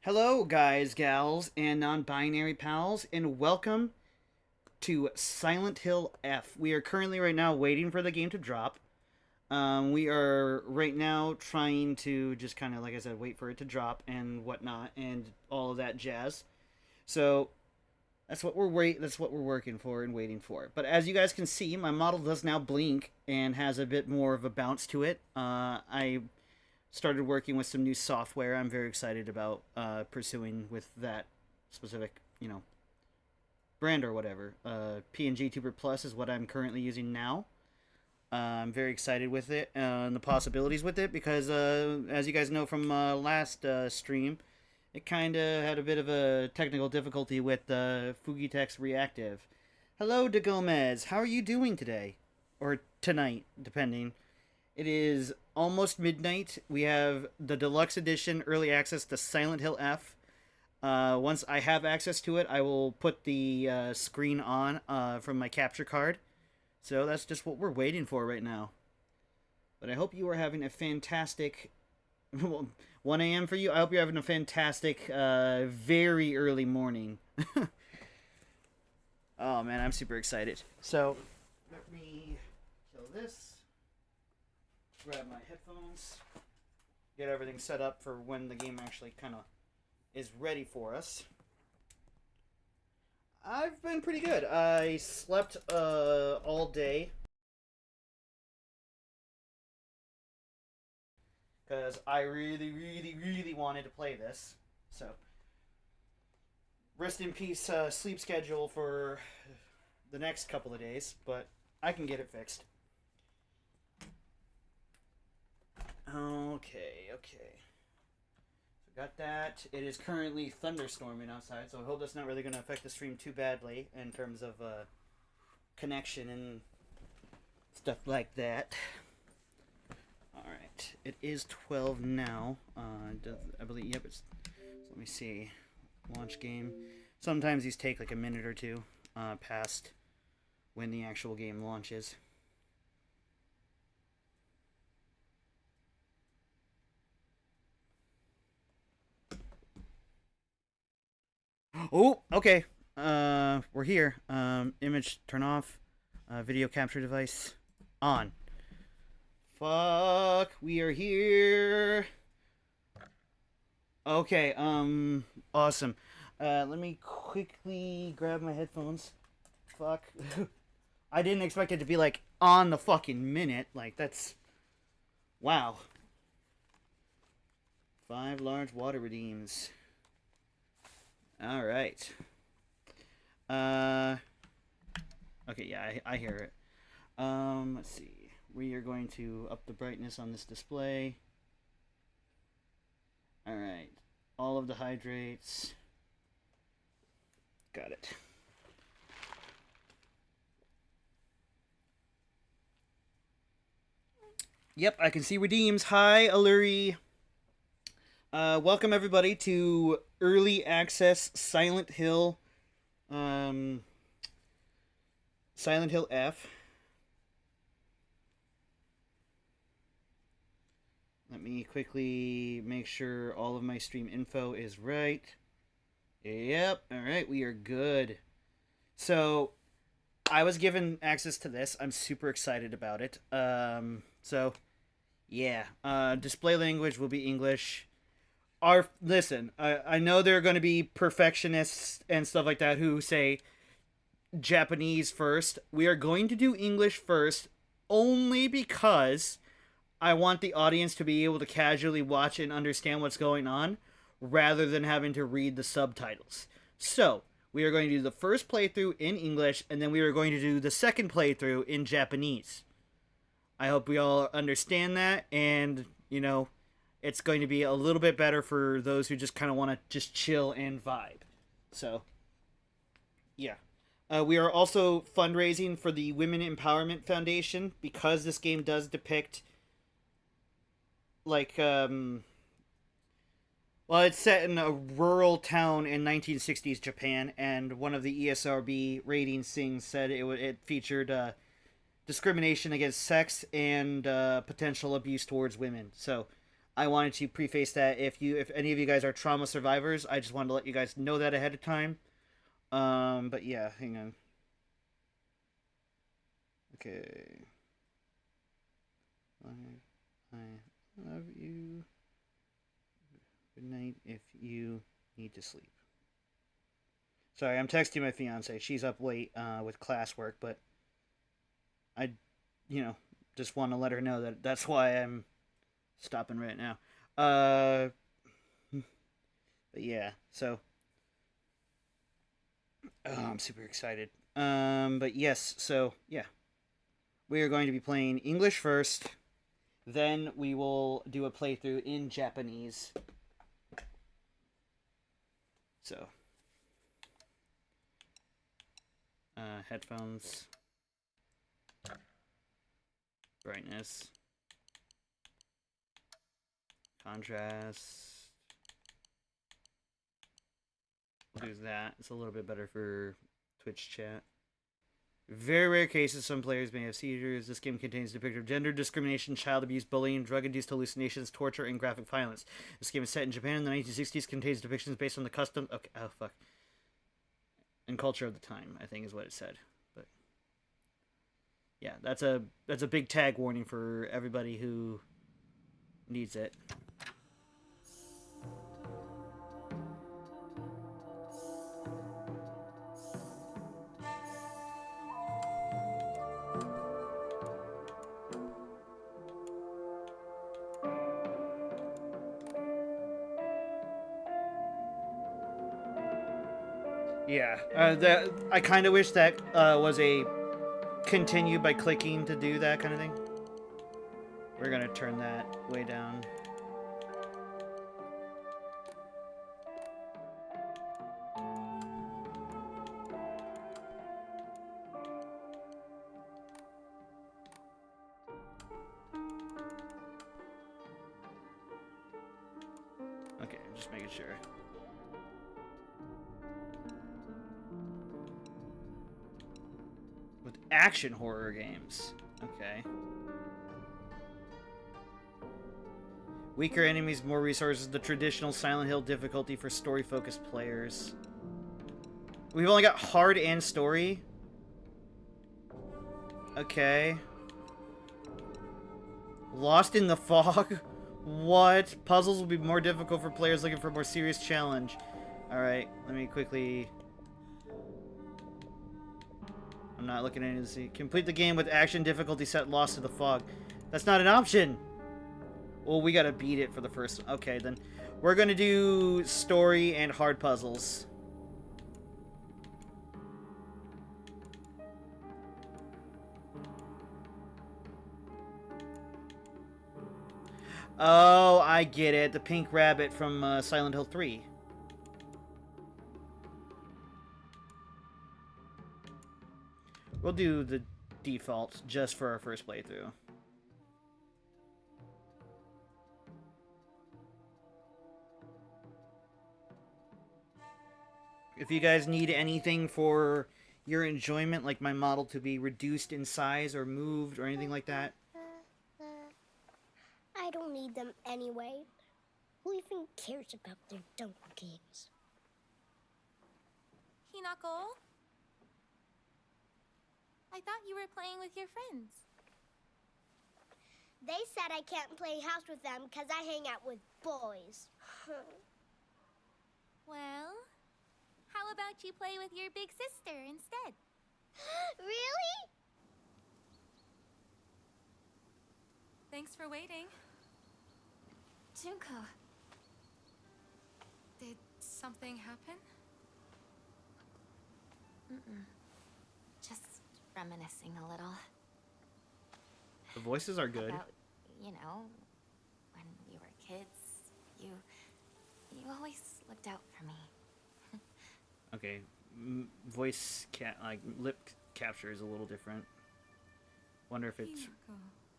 Hello, guys, gals, and non binary pals, and welcome to Silent Hill F. We are currently, right now, waiting for the game to drop. We are right now trying to just kind of, like I said, wait for it to drop and whatnot, and all of that jazz. So that's what we're working for and waiting for. But as you guys can see, my model does now blink and has a bit more of a bounce to it. I started working with some new software. I'm very excited about pursuing with that specific, brand or whatever. PNG Tuber Plus is what I'm currently using now. I'm very excited with it and the possibilities with it because, as you guys know from last stream, it kind of had a bit of a technical difficulty with Fugitex Reactive. Hello, De Gomez. How are you doing today? Or tonight, depending. It is almost midnight. We have the deluxe edition early access to Silent Hill F. Once I have access to it, I will put the screen on from my capture card. So that's just what we're waiting for right now. But I hope you are having a fantastic 1 a.m. for you. I hope you're having a fantastic, very early morning. Oh man, I'm super excited. So let me kill this. Grab my headphones, get everything set up for when the game actually kind of is ready for us. I've been pretty good. I slept all day because I really, really, really wanted to play this. So, rest in peace, sleep schedule for the next couple of days, but I can get it fixed. Okay. So got that. It is currently thunderstorming outside, so I hope that's not really going to affect the stream too badly in terms of connection and stuff like that. Alright, it is 12 now. I believe, yep, it's, so let me see. Launch game. Sometimes these take like a minute or two past when the actual game launches. Oh, okay. We're here. Image turn off. Video capture device on. Fuck, we are here. Okay, awesome. Let me quickly grab my headphones. Fuck. I didn't expect it to be like on the fucking minute. Like that's wow. 5 large water redeems. All right. Uh. Okay, yeah, I hear it. Let's see. We are going to up the brightness on this display. All right. All of the hydrates. Got it. Yep, I can see redeems. Hi, Alluri. Welcome everybody to early access Silent Hill, Silent Hill F. Let me quickly make sure all of my stream info is right. Yep, alright, we are good. So, I was given access to this. I'm super excited about it. Yeah. Display language will be English. Listen, I know there are going to be perfectionists and stuff like that who say Japanese first. We are going to do English first only because I want the audience to be able to casually watch and understand what's going on rather than having to read the subtitles. So, we are going to do the first playthrough in English and then we are going to do the second playthrough in Japanese. I hope we all understand that and, it's going to be a little bit better for those who just kind of want to just chill and vibe. So, yeah. We are also fundraising for the Women Empowerment Foundation because this game does depict, like, well, it's set in a rural town in 1960s Japan, and one of the ESRB rating things said it featured discrimination against sex and potential abuse towards women. So, I wanted to preface that if any of you guys are trauma survivors, I just wanted to let you guys know that ahead of time. But yeah, hang on. Okay. I love you. Good night if you need to sleep. Sorry, I'm texting my fiance. She's up late with classwork, but I, just want to let her know that that's why I'm stopping right now. But yeah, so I'm super excited. But yes, so yeah, we are going to be playing English first. Then we will do a playthrough in Japanese. So, headphones, brightness, contrast. We'll do that. It's a little bit better for Twitch chat. Very rare cases, some players may have seizures. This game contains a depiction of gender discrimination, child abuse, bullying, drug-induced hallucinations, torture, and graphic violence. This game is set in Japan in the 1960s, contains depictions based on the custom... Okay, oh, fuck. And culture of the time, I think is what it said. But yeah, that's a big tag warning for everybody who needs it. Yeah, that I kind of wish that was a continue by clicking to do that kind of thing. We're gonna turn that way down. Okay, just making sure. With action horror games. Okay. Weaker enemies, more resources, the traditional Silent Hill difficulty for story-focused players. We've only got hard and story. Okay. Lost in the Fog? What? Puzzles will be more difficult for players looking for a more serious challenge. Alright, let me quickly... I'm not looking at any of this. Complete the game with action difficulty set Lost in the Fog. That's not an option! Well, we gotta beat it for the first... Okay, then. We're gonna do story and hard puzzles. Oh, I get it. The pink rabbit from Silent Hill 3. We'll do the default just for our first playthrough. If you guys need anything for your enjoyment, like my model to be reduced in size or moved or anything like that. I don't need them anyway. Who even cares about their dumb games? Hinako? I thought you were playing with your friends. They said I can't play house with them because I hang out with boys. Well, how about you play with your big sister instead? Really? Thanks for waiting. Junko. Did something happen? Just reminiscing a little. The voices are good. About, when we were kids, you always looked out for me. Okay, voice lip capture is a little different. Wonder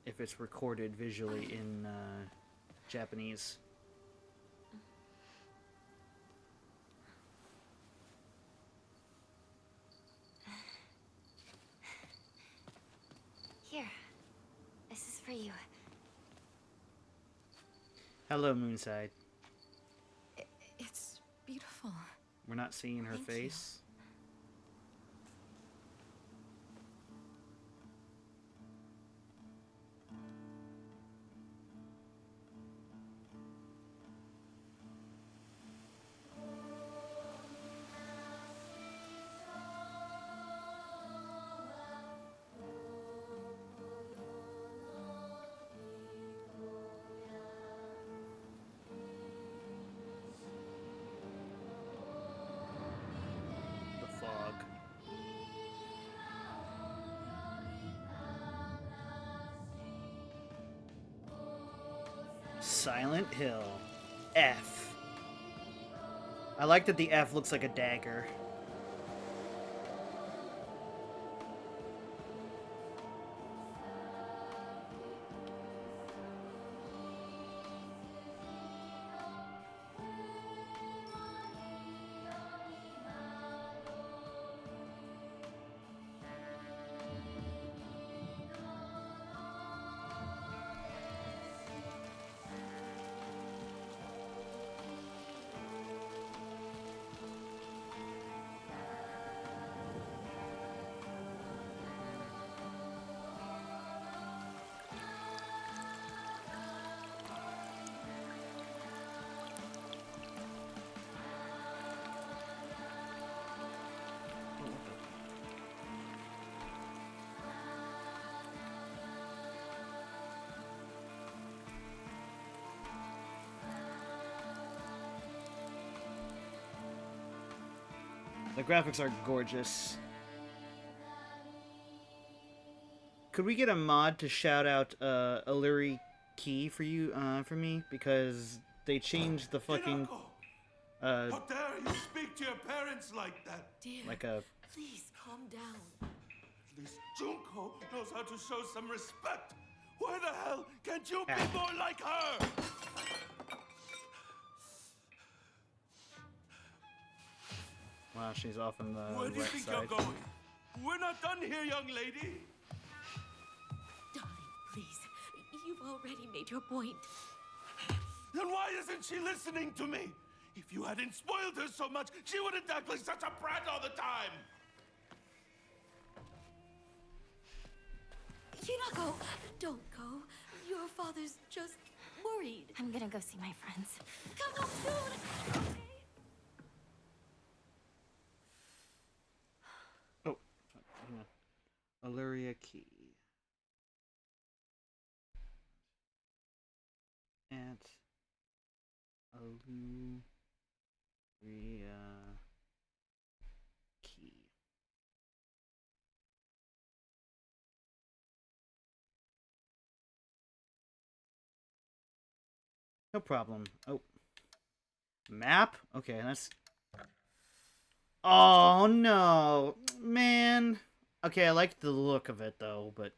if it's recorded visually in Japanese. Here, this is for you. Hello, Moonside. It's beautiful. We're not seeing her Thank you. face. The fog. Silent Hill. F. I like that the F looks like a dagger. The graphics are gorgeous. Could we get a mod to shout out Illyri Key for you, for me? Because they changed the fucking, How dare you speak to your parents like that? Dear, like a, please calm down. At least Junko knows how to show some respect. Why the hell can't you be Ah. more like her? wow, she's off on the Where do you right think side. you're going? We're not done here, young lady. Darling, please. You've already made your point. Then why isn't she listening to me? If you hadn't spoiled her so much, she wouldn't act like such a brat all the time. Hinako, don't go. Your father's just worried. I'm gonna go see my friends. Come home soon. Okay. Oh, hang on. Illyria Key. At Illyria Key. No problem. Oh. Map? Okay, that's... Oh, no. Man. Okay, I like the look of it, though, but...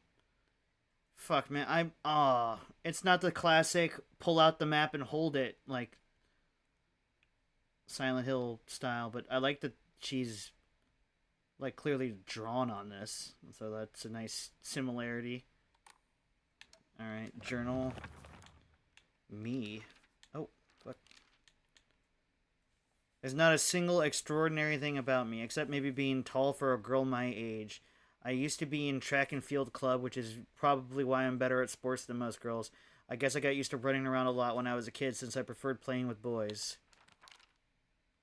Fuck, man. It's not the classic pull out the map and hold it, like... Silent Hill style, but I like that she's... like, clearly drawn on this. So that's a nice similarity. Alright, journal... Me. Oh, what? There's not a single extraordinary thing about me, except maybe being tall for a girl my age. I used to be in track and field club, which is probably why I'm better at sports than most girls. I guess I got used to running around a lot when I was a kid, since I preferred playing with boys.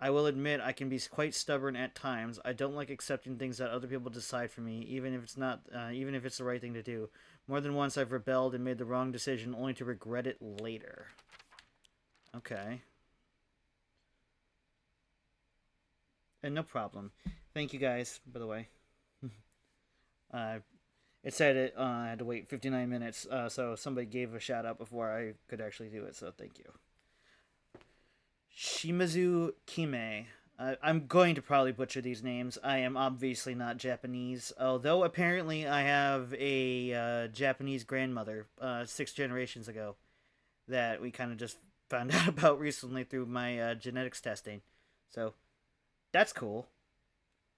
I will admit I can be quite stubborn at times. I don't like accepting things that other people decide for me, even if it's not, even if it's the right thing to do. More than once I've rebelled and made the wrong decision, only to regret it later. Okay. And no problem. Thank you guys, by the way. It said I had to wait 59 minutes, so somebody gave a shout out before I could actually do it, so thank you. Shimazu Kime. I'm going to probably butcher these names. I am obviously not Japanese, although apparently I have a Japanese grandmother 6 generations ago that we kind of just found out about recently through my genetics testing. So that's cool.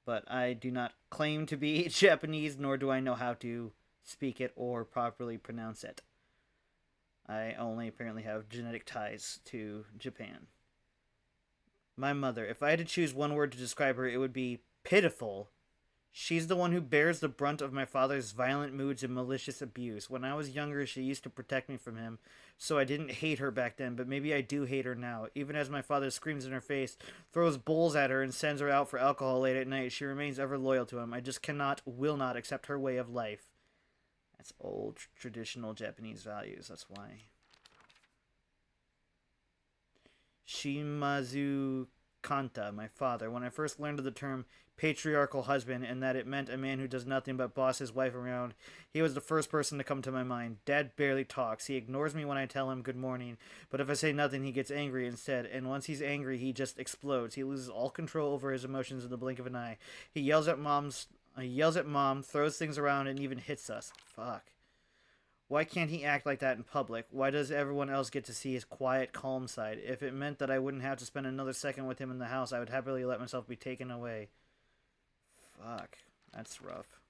But I do not claim to be Japanese, nor do I know how to speak it or properly pronounce it. I only apparently have genetic ties to Japan. My mother. If I had to choose one word to describe her, it would be pitiful. She's the one who bears the brunt of my father's violent moods and malicious abuse. When I was younger, she used to protect me from him, so I didn't hate her back then, but maybe I do hate her now. Even as my father screams in her face, throws bowls at her, and sends her out for alcohol late at night, she remains ever loyal to him. I just cannot, will not accept her way of life. That's old, traditional Japanese values, that's why. Shimazu Kanta, my father. When I first learned of the term patriarchal husband and that it meant a man who does nothing but boss his wife around, he was the first person to come to my mind. Dad barely talks. He ignores me when I tell him good morning, but if I say nothing, he gets angry instead. And once he's angry, he just explodes. He loses all control over his emotions in the blink of an eye. He yells at mom, throws things around, and even hits us. Fuck. Why can't he act like that in public? Why does everyone else get to see his quiet, calm side? If it meant that I wouldn't have to spend another second with him in the house, I would happily let myself be taken away. Fuck. That's rough.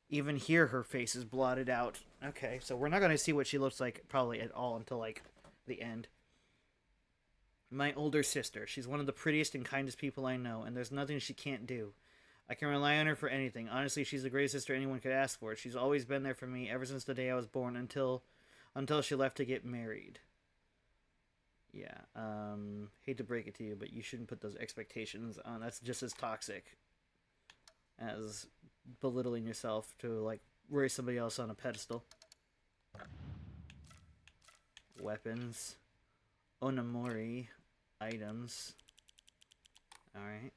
Even here, her face is blotted out. Okay, so we're not going to see what she looks like probably at all until, like, the end. My older sister. She's one of the prettiest and kindest people I know, and there's nothing she can't do. I can rely on her for anything. Honestly, she's the greatest sister anyone could ask for. She's always been there for me ever since the day I was born until she left to get married. Yeah, hate to break it to you, but you shouldn't put those expectations on. That's just as toxic as belittling yourself to, like, raise somebody else on a pedestal. Weapons. Onamori. Items. Alright.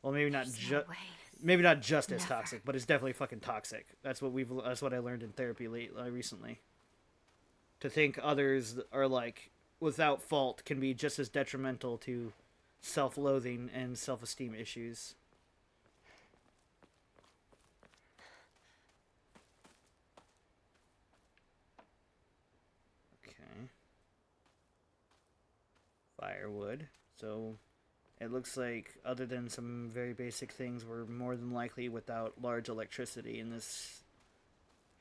Well, maybe not just as toxic, but it's definitely fucking toxic. That's what I learned in therapy recently. To think others are, like, without fault can be just as detrimental to self-loathing and self-esteem issues. Okay. Firewood. So it looks like, other than some very basic things, we're more than likely without large electricity in this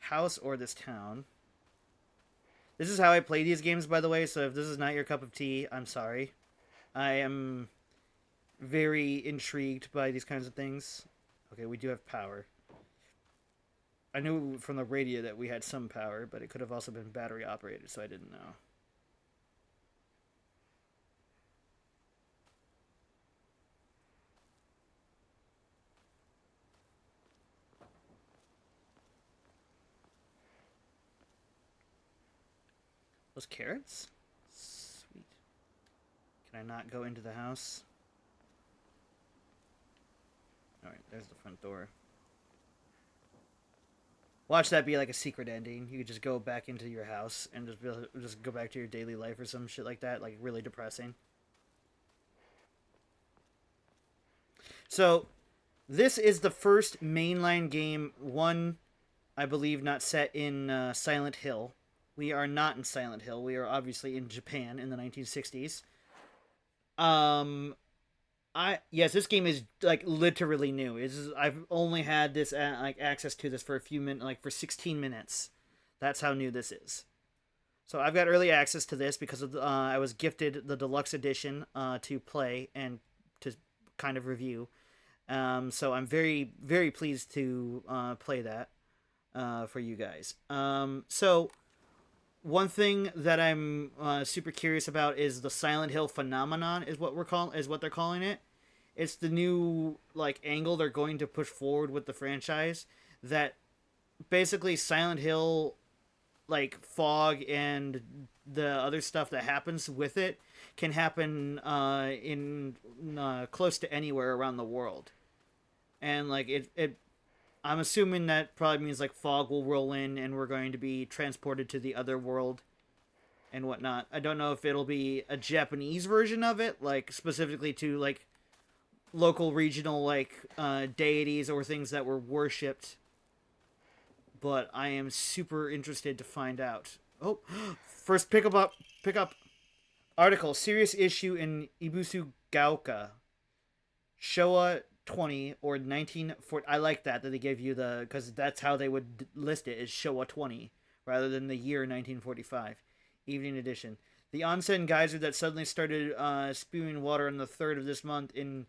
house or this town. This is how I play these games, by the way, so if this is not your cup of tea, I'm sorry. I am very intrigued by these kinds of things. Okay, we do have power. I knew from the radio that we had some power, but it could have also been battery operated, so I didn't know. Those carrots? Sweet. Can I not go into the house? Alright, there's the front door. Watch that be like a secret ending. You could just go back into your house and just go back to your daily life or some shit like that. Like, really depressing. So, this is the first mainline game, one, I believe, not set in Silent Hill. We are not in Silent Hill. We are obviously in Japan in the 1960s. Yes, this game is, like, literally new. I've only had this access to this for a few minutes, like for 16 minutes. That's how new this is. So I've got early access to this because of I was gifted the deluxe edition to play and to kind of review. So I'm very, very pleased to play that for you guys. So one thing that I'm super curious about is the Silent Hill phenomenon, is what they're calling it. It's the new, like, angle they're going to push forward with the franchise, that basically Silent Hill, like, fog and the other stuff that happens with it can happen in close to anywhere around the world. And, like, I'm assuming that probably means, like, fog will roll in and we're going to be transported to the other world and whatnot. I don't know if it'll be a Japanese version of it, like, specifically to, like, local regional, like, deities or things that were worshipped. But I am super interested to find out. Oh, first pick up article, serious issue in Ibusu Gaoka. Showa 20 or 1940. I like that they gave you because that's how they would list it, is Showa 20 rather than the year 1945. Evening edition. The onsen geyser that suddenly started spewing water on the 3rd of this month in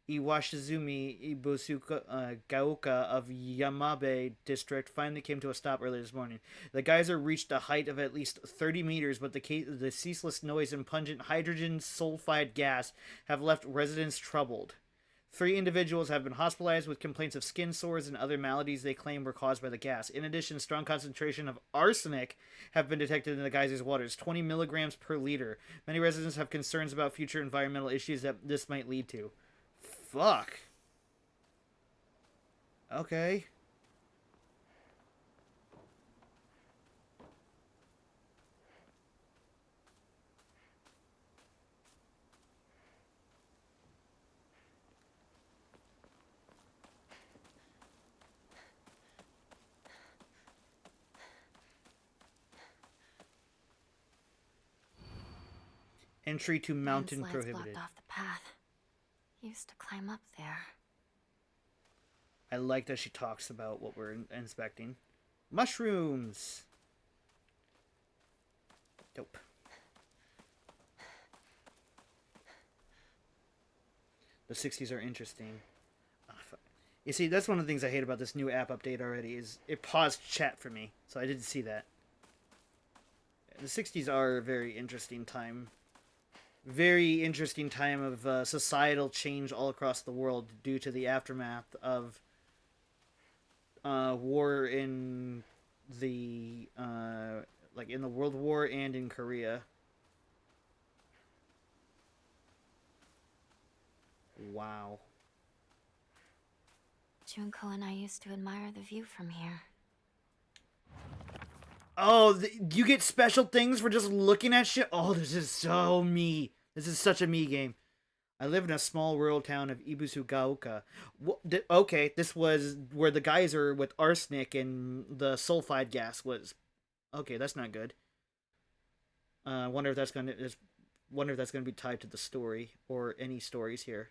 Iwashizumi Ibusuka Gaoka of Yamabe district finally came to a stop early this morning. The geyser reached a height of at least 30 meters, but the ceaseless noise and pungent hydrogen sulfide gas have left residents troubled. 3 individuals have been hospitalized with complaints of skin sores and other maladies they claim were caused by the gas. In addition, strong concentration of arsenic have been detected in the geyser's waters, 20 milligrams per liter. Many residents have concerns about future environmental issues that this might lead to. Fuck. Okay. Entry to mountain Landslides prohibited. blocked off the path. Used to climb up there. I like that she talks about what we're inspecting. Mushrooms. Dope. The 60s are interesting. You see, that's one of the things I hate about this new app update already, is it paused chat for me, so I didn't see that. The 60s are a very interesting time. Very interesting time of societal change all across the world due to the aftermath of war in the in the World War and in Korea. Wow. Junko and I used to admire the view from here. Oh, you get special things for just looking at shit? Oh, this is so me. This is such a me game. I live in a small rural town of Ibusugaoka. Okay, this was where the geyser with arsenic and the sulfide gas was. Okay, that's not good. Wonder if that's gonna be tied to the story or any stories here.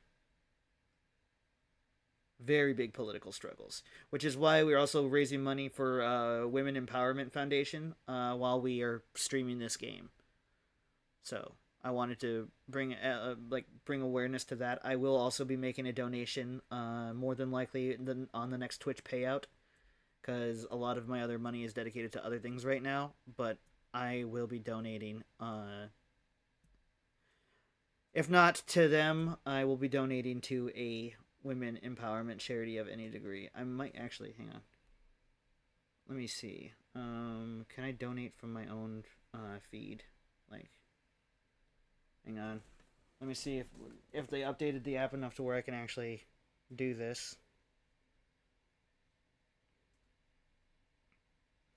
Very big political struggles, which is why we're also raising money for Women Empowerment Foundation while we are streaming this game. So I wanted to bring awareness to that. I will also be making a donation, more than likely on the next Twitch payout, because a lot of my other money is dedicated to other things right now. But I will be donating. If not to them, I will be donating to a women empowerment charity of any degree. I might actually, hang on. Let me see. Can I donate from my own feed? Hang on. Let me see if they updated the app enough to where I can actually do this.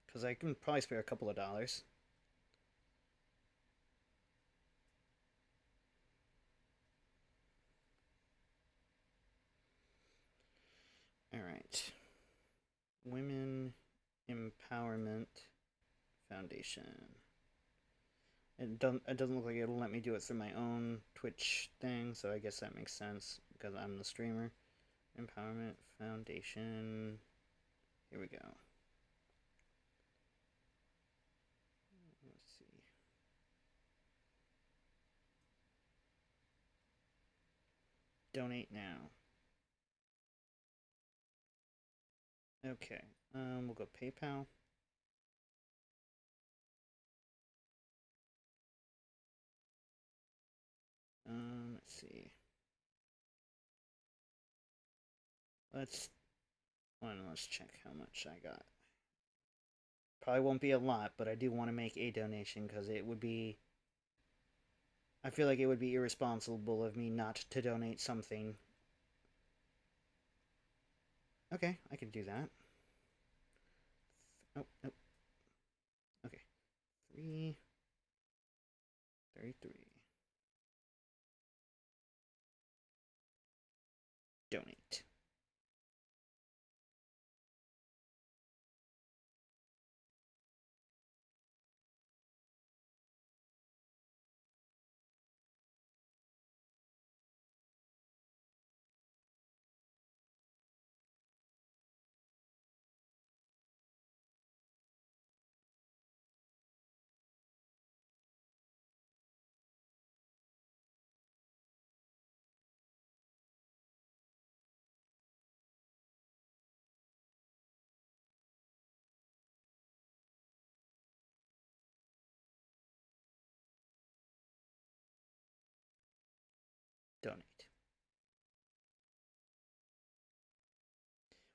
Because I can probably spare a couple of dollars. Alright. Women Empowerment Foundation. It doesn't look like it'll let me do it through my own Twitch thing, so I guess that makes sense because I'm the streamer. Empowerment Foundation. Here we go. Let's see. Donate now. Okay. We'll go PayPal. Let's see. Let's check how much I got. Probably won't be a lot, but I do want to make a donation because it would be. I feel like it would be irresponsible of me not to donate something. Okay, I can do that. Oh, nope. Okay. 333. Donate.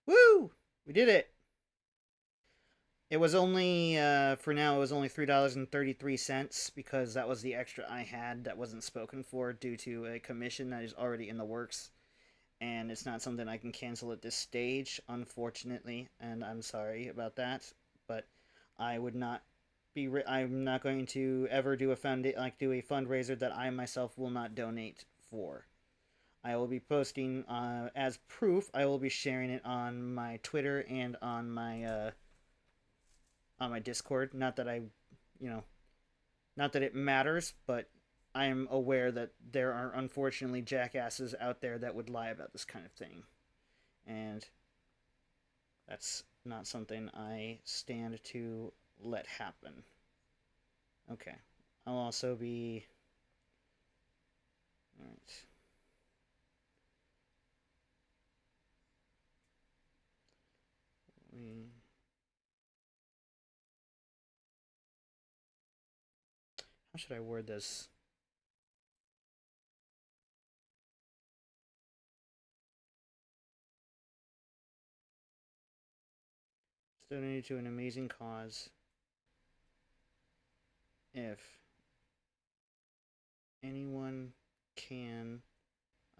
Woo! We did it. It was only for now. It was only $3.33 because that was the extra I had that wasn't spoken for due to a commission that is already in the works, and it's not something I can cancel at this stage, unfortunately. And I'm sorry about that, but I would not be. I'm not going to ever do a do a fundraiser that I myself will not donate for. I will be posting as proof. I will be sharing it on my Twitter and on my Discord. Not that I, you know, not that it matters, but I am aware that there are unfortunately jackasses out there that would lie about this kind of thing, and that's not something I stand to let happen. Okay, I'll also be. All right. How should I word this? It's donated to an amazing cause. If anyone can,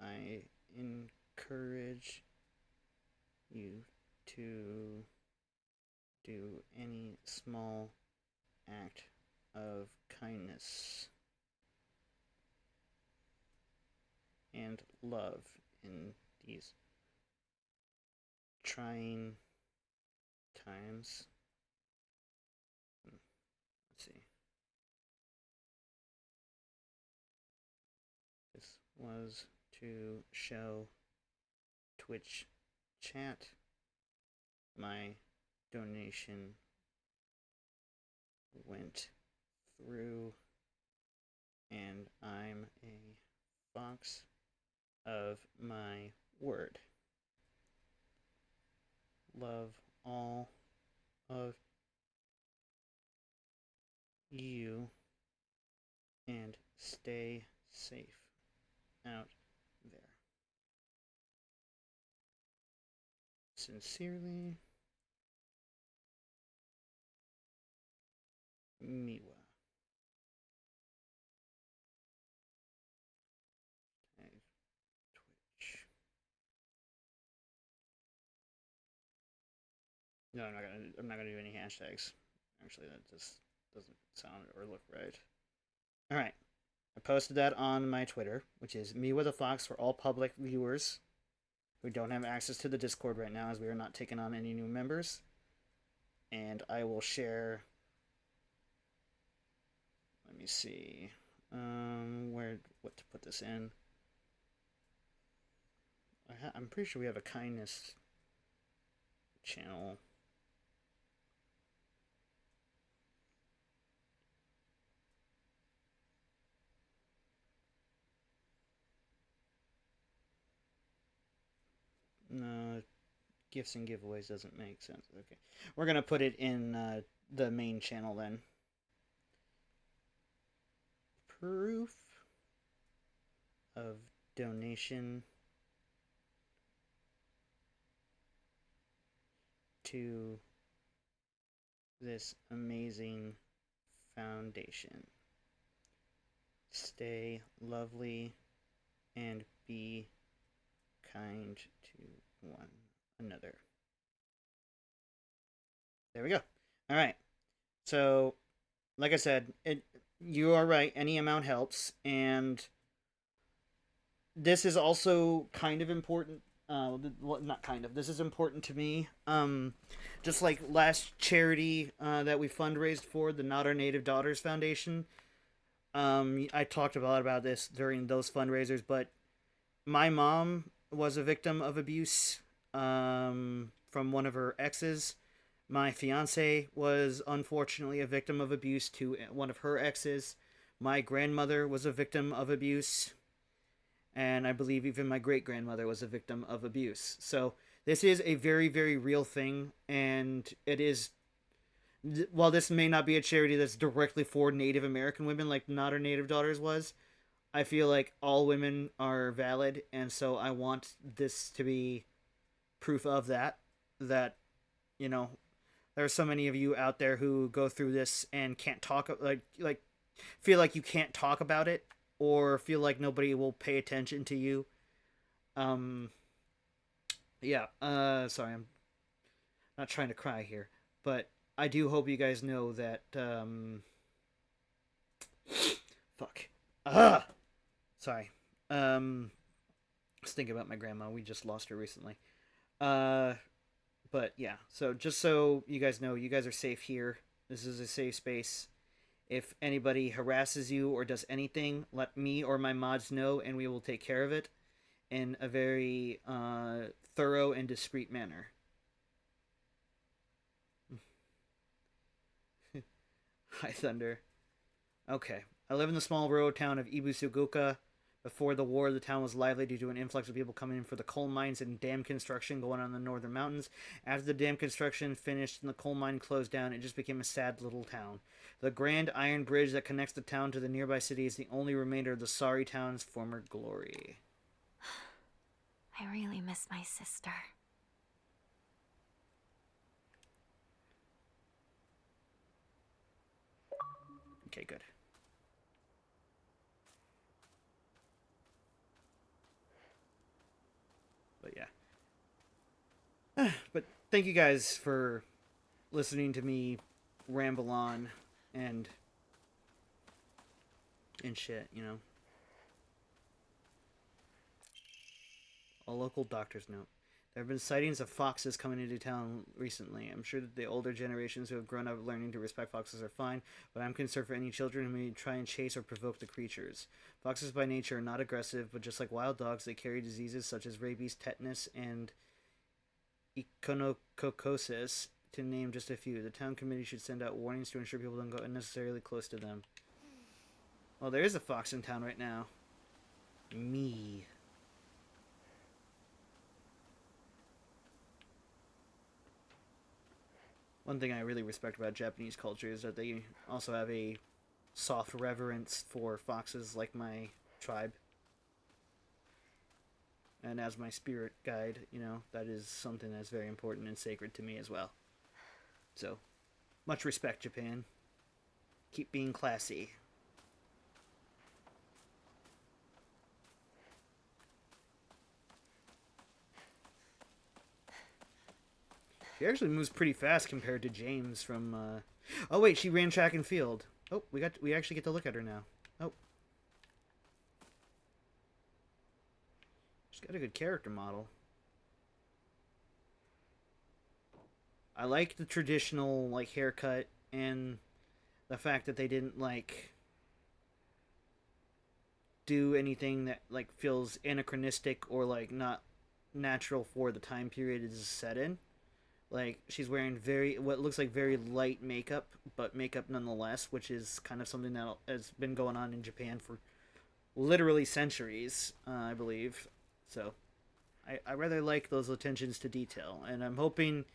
I encourage you to do any small act of kindness and love in these trying times. Let's see. This was to show Twitch chat my donation went through, and I'm a fox of my word. Love all of you and stay safe out there. Sincerely, Mewa. Twitch. No, I'm not gonna do any hashtags. Actually, that just doesn't sound or look right. All right, I posted that on my Twitter, which is Mewa the Fox for all public viewers who don't have access to the Discord right now, as we are not taking on any new members. And I will share. Let me see, what to put this in. I'm pretty sure we have a kindness channel. No, gifts and giveaways doesn't make sense. Okay, we're gonna put it in the main channel then. Proof of donation to this amazing foundation. Stay lovely and be kind to one another. There we go. All right. So, like I said, you are right. Any amount helps, and this is also kind of important. Not kind of. This is important to me. Just like last charity that we fundraised for, the Not Our Native Daughters Foundation. I talked a lot about this during those fundraisers, but my mom was a victim of abuse from one of her exes. My fiance was unfortunately a victim of abuse to one of her exes. My grandmother was a victim of abuse. And I believe even my great-grandmother was a victim of abuse. So this is a very, very real thing. And it is, while this may not be a charity that's directly for Native American women like Not Our Native Daughters was, I feel like all women are valid. And so I want this to be proof of that. that, you know, there are so many of you out there who go through this and can't talk, like feel like you can't talk about it, or feel like nobody will pay attention to you. Um, yeah. Sorry, I'm not trying to cry here, but I do hope you guys know that. Fuck. Ah. Sorry. I was thinking about my grandma. We just lost her recently. Uh, but yeah. So just so you guys know, you guys are safe here. This is a safe space. If anybody harasses you or does anything, let me or my mods know, and we will take care of it in a very thorough and discreet manner. Hi, Thunder. Okay. I live in the small rural town of Ibusuguka. Before the war, the town was lively due to an influx of people coming in for the coal mines and dam construction going on in the northern mountains. After the dam construction finished and the coal mine closed down, it just became a sad little town. The grand iron bridge that connects the town to the nearby city is the only remainder of the sorry town's former glory. I really miss my sister. Okay, good. But yeah. But thank you guys for listening to me ramble on and shit, you know. A local doctor's note. There have been sightings of foxes coming into town recently. I'm sure that the older generations who have grown up learning to respect foxes are fine, but I'm concerned for any children who may try and chase or provoke the creatures. Foxes by nature are not aggressive, but just like wild dogs, they carry diseases such as rabies, tetanus, and echinococosis, to name just a few. The town committee should send out warnings to ensure people don't go unnecessarily close to them. Well, there is a fox in town right now. Me. One thing I really respect about Japanese culture is that they also have a soft reverence for foxes like my tribe. And as my spirit guide, you know, that is something that's very important and sacred to me as well. So, much respect, Japan. Keep being classy. She actually moves pretty fast compared to James from. Oh wait, she ran track and field. Oh, we actually get to look at her now. Oh, she's got a good character model. I like the traditional like haircut and the fact that they didn't like do anything that like feels anachronistic or like not natural for the time period it is set in. Like she's wearing what looks like very light makeup, but makeup nonetheless, which is kind of something that has been going on in Japan for literally centuries, I believe. So, I rather like those attentions to detail, and I'm hoping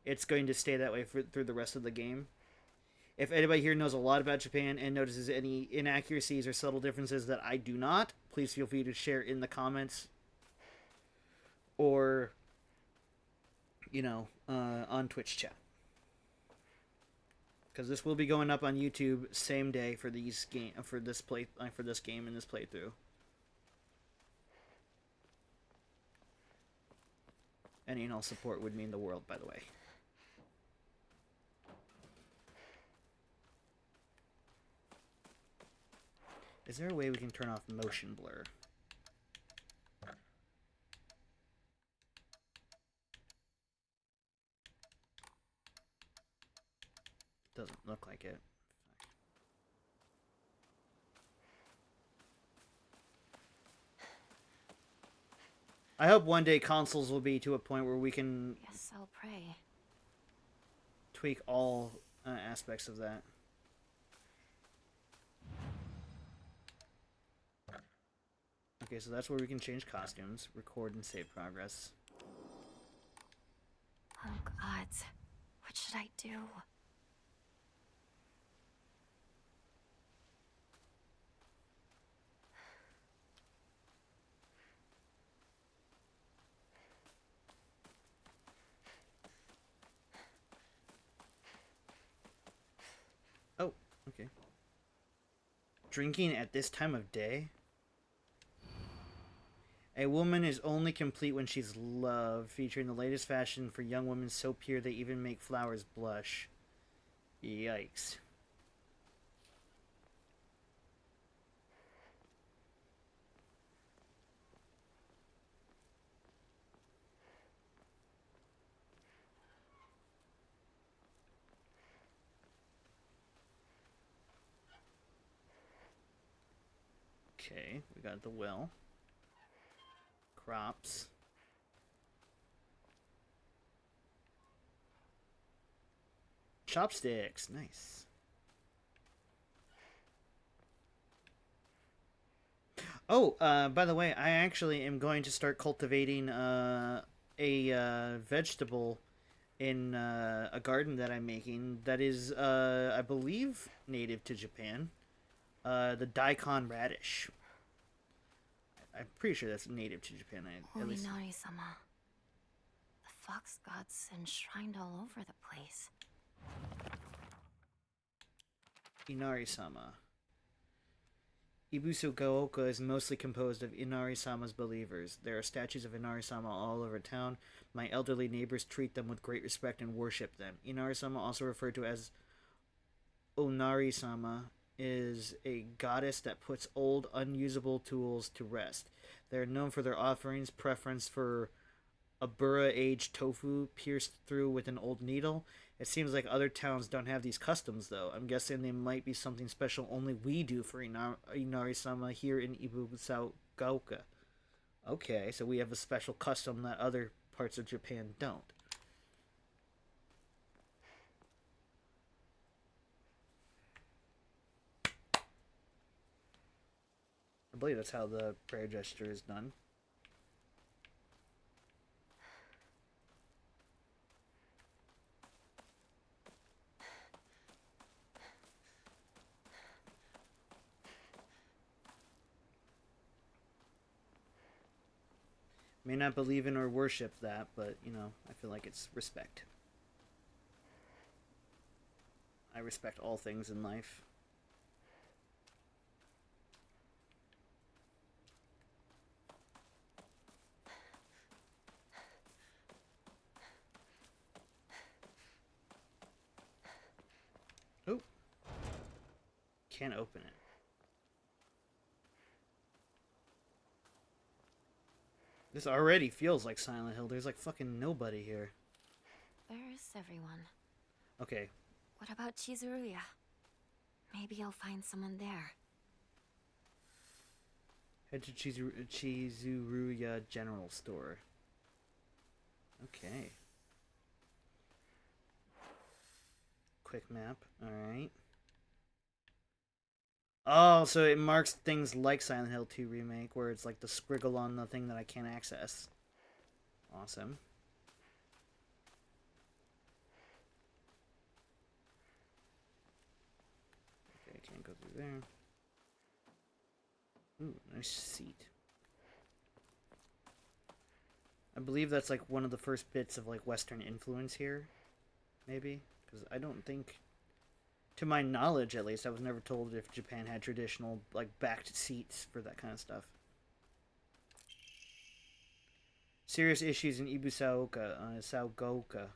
it's going to stay that way through the rest of the game. If anybody here knows a lot about Japan and notices any inaccuracies or subtle differences that I do not, please feel free to share in the comments or you know, on Twitch chat. Because this will be going up on YouTube same day for this game and this playthrough. Any and all support would mean the world, by the way. Is there a way we can turn off motion blur? Doesn't look like it. I hope one day consoles will be to a point where we can Yes, I'll pray. tweak all aspects of that. Okay, so that's where we can change costumes, record, and save progress. Oh, gods. What should I do? Drinking at this time of day? A woman is only complete when she's loved, featuring the latest fashion for young women so pure they even make flowers blush. Yikes. Okay, we got the well. Crops. Chopsticks, nice. Oh, by the way, I actually am going to start cultivating a vegetable in a garden that I'm making that is, I believe, native to Japan. The daikon radish. I'm pretty sure that's native to Japan. At least. Oinari-sama. The fox god's enshrined all over the place. Inari-sama. Ibuso Gaoka is mostly composed of Inari-sama's believers. There are statues of Inari-sama all over town. My elderly neighbors treat them with great respect and worship them. Inari-sama, also referred to as Onari-sama, is a goddess that puts old, unusable tools to rest. They are known for their offerings, preference for Abura-aged tofu pierced through with an old needle. It seems like other towns don't have these customs, though. I'm guessing they might be something special only we do for Inari-sama here in Ibusaogaoka. Okay, so we have a special custom that other parts of Japan don't. I believe that's how the prayer gesture is done. May not believe in or worship that, but, you know, I feel like it's respect. I respect all things in life. Oh. Can't open it. This already feels like Silent Hill. There's like fucking nobody here. Where's everyone? Okay. What about Chizuruya? Maybe I'll find someone there. Head to Chizuruya General Store. Okay. Quick map. Alright. Oh, so it marks things like Silent Hill 2 Remake, where it's like the squiggle on the thing that I can't access. Awesome. Okay, can't go through there. Ooh, nice seat. I believe that's like one of the first bits of like Western influence here. Maybe? Because I don't think... To my knowledge, at least, I was never told if Japan had traditional, like, backed seats for that kind of stuff. Serious issues in Ibusaoka.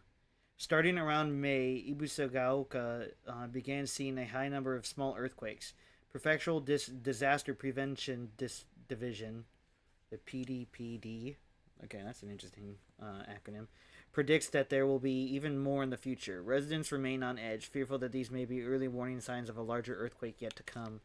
Starting around May, Ibusaoka began seeing a high number of small earthquakes. Prefectural Disaster Prevention Division, the PDPD, okay, that's an interesting acronym, predicts that there will be even more in the future. Residents remain on edge, fearful that these may be early warning signs of a larger earthquake yet to come.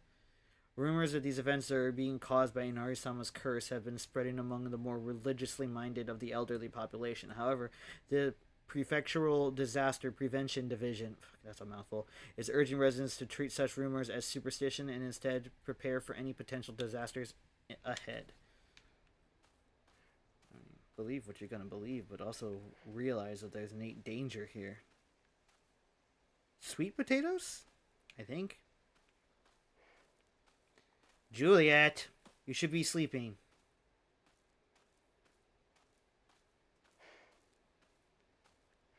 Rumors that these events are being caused by Inari-sama's curse have been spreading among the more religiously minded of the elderly population. However, the Prefectural Disaster Prevention Division, that's a mouthful, is urging residents to treat such rumors as superstition and instead prepare for any potential disasters ahead. Believe what you're going to believe, but also realize that there's innate danger here. Sweet potatoes? I think. Juliet, you should be sleeping.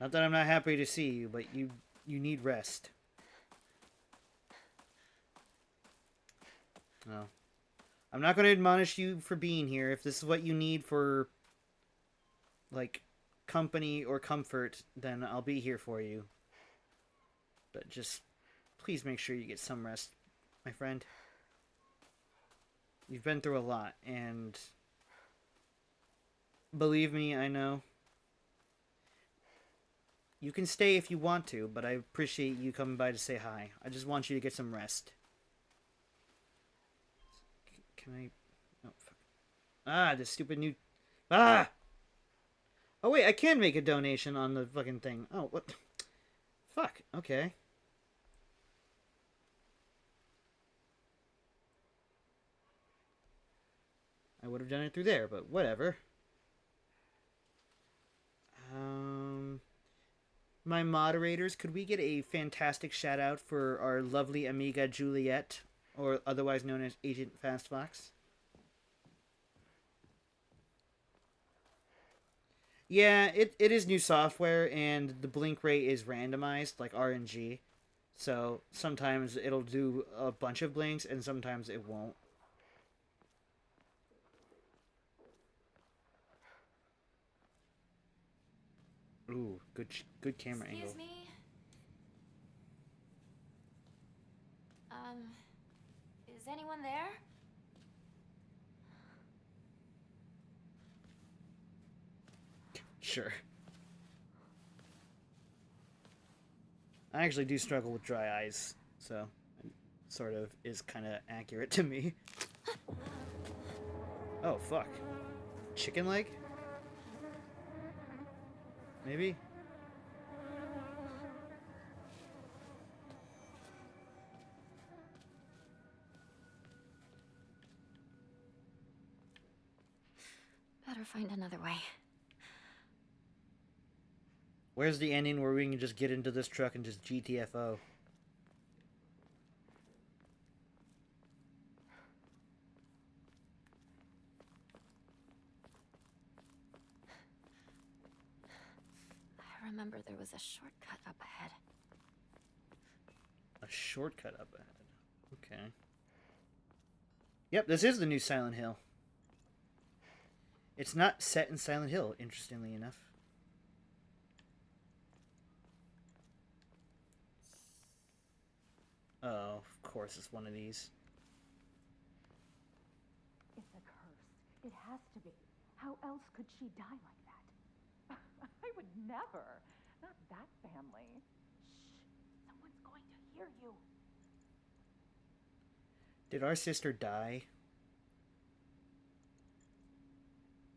Not that I'm not happy to see you, but you need rest. No. I'm not going to admonish you for being here. If this is what you need for, like, company or comfort, then I'll be here for you. But just, please make sure you get some rest, my friend. You've been through a lot, and believe me, I know. You can stay if you want to, but I appreciate you coming by to say hi. I just want you to get some rest. Can I... Oh, fuck. Ah, this stupid new... Ah! Oh, wait, I can make a donation on the fucking thing. Oh, what? Fuck, okay. I would have done it through there, but whatever. My moderators, could we get a fantastic shout out for our lovely amiga Juliet, or otherwise known as Agent Fastfox? Yeah, it is new software, and the blink rate is randomized, like RNG. So sometimes it'll do a bunch of blinks, and sometimes it won't. Ooh, good camera angle. Excuse me. Is anyone there? Sure. I actually do struggle with dry eyes, so it sort of is kind of accurate to me. Oh, fuck. Chicken leg? Maybe? Better find another way. Where's the ending where we can just get into this truck and just GTFO? I remember there was a shortcut up ahead. A shortcut up ahead. Okay. Yep, this is the new Silent Hill. It's not set in Silent Hill, interestingly enough. Oh, of course it's one of these. It's a curse. It has to be. How else could she die like that? I would never. Not that family. Shh. Someone's going to hear you. Did our sister die?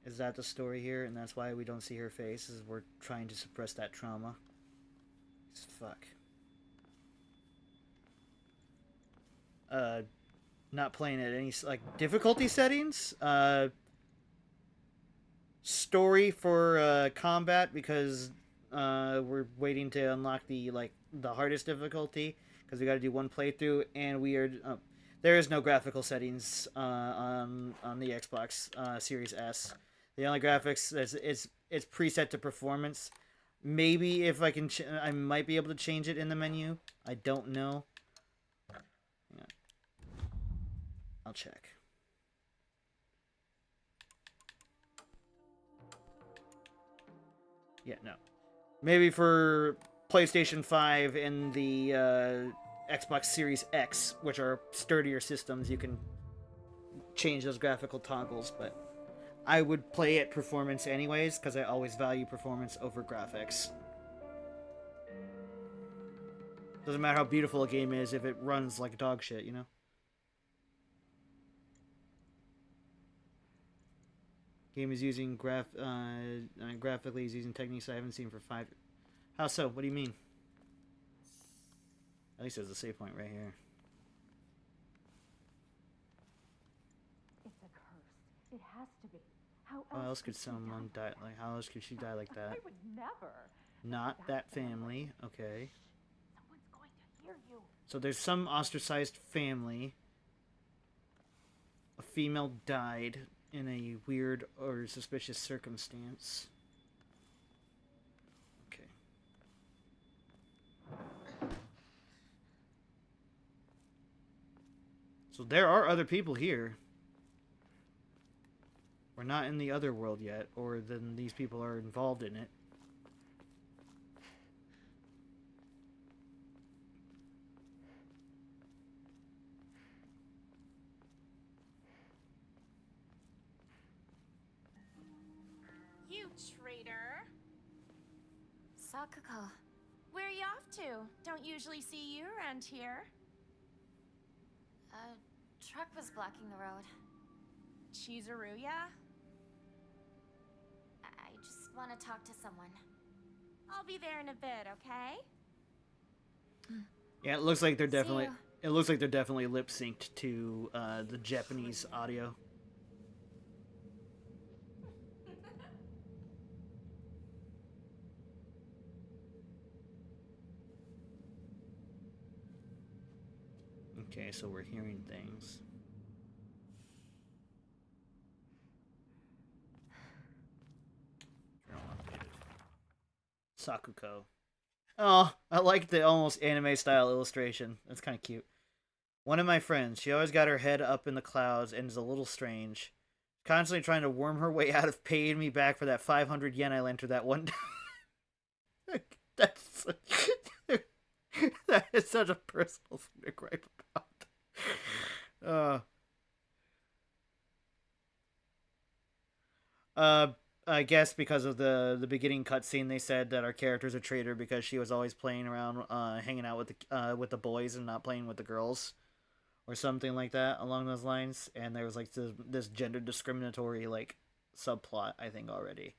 Is that the story here? And that's why we don't see her face, is we're trying to suppress that trauma? Fuck. Not playing at any, like, difficulty settings? Story for, combat, because, we're waiting to unlock the, like, the hardest difficulty, because we gotta do one playthrough, and we are, there is no graphical settings, on the Xbox, Series S. The only graphics is it's preset to performance. Maybe if I can, I might be able to change it in the menu. I don't know. Yeah. I'll check. Yeah, no. Maybe for PlayStation 5 and the Xbox Series X, which are sturdier systems, you can change those graphical toggles, but I would play at performance anyways, because I always value performance over graphics. Doesn't matter how beautiful a game is if it runs like dog shit, you know? Game is using graphically is using techniques I haven't seen for 5. How so? What do you mean? At least there's a save point right here. It's a curse. It has to be. How else could someone die? Like, how else could she die like that? I would never. Not that family. Okay. Someone's going to hear you. So there's some ostracized family. A female died in a weird or suspicious circumstance. Okay. So there are other people here. We're not in the other world yet, or then these people are involved in it. You traitor! Sakuko. Where are you off to? Don't usually see you around here. A truck was blocking the road. Chizuruya? I just want to talk to someone. I'll be there in a bit, okay? Yeah, it looks like they're definitely. you. It looks like they're definitely lip synced to the Japanese audio. Okay, so we're hearing things. Sakuko. Oh, I like the almost anime style illustration. That's kind of cute. One of my friends, she always got her head up in the clouds and is a little strange. Constantly trying to worm her way out of paying me back for that 500 yen I lent her that one time. That's that is such a personal thing to gripe about. I guess because of the beginning cutscene, they said that our character's a traitor because she was always playing around, hanging out with the boys and not playing with the girls, or something like that along those lines. And there was like this gender discriminatory like subplot, I think already.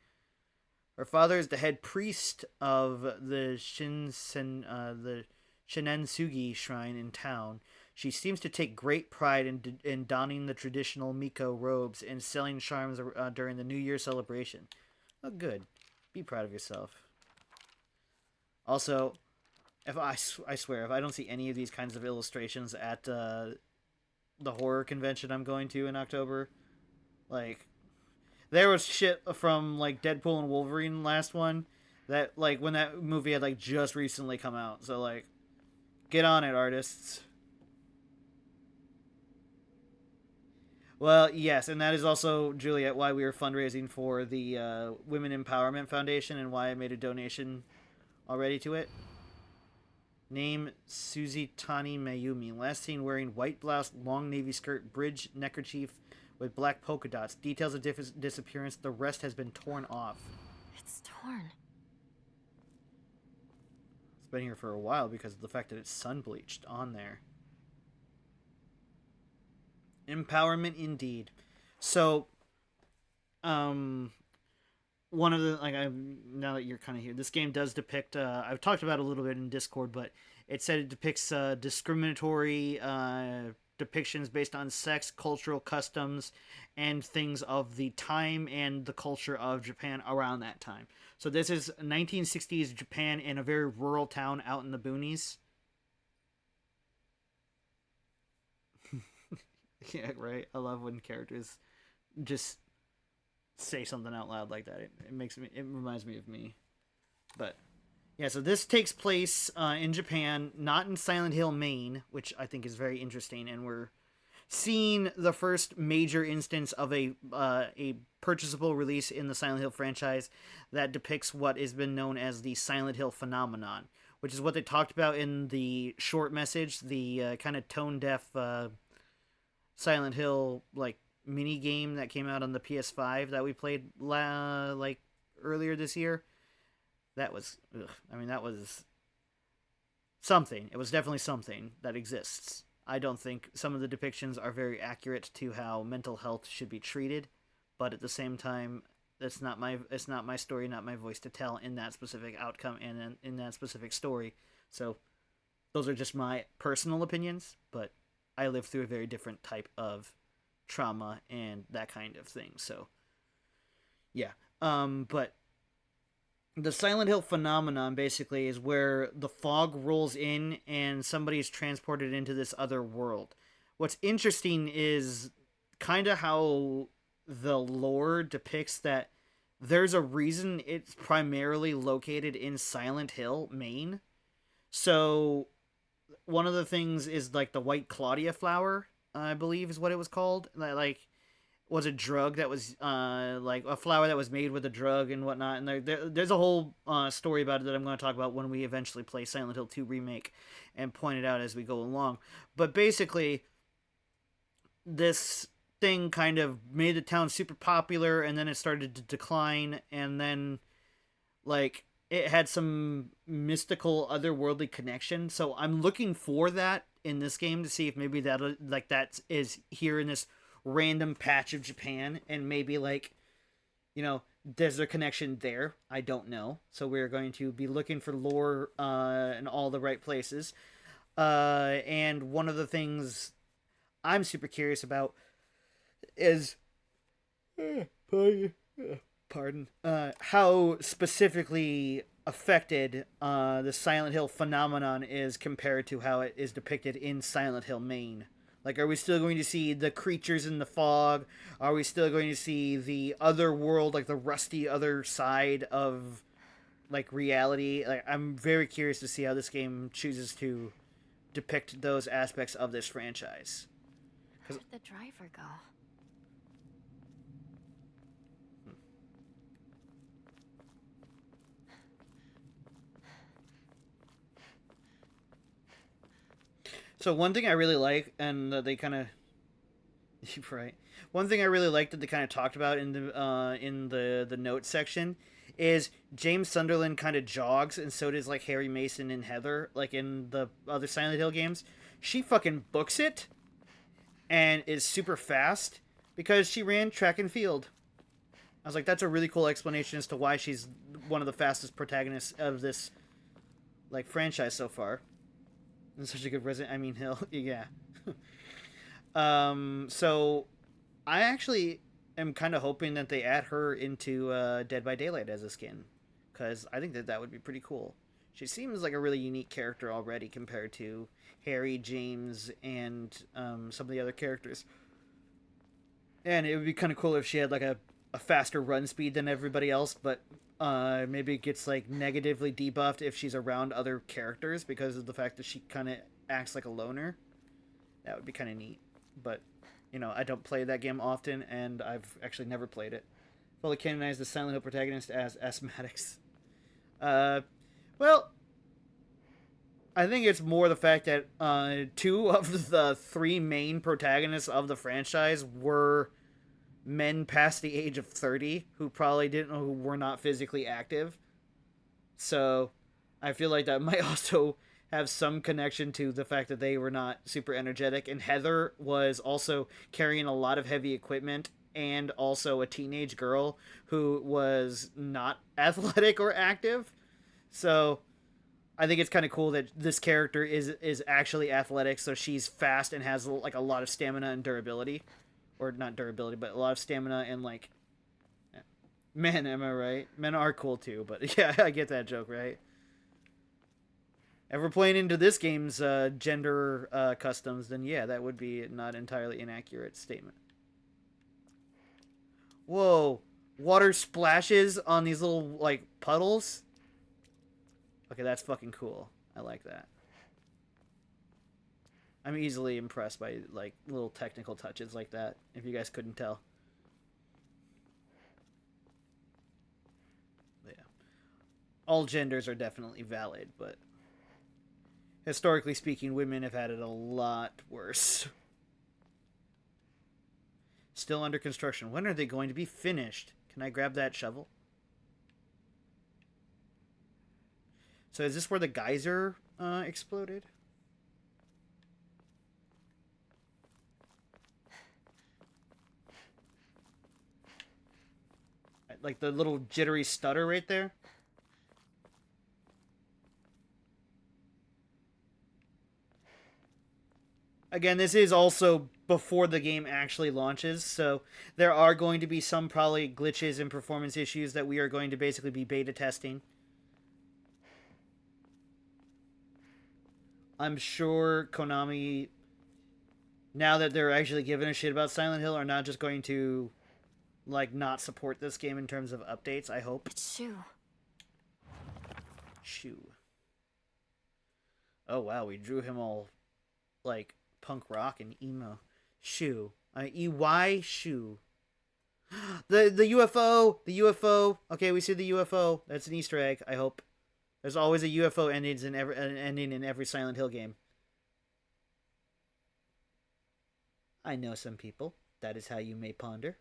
Her father is the head priest of the the Shinensugi shrine in town. She seems to take great pride in donning the traditional Miko robes and selling charms during the New Year celebration. Oh, good. Be proud of yourself. Also, if I swear, if I don't see any of these kinds of illustrations at the horror convention I'm going to in October, like, there was shit from, like, Deadpool and Wolverine last one, that, like, when that movie had, like, just recently come out. So, like, get on it, artists. Well, yes, and that is also, Juliet, why we were fundraising for the Women Empowerment Foundation and why I made a donation already to it. Name Suzitani Mayumi. Last seen wearing white blouse, long navy skirt, bridge neckerchief with black polka dots. Details of disappearance. The rest has been torn off. It's torn. It's been here for a while because of the fact that it's sun bleached on there. Empowerment indeed. So, one of the, like, now that you're kind of here, this game does depict, I've talked about it a little bit in Discord, but it said it depicts discriminatory depictions based on sex, cultural customs, and things of the time and the culture of Japan around that time. So this is 1960s Japan in a very rural town out in the boonies. Yeah, right. I love when characters just say something out loud like that. It reminds me of me. But yeah, so this takes place in Japan, not in Silent Hill, Maine, which I think is very interesting, and we're seeing the first major instance of a purchasable release in the Silent Hill franchise that depicts what has been known as the Silent Hill phenomenon, which is what they talked about in the short message, the kind of tone deaf Silent Hill like mini game that came out on the PS5 that we played like earlier this year. That was, that was something. It was definitely something that exists. I don't think some of the depictions are very accurate to how mental health should be treated, but at the same time, it's not my story, not my voice to tell in that specific outcome and in that specific story. So those are just my personal opinions, but I lived through a very different type of trauma and that kind of thing. So, yeah. But the Silent Hill phenomenon basically is where the fog rolls in and somebody's transported into this other world. What's interesting is kind of how the lore depicts that there's a reason it's primarily located in Silent Hill, Maine. So one of the things is like the white Claudia flower I believe is what it was called. Like was a drug that was like a flower that was made with a drug and whatnot. And there's a whole story about it that I'm going to talk about when we eventually play Silent Hill 2 remake and point it out as we go along. But basically, this thing kind of made the town super popular, and then it started to decline, and then like it had some mystical otherworldly connection. So I'm looking for that in this game to see if maybe that is here in this random patch of Japan, and maybe like, you know, there's a connection there. I don't know. So we're going to be looking for lore in all the right places. And one of the things I'm super curious about is pardon, how specifically affected the Silent Hill phenomenon is compared to how it is depicted in Silent Hill Main. Like, are we still going to see the creatures in the fog? Are we still going to see the other world, like the rusty other side of like reality? Like, I'm very curious to see how this game chooses to depict those aspects of this franchise. Where did the driver go? So one thing I really like, and they kind of, right. One thing I really like that they kind of talked about in the notes section is James Sunderland kind of jogs, and so does like Harry Mason and Heather, like in the other Silent Hill games. She fucking books it, and is super fast because she ran track and field. I was like, that's a really cool explanation as to why she's one of the fastest protagonists of this like franchise so far. And such a good Resident. I mean, Hill. Yeah. So I actually am kind of hoping that they add her into Dead by Daylight as a skin, because I think that would be pretty cool. She seems like a really unique character already compared to Harry, James, and some of the other characters. And it would be kind of cool if she had like a faster run speed than everybody else, but maybe it gets like negatively debuffed if she's around other characters because of the fact that she kind of acts like a loner. That would be kind of neat. But, you know, I don't play that game often, and I've actually never played it. Fully canonized the Silent Hill protagonist as asthmatics. Well, I think it's more the fact that 2 of the 3 main protagonists of the franchise were men past the age of 30 who probably didn't know who were not physically active. So I feel like that might also have some connection to the fact that they were not super energetic. And Heather was also carrying a lot of heavy equipment and also a teenage girl who was not athletic or active. So I think it's kind of cool that this character is actually athletic, so she's fast and has like a lot of stamina and durability. Or not durability, but a lot of stamina and like... Men, am I right? Men are cool too, but yeah, I get that joke, right? If we're playing into this game's gender customs, then yeah, that would be not entirely inaccurate statement. Whoa. Water splashes on these little, like, puddles? Okay, that's fucking cool. I like that. I'm easily impressed by, like, little technical touches like that, if you guys couldn't tell. Yeah. All genders are definitely valid, but historically speaking, women have had it a lot worse. Still under construction. When are they going to be finished? Can I grab that shovel? So is this where the geyser exploded? Like the little jittery stutter right there? Again, this is also before the game actually launches, so there are going to be some probably glitches and performance issues that we are going to basically be beta testing. I'm sure Konami, now that they're actually giving a shit about Silent Hill, are not just going to, like, not support this game in terms of updates, I hope. It's Shu. Shu. Oh, wow, we drew him all, like, punk rock and emo. Shoe. EY shoe. The UFO. The UFO. Okay, we see the UFO. That's an Easter egg. I hope. There's always a UFO ending in every Silent Hill game. I know some people. That is how you may ponder.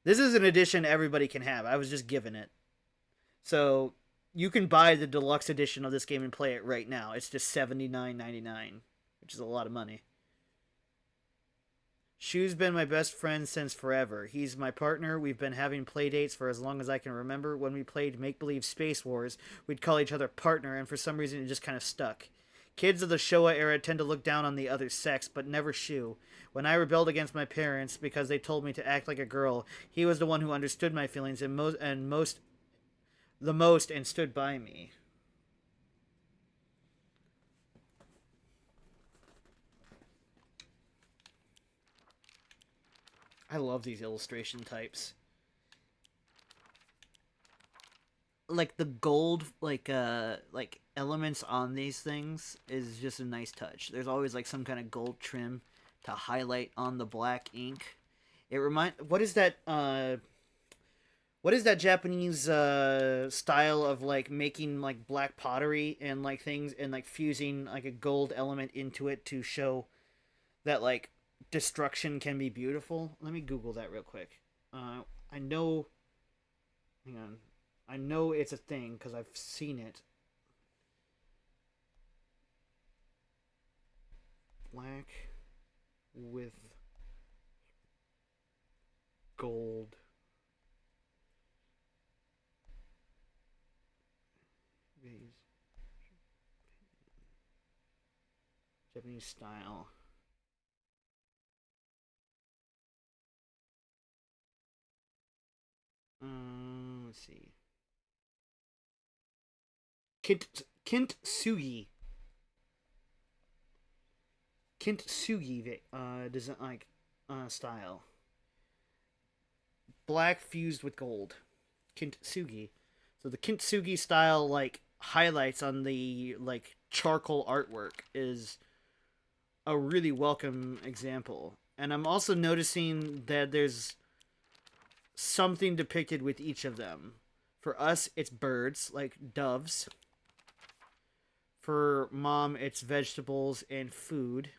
This is an edition everybody can have. I was just given it. So you can buy the deluxe edition of this game and play it right now. It's just $79.99, which is a lot of money. Shu's been my best friend since forever. He's my partner. We've been having play dates for as long as I can remember. When we played Make-Believe Space Wars, we'd call each other partner, and for some reason it just kind of stuck. Kids of the Showa era tend to look down on the other sex, but never Shu. When I rebelled against my parents because they told me to act like a girl, he was the one who understood my feelings and the most and stood by me. I love these illustration types. Like the gold like elements on these things is just a nice touch. There's always like some kind of gold trim to highlight on the black ink. What is that Japanese style of like making like black pottery and like things and like fusing like a gold element into it to show that like destruction can be beautiful? Let me Google that real quick. I know. Hang on. I know it's a thing because I've seen it. Black with gold. Japanese style. Let's see. Kintsugi. Kintsugi design like style. Black fused with gold. Kintsugi. So the Kintsugi style like highlights on the like charcoal artwork is a really welcome example. And I'm also noticing that there's something depicted with each of them. For us, it's birds, like doves. For Mom, it's vegetables and food.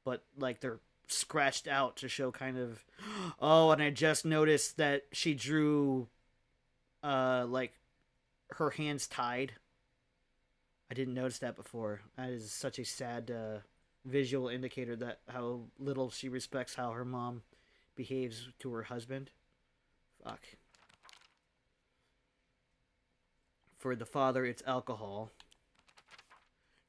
But, like, they're scratched out to show kind of... Oh, and I just noticed that she drew, like, her hands tied. I didn't notice that before. That is such a sad visual indicator that how little she respects how her mom behaves to her husband. Fuck. For the father, it's alcohol.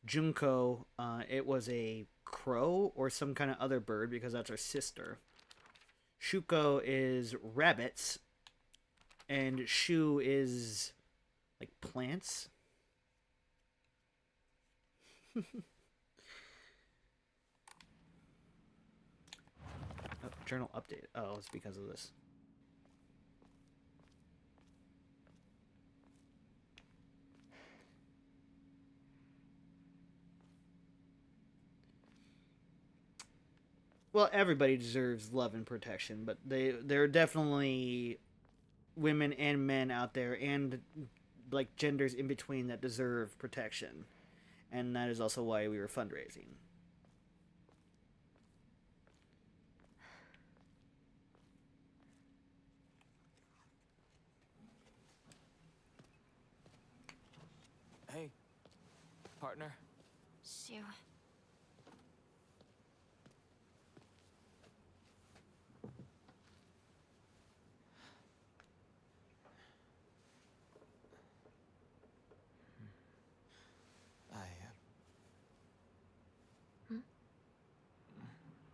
Junko, it was a crow or some kind of other bird because that's her sister. Shuko is rabbits. And Shu is like plants. Oh, journal update. Oh, it's because of this. Well, everybody deserves love and protection, but there are definitely women and men out there and like genders in between that deserve protection. And that is also why we were fundraising. Hey, partner. Shu.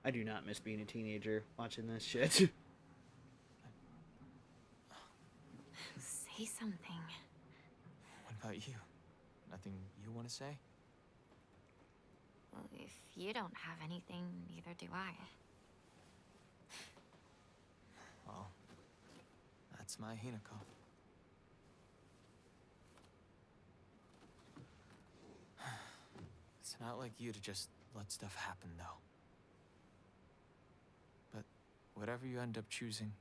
I do not miss being a teenager watching this shit. Say something. What about you? Nothing you want to say? Well, if you don't have anything, neither do I. Well, that's my Hinako. It's not like you to just let stuff happen, though. But whatever you end up choosing,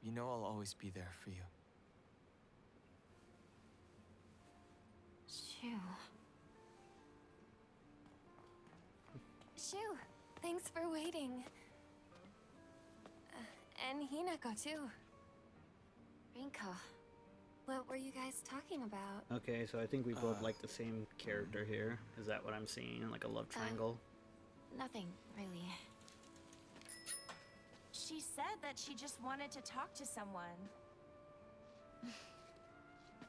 you know I'll always be there for you. Shoo. Shoo, thanks for waiting. And Hinako, too. Rinko, what were you guys talking about? Okay, so I think we both like the same character here. Is that what I'm seeing? Like a love triangle? Nothing, really. She said that she just wanted to talk to someone.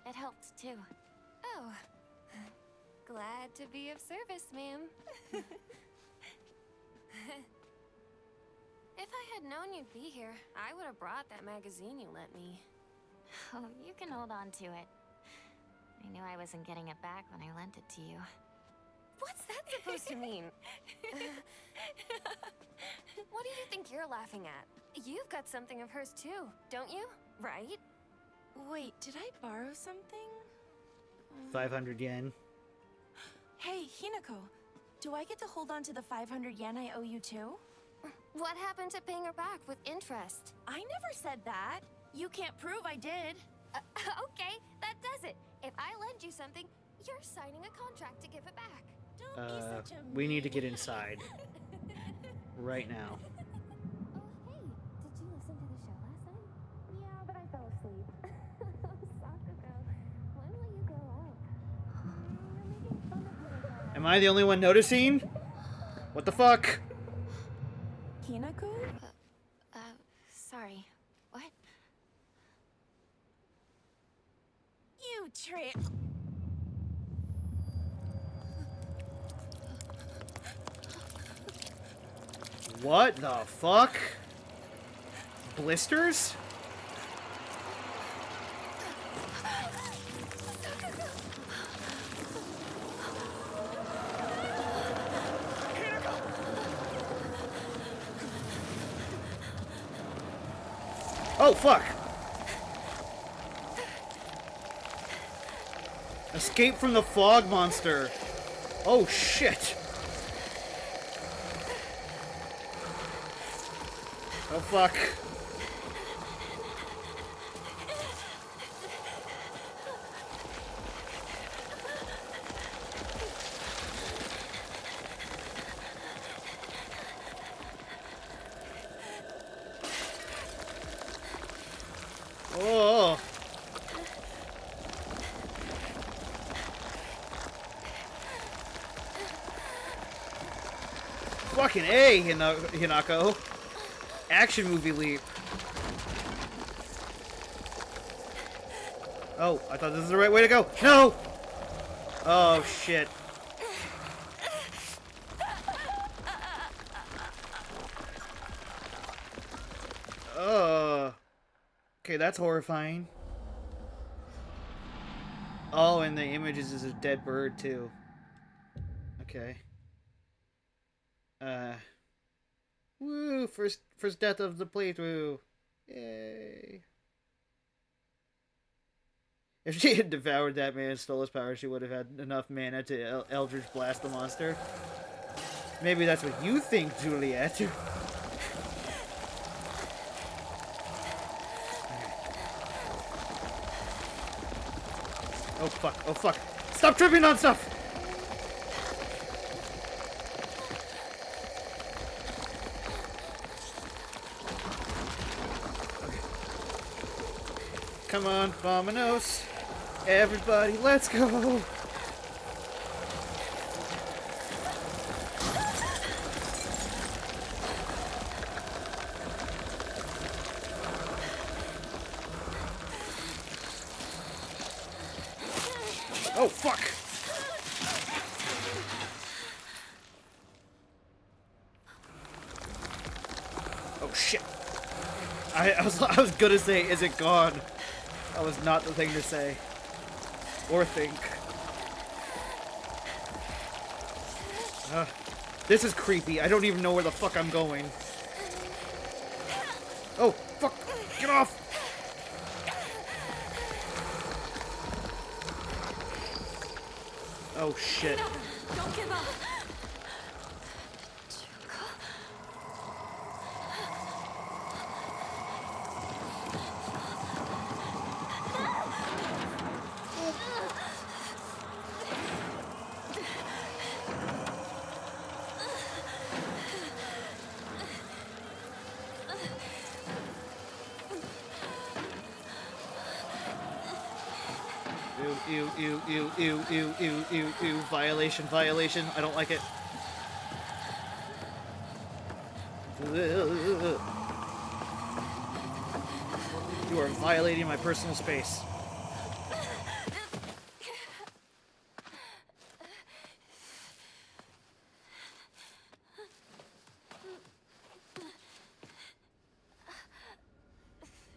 It helped, too. Oh. Glad to be of service, ma'am. If I had known you'd be here, I would have brought that magazine you lent me. Oh, you can hold on to it. I knew I wasn't getting it back when I lent it to you. What's that supposed to mean? What do you think you're laughing at? You've got something of hers too, don't you? Right? Wait, did I borrow something? 500 yen. Hey, Hinako, do I get to hold on to the 500 yen I owe you too? What happened to paying her back with interest? I never said that. You can't prove I did. Okay, that does it. If I lend you something, you're signing a contract to give it back. Don't be such a We need to get inside. Right now. Oh, hey, did you listen to the show last night? Yeah, but I fell asleep. Sakuko, when will you grow up? You're making fun of me again. Am I the only one noticing? What the fuck? Hinako? Sorry. What? You trick. What the fuck? Blisters? Oh, fuck! Escape from the fog monster. Oh, shit. Oh, fuck. Oh. Fucking A, Hinako. Action movie leap. Oh, I thought this was the right way to go. No! Oh, shit. Okay, that's horrifying. Oh, and the images is a dead bird, too. Okay. Woo! First death of the playthrough. Yay. If she had devoured that man and stole his power, she would have had enough mana to Eldritch Blast the monster. Maybe that's what you think, Juliet. Oh fuck, oh fuck. Stop tripping on stuff! Okay. Come on, Vominos. Everybody, let's go! Oh, fuck! Oh, shit. I was gonna say, is it gone? That was not the thing to say. Or think. This is creepy. I don't even know where the fuck I'm going. Oh, fuck! Get off! Oh shit. Don't give up. Ew, ew, ew, ew, ew, ew, ew, ew, ew. Violation, violation. I don't like it. You are violating my personal space.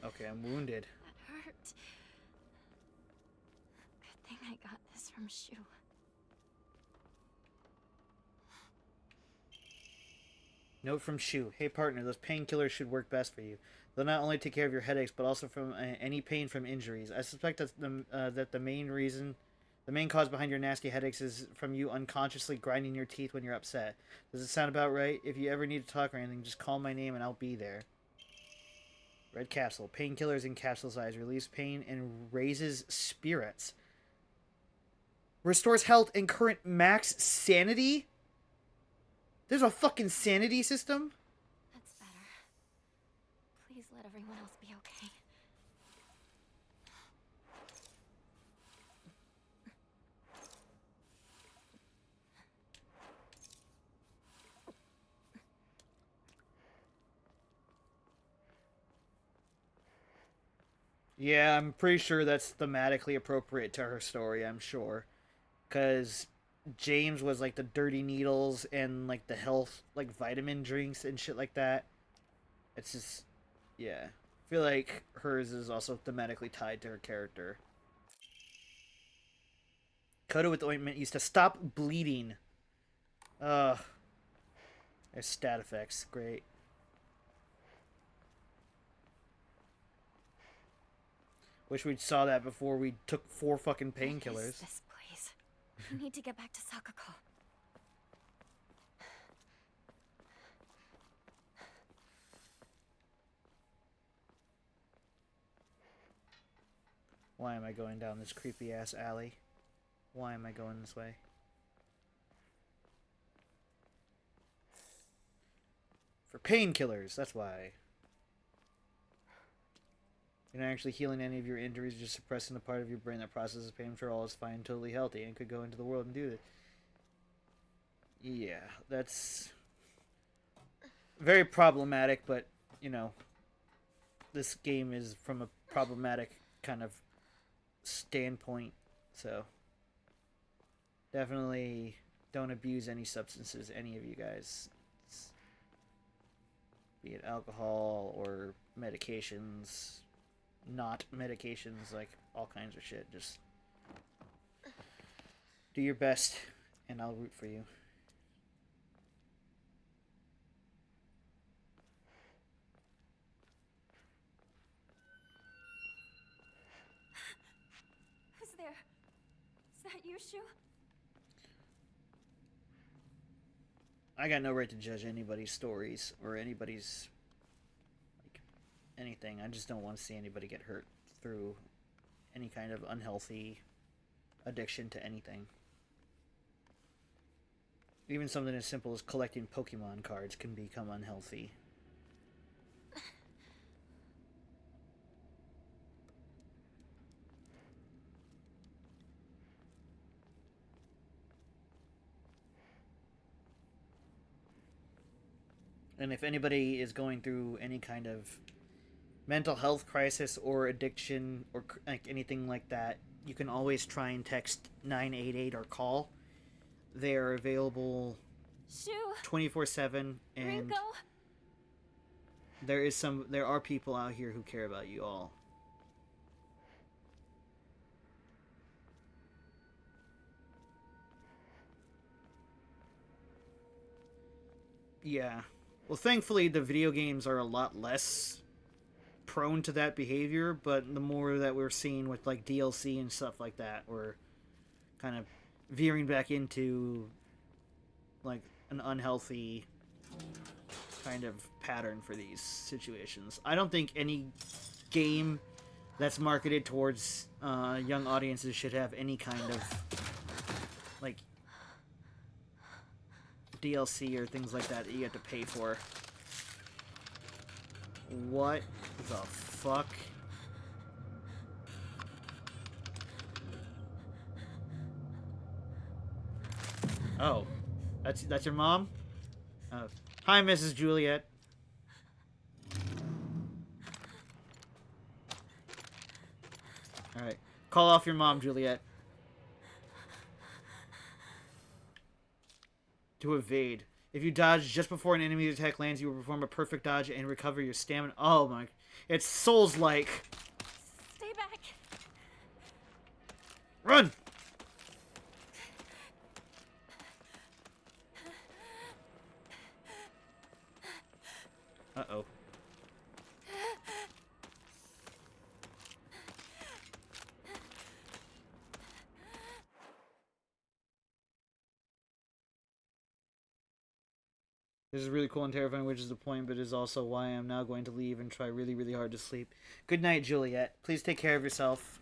Okay, I'm wounded. That hurt. Good thing I got this from Shu. Note from Shu. Hey partner, those painkillers should work best for you. They'll not only take care of your headaches, but also from any pain from injuries. I suspect that the main cause behind your nasty headaches is from you unconsciously grinding your teeth when you're upset. Does it sound about right? If you ever need to talk or anything, just call my name and I'll be there. Red capsule. Painkillers in capsule size. Relieves pain and raises spirits. Restores health and current max sanity? There's a fucking sanity system? That's better. Please let everyone else be okay. Yeah, I'm pretty sure that's thematically appropriate to her story, I'm sure. Because James was like the dirty needles and like the health, like vitamin drinks and shit like that. It's just, yeah. I feel like hers is also thematically tied to her character. Coated with ointment used to stop bleeding. Ugh. There's stat effects. Great. Wish we saw that before we took 4 fucking painkillers. This place. We need to get back to Sakako. Why am I going down this creepy ass alley? Why am I going this way? For painkillers, that's why. You're not actually healing any of your injuries, you're just suppressing the part of your brain that processes pain. For all is fine, totally healthy, and could go into the world and do it. Yeah, that's very problematic, but, you know, this game is from a problematic kind of standpoint, so definitely don't abuse any substances, any of you guys. Be it alcohol or medications, not medications, like all kinds of shit. Just do your best and I'll root for you. Who's there? Is that you, Shu? I got no right to judge anybody's stories or anybody's like anything. I just don't want to see anybody get hurt through any kind of unhealthy addiction to anything. Even something as simple as collecting Pokemon cards can become unhealthy. And if anybody is going through any kind of mental health crisis or addiction or like anything like that, you can always try and text 988 or call. They are available 24/7, and Rinko? there are people out here who care about you all. Yeah. Well, thankfully the video games are a lot less prone to that behavior, but the more that we're seeing with like DLC and stuff like that, we're kind of veering back into like an unhealthy kind of pattern for these situations. I don't think any game that's marketed towards young audiences should have any kind of like DLC or things like that you have to pay for. What the fuck? Oh, that's your mom? Hi, Mrs. Juliet. All right, call off your mom, Juliet. To evade. If you dodge just before an enemy's attack lands, you will perform a perfect dodge and recover your stamina. Oh my! It's Souls-like. Stay back. Run! Uh-oh. This is really cool and terrifying, which is the point, but is also why I am now going to leave and try really, really hard to sleep. Good night, Juliet. Please take care of yourself.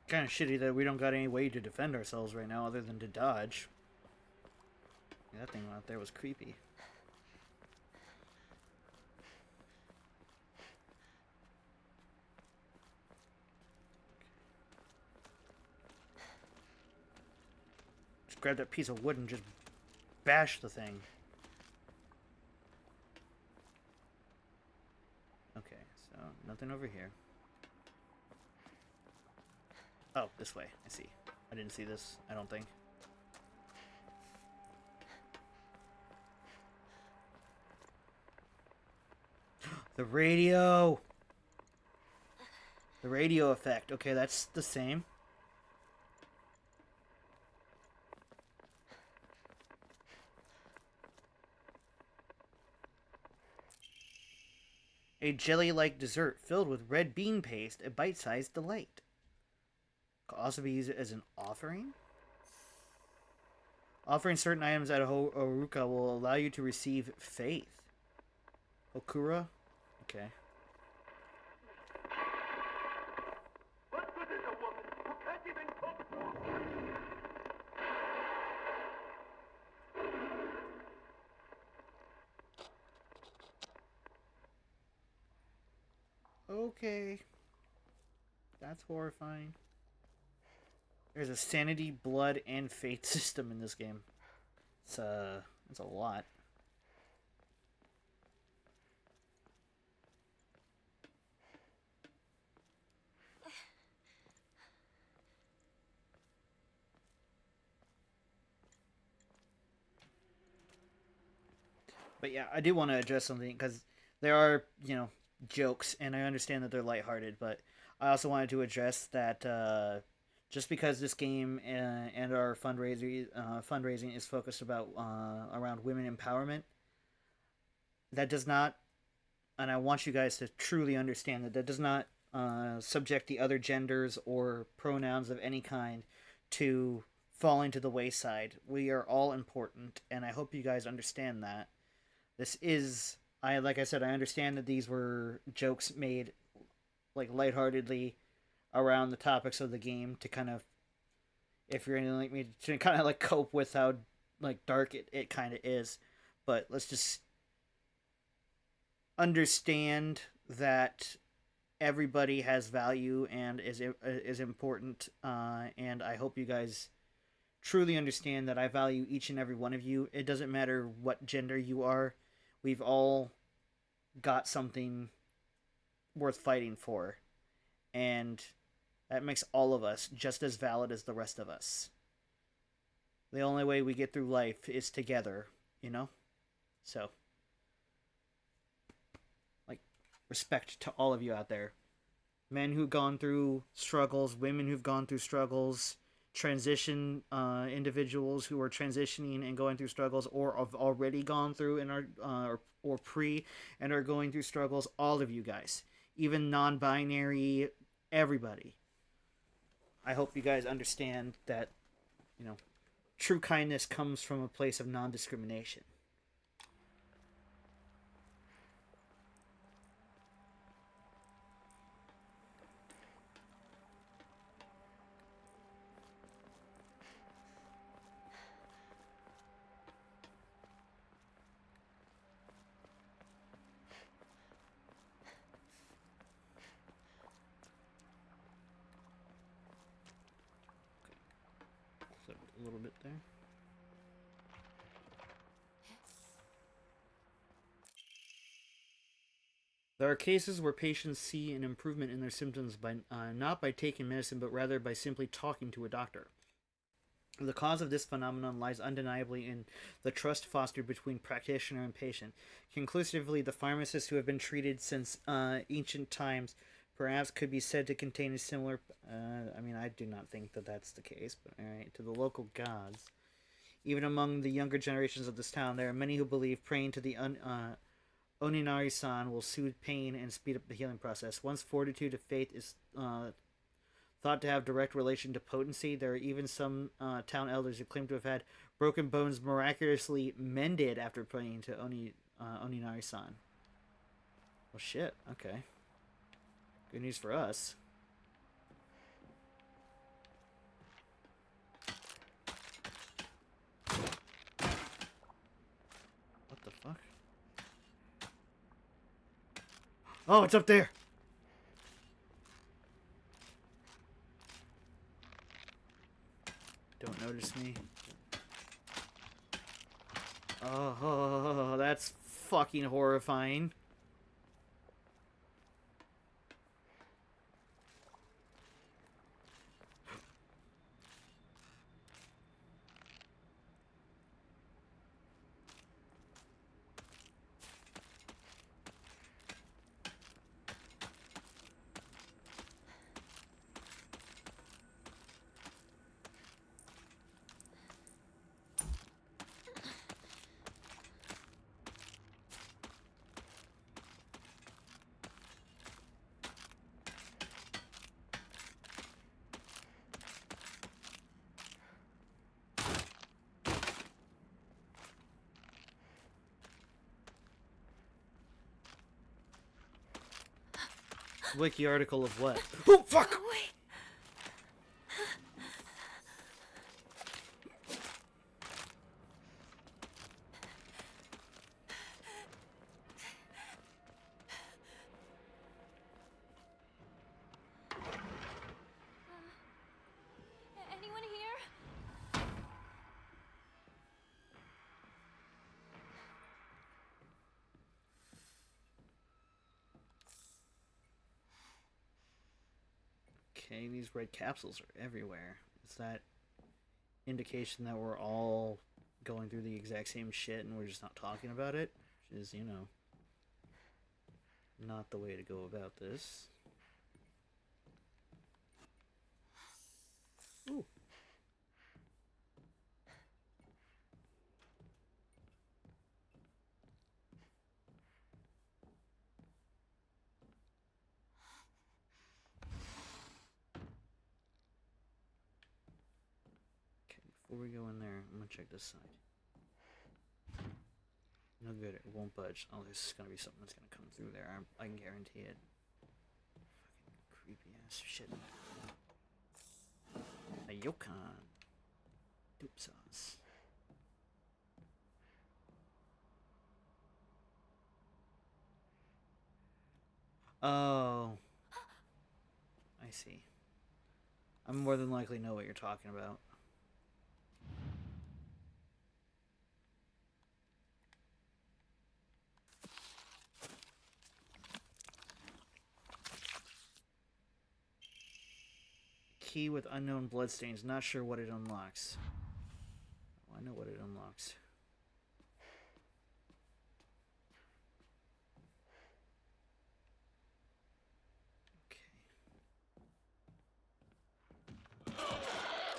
Kind of shitty that we don't got any way to defend ourselves right now other than to dodge. Yeah, that thing out there was creepy. Just grab that piece of wood and just bash the thing. Okay, so nothing over here. Oh, this way. I see. I didn't see this, I don't think. The radio! The radio effect. Okay, that's the same. A jelly-like dessert filled with red bean paste, a bite-sized delight. Could also be used as an offering? Offering certain items at Oruka will allow you to receive faith. Okura? Okay. What good is a woman who can't even cook? Okay. That's horrifying. There's a sanity, blood, and faith system in this game. It's a lot. But yeah, I do want to address something because there are, jokes, and I understand that they're lighthearted, but I also wanted to address that just because this game and our fundraising is focused about around women empowerment, that does not, and I want you guys to truly understand that does not subject the other genders or pronouns of any kind to falling to the wayside. We are all important, and I hope you guys understand that. This is, like I said, I understand that these were jokes made like lightheartedly around the topics of the game to kind of, if you're anything like me, to kind of like cope with how like dark it kind of is. But let's just understand that everybody has value and is important, and I hope you guys truly understand that I value each and every one of you. It doesn't matter what gender you are. We've all got something worth fighting for, and that makes all of us just as valid as the rest of us. The only way we get through life is together, So, like, respect to all of you out there. Men who've gone through struggles, women who've gone through struggles, transition individuals who are transitioning and going through struggles, or have already gone through and are or pre and are going through struggles. All of you guys, even non-binary, everybody. I hope you guys understand that, you know, true kindness comes from a place of non-discrimination. So a little bit there. There are cases where patients see an improvement in their symptoms by not by taking medicine, but rather by simply talking to a doctor. The cause of this phenomenon lies undeniably in the trust fostered between practitioner and patient. Conclusively, the pharmacists who have been treated since ancient times perhaps could be said to contain a similar... I mean, I do not think that that's the case, but alright, to the local gods. Even among the younger generations of this town, there are many who believe praying to the Oninari-san will soothe pain and speed up the healing process. Once fortitude of faith is thought to have direct relation to potency, there are even some town elders who claim to have had broken bones miraculously mended after praying to Oninari-san. Well, shit. Okay. Good news for us. What the fuck? Oh, it's up there! Don't notice me. Oh, that's fucking horrifying. Wiki article of what? Oh, fuck! Oh, wait. Anyone here? Okay, these red capsules are everywhere. Is that indication that we're all going through the exact same shit and we're just not talking about it? Which is, you know, not the way to go about this. Ooh. Okay, before we go in there, I'm gonna check this side. No good, it won't budge. Oh, there's gonna be something that's gonna come through there. I can guarantee it. Fucking creepy ass shit. A Yokon. Doop sauce. Oh. I see. I more than likely know what you're talking about. Key with unknown bloodstains. Not sure what it unlocks. Oh, I know what it unlocks.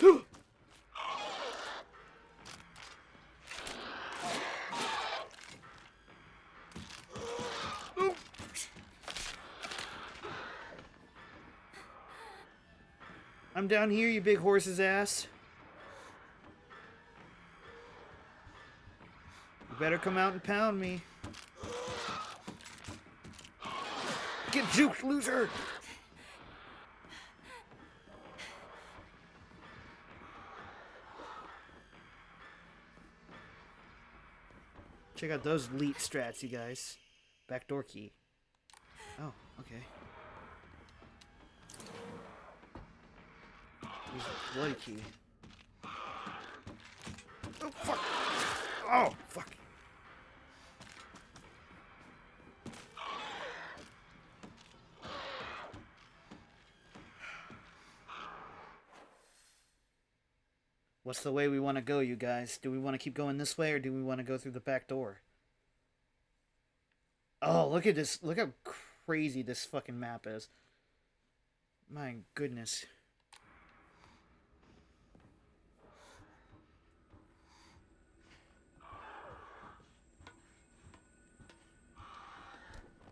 Okay. I'm down here, you big horse's ass. You better come out and pound me. Get juked, loser! Check out those elite strats, you guys. Backdoor key. Oh, okay. Use a bloody key. Oh, fuck! Oh, fuck! What's the way we want to go, you guys? Do we want to keep going this way, or do we want to go through the back door? Oh, look at this. Look how crazy this fucking map is. My goodness.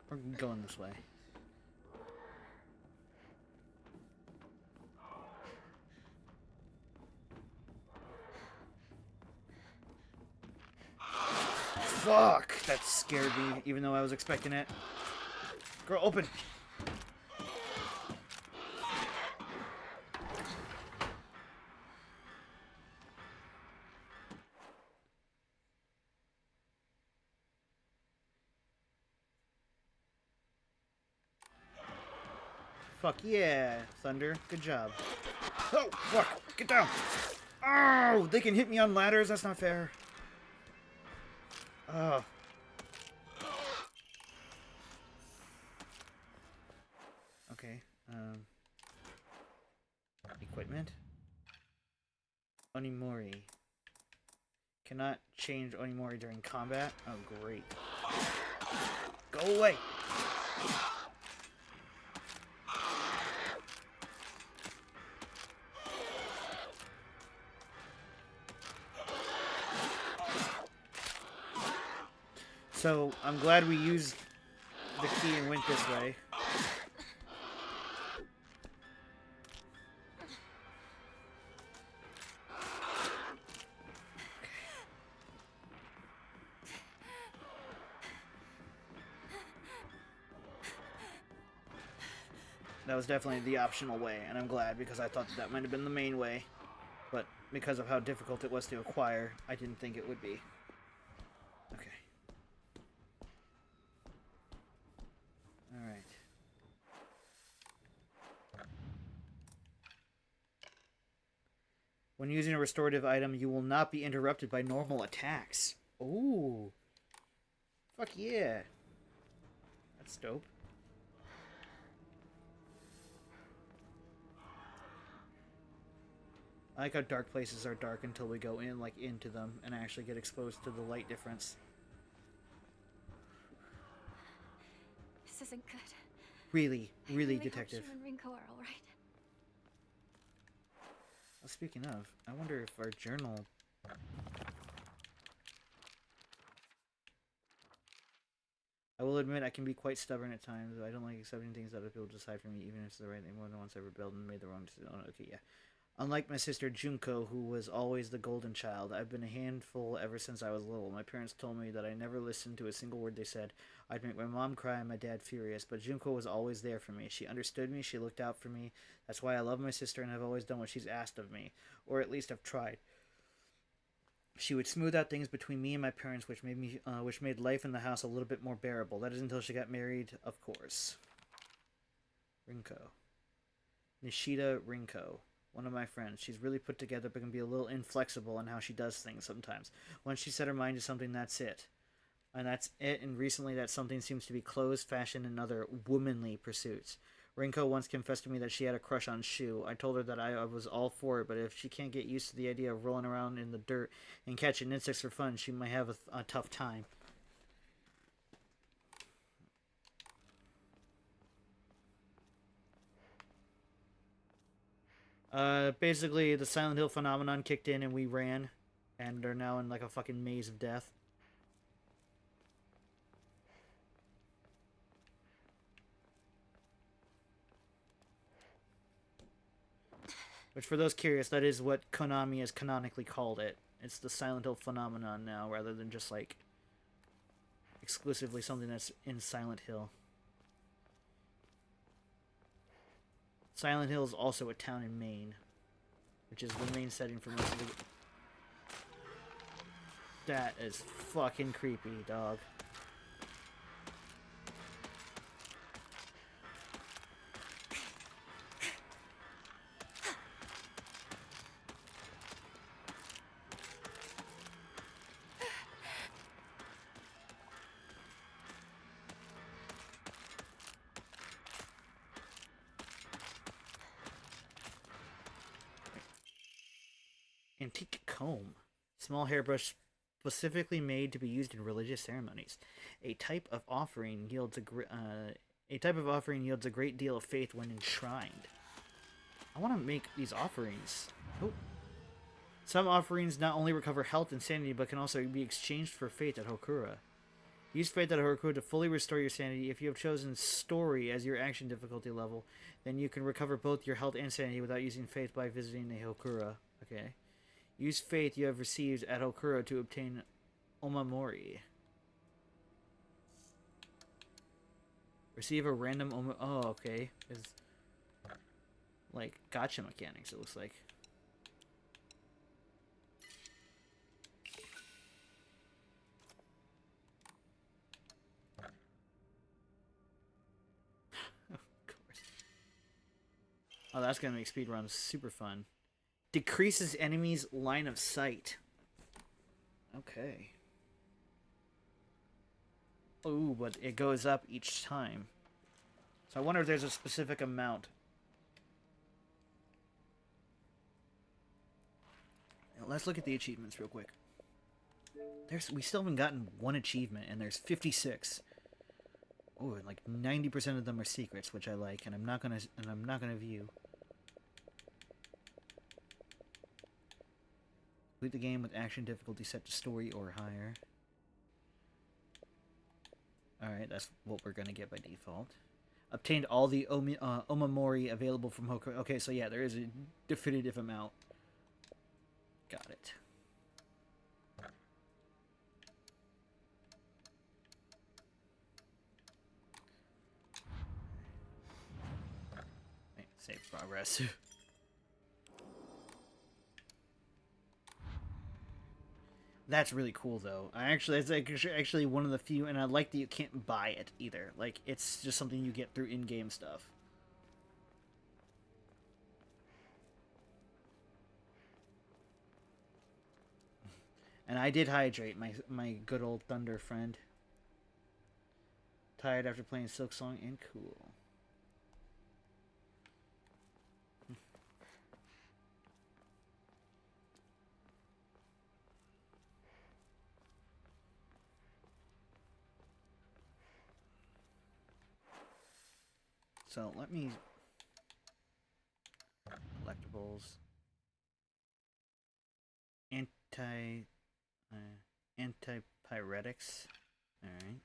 We're going this way. Fuck! That scared me, even though I was expecting it. Girl, open! Fuck yeah, Thunder. Good job. Oh, fuck! Get down! Oh! They can hit me on ladders? That's not fair. Oh. Okay, equipment. Onimori. Cannot change Onimori during combat? Oh, great. Go away! So, I'm glad we used the key and went this way. That was definitely the optional way, and I'm glad, because I thought that might have been the main way. But because of how difficult it was to acquire, I didn't think it would be. Okay. Alright. When using a restorative item, you will not be interrupted by normal attacks. Ooh. Fuck yeah. That's dope. I like how dark places are dark until we go in, like, into them and actually get exposed to the light difference. This isn't good. Really, really, I detective. Hope you and Rinko are all right. Well, speaking of, I wonder if our journal... I will admit I can be quite stubborn at times. I don't like accepting things that other people decide for me, even if it's the right thing. More than once I rebelled and made the wrong decision. Oh, okay, yeah. Unlike my sister Junko, who was always the golden child, I've been a handful ever since I was little. My parents told me that I never listened to a single word they said. I'd make my mom cry and my dad furious, but Junko was always there for me. She understood me, she looked out for me. That's why I love my sister and have always done what she's asked of me. Or at least I've tried. She would smooth out things between me and my parents, which made life in the house a little bit more bearable. That is until she got married, of course. Rinko. Nishida Rinko. One of my friends. She's really put together, but can be a little inflexible in how she does things sometimes. Once she set her mind to something, that's it. And that's it, and recently that something seems to be clothes, fashion, and other womanly pursuits. Rinko once confessed to me that she had a crush on Shu. I told her that I was all for it, but if she can't get used to the idea of rolling around in the dirt and catching insects for fun, she might have a tough time. Basically, the Silent Hill phenomenon kicked in and we ran, and are now in like a fucking maze of death. Which, for those curious, that is what Konami has canonically called it. It's the Silent Hill phenomenon now, rather than just, like, exclusively something that's in Silent Hill. Silent Hill is also a town in Maine, which is the main setting for most of the... That is fucking creepy, dog. Antique comb. Small hairbrush specifically made to be used in religious ceremonies. A type of offering yields a great deal of faith when enshrined. I want to make these offerings. Oh. Some offerings not only recover health and sanity, but can also be exchanged for faith at Hokura. Use faith at Hokura to fully restore your sanity. If you have chosen story as your action difficulty level, then you can recover both your health and sanity without using faith by visiting the Hokura. Okay. Use faith you have received at Hokura to obtain Omamori. Receive a random Oh, okay. It's like gacha mechanics, it looks like. Of course. Oh, that's gonna make speedruns super fun. Decreases enemies' line of sight. Okay. Ooh, but it goes up each time. So I wonder if there's a specific amount. Now, let's look at the achievements real quick. We still haven't gotten one achievement, and there's 56. Oh, and like 90% of them are secrets, which I like, and I'm not gonna view. Complete the game with action difficulty set to story or higher. Alright, that's what we're gonna get by default. Obtained all the Omamori available from Hokura. Okay, so yeah, there is a definitive amount. Got it. Right, save progress. That's really cool, though. It's like actually one of the few, and I like that you can't buy it either. Like, it's just something you get through in-game stuff. And I did hydrate, my good old Thunder friend. Tired after playing Silk Song and cool. So let me collectibles, antipyretics. All right.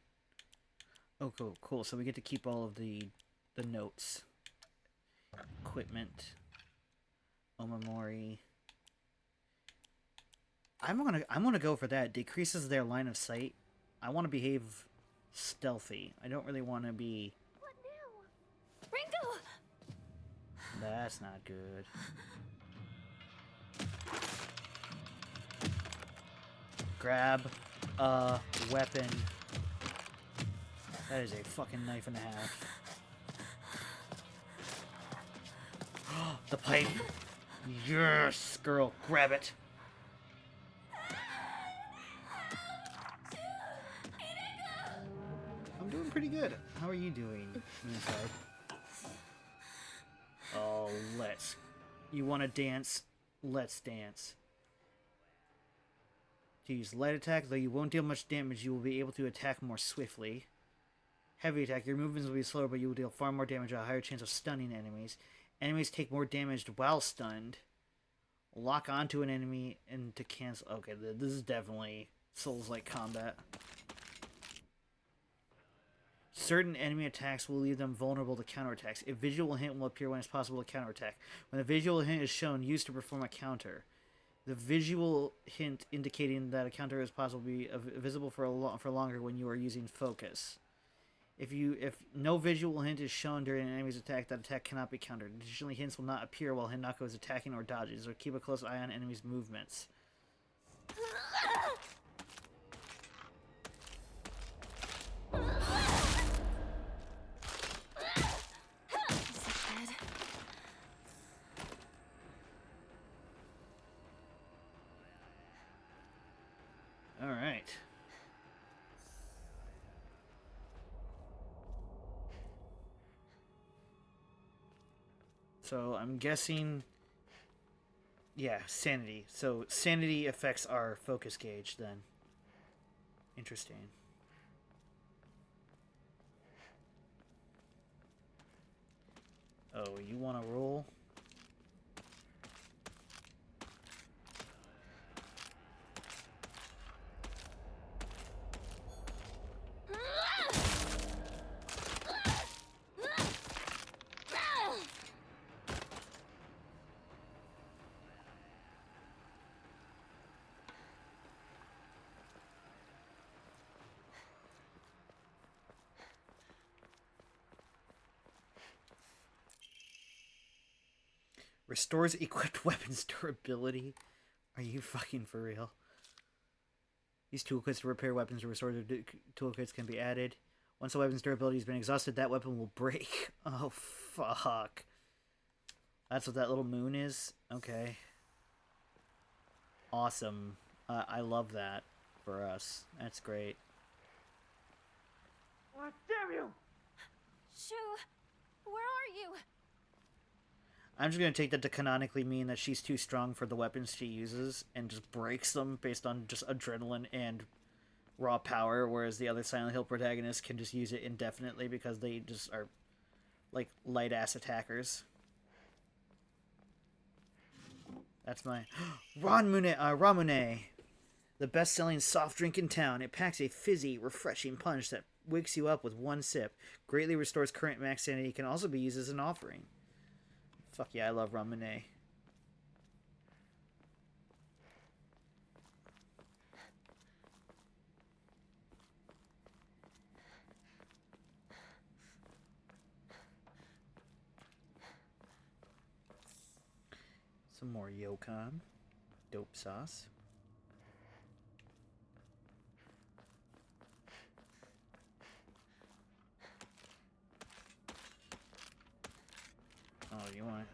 Oh, cool. So we get to keep all of the notes, equipment, Omamori. I'm gonna go for that. Decreases their line of sight. I want to behave stealthy. I don't really want to be. Ringo! That's not good. Grab a weapon. That is a fucking knife and a half. The pipe. Yes, girl, grab it. I'm doing pretty good. How are you doing inside? Oh, you want to dance? Let's dance. To use light attack, though you won't deal much damage, you will be able to attack more swiftly. Heavy attack, your movements will be slower, but you will deal far more damage at a higher chance of stunning enemies. Enemies take more damage while stunned. Lock onto an enemy and to cancel. Okay, this is definitely Souls-like combat. Certain enemy attacks will leave them vulnerable to counterattacks. A visual hint will appear when it's possible to counterattack. When the visual hint is shown, use to perform a counter. The visual hint indicating that a counter is possible will be visible for longer when you are using focus. If no visual hint is shown during an enemy's attack, that attack cannot be countered. Additionally, hints will not appear while Hinako is attacking or dodges, or keep a close eye on enemies' movements. All right. So I'm guessing, yeah, sanity. So sanity affects our focus gauge then. Interesting. Oh, you want to roll? Restores equipped weapons durability. Are you fucking for real? These toolkits to repair weapons or restore their toolkits can be added. Once a weapon's durability has been exhausted, that weapon will break. Oh, fuck. That's what that little moon is? Okay. Awesome. I love that for us. That's great. Oh, damn you! Shu, where are you? I'm just going to take that to canonically mean that she's too strong for the weapons she uses and just breaks them based on just adrenaline and raw power, whereas the other Silent Hill protagonists can just use it indefinitely because they just are, like, light-ass attackers. That's my... Ramune! The best-selling soft drink in town. It packs a fizzy, refreshing punch that wakes you up with one sip. Greatly restores current max sanity. Can also be used as an offering. Fuck yeah, I love Ramune. Some more Yokon. Dope sauce. Oh, you want it?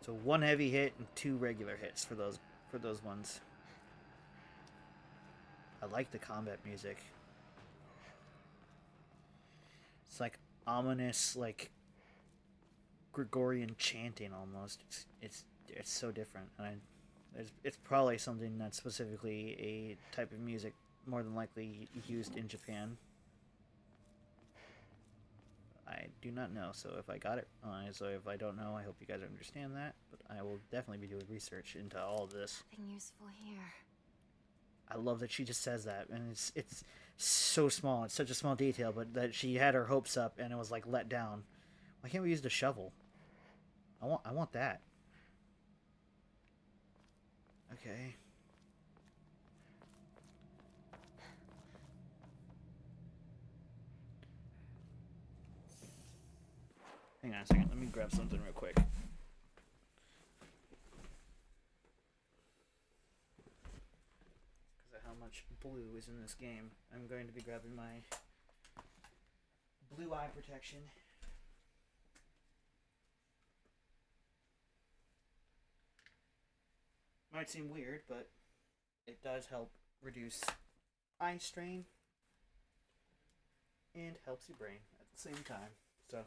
So one heavy hit and 2 regular hits for those ones. I like the combat music. It's like ominous, like Gregorian chanting almost. It's so different, and it's probably something that's specifically a type of music more than likely used in Japan. I do not know, so if I got it so if I don't know, I hope you guys understand that, but I will definitely be doing research into all of this. Nothing useful here. I love that she just says that, and it's so small. It's such a small detail, but that she had her hopes up and it was like let down. Why can't we use the shovel? I want that. Okay. Hang on a second. Let me grab something real quick. Because of how much blue is in this game, I'm going to be grabbing my blue eye protection. Might seem weird, but it does help reduce eye strain and helps your brain at the same time. So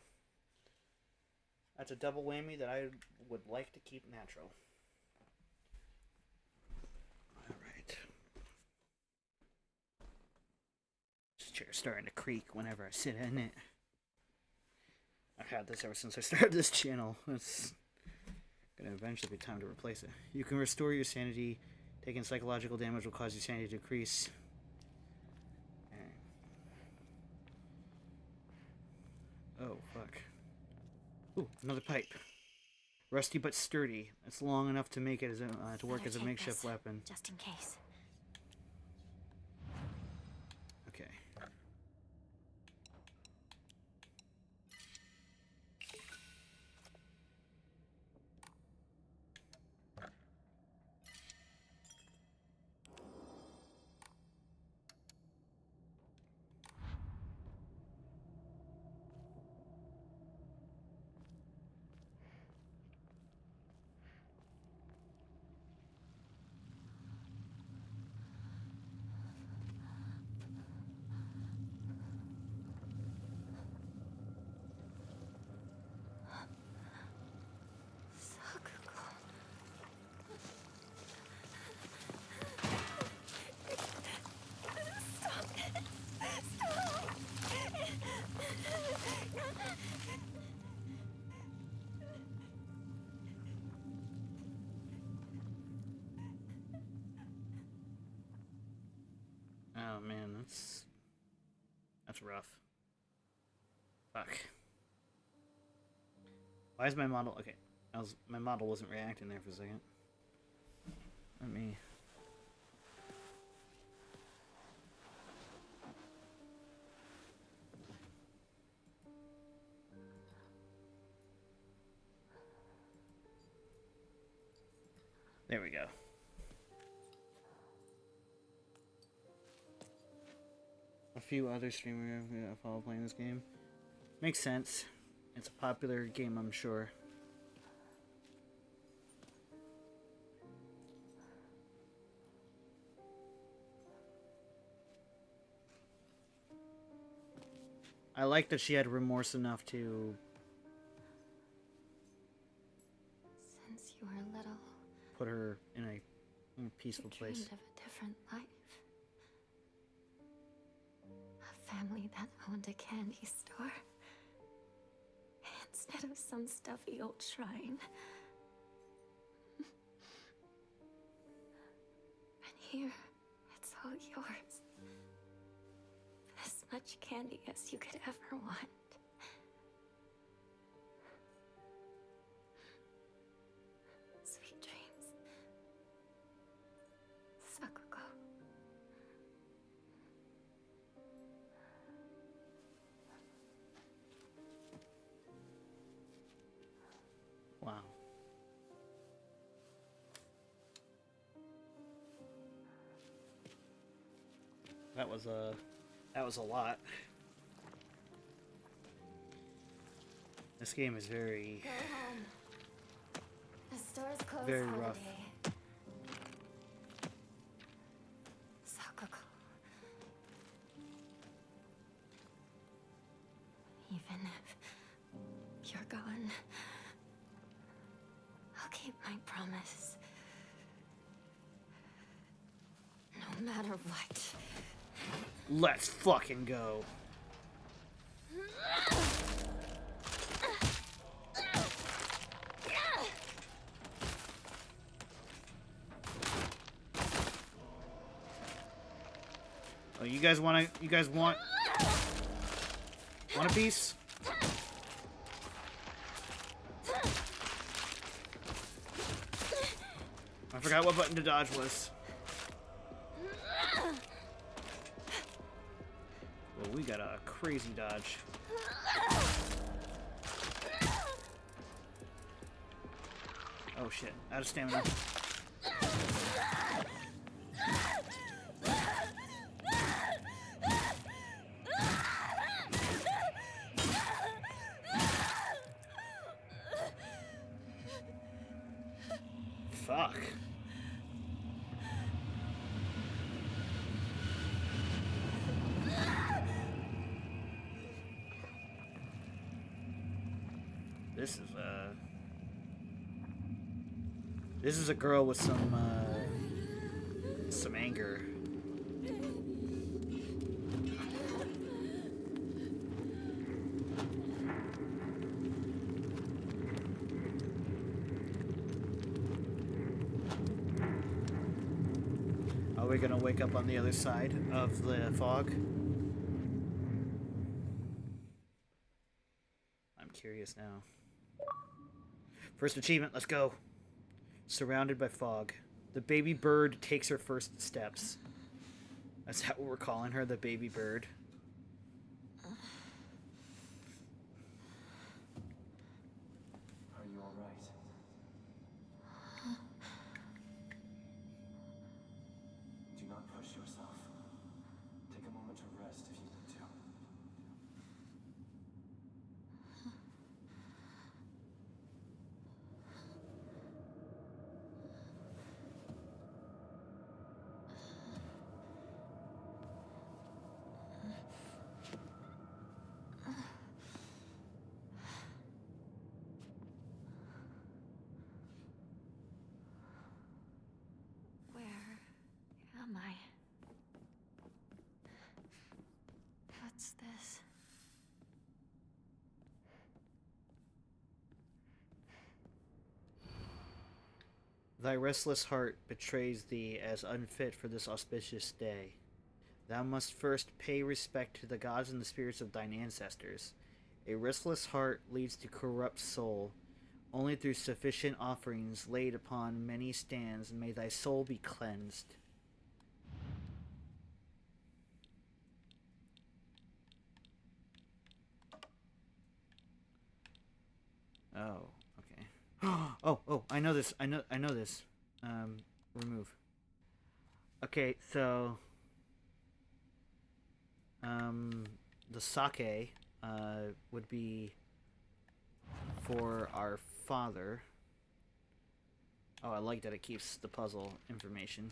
that's a double whammy that I would like to keep natural. Alright. This chair's starting to creak whenever I sit in it. I've had this ever since I started this channel. It's gonna eventually be time to replace it. You can restore your sanity. Taking psychological damage will cause your sanity to decrease. Oh, fuck. Ooh, another pipe. Rusty but sturdy. It's long enough to make it as to work as a makeshift weapon. Just in case. Okay. Oh man, that's rough. Fuck. Why is my model okay? My model wasn't reacting there for a second. Let me. There we go. A few other streamers I follow playing this game. Makes sense. It's a popular game, I'm sure. I like that she had remorse enough to... Since you were little, put her in a more peaceful you place. dreamed of a different life. A family that owned a candy store. Instead of some stuffy old shrine. And here, it's all yours. As much candy as you could ever want. Sweet dreams. Sakuko. Wow. That was a lot. This game is very Go home. The store's closed very for the rough. day. Sakuko. Even if you're gone, I'll keep my promise. No matter what. Let's fucking go. Oh, you guys want a piece? I forgot what button to dodge was. Well, we got a crazy dodge. Oh shit, out of stamina. Fuck. This is a girl with some anger. we gonna wake up on the other side of the fog? I'm curious now. First achievement, let's go. Surrounded by fog. The baby bird takes her first steps. That's how we're calling her, the baby bird. Are you all right? Do not push yourself. Take a moment to rest if you need to. Where am I? What's this? Thy restless heart betrays thee as unfit for this auspicious day. Thou must first pay respect to the gods and the spirits of thine ancestors. A restless heart leads to corrupt soul. Only through sufficient offerings laid upon many stands may thy soul be cleansed. Oh, okay. Oh, I know this. I know this. Remove. Okay, so the sake would be for our father. Oh, I like that it keeps the puzzle information.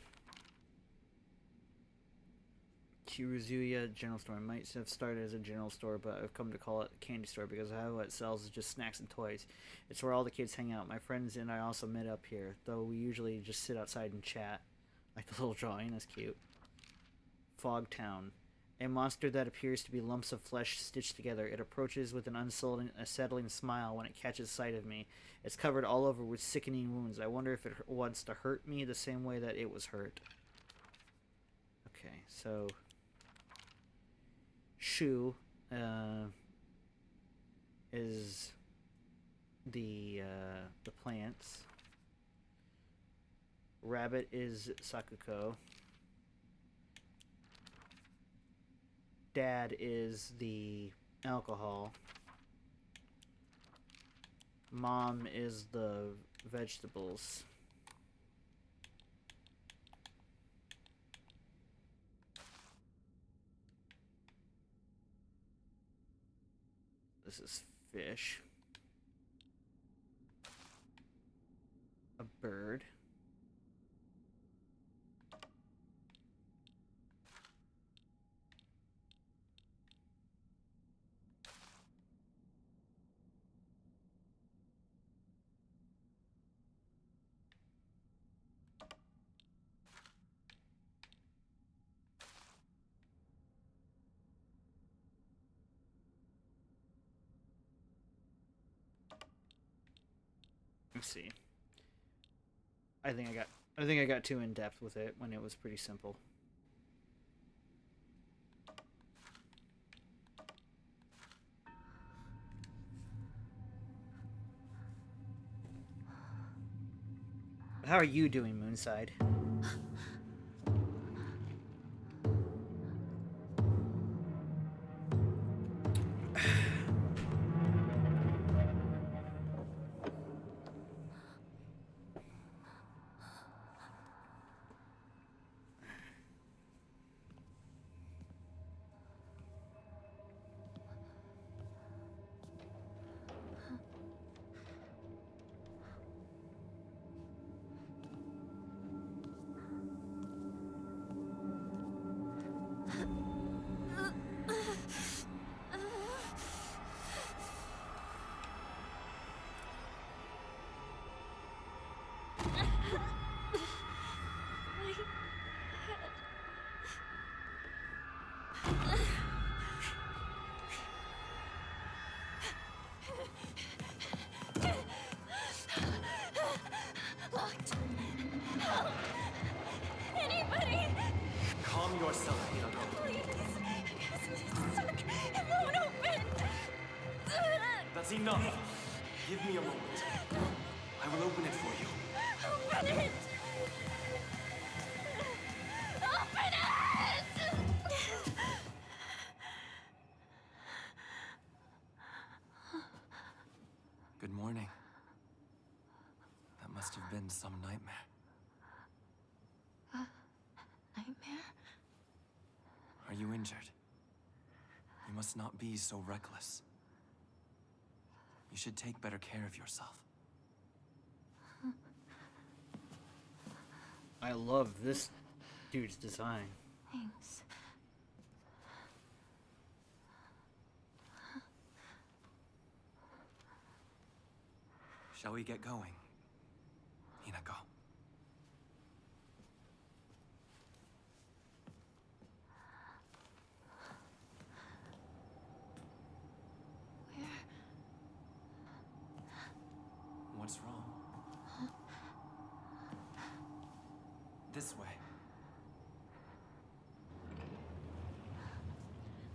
Kiruzuya General Store. Might have started as a general store, but I've come to call it a candy store because how it sells is just snacks and toys. It's where all the kids hang out. My friends and I also met up here, though we usually just sit outside and chat. Like the little drawing, that's cute. Fog Town. A monster that appears to be lumps of flesh stitched together. It approaches with an unsettling smile when it catches sight of me. It's covered all over with sickening wounds. I wonder if it wants to hurt me the same way that it was hurt. Okay, so Shu is the plants. Rabbit is Sakuko. Dad is the alcohol. Mom is the vegetables. This is fish. A bird. Let's see. I think I got too in depth with it when it was pretty simple. How are you doing, Moonside? Locked. Help! Anybody! yourself, Hinako. Please. It's stuck. It won't open. That's enough. Give me a moment. I will open it for you. Open it. Open it! Good morning. That must have been some nightmare. Nightmare? Are you injured? You must not be so reckless. You should take better care of yourself. I love this dude's design. Thanks. Shall we get going, Hinako? Where? What's wrong? This way.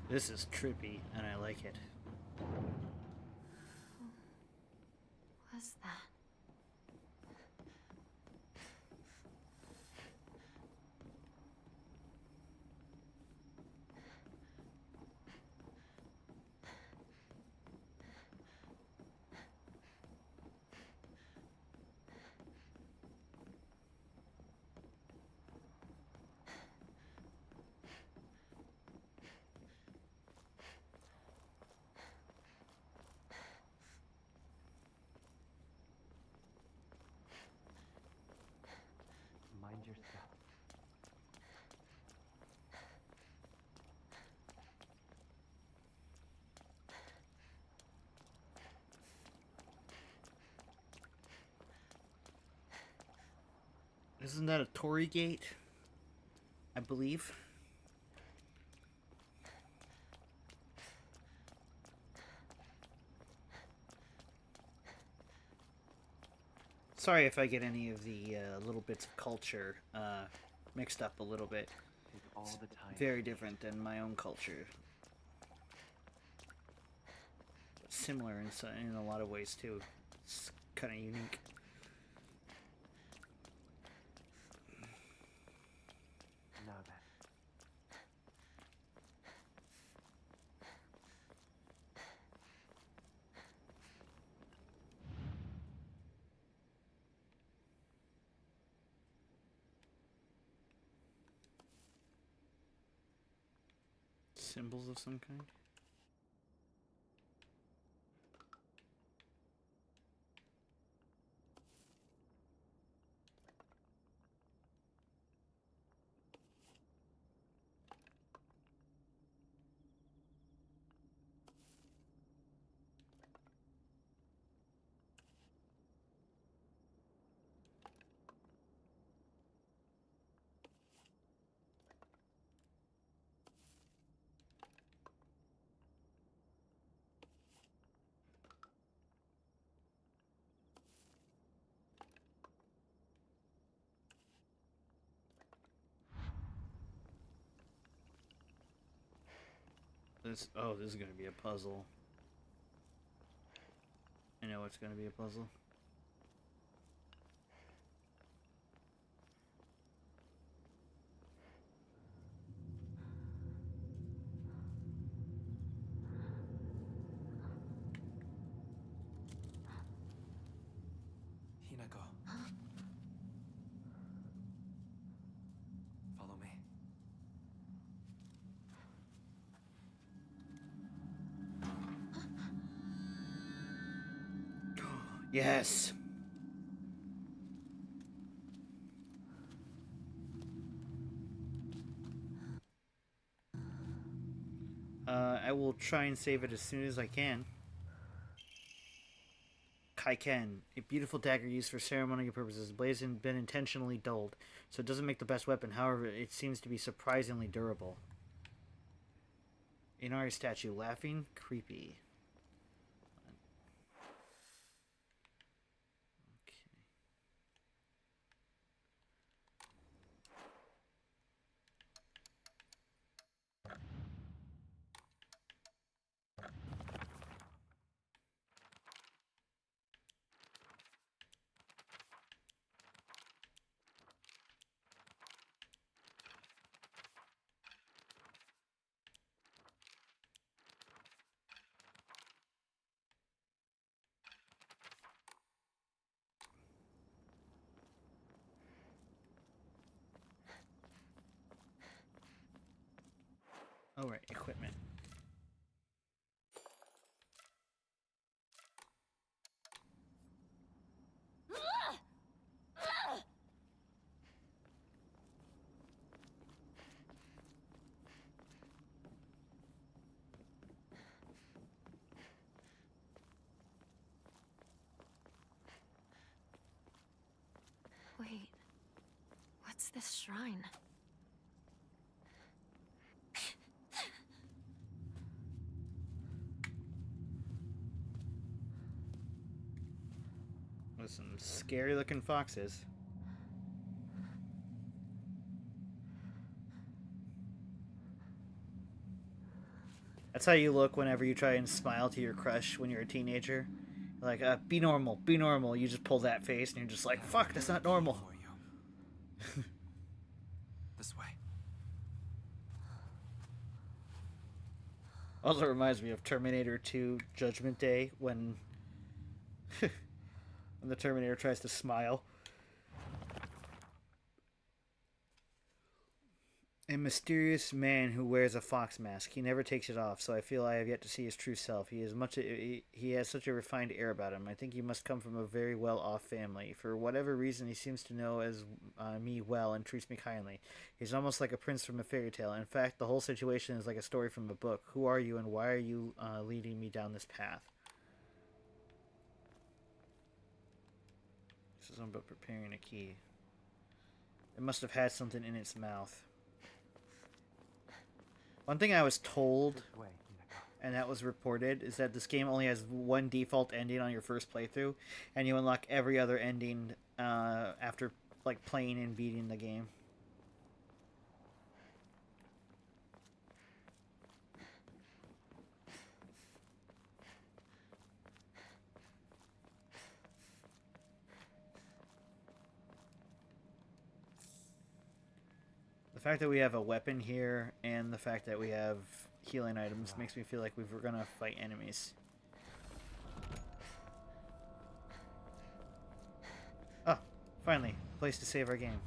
This is trippy, and I like it. What's that? Mind your step. Isn't that a Tory gate? I believe. Sorry if I get any of the little bits of culture mixed up a little bit. Take all the time. Very different than my own culture. Similar in a lot of ways too. It's kind of unique. Now then. Symbols of some kind. This is gonna be a puzzle. I know it's gonna be a puzzle. Hinako. Follow me. Yes. I will try and save it as soon as I can. Kaiken, a beautiful dagger used for ceremonial purposes. The blade has been intentionally dulled, so it doesn't make the best weapon. However, it seems to be surprisingly durable. Inari statue, laughing, creepy. Alright, equipment. Wait, what's this shrine? With some scary looking foxes. That's how you look whenever you try and smile to your crush when you're a teenager. Like, be normal, be normal. You just pull that face and you're just like, fuck, that's not normal. This way. Also reminds me of Terminator 2 Judgment Day when when the Terminator tries to smile. A mysterious man who wears a fox mask. He never takes it off, so I feel I have yet to see his true self. He has such a refined air about him. I think he must come from a very well-off family. For whatever reason, he seems to know as me well and treats me kindly. He's almost like a prince from a fairy tale. In fact, the whole situation is like a story from a book. Who are you, and why are you leading me down this path? This is something about preparing a key. It must have had something in its mouth. One thing I was told, and that was reported, is that this game only has one default ending on your first playthrough, and you unlock every other ending after like playing and beating the game. The fact that we have a weapon here and the fact that we have healing items makes me feel like we're gonna fight enemies. Oh, finally, a place to save our game.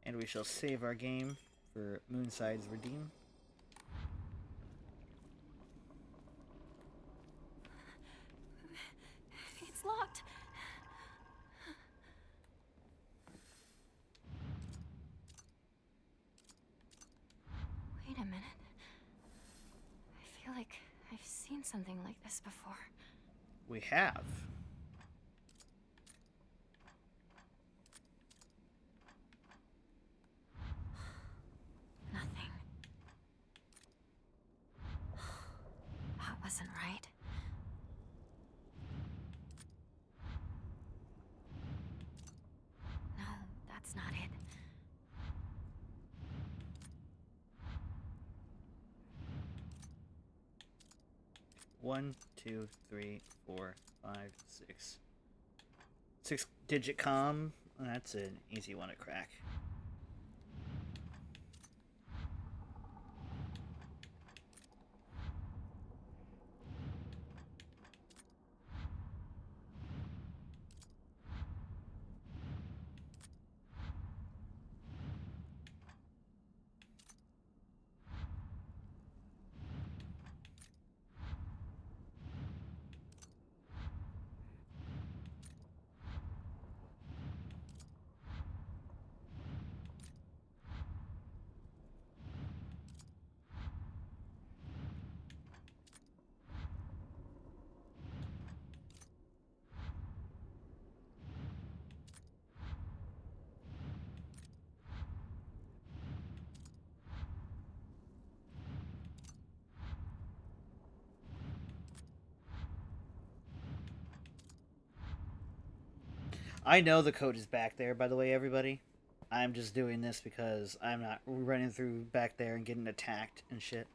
And we shall save our game for Moonside's Redeem. It's locked. Wait a minute. I feel like I've seen something like this before. We have. Nothing. That wasn't right. No, that's not it. One, two, three, 4, 5, 6. 6-digit com. That's an easy one to crack. I know the code is back there, by the way, everybody. I'm just doing this because I'm not running through back there and getting attacked and shit.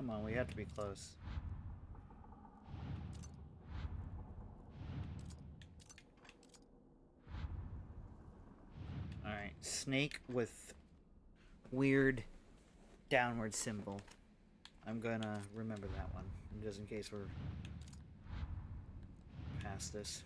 Come on, we have to be close. Alright, snake with weird downward symbol. I'm gonna remember that one, just in case we're past this.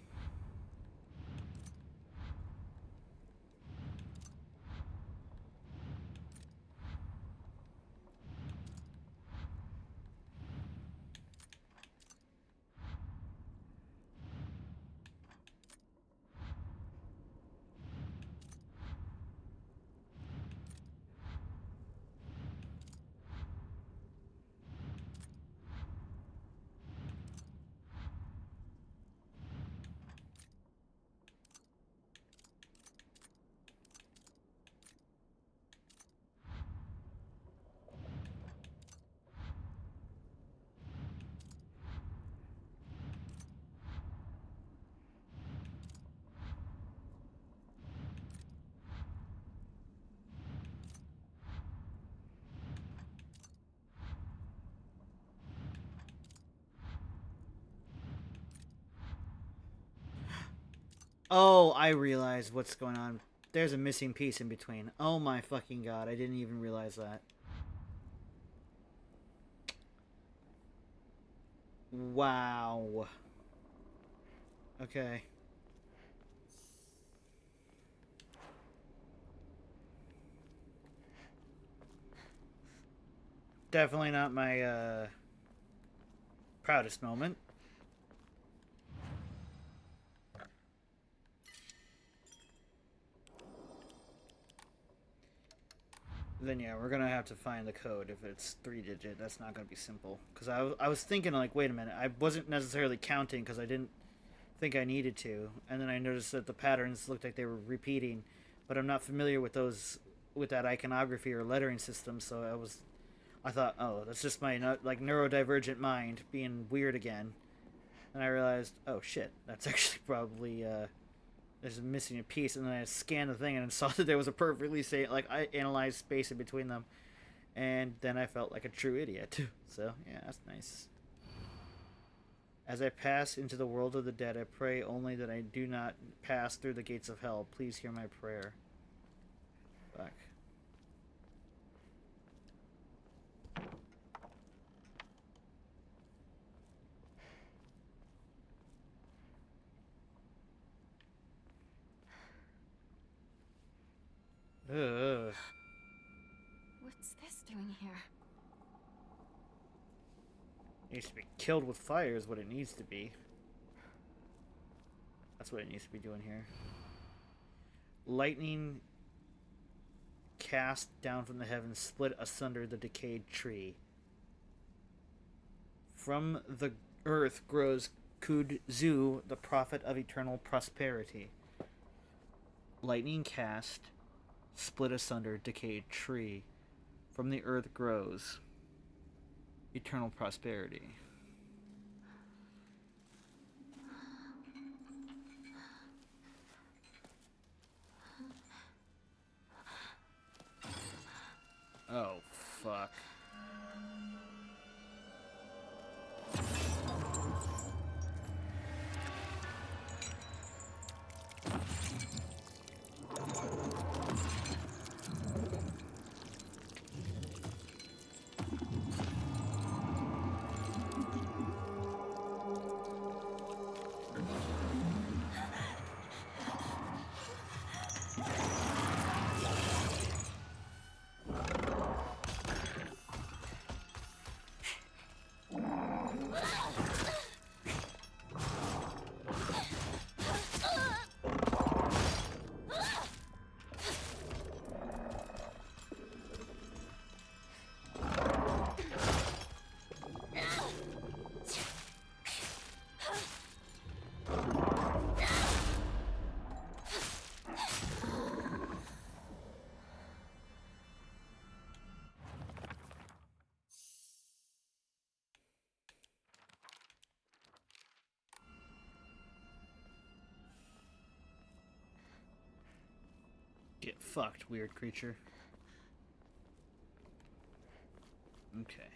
Oh, I realize what's going on. There's a missing piece in between. Oh my fucking god, I didn't even realize that. Wow. Okay. Definitely not my, proudest moment. Then yeah, we're gonna have to find the code. If it's 3-digit, that's not gonna be simple. Because I was thinking, like, wait a minute, I wasn't necessarily counting because I didn't think I needed to. And then I noticed that the patterns looked like they were repeating, but I'm not familiar with those, with that iconography or lettering system, so I thought, oh, that's just my, like, neurodivergent mind being weird again. And I realized, oh shit, that's actually probably, there's missing a piece. And then I scanned the thing and saw that there was a perfectly I analyzed space in between them. And then I felt like a true idiot. So, yeah, that's nice. As I pass into the world of the dead, I pray only that I do not pass through the gates of hell. Please hear my prayer. Fuck. Ugh. What's this doing here? Needs to be killed with fire is what it needs to be. That's what it needs to be doing here. Lightning cast down from the heavens, split asunder the decayed tree. From the earth grows Kudzu, the prophet of eternal prosperity. Lightning cast, split asunder decayed tree. From the earth grows eternal prosperity. Oh, fuck. Get fucked, weird creature. Okay.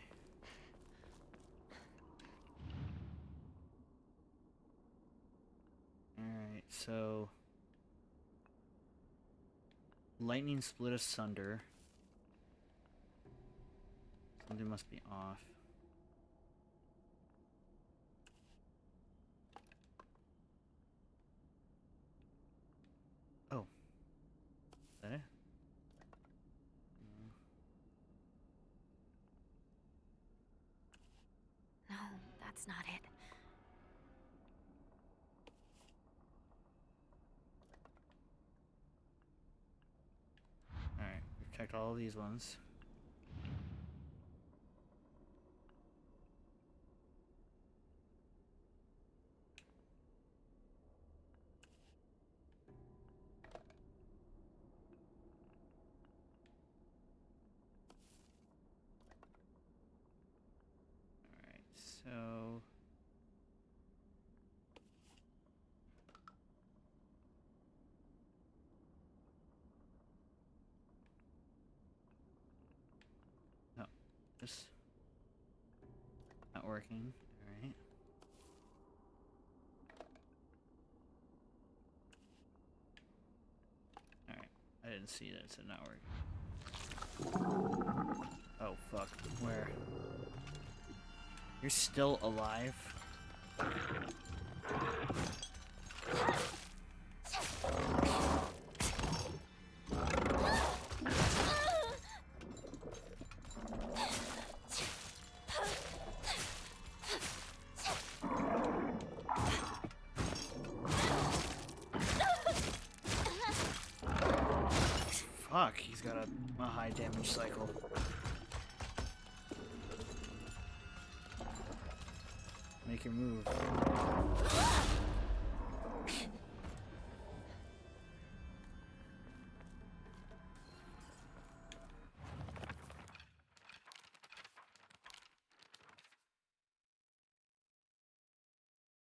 so lightning split asunder. Something must be off. Oh. Is that it? No, that's not it. Alright, we've checked all of these ones. Alright, so... No, this... not working. Alright. Alright, I didn't see that, so not working. Oh, fuck. Where? You're still alive? Fuck, he's got a high damage cycle. Make your move.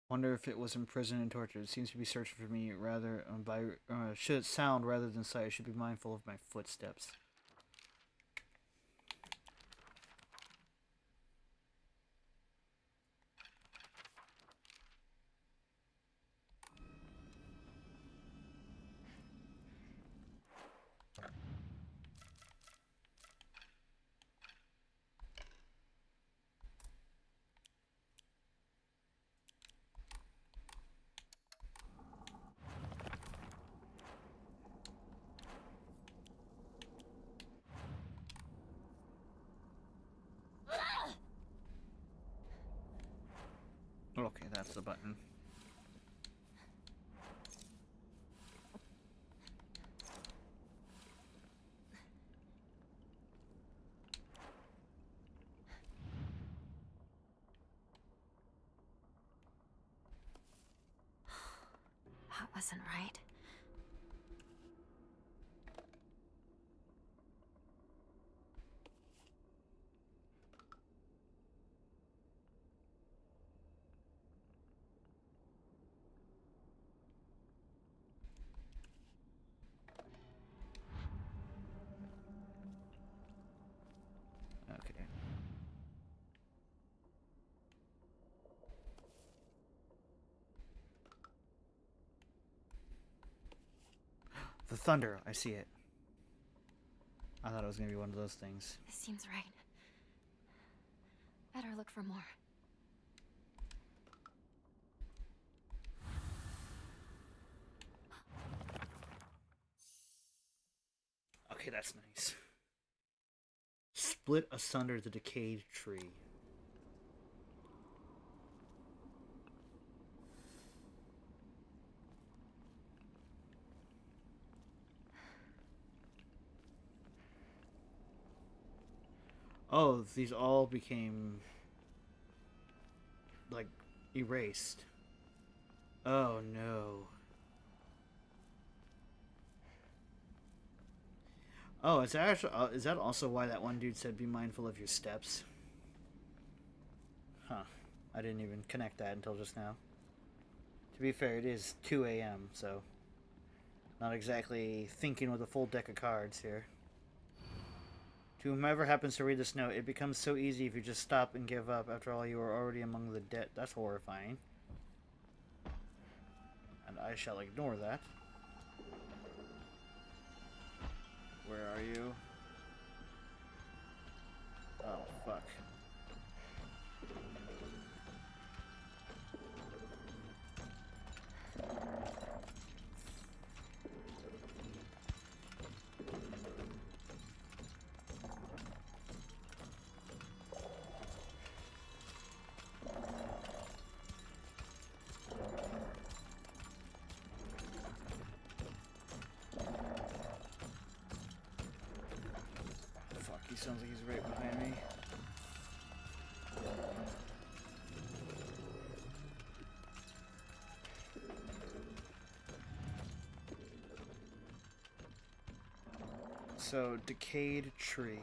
Wonder if it was imprisoned and tortured. It seems to be searching for me rather by should sound rather than sight. I should be mindful of my footsteps. Okay, that's the button. That wasn't right. Okay. The thunder, I see it. I thought it was gonna be one of those things. This seems right. Better look for more. Okay, that's nice. Split asunder the decayed tree. Oh, these all became like erased. Oh no. Oh, is that actually, is that also why that one dude said be mindful of your steps? Huh. I didn't even connect that until just now. To be fair, it is 2 a.m., so not exactly thinking with a full deck of cards here. To whomever happens to read this note, it becomes so easy if you just stop and give up. After all, you are already among the dead. That's horrifying. And I shall ignore that. Where are you? Oh, fuck. Fuck, he sounds like he's right behind me. So, decayed tree.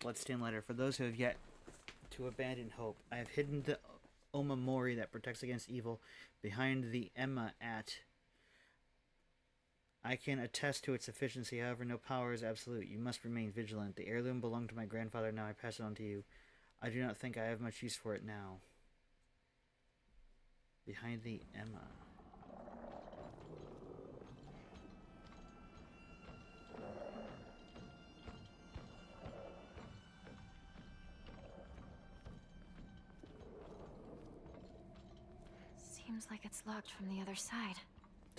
Bloodstained letter. For those who have yet to abandon hope, I have hidden the Omamori that protects against evil behind the Emma at. I can attest to its efficiency, however, no power is absolute. You must remain vigilant. The heirloom belonged to my grandfather, now I pass it on to you. I do not think I have much use for it now. Behind the Emma. Seems like it's locked from the other side.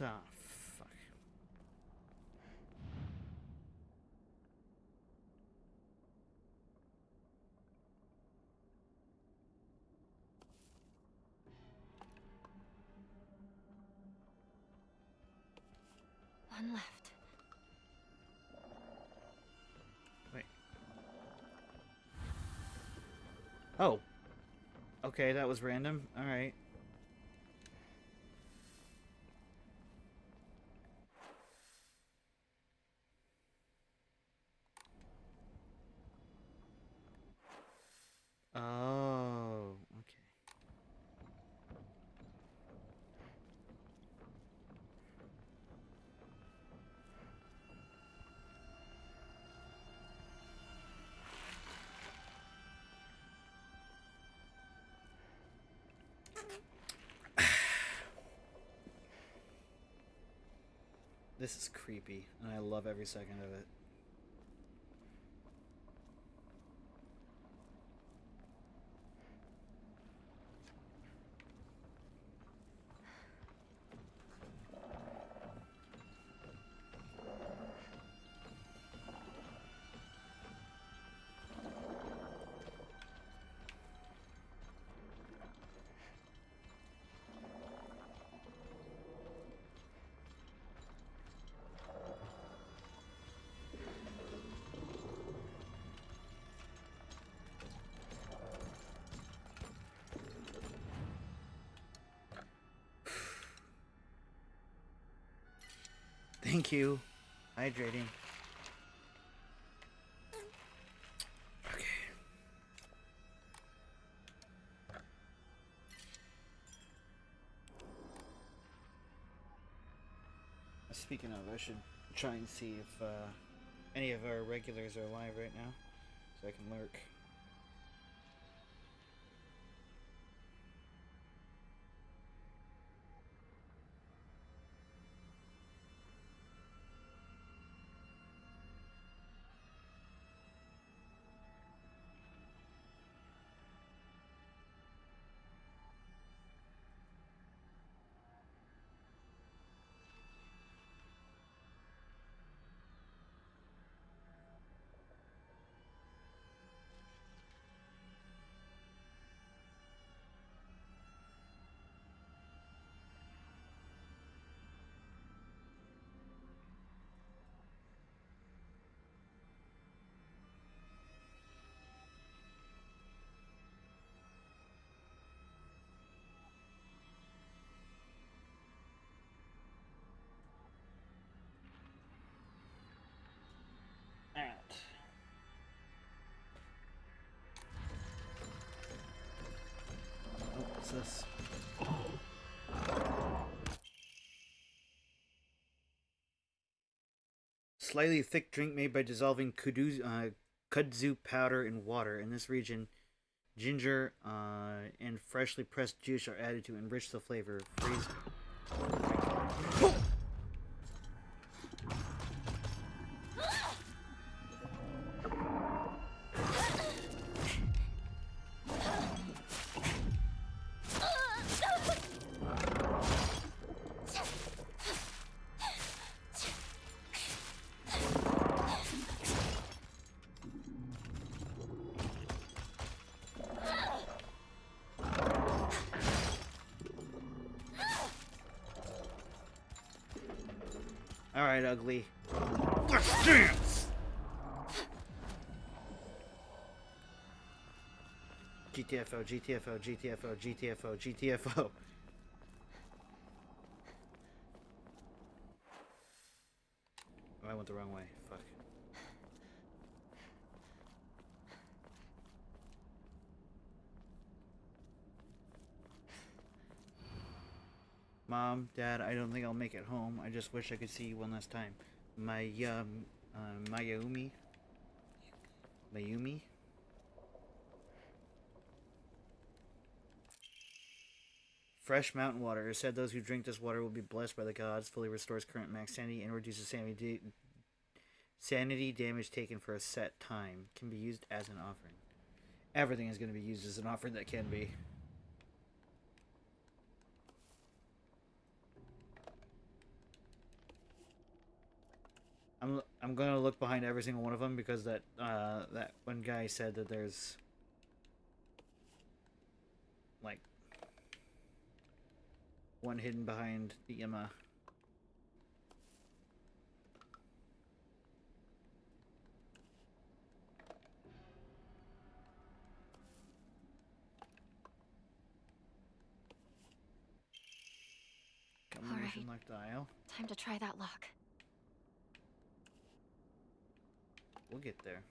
Ah, fuck. One left. Wait. Oh. Okay, that was random. Alright. Oh, okay. This is creepy, and I love every second of it. Thank you. Hydrating. Okay. Speaking of, I should try and see if any of our regulars are alive right now, so I can lurk. this. Slightly thick drink made by dissolving kudzu powder in water. In this region, ginger and freshly pressed juice are added to enrich the flavor. Freeze. Alright, ugly. Let's dance! GTFO, GTFO, GTFO, GTFO, GTFO. Oh, I went the wrong way. Fuck. Mom, Dad, I don't think I'll make it home. I just wish I could see you one last time. Mayumi? Mayumi? Fresh mountain water. It is said those who drink this water will be blessed by the gods, fully restores current max sanity, and reduces sanity damage taken for a set time. Can be used as an offering. Everything is going to be used as an offering that can be. I'm gonna look behind every single one of them because that one guy said that there's like one hidden behind the Emma. Combination lock dial. Time to try that lock. We'll get there.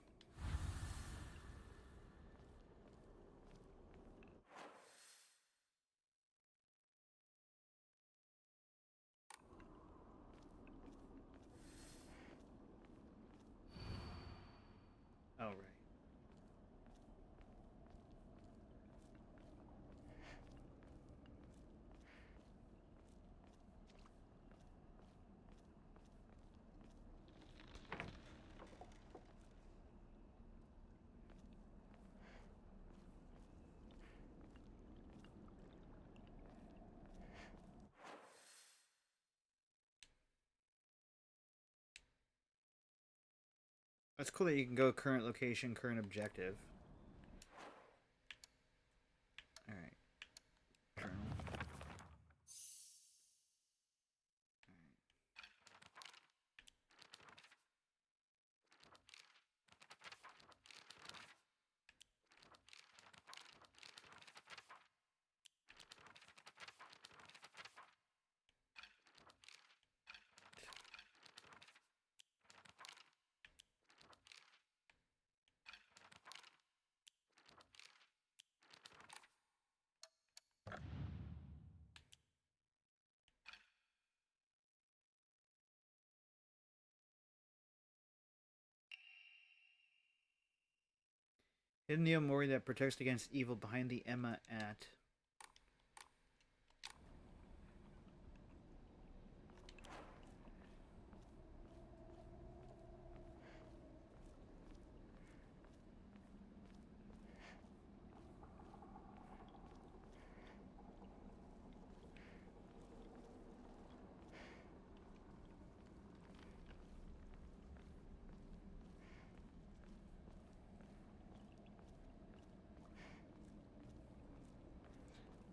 Oh, right. That's cool that you can go current location, current objective. Alright. Journal. Hidden the Omori that protects against evil behind the Emma at.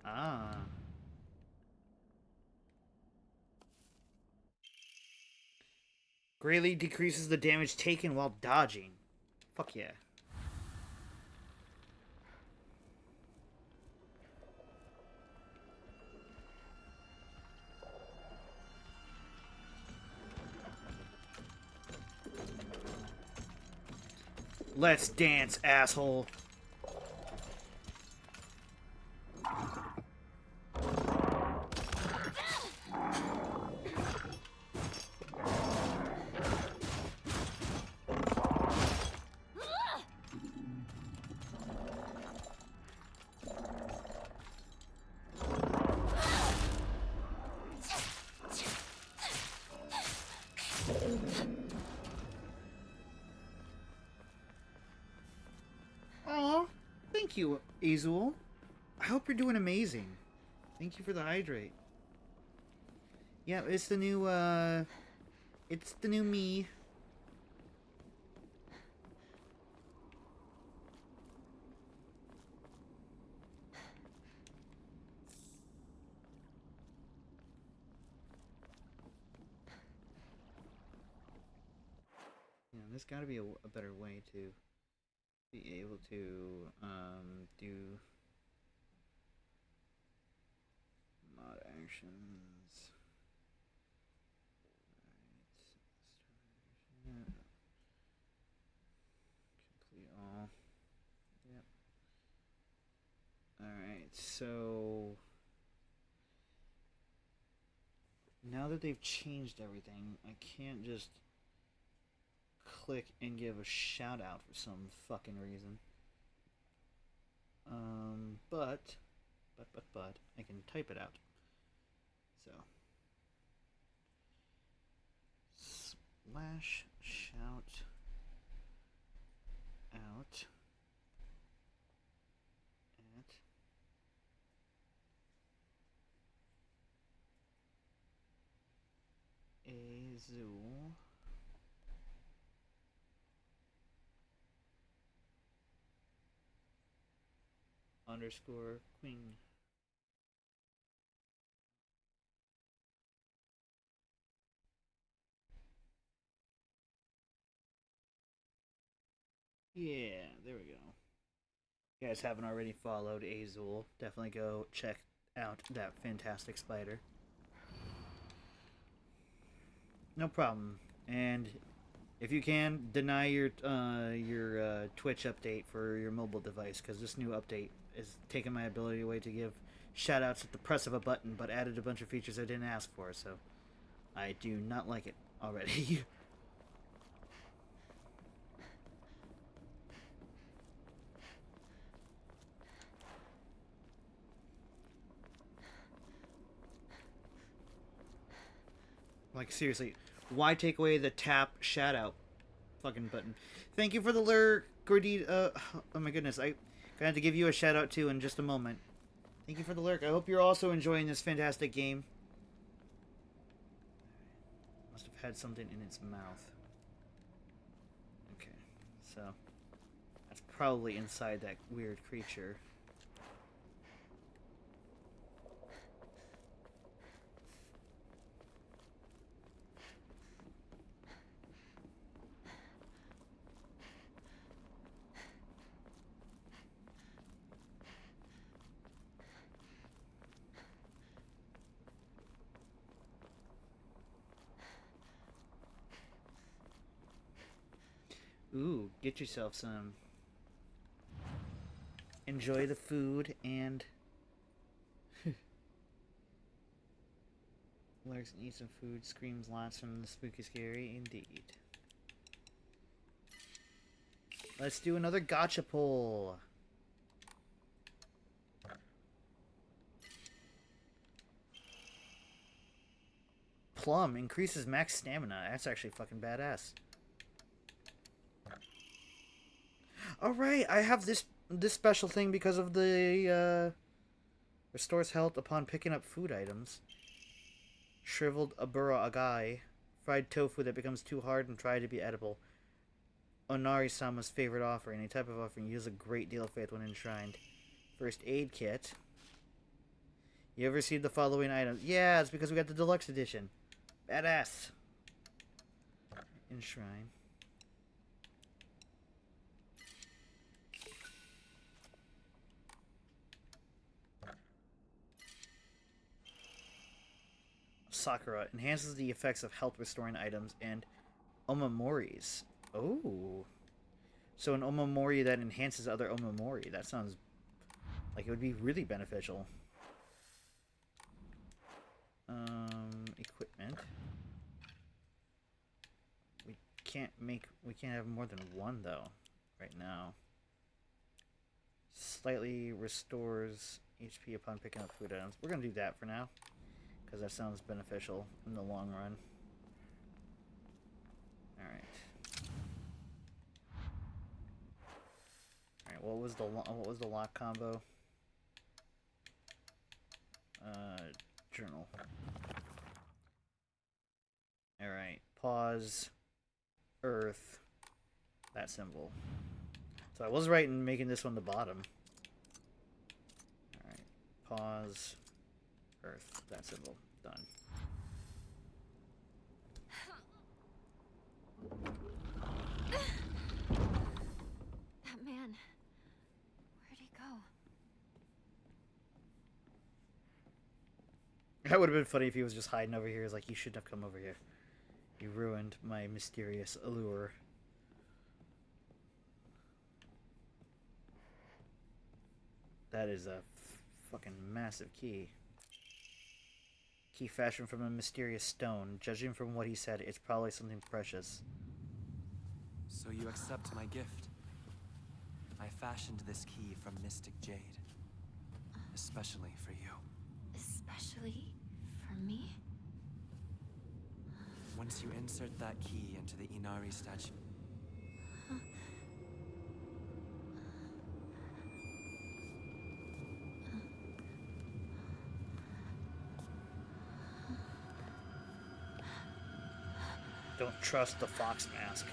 Ah. Greatly decreases the damage taken while dodging. Fuck yeah. Let's dance, asshole. Thank you, Azul. I hope you're doing amazing. Thank you for the hydrate. Yeah, it's the new me. Yeah, there's got to be a better way to be able to do mod actions. Alright. Complete all. Yep. Alright, so now that they've changed everything, I can't just click and give a shout out for some fucking reason. But I can type it out. So slash shout out at Azul underscore Queen. Yeah, there we go. If you guys haven't already followed Azul, definitely go check out that fantastic spider. No problem. And if you can, deny your Twitch update for your mobile device, because this new update is taking my ability away to give shoutouts at the press of a button, but added a bunch of features I didn't ask for, so I do not like it already. Like, seriously, why take away the tap shout-out fucking button? Thank you for the lurk, Gordita. Oh my goodness, I'm going to give you a shout-out too in just a moment. Thank you for the lurk. I hope you're also enjoying this fantastic game. Must have had something in its mouth. Okay, so that's probably inside that weird creature. Ooh, get yourself some. Enjoy the food and lurks and eats some food, screams lots from the spooky scary indeed. Let's do another gotcha poll. Plum increases max stamina. That's actually fucking badass. Alright, I have this special thing because of the restores health upon picking up food items. Shriveled abura agai. Fried tofu that becomes too hard and dry to be edible. Onari-sama's favorite offering. A type of offering uses a great deal of faith when enshrined. First aid kit. You ever received the following items? Yeah, it's because we got the deluxe edition. Badass. Enshrine. Sakura enhances the effects of health restoring items and omamoris. Oh. So an omamori that enhances other omamori. That sounds like it would be really beneficial. Equipment. We can't have more than one though, right now. Slightly restores HP upon picking up food items. We're gonna do that for now, because that sounds beneficial in the long run. Alright. Alright, what was the lock combo? Journal. All right, pause, Earth, that symbol. So I was right in making this one the bottom. All right, pause, Earth, that symbol, done. That man. Where'd he go? That would have been funny if he was just hiding over here. He's like, you shouldn't have come over here. You ruined my mysterious allure. That is a fucking massive key. Key fashioned from a mysterious stone. Judging from what he said, it's probably something precious. So you accept my gift? I fashioned this key from mystic jade. Especially for you. Especially for me? Once you insert that key into the Inari statue... Don't trust the fox mask.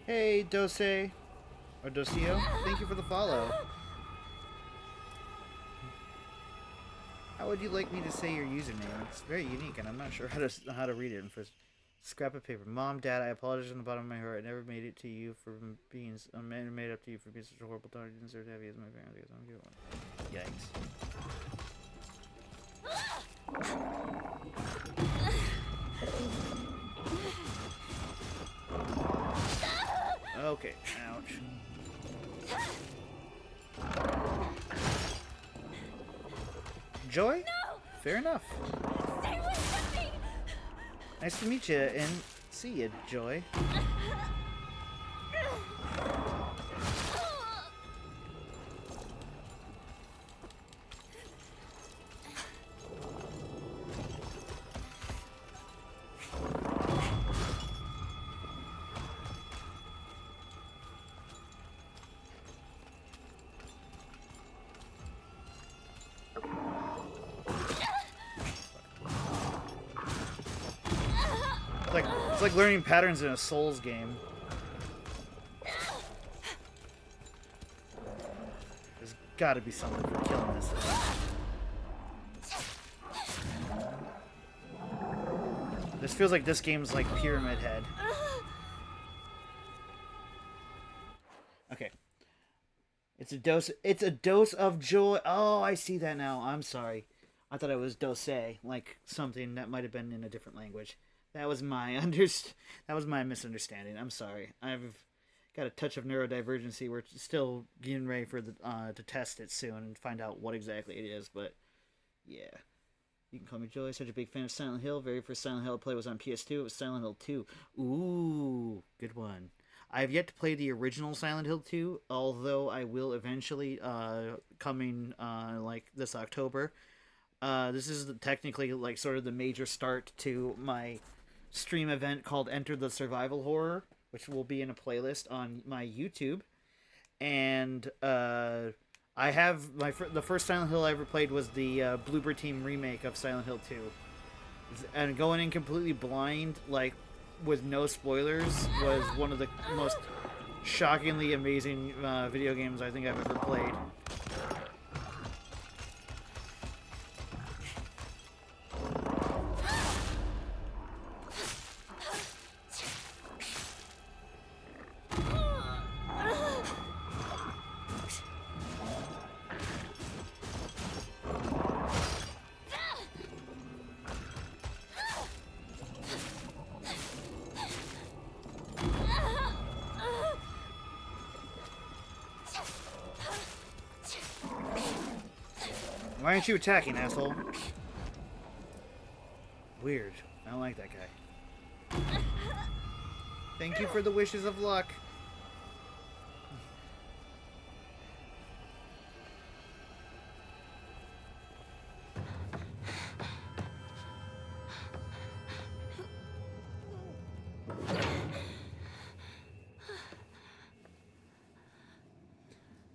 Hey, Dose, or Docio, thank you for the follow. How would you like me to say your username? It's very unique, and I'm not sure how to read it. And first, scrap of paper. Mom, Dad, I apologize from the bottom of my heart. I never made it to you for being. I made up to you for being such a horrible dog. I didn't deserve to have you as my parent. I don't get one. Yikes. Okay, ouch. Joy? No! Fair enough. Stay away from me! Nice to meet you and see you, Joy. It's like learning patterns in a Souls game. There's gotta be something for killing this thing. This feels like this game's like Pyramid Head. Okay. It's a dose of joy. Oh, I see that now. I'm sorry. I thought it was dose, like something that might have been in a different language. That was my misunderstanding. I'm sorry. I've got a touch of neurodivergency. We're still getting ready for the to test it soon and find out what exactly it is. But yeah, you can call me Joey. Such a big fan of Silent Hill. Very first Silent Hill I played was on PS2. It was Silent Hill 2. Ooh, good one. I have yet to play the original Silent Hill 2, although I will eventually coming like this October. This is technically like sort of the major start to my stream event called Enter the Survival Horror, which will be in a playlist on my YouTube. And I have the first Silent Hill I ever played was the Bloober Team remake of Silent Hill 2. And going in completely blind, like with no spoilers, was one of the most shockingly amazing video games I think I've ever played. Why aren't you attacking, asshole? Weird. I don't like that guy. Thank you for the wishes of luck.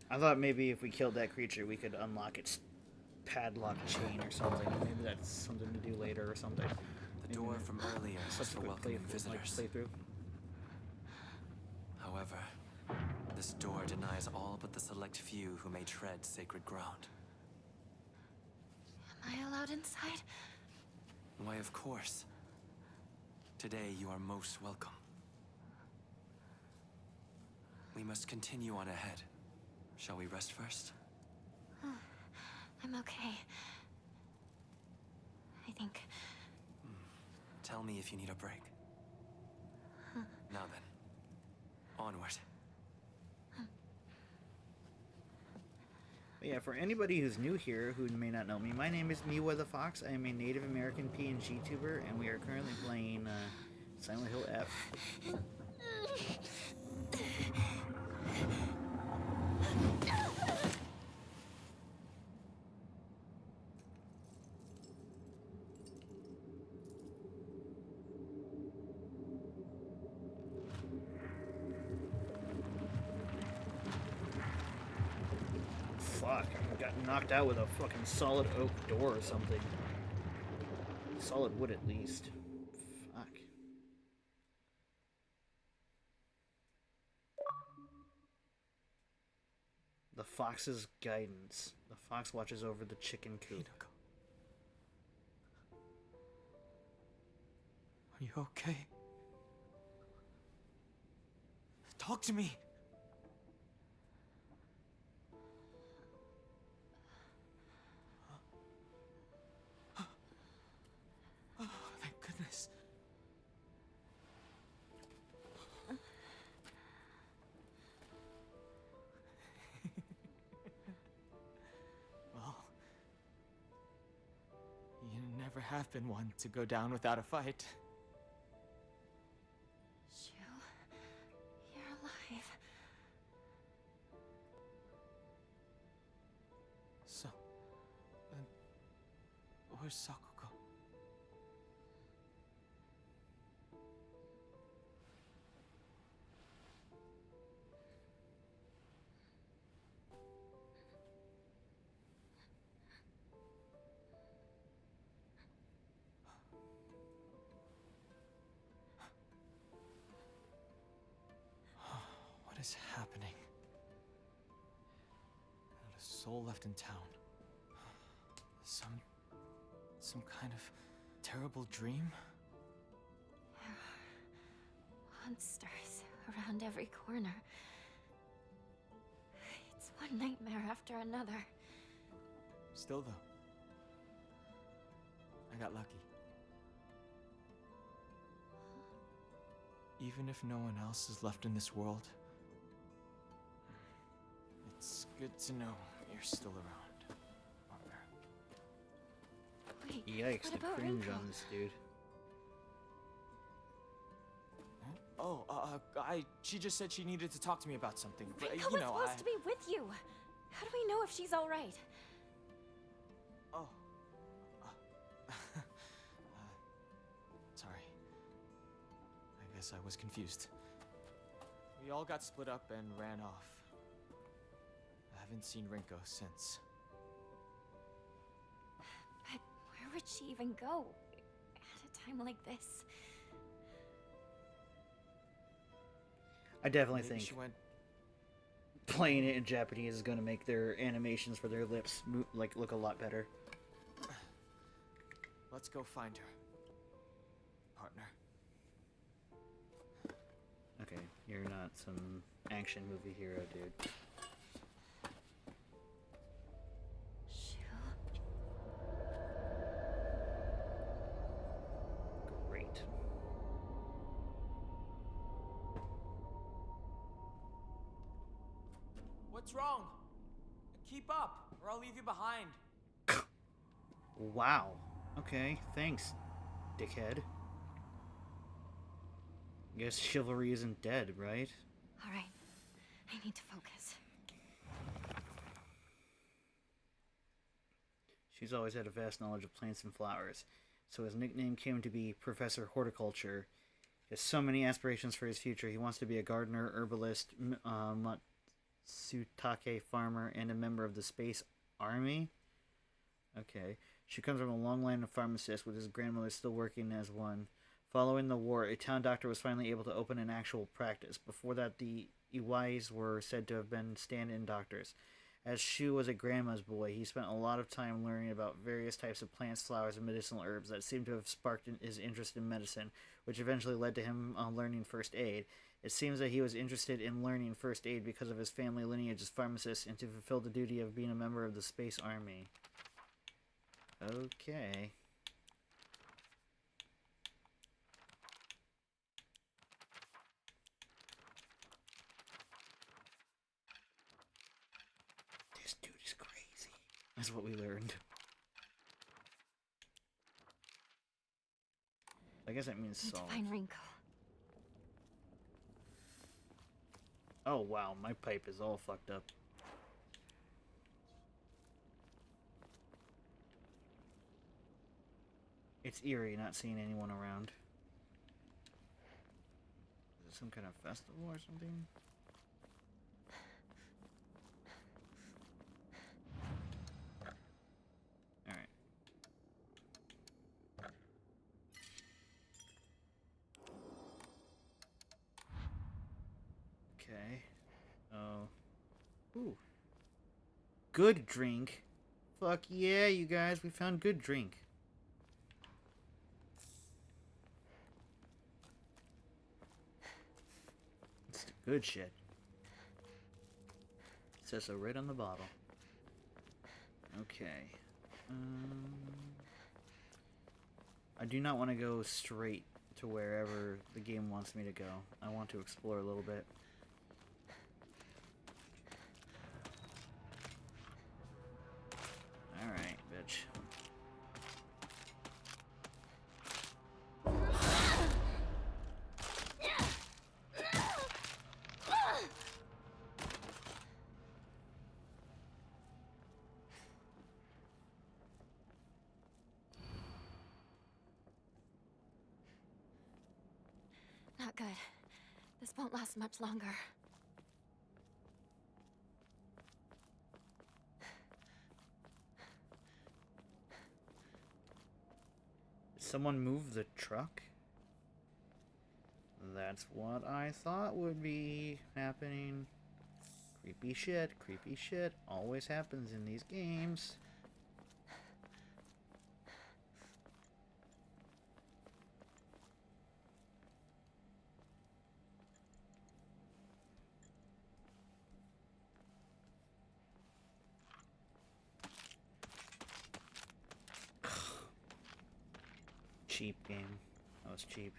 I thought maybe if we killed that creature, we could unlock its padlock chain or something. Maybe that's something to do later or something. The door from earlier was for welcoming visitors. Playthrough. However, this door denies all but the select few who may tread sacred ground. Am I allowed inside? Why, of course. Today you are most welcome. We must continue on ahead. Shall we rest first? I'm okay. I think. Tell me if you need a break. Now then, onward. But yeah, for anybody who's new here who may not know me, my name is Mewa the Fox. I am a Native American PNG tuber, and we are currently playing Silent Hill F. Fuck, I got knocked out with a fucking solid oak door or something. Solid wood at least. Fuck. The fox's guidance. The fox watches over the chicken coop. Are you okay? Talk to me! Oh, thank goodness. Well, you never have been one to go down without a fight. Shu, you're alive. So, where's Sakuko? What is happening? Not a soul left in town. Some kind of terrible dream? There are monsters around every corner. It's one nightmare after another. Still though, I got lucky. Even if no one else is left in this world, it's good to know you're still around, partner. Wait, Yikes, what the about cringe Rinko? on this dude. She just said she needed to talk to me about something. But, Rinko was supposed to be with you. How do we know if she's all right? Oh. Sorry. I guess I was confused. We all got split up and ran off. I haven't seen Rinko since. But where would she even go at a time like this? I definitely Maybe think she went. playing it in Japanese is going to make their animations for their lips look a lot better. Let's go find her, partner. Okay, you're not some action movie hero, dude. Shu. Great. What's wrong? Keep up, or I'll leave you behind. Wow. Okay, thanks, dickhead. Guess chivalry isn't dead, right? All right. I need to focus. She's always had a vast knowledge of plants and flowers, so his nickname came to be Professor Horticulture. He has so many aspirations for his future. He wants to be a gardener, herbalist, Matsutake farmer, and a member of the Space Army. Okay. She comes from a long line of pharmacists, with his grandmother still working as one. Following the war, a town doctor was finally able to open an actual practice. Before that, the Iwais were said to have been stand-in doctors. As Shu was a grandma's boy, he spent a lot of time learning about various types of plants, flowers, and medicinal herbs that seemed to have sparked his interest in medicine, which eventually led to him learning first aid. It seems that he was interested in learning first aid because of his family lineage as pharmacists and to fulfill the duty of being a member of the Space Army. Okay. This dude is crazy. That's what we learned. I guess that means Need to solve. find Rinko. Oh wow, my pipe is all fucked up. It's eerie not seeing anyone around. Is it some kind of festival or something? Alright. Okay. Oh. Ooh. Good drink. Fuck yeah, you guys, we found good drink. It's the good shit. It says so right on the bottle. Okay. I do not want to go straight to wherever the game wants me to go. I want to explore a little bit. Alright, bitch. Not good. This won't last much longer. Did someone move the truck? That's what I thought would be happening. Creepy shit always happens in these games. Cheap game. That was cheap.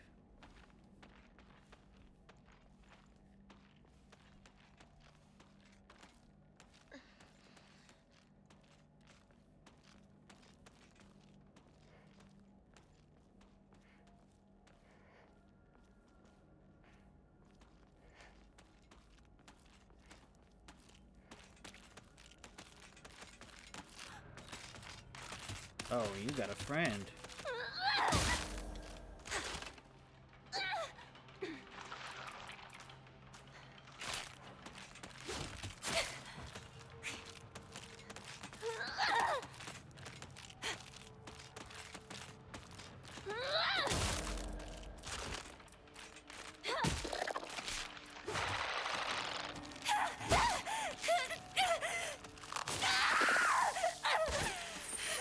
Oh, you got a friend.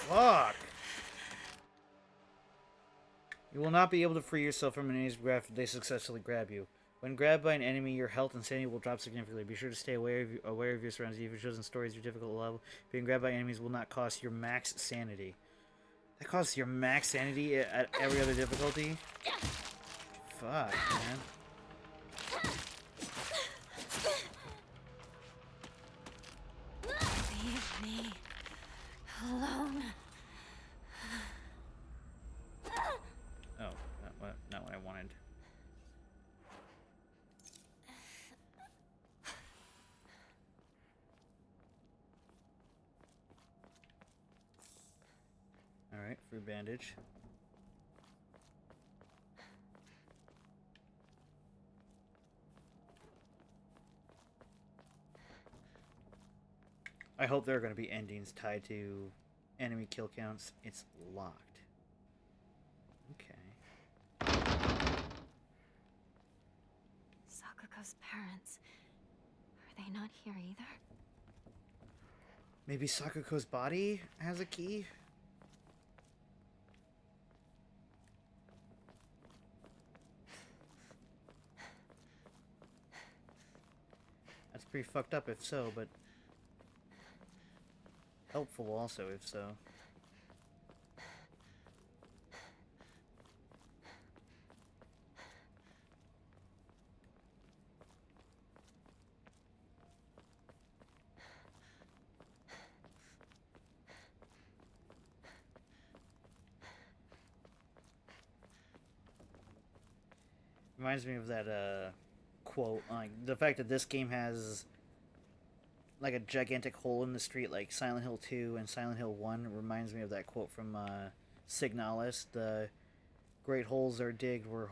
Fuck! You will not be able to free yourself from an enemy's grab if they successfully grab you. When grabbed by an enemy, your health and sanity will drop significantly. Be sure to stay aware of your surroundings. Even shows in stories your difficult level. Being grabbed by enemies will not cost your max sanity. That costs your max sanity at every other difficulty? Fuck, man. Leave me alone. bandage. I hope there are going to be endings tied to enemy kill counts. It's locked. Okay. Sakuko's parents. Are they not here either? Maybe Sakuko's body has a key? That's pretty fucked up if so, but helpful also if so. Reminds me of that quote, like the fact that this game has like a gigantic hole in the street like Silent Hill 2 and Silent Hill 1 reminds me of that quote from Signalis. The great holes are digged where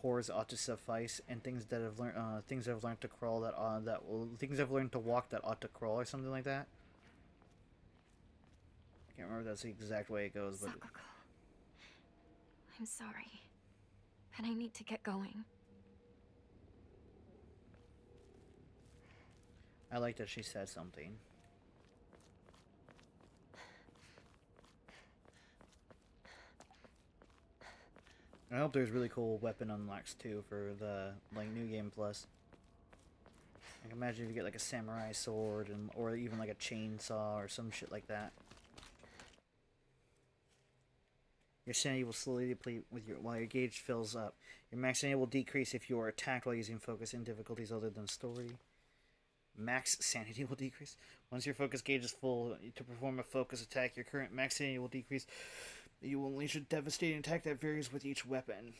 pores ought to suffice, and things that have learned things that have learned to crawl things that have learned to walk that ought to crawl, or something like that. I can't remember if that's the exact way it goes, but Sakuko. I'm sorry. But I need to get going. I like that she said something. I hope there's really cool weapon unlocks too for the like New Game Plus. I can imagine if you get like a samurai sword or even like a chainsaw or some shit like that. Your sanity will slowly deplete while your gauge fills up. Your max sanity will decrease if you are attacked while using focus in difficulties other than story. Max sanity will decrease. Once your focus gauge is full, to perform a focus attack, your current max sanity will decrease. You will unleash a devastating attack that varies with each weapon.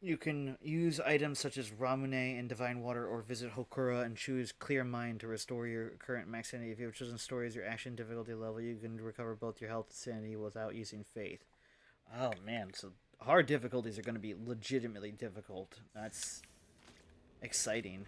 You can use items such as Ramune and Divine Water or visit Hokura and choose Clear Mind to restore your current max sanity. If you have chosen Story as your action difficulty level, you can recover both your health and sanity without using Faith. Oh man, so hard difficulties are going to be legitimately difficult. That's exciting.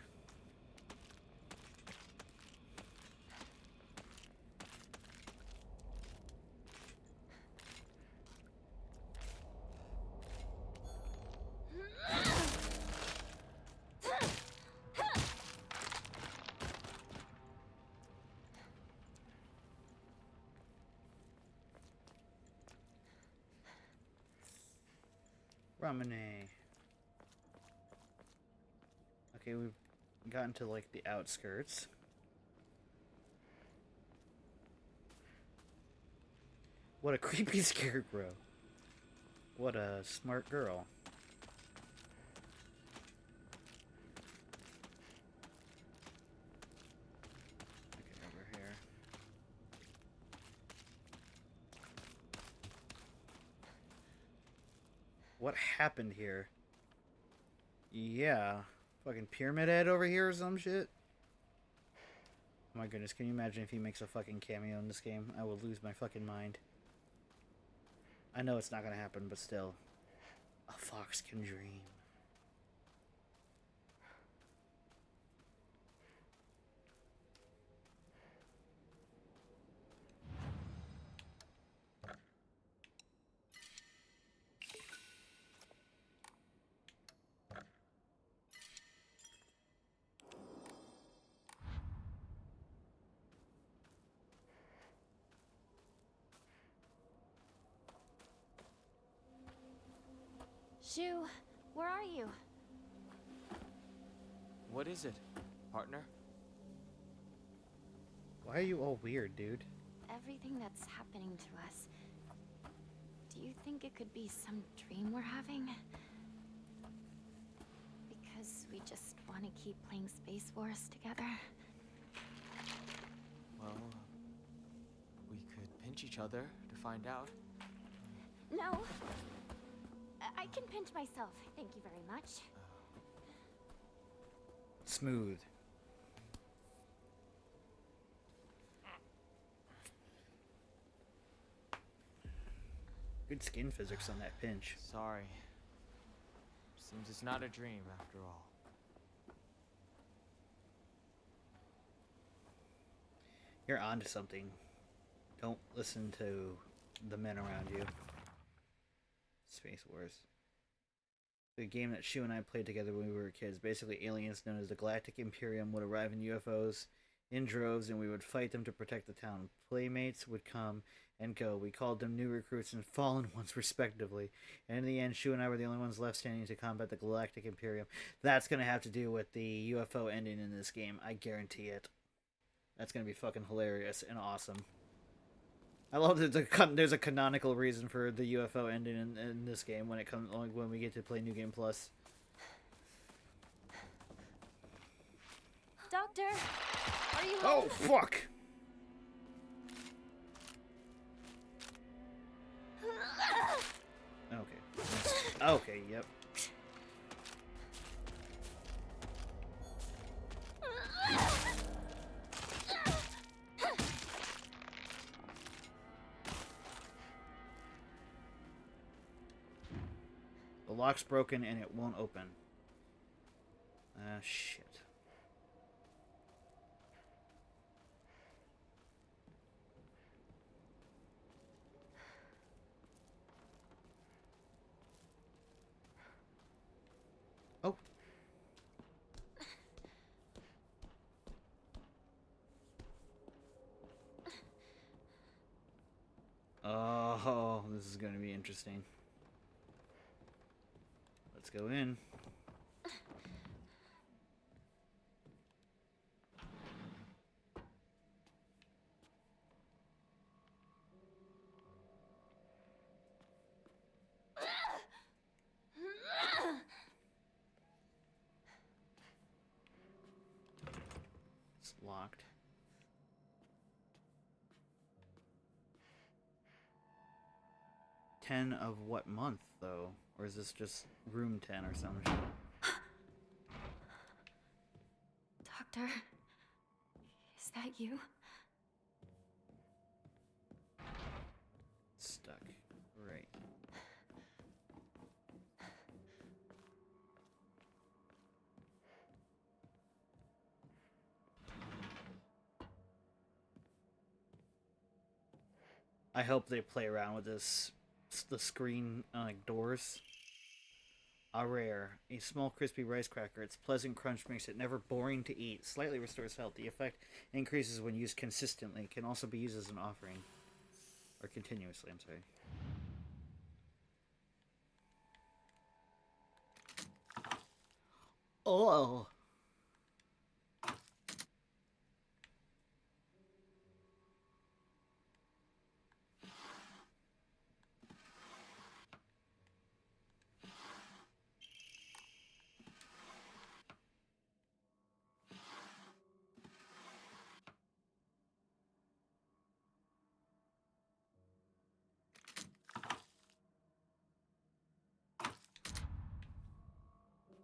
Ramune. Okay, we've gotten to like the outskirts. What a creepy scarecrow. What a smart girl. Okay, over here. What happened here? Yeah. Fucking Pyramid Head over here or some shit? Oh my goodness, can you imagine if he makes a fucking cameo in this game? I will lose my fucking mind. I know it's not gonna happen, but still. A fox can dream. Shu, where are you? What is it, partner? Why are you all weird, dude? Everything that's happening to us. Do you think it could be some dream we're having? Because we just want to keep playing Space Wars together? Well, we could pinch each other to find out. No. I can pinch myself. Thank you very much. Smooth. Good skin physics on that pinch. Sorry. Seems it's not a dream after all. You're onto something. Don't listen to the men around you. Space Wars. The game that Shu and I played together when we were kids. Basically, aliens known as the Galactic Imperium would arrive in UFOs in droves, and we would fight them to protect the town. Playmates would come and go. We called them new recruits and fallen ones, respectively. And in the end, Shu and I were the only ones left standing to combat the Galactic Imperium. That's going to have to do with the UFO ending in this game. I guarantee it. That's going to be fucking hilarious and awesome. I love that there's a canonical reason for the UFO ending in this game when it comes when we get to play New Game Plus. Doctor, are you Oh home? fuck! Okay. Okay. Yep. The lock's broken and it won't open. Ah, shit. Oh. Oh, this is going to be interesting. Let's go in. It's locked. Ten of what month, though? Or is this just room 10 or something? Doctor, is that you? Stuck. Right. I hope they play around with this, the screen doors. A rare, a small crispy rice cracker. Its pleasant crunch makes it never boring to eat. Slightly restores health. The effect increases when used consistently. Can also be used as an offering. Or continuously, I'm sorry. Oh!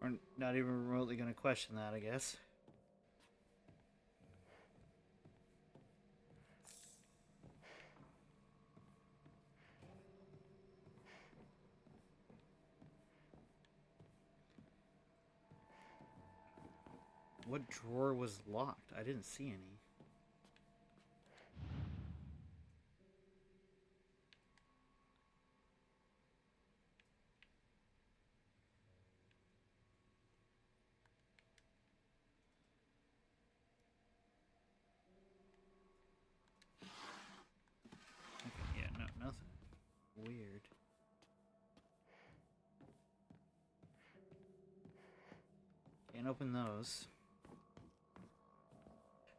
We're not even remotely going to question that, I guess. What drawer was locked? I didn't see any. Okay, yeah, no, nothing weird. Can't open those.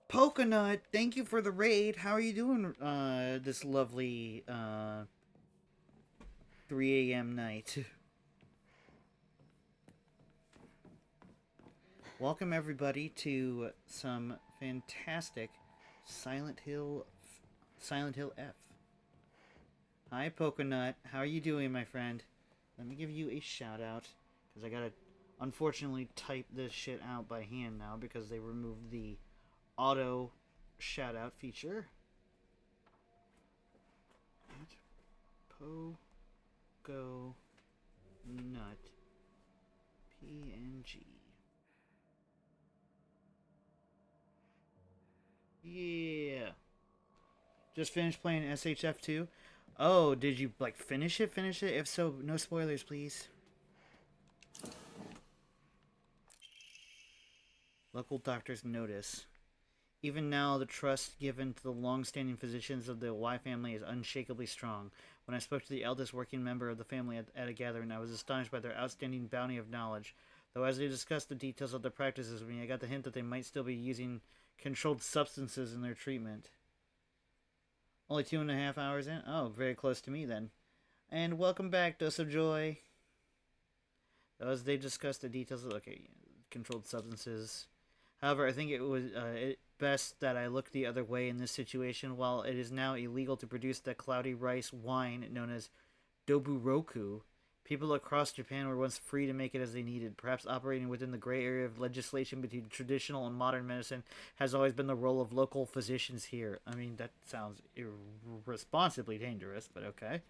Polkanut, thank you for the raid. How are you doing this lovely 3 a.m. night? Welcome everybody to some fantastic Silent Hill F. Hi Polkanut, how are you doing, my friend? Let me give you a shout out because I gotta unfortunately type this shit out by hand now because they removed the auto shout out feature. Po Cocoa Nut PNG. Yeah. Just finished playing SHF2. Oh, did you like finish it? Finish it? If so, no spoilers, please. Local doctors notice. Even now, the trust given to the long-standing physicians of the Y family is unshakably strong. When I spoke to the eldest working member of the family at a gathering, I was astonished by their outstanding bounty of knowledge. Though as they discussed the details of their practices with me, I got the hint that they might still be using controlled substances in their treatment. Only 2.5 hours in? Oh, very close to me then. And welcome back, Dose of Joy. Though as they discussed the details of... Okay, controlled substances... However, I think it was best that I look the other way in this situation. While it is now illegal to produce the cloudy rice wine known as Doburoku, people across Japan were once free to make it as they needed. Perhaps operating within the gray area of legislation between traditional and modern medicine has always been the role of local physicians here. I mean, that sounds irresponsibly dangerous, but okay.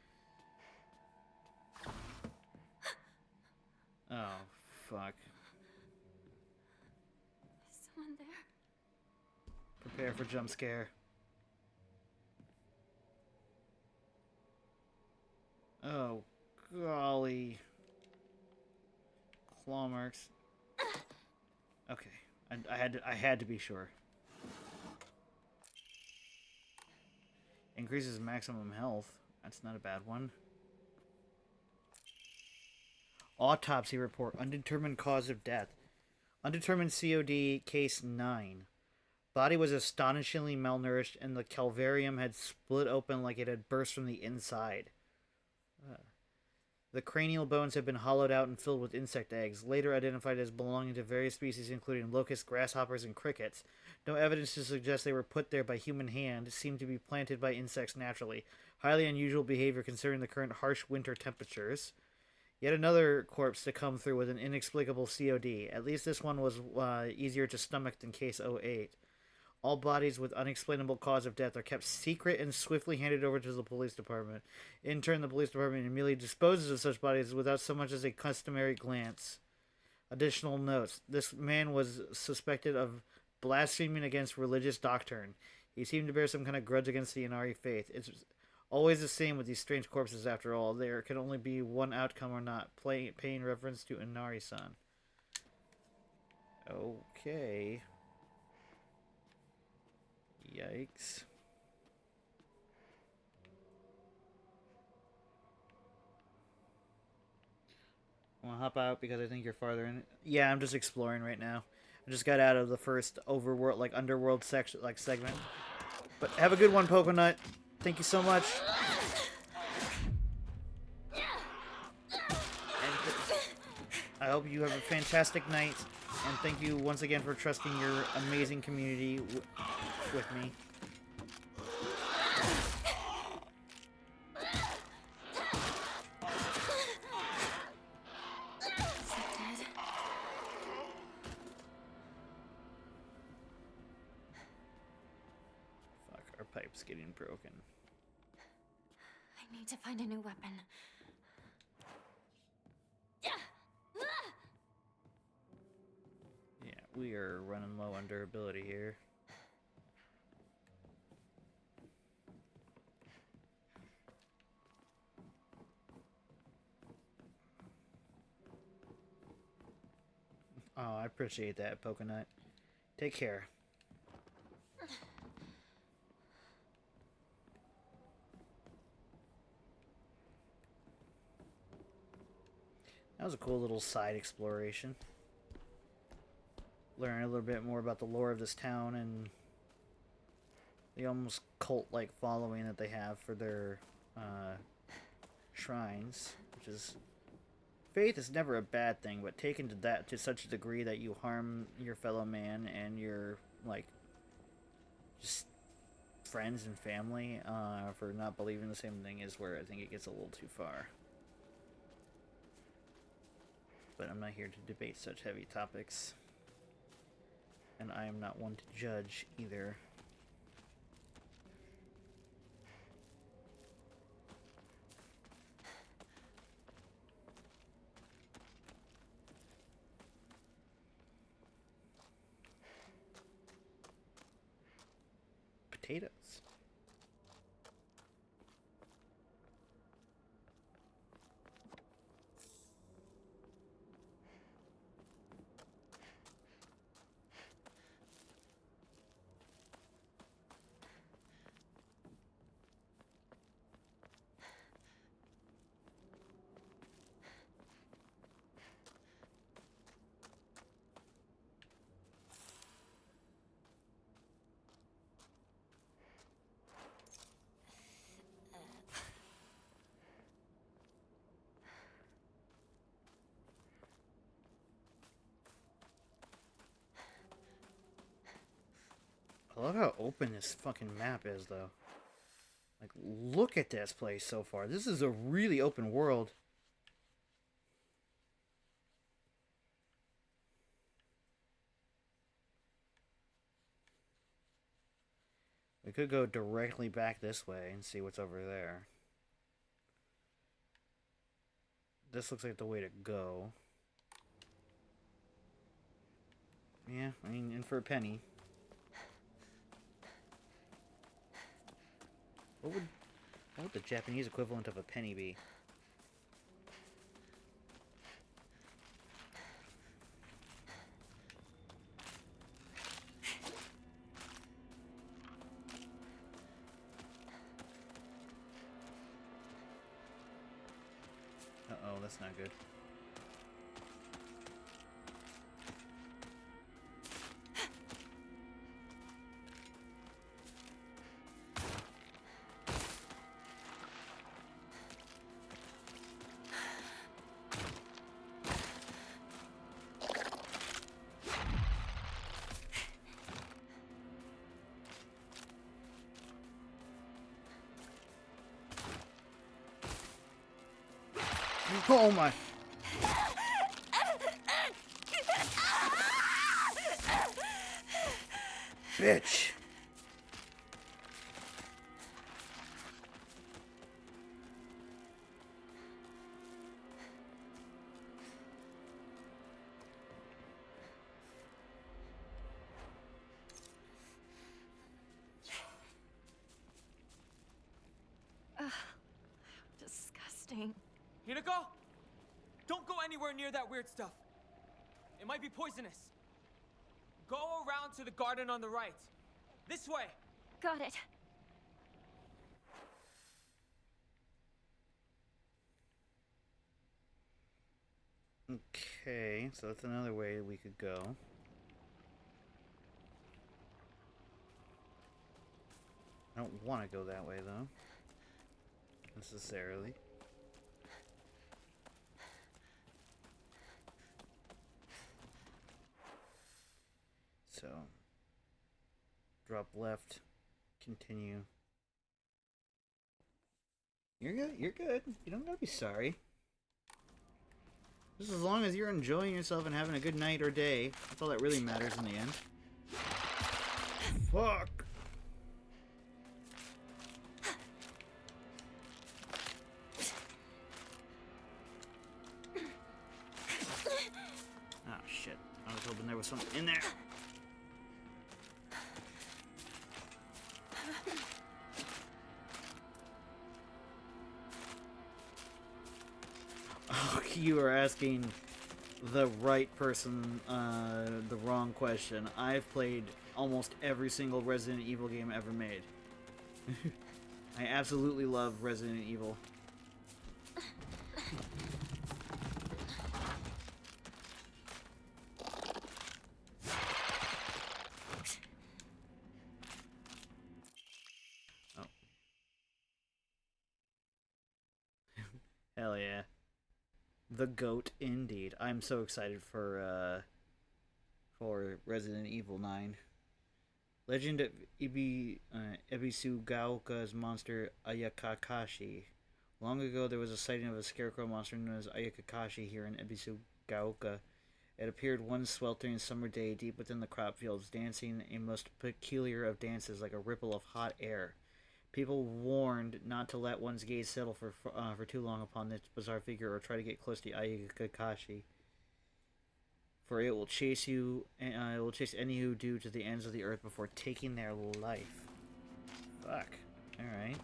Oh, fuck. Someone there. Prepare for jump scare. Oh, golly. Claw marks. Okay, I had to be sure. Increases maximum health. That's not a bad one. Autopsy report. Undetermined cause of death. Undetermined COD case 9. Body was astonishingly malnourished and the calvarium had split open like it had burst from the inside. The cranial bones had been hollowed out and filled with insect eggs, later identified as belonging to various species including locusts, grasshoppers, and crickets. No evidence to suggest they were put there by human hand, seemed to be planted by insects naturally. Highly unusual behavior considering the current harsh winter temperatures. Yet another corpse to come through with an inexplicable COD. At least this one was easier to stomach than case 08. All bodies with unexplainable cause of death are kept secret and swiftly handed over to the police department. In turn, the police department immediately disposes of such bodies without so much as a customary glance. Additional notes. This man was suspected of blaspheming against religious doctrine. He seemed to bear some kind of grudge against the Inari faith. It's always the same with these strange corpses after all. There can only be one outcome or not. Paying reference to Inari-san. Okay. Yikes. I want to hop out because I think you're farther in. Yeah, I'm just exploring right now. I just got out of the first overworld, like underworld section, like segment. But have a good one, Pokonut. Thank you so much. And I hope you have a fantastic night. And thank you once again for trusting your amazing community with me. Fuck, our pipe's getting broken. I need to find a new weapon. Yeah, we are running low on durability here. Oh, I appreciate that, Pokonut. Take care. That was a cool little side exploration. Learn a little bit more about the lore of this town and the almost cult-like following that they have for their shrines, which is... Faith is never a bad thing, but taken to such a degree that you harm your fellow man and your, like, just friends and family for not believing the same thing is where I think it gets a little too far. But I'm not here to debate such heavy topics. And I am not one to judge either. potatoes. I love how open this fucking map is, though. Like, look at this place so far. This is a really open world. We could go directly back this way and see what's over there. This looks like the way to go. Yeah, I mean, in for a penny. What would the Japanese equivalent of a penny be? Uh-oh, that's not good. Oh my. Bitch. Disgusting. Hinako! Don't go anywhere near that weird stuff. It might be poisonous. Go around to the garden on the right. This way. Got it. Okay, so that's another way we could go. I don't want to go that way, though. Necessarily. So, drop left, continue. You're good, you're good. You don't gotta be sorry. Just as long as you're enjoying yourself and having a good night or day, that's all that really matters in the end. Fuck! Oh shit, I was hoping there was something in there. Oh, you are asking the right person the wrong question. I've played almost every single Resident Evil game ever made. I absolutely love Resident Evil. Oh. Hell yeah. The GOAT, indeed. I'm so excited for Resident Evil 9. Legend of Ebisugaoka's monster Ayakakashi. Long ago, there was a sighting of a scarecrow monster known as Ayakakashi here in Ebisugaoka. It appeared one sweltering summer day deep within the crop fields, dancing a most peculiar of dances like a ripple of hot air. People warned not to let one's gaze settle for too long upon this bizarre figure or try to get close to Ayakakashi. For it will chase you, it will chase any who do to the ends of the earth before taking their life. Fuck. Alright.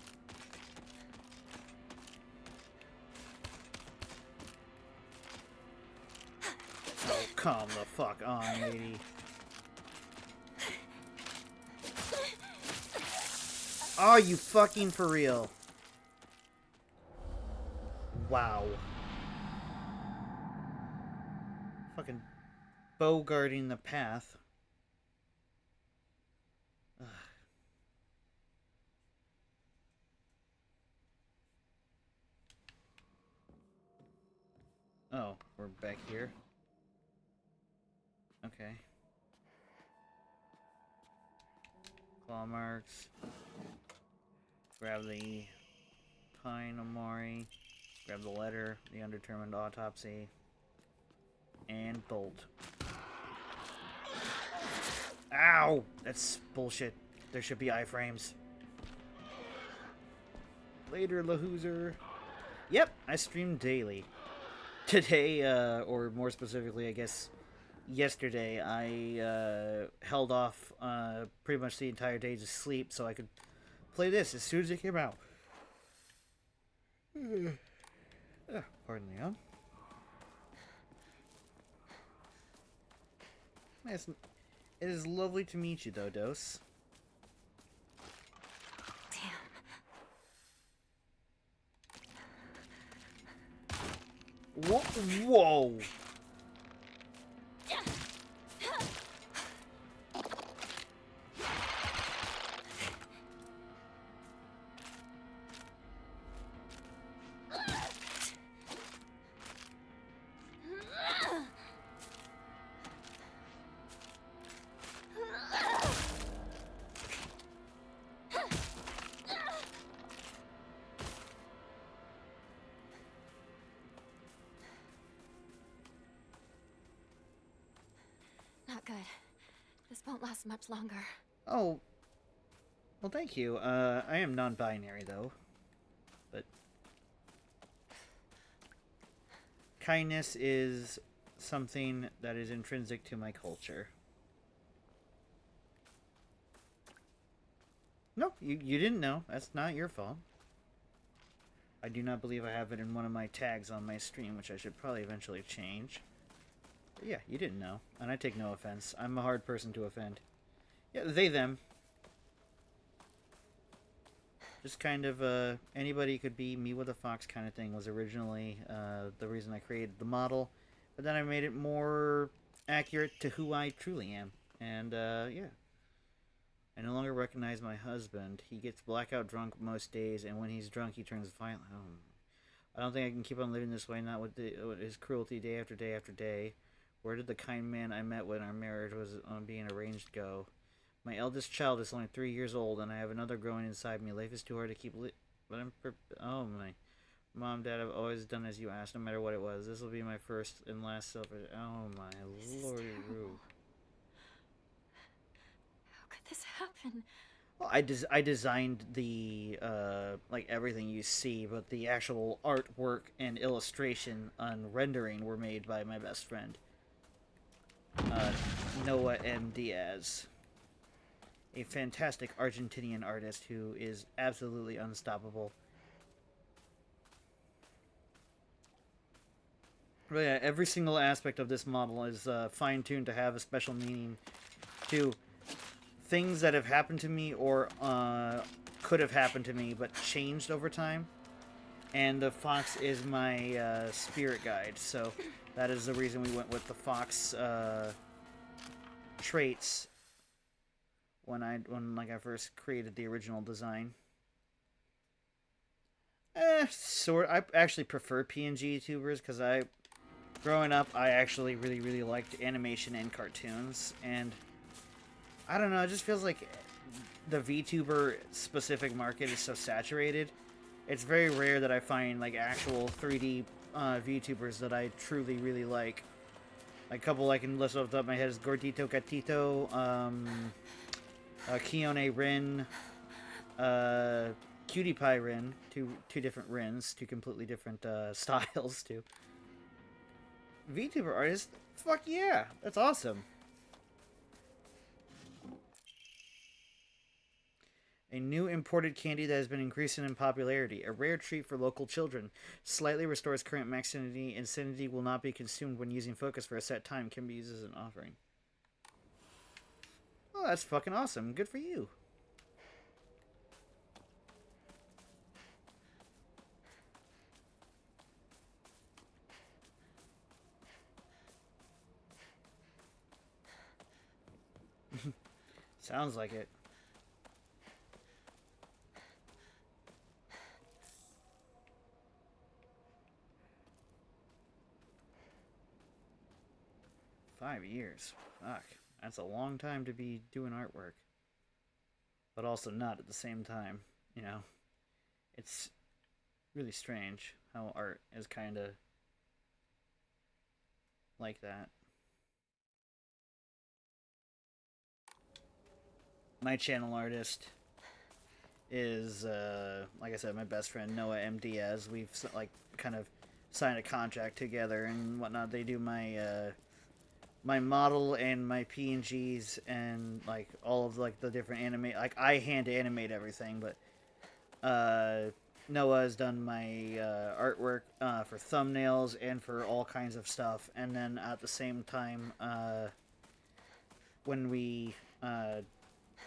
Oh, come the fuck on, lady. Are you fucking for real? Wow. Fucking bogarting the path. Ugh. Oh, we're back here. Okay. Claw marks. Grab the Pine Amori. Grab the letter, the undetermined autopsy. And bolt. Ow! That's bullshit. There should be iframes. Later, Lahoozer. Yep, I stream daily. Today, or more specifically, I guess, yesterday, I held off pretty much the entire day to sleep so I could play this as soon as it came out. Pardon the yawn. It is lovely to meet you, Dodos. Damn. Whoa! Not good. This won't last much longer. Oh. Well, thank you. I am non-binary, though. But kindness is something that is intrinsic to my culture. Nope, you didn't know. That's not your fault. I do not believe I have it in one of my tags on my stream, which I should probably eventually change. But yeah, you didn't know. And I take no offense. I'm a hard person to offend. Yeah, they, them. Just kind of, anybody could be Mewa the Fox kind of thing was originally the reason I created the model. But then I made it more accurate to who I truly am. And, yeah. I no longer recognize my husband. He gets blackout drunk most days, and when he's drunk, he turns violent. Oh. I don't think I can keep on living this way, not with his cruelty day after day after day. Where did the kind man I met when our marriage was on being arranged go? My eldest child is only 3 years old, and I have another growing inside me. Life is too hard to keep but oh my. Mom, Dad, I've always done as you asked, no matter what it was. This will be my first and last celebration. Oh my lordy roo. This happen? Well, I designed the like everything you see, but the actual artwork and illustration and rendering were made by my best friend, Noah M. Diaz, a fantastic Argentinian artist who is absolutely unstoppable. But yeah, every single aspect of this model is fine-tuned to have a special meaning to things that have happened to me or could have happened to me but changed over time. And the fox is my spirit guide, so that is the reason we went with the fox traits when I first created the original design. I actually prefer PNG YouTubers because growing up I actually really liked animation and cartoons, and I don't know, it just feels like the VTuber specific market is so saturated. It's very rare that I find like actual 3D VTubers that I truly really like. Like, a couple I can list off the top of my head is Gordito Gatito, Kione Rin, Cutie Pie Rin, two different Rins, two completely different styles too. VTuber artist, fuck yeah, that's awesome. A new imported candy that has been increasing in popularity. A rare treat for local children. Slightly restores current max sanity. Insanity will not be consumed when using focus for a set time. Can be used as an offering. Oh, that's fucking awesome. Good for you. Sounds like it. Five years. Fuck. That's a long time to be doing artwork. But also not at the same time. You know? It's really strange how art is kind of like that. My channel artist is, like I said, my best friend Noah M. Diaz. We've like kind of signed a contract together and whatnot. They do my my model and my PNGs and like all of like the different anime. Like I hand animate everything, but Noah has done my artwork for thumbnails and for all kinds of stuff. And then at the same time, when we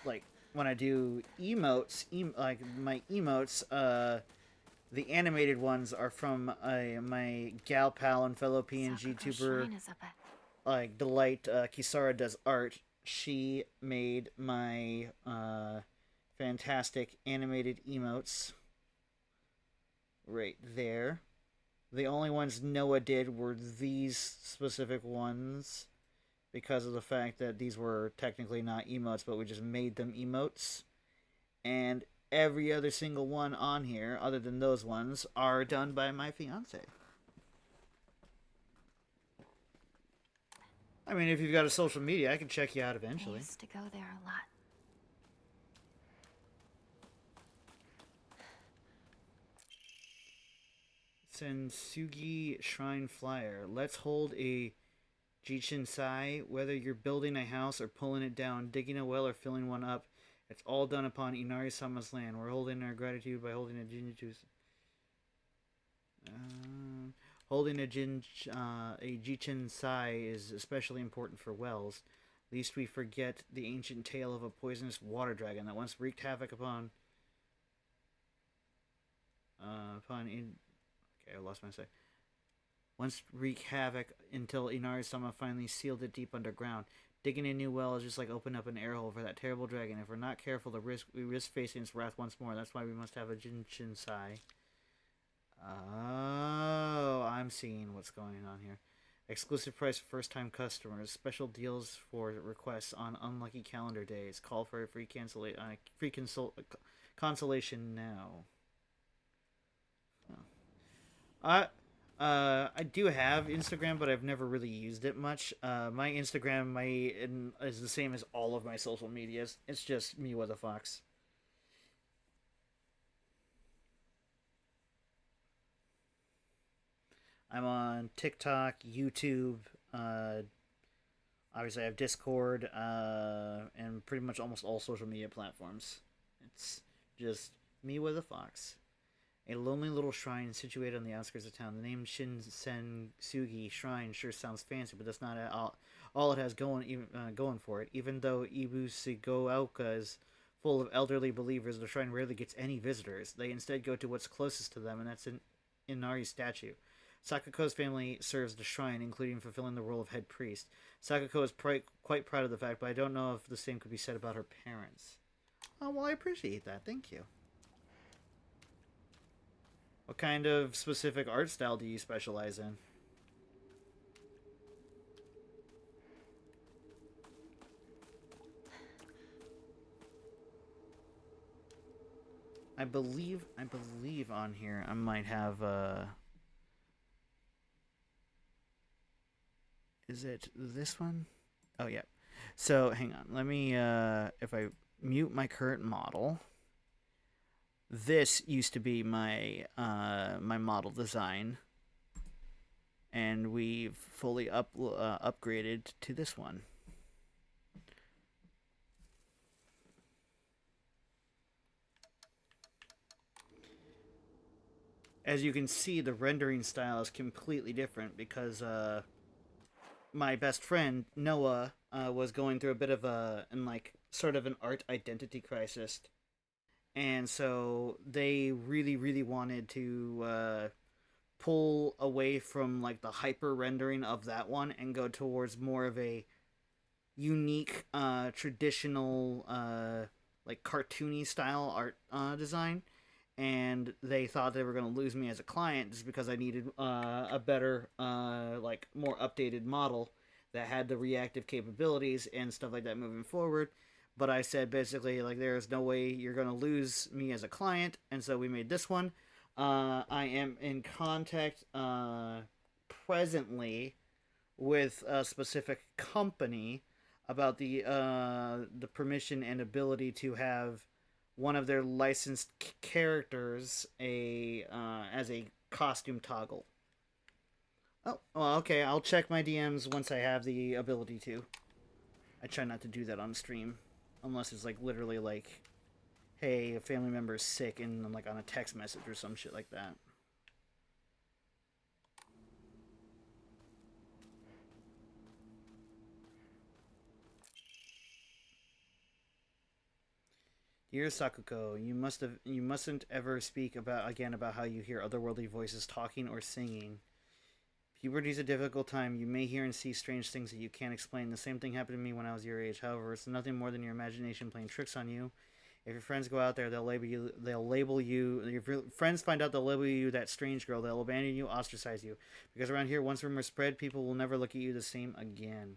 like when I do emotes, like my emotes, the animated ones are from my gal pal and fellow PNG tuber, like Delight Kisara does art. She made my fantastic animated emotes right there. The only ones Noah did were these specific ones, because of the fact that these were technically not emotes, but we just made them emotes. And every other single one on here, other than those ones, are done by my fiance. I mean, if you've got a social media, I can check you out eventually. I used to go there a lot. Sensugi Shrine Flyer. Let's hold a Jichinsai, whether you're building a house or pulling it down, digging a well or filling one up, it's all done upon Inari-sama's land. We're holding our gratitude by holding a Jinjutsu. Holding a Jichinsai is especially important for wells. Lest we forget the ancient tale of a poisonous water dragon that once wreaked havoc upon... okay, I lost my say. Once wreak havoc until Inari-sama finally sealed it deep underground. Digging a new well is just like opening up an air hole for that terrible dragon. If we're not careful, we risk facing its wrath once more. That's why we must have a Jinshinsai. Oh, I'm seeing what's going on here. Exclusive price for first-time customers. Special deals for requests on unlucky calendar days. Call for a free consolation now. Oh. I do have Instagram, but I've never really used it much. My Instagram is the same as all of my social medias. It's just Mewa the Fox. I'm on TikTok, YouTube. Obviously, I have Discord, and pretty much almost all social media platforms. It's just Mewa the Fox. A lonely little shrine situated on the outskirts of town. The name Shinsensugi Shrine sure sounds fancy, but that's not all it has going for it. Even though Ibusigoaoka is full of elderly believers, the shrine rarely gets any visitors. They instead go to what's closest to them, and that's an Inari statue. Sakako's family serves the shrine, including fulfilling the role of head priest. Sakako is quite proud of the fact, but I don't know if the same could be said about her parents. Oh, well, I appreciate that. Thank you. What kind of specific art style do you specialize in? I believe on here I might have is it this one? Oh yeah. So hang on. Let me if I mute my current model. This used to be my my model design, and we've fully upgraded to this one. As you can see, the rendering style is completely different because my best friend Noah was going through a bit of sort of an art identity crisis, and so they really wanted to pull away from like the hyper rendering of that one and go towards more of a unique traditional like cartoony style art design, and they thought they were going to lose me as a client just because I needed a better like more updated model that had the reactive capabilities and stuff like that moving forward. But I said basically like there's no way you're going to lose me as a client, and so we made this one. I am in contact presently with a specific company about the permission and ability to have one of their licensed characters as a costume toggle. Oh, well, okay. I'll check my DMs once I have the ability to. I try not to do that on stream, unless it's like literally like, hey, a family member is sick, and I'm like on a text message or some shit like that. Dear Sakuko, you mustn't ever speak about how you hear otherworldly voices talking or singing. Puberty's a difficult time. You may hear and see strange things that you can't explain. The same thing happened to me when I was your age. However, it's nothing more than your imagination playing tricks on you. If your friends go out there, they'll label you. If your friends find out, they'll label you that strange girl. They'll abandon you, ostracize you. Because around here, once rumors spread, people will never look at you the same again.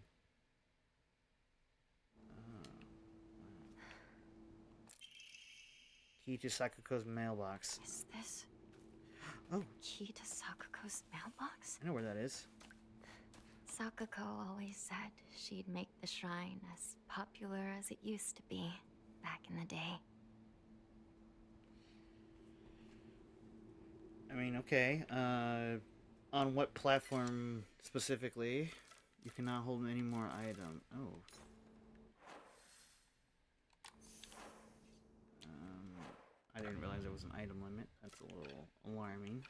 Key to Sakuko's mailbox. Is this... Oh. Key to Sakuko's mailbox? I know where that is. Sakuko always said she'd make the shrine as popular as it used to be back in the day. I mean, okay. On what platform specifically? You cannot hold any more item. Oh. I didn't realize there was an item limit. That's a little alarming.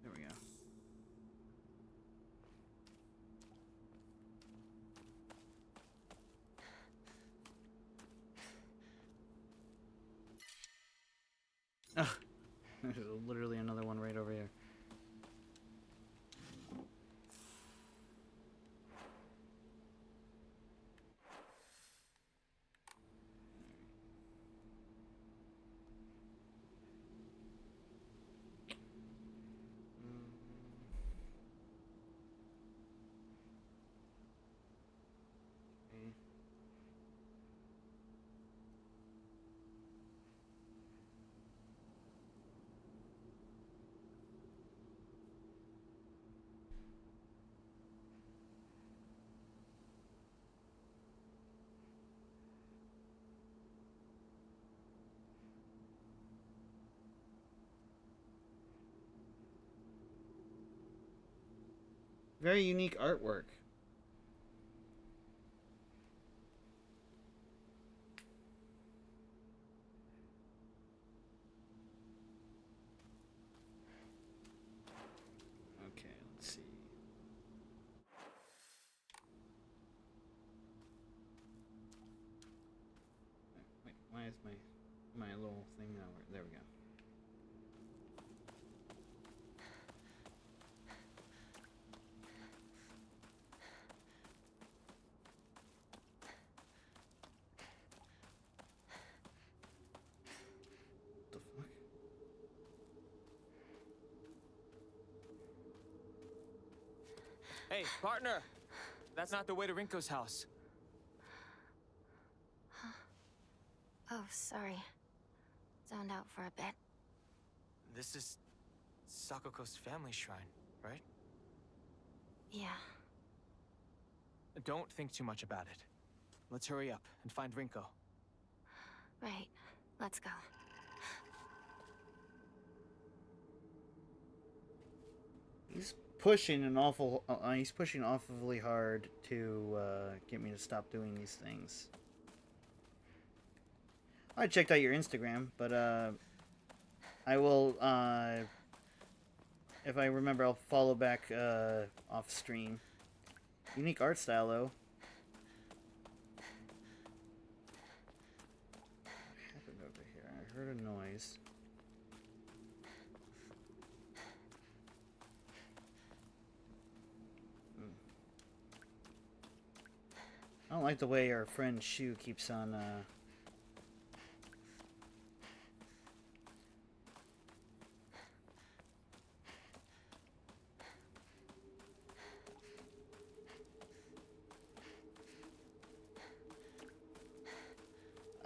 There we go. Ugh. There's literally another one right over here. Very unique artwork. Okay, let's see. Wait, why is my little thing now? There we go. Hey, partner! That's not the way to Rinko's house. Oh, sorry. Zoned out for a bit. This is Sakuko's family shrine, right? Yeah. Don't think too much about it. Let's hurry up and find Rinko. Right. Let's go. He's pushing an awful. He's pushing awfully hard to get me to stop doing these things. I checked out your Instagram, but I will. If I remember, I'll follow back off stream. Unique art style, though. What happened over here? I heard a noise. I don't like the way our friend Shu keeps on,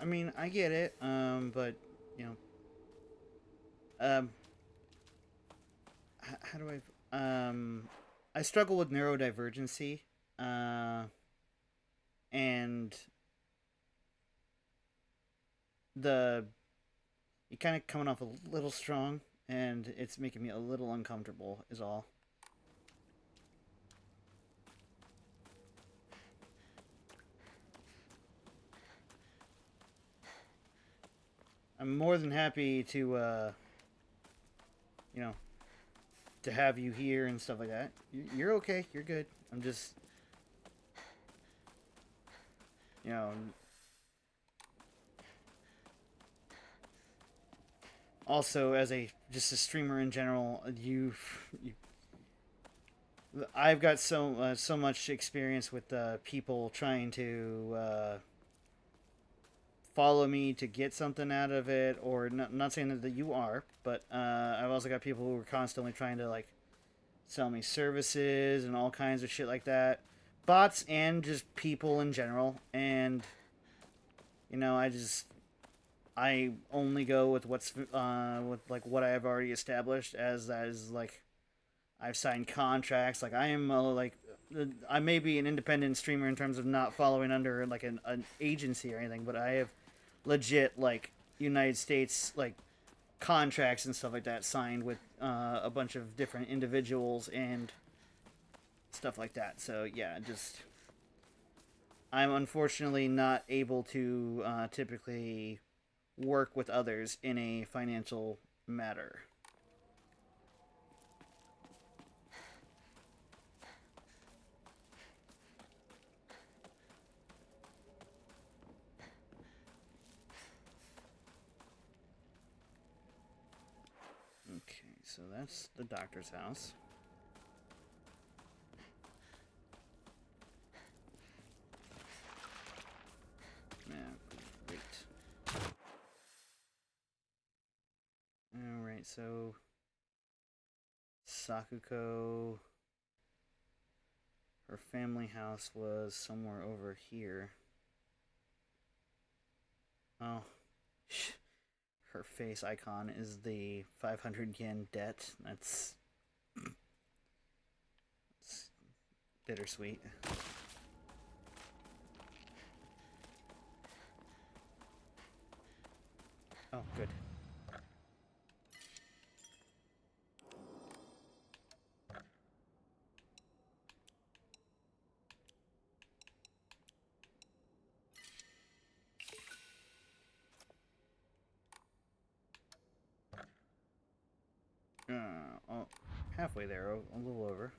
I mean, I get it, but, you know, how do I struggle with neurodivergency, and you're kind of coming off a little strong, and it's making me a little uncomfortable, is all. I'm more than happy to, you know, to have you here and stuff like that. You're okay. You're good. I'm just, you know, also as just a streamer in general, I've got so much experience with people trying to follow me to get something out of it, or not saying that you are, but I've also got people who are constantly trying to like sell me services and all kinds of shit like that, bots and just people in general. And you know, I only go with what's with like what I have already established, as that is like I've signed contracts. Like I am I may be an independent streamer in terms of not following under like an agency or anything, but I have legit like United States like contracts and stuff like that signed with a bunch of different individuals and stuff like that. So yeah, just I'm unfortunately not able to typically work with others in a financial matter. Okay, so that's the doctor's house. Yeah, great. Alright, so Sakuko, her family house was somewhere over here. Oh, her face icon is the 500 yen debt. That's bittersweet. Oh, good. Oh, halfway there, a little over.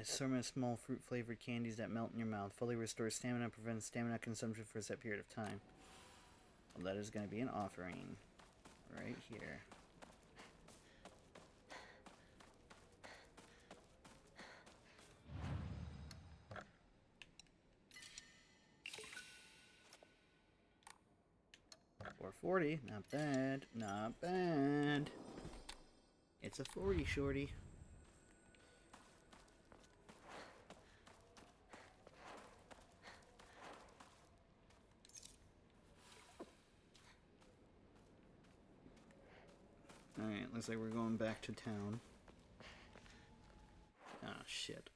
Assortment of small fruit-flavored candies that melt in your mouth. Fully restores stamina and prevents stamina consumption for a set period of time. Well, that is going to be an offering. Right here. $4.40. Not bad. Not bad. It's a 40, shorty. Alright, looks like we're going back to town. Ah, shit.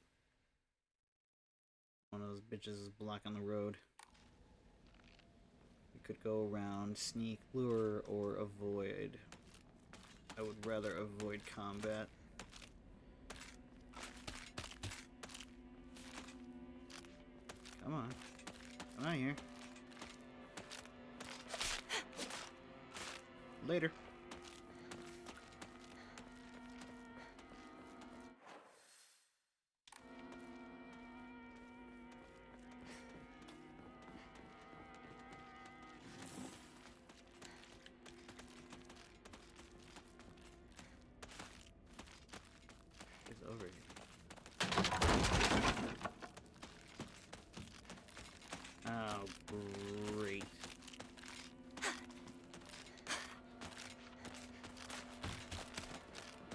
One of those bitches is blocking the road. We could go around, sneak, lure, or avoid. I would rather avoid combat. Come on. Come on here. Later. It's over here. Oh, great.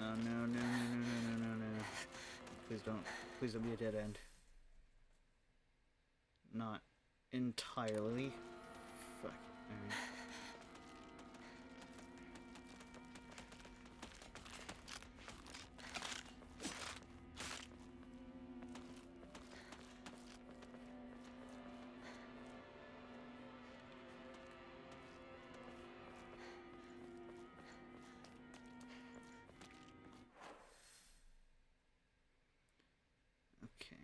Oh, no, no, no, no, no, no, no, no. Please don't be a dead end. Not entirely. Fuck. Alright. Okay.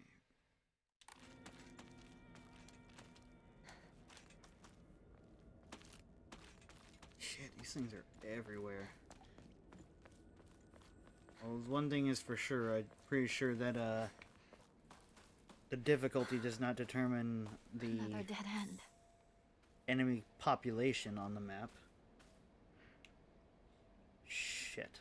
Shit, these things are everywhere. Well, one thing is for sure, I'm pretty sure that, the difficulty does not determine the Another dead end. enemy population on the map. Shit.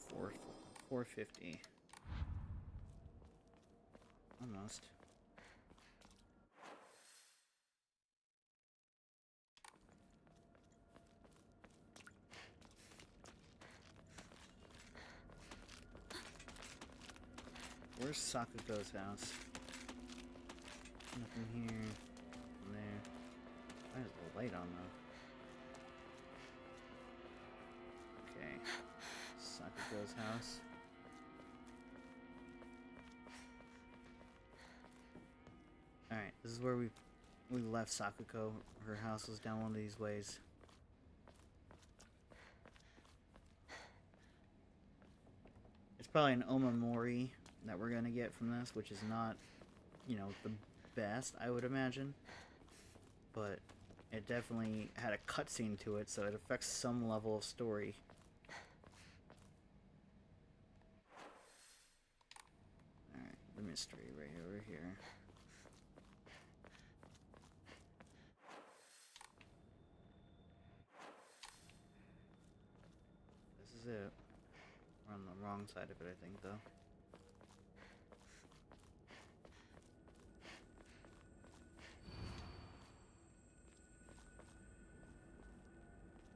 Four, 450. Almost. Where's Sakuko's house? Nothing here. Nothing there. Why is the light on though? Okay. Sakuko's house. Alright, this is where we left Sakuko. Her house was down one of these ways. It's probably an Omamori that we're gonna get from this, which is not, you know, the best, I would imagine. But it definitely had a cutscene to it, so it affects some level of story. Alright, the mystery right over here. This is it. We're on the wrong side of it, I think, though.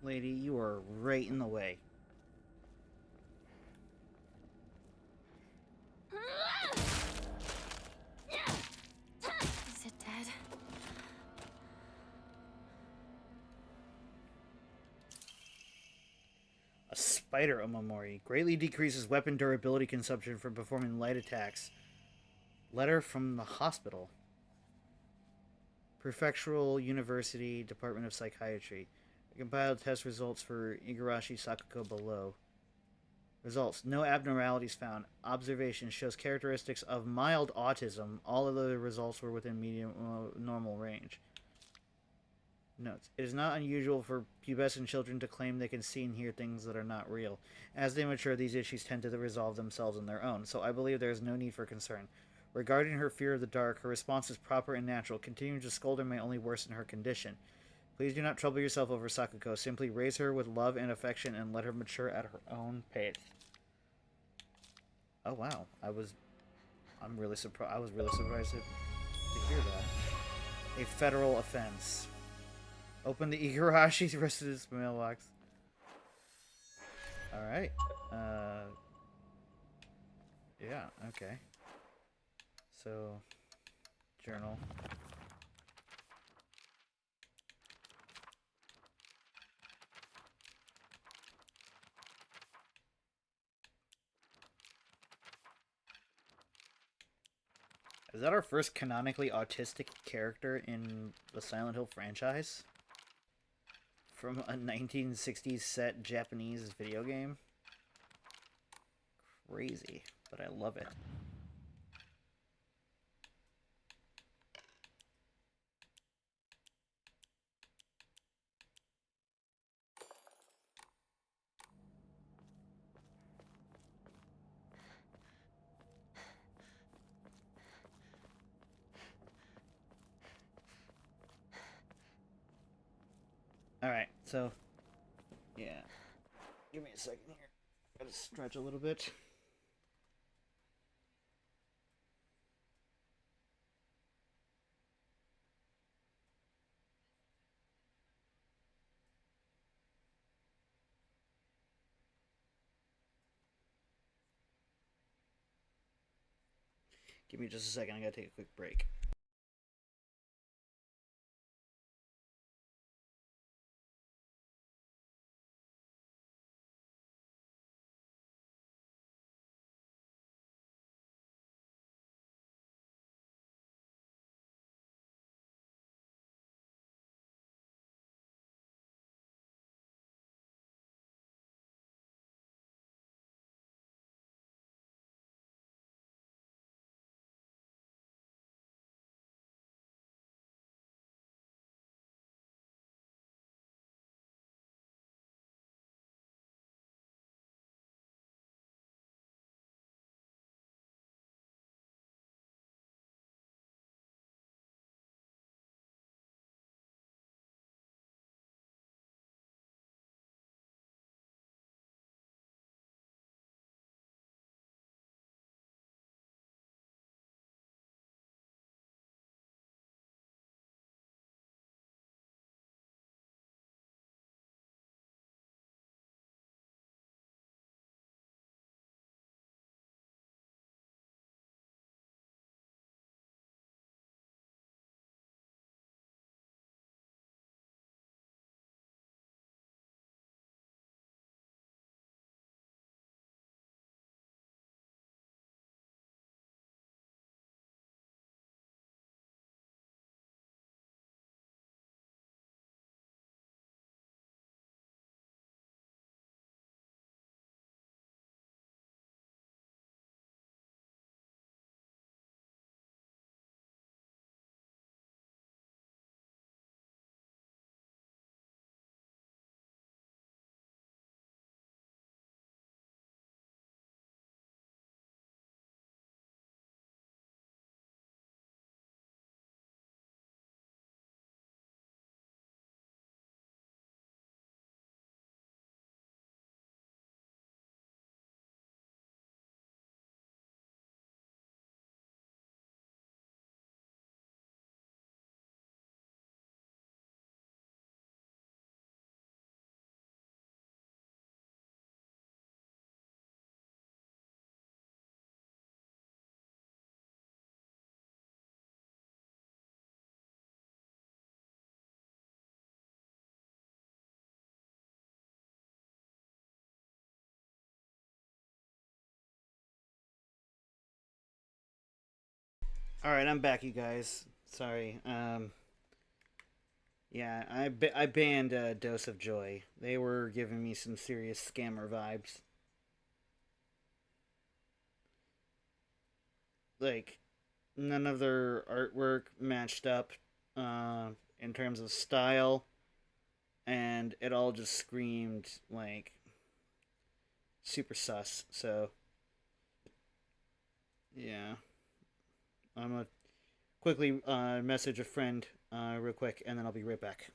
Lady, you are right in the way. Is it dead? A spider Omamori greatly decreases weapon durability consumption from performing light attacks. Letter from the hospital. Prefectural University Department of Psychiatry. Compiled test results for Igarashi Sakuko below. Results. No abnormalities found. Observation shows characteristics of mild autism. All other results were within medium normal range. Notes. It is not unusual for pubescent children to claim they can see and hear things that are not real. As they mature, these issues tend to resolve themselves on their own, so I believe there is no need for concern. Regarding her fear of the dark, her response is proper and natural. Continuing to scold her may only worsen her condition. Please do not trouble yourself over Sakuko. Simply raise her with love and affection and let her mature at her own pace. Oh wow, I'm really surprised. I was really surprised to hear that. A federal offense. Open the Igarashi's residence mailbox. All right. Yeah. Okay. So, journal. Is that our first canonically autistic character in the Silent Hill franchise? From a 1960s set Japanese video game? Crazy, but I love it. Alright, so, yeah. Give me a second here. Gotta stretch a little bit. Give me just a second, I gotta take a quick break. Alright, I'm back, you guys. Sorry. Yeah, I banned Dose of Joy. They were giving me some serious scammer vibes. Like, none of their artwork matched up in terms of style, and it all just screamed like super sus. So, yeah, I'm gonna quickly message a friend real quick, and then I'll be right back.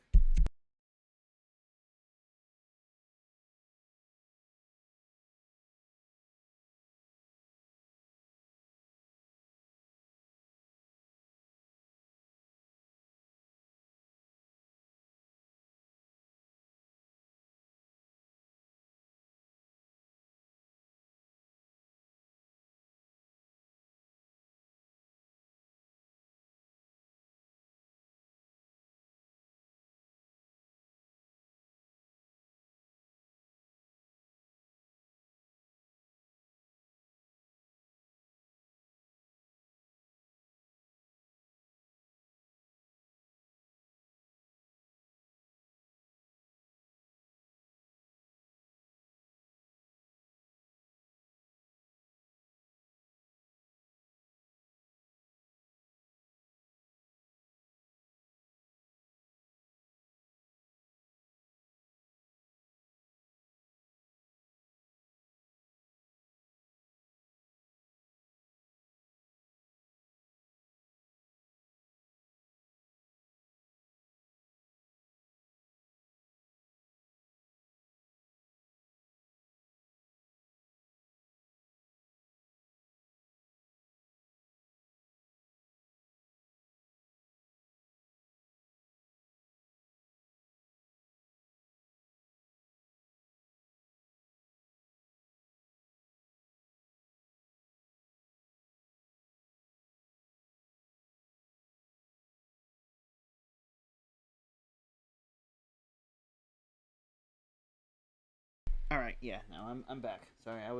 All right, yeah, no, I'm back. Sorry, I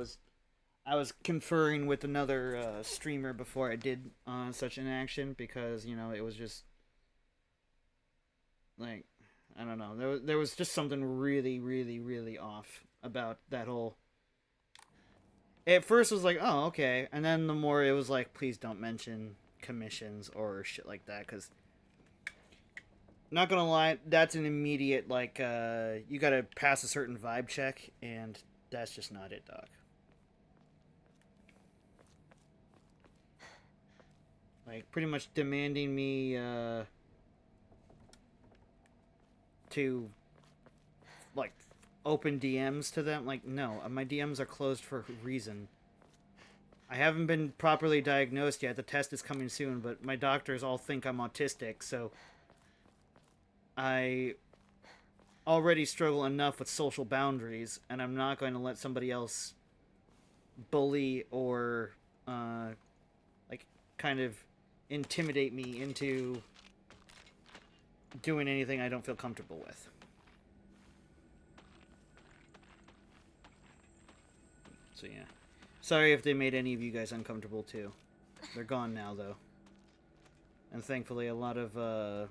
was conferring with another streamer before I did such an action because you know it was just like I don't know there was just something really off about that whole. At first it was like, oh, okay, and then the more it was like, please don't mention commissions or shit like that because not gonna lie, that's an immediate like you gotta pass a certain vibe check, and that's just not it, dog. Like pretty much demanding me to like open DMs to them. Like no, my DMs are closed for a reason. I haven't been properly diagnosed yet. The test is coming soon, but my doctors all think I'm autistic, so I already struggle enough with social boundaries, and I'm not going to let somebody else bully or like kind of intimidate me into doing anything I don't feel comfortable with. So yeah. Sorry if they made any of you guys uncomfortable too. They're gone now though. And thankfully a lot of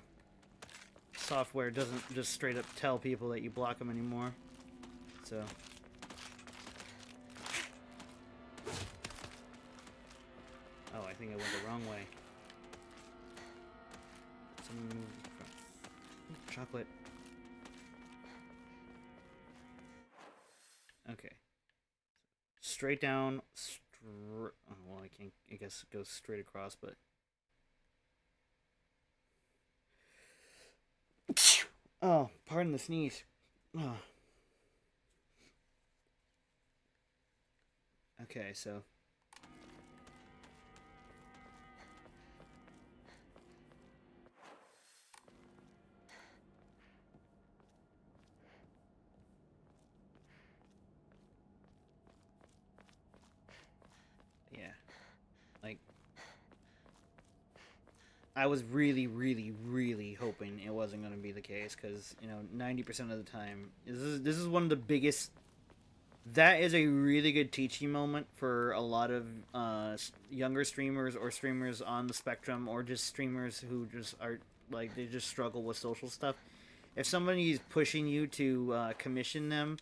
software doesn't just straight up tell people that you block them anymore. So oh, I think I went the wrong way. Someone move. Chocolate. Okay. Straight down. Oh, well, I can't. I guess it goes straight across, but. Oh, pardon the sneeze. Oh. Okay, so. Yeah. Like. I was really hoping it wasn't going to be the case because, you know, 90% of the time, this is one of the biggest. That is a really good teaching moment for a lot of younger streamers or streamers on the spectrum or just streamers who just are, like, they just struggle with social stuff. If somebody is pushing you to commission them,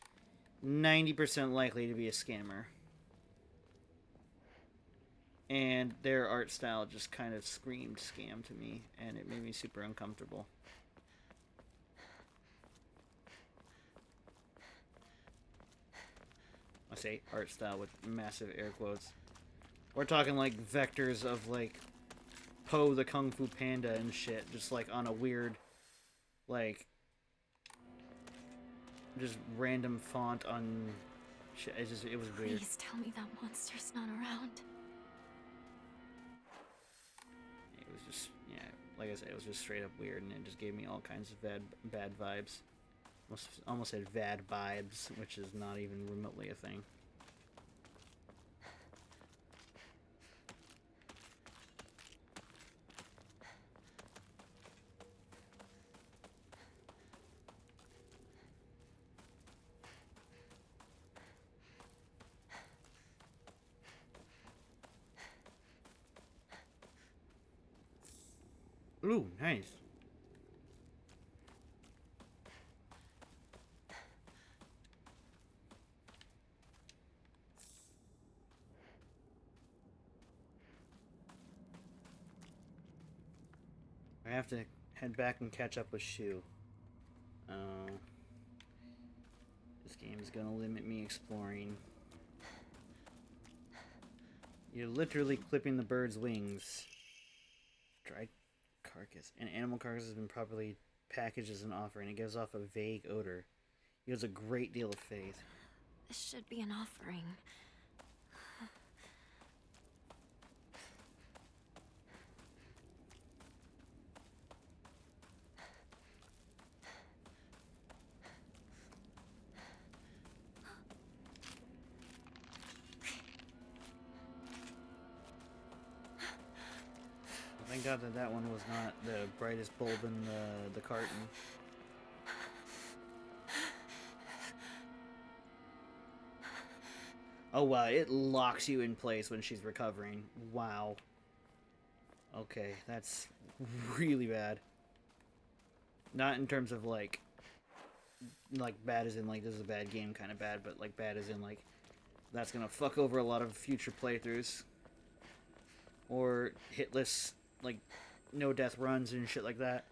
90% likely to be a scammer. And their art style just kind of screamed scam to me, and it made me super uncomfortable. I say art style with massive air quotes. We're talking like vectors of like Poe the Kung Fu Panda and shit, just like on a weird, like, just random font on shit. It was weird. Please tell me that monster's not around. It was just, yeah, like I said, it was just straight up weird, and it just gave me all kinds of bad vibes. Almost said bad vibes, which is not even remotely a thing. Ooh, nice. I have to head back and catch up with Shu. This game is gonna limit me exploring. You're literally clipping the bird's wings. Dried carcass. An animal carcass has been properly packaged as an offering. It gives off a vague odor. It has a great deal of faith. This should be an offering. Thank God that one was not the brightest bulb in the carton. Oh wow, it locks you in place when she's recovering. Wow. Okay, that's really bad. Not in terms of like bad as in like this is a bad game kind of bad, but like bad as in like that's gonna fuck over a lot of future playthroughs. Or hitless, like, no death runs and shit like that.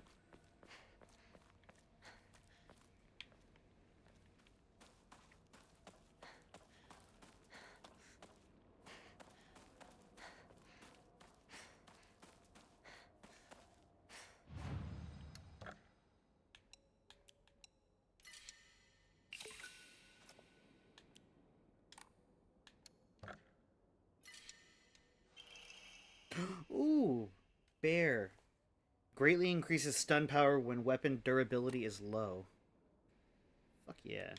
Ooh, bear. Greatly increases stun power when weapon durability is low. Fuck yeah.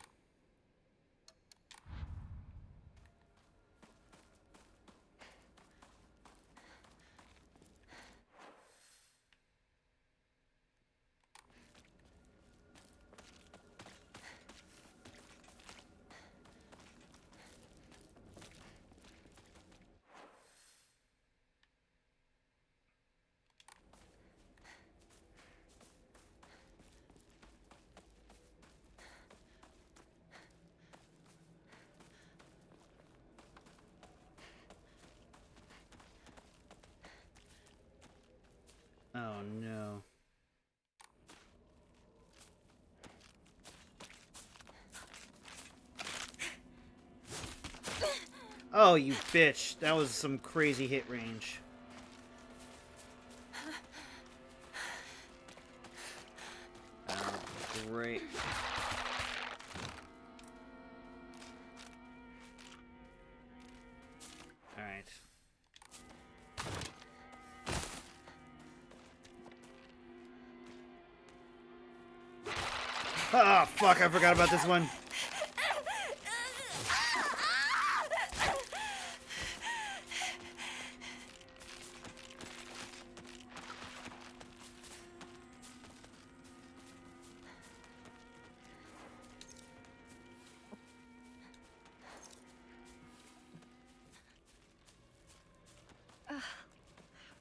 Oh no. Oh, you bitch. That was some crazy hit range. Oh, great. Alright. Ah, fuck, I forgot about this one.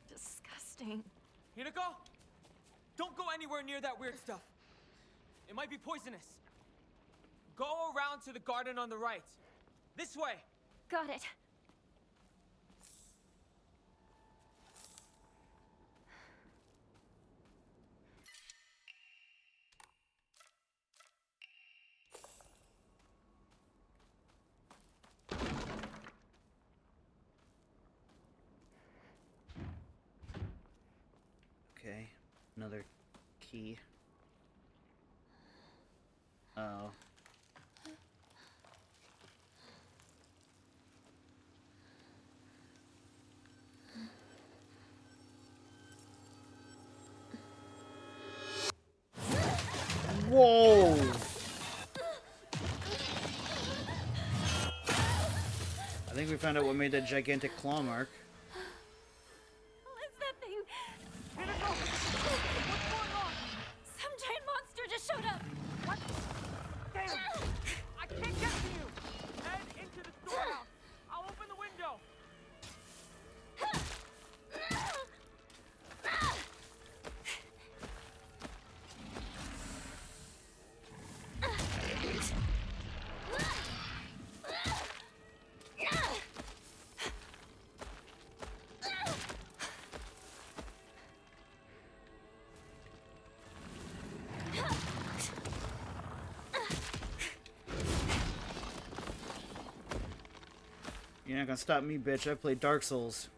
Disgusting. Hinako? Don't go anywhere near that weird stuff. It might be poisonous. Go around to the garden on the right. This way. Got it. Okay, another key. Oh. Whoa! I think we found out what made that gigantic claw mark. What's that thing? What's going on? Some giant monster just showed up. What? Damn! I can't get to you! Head into the storehouse. I'll open the window. You're not gonna stop me, bitch. I played Dark Souls.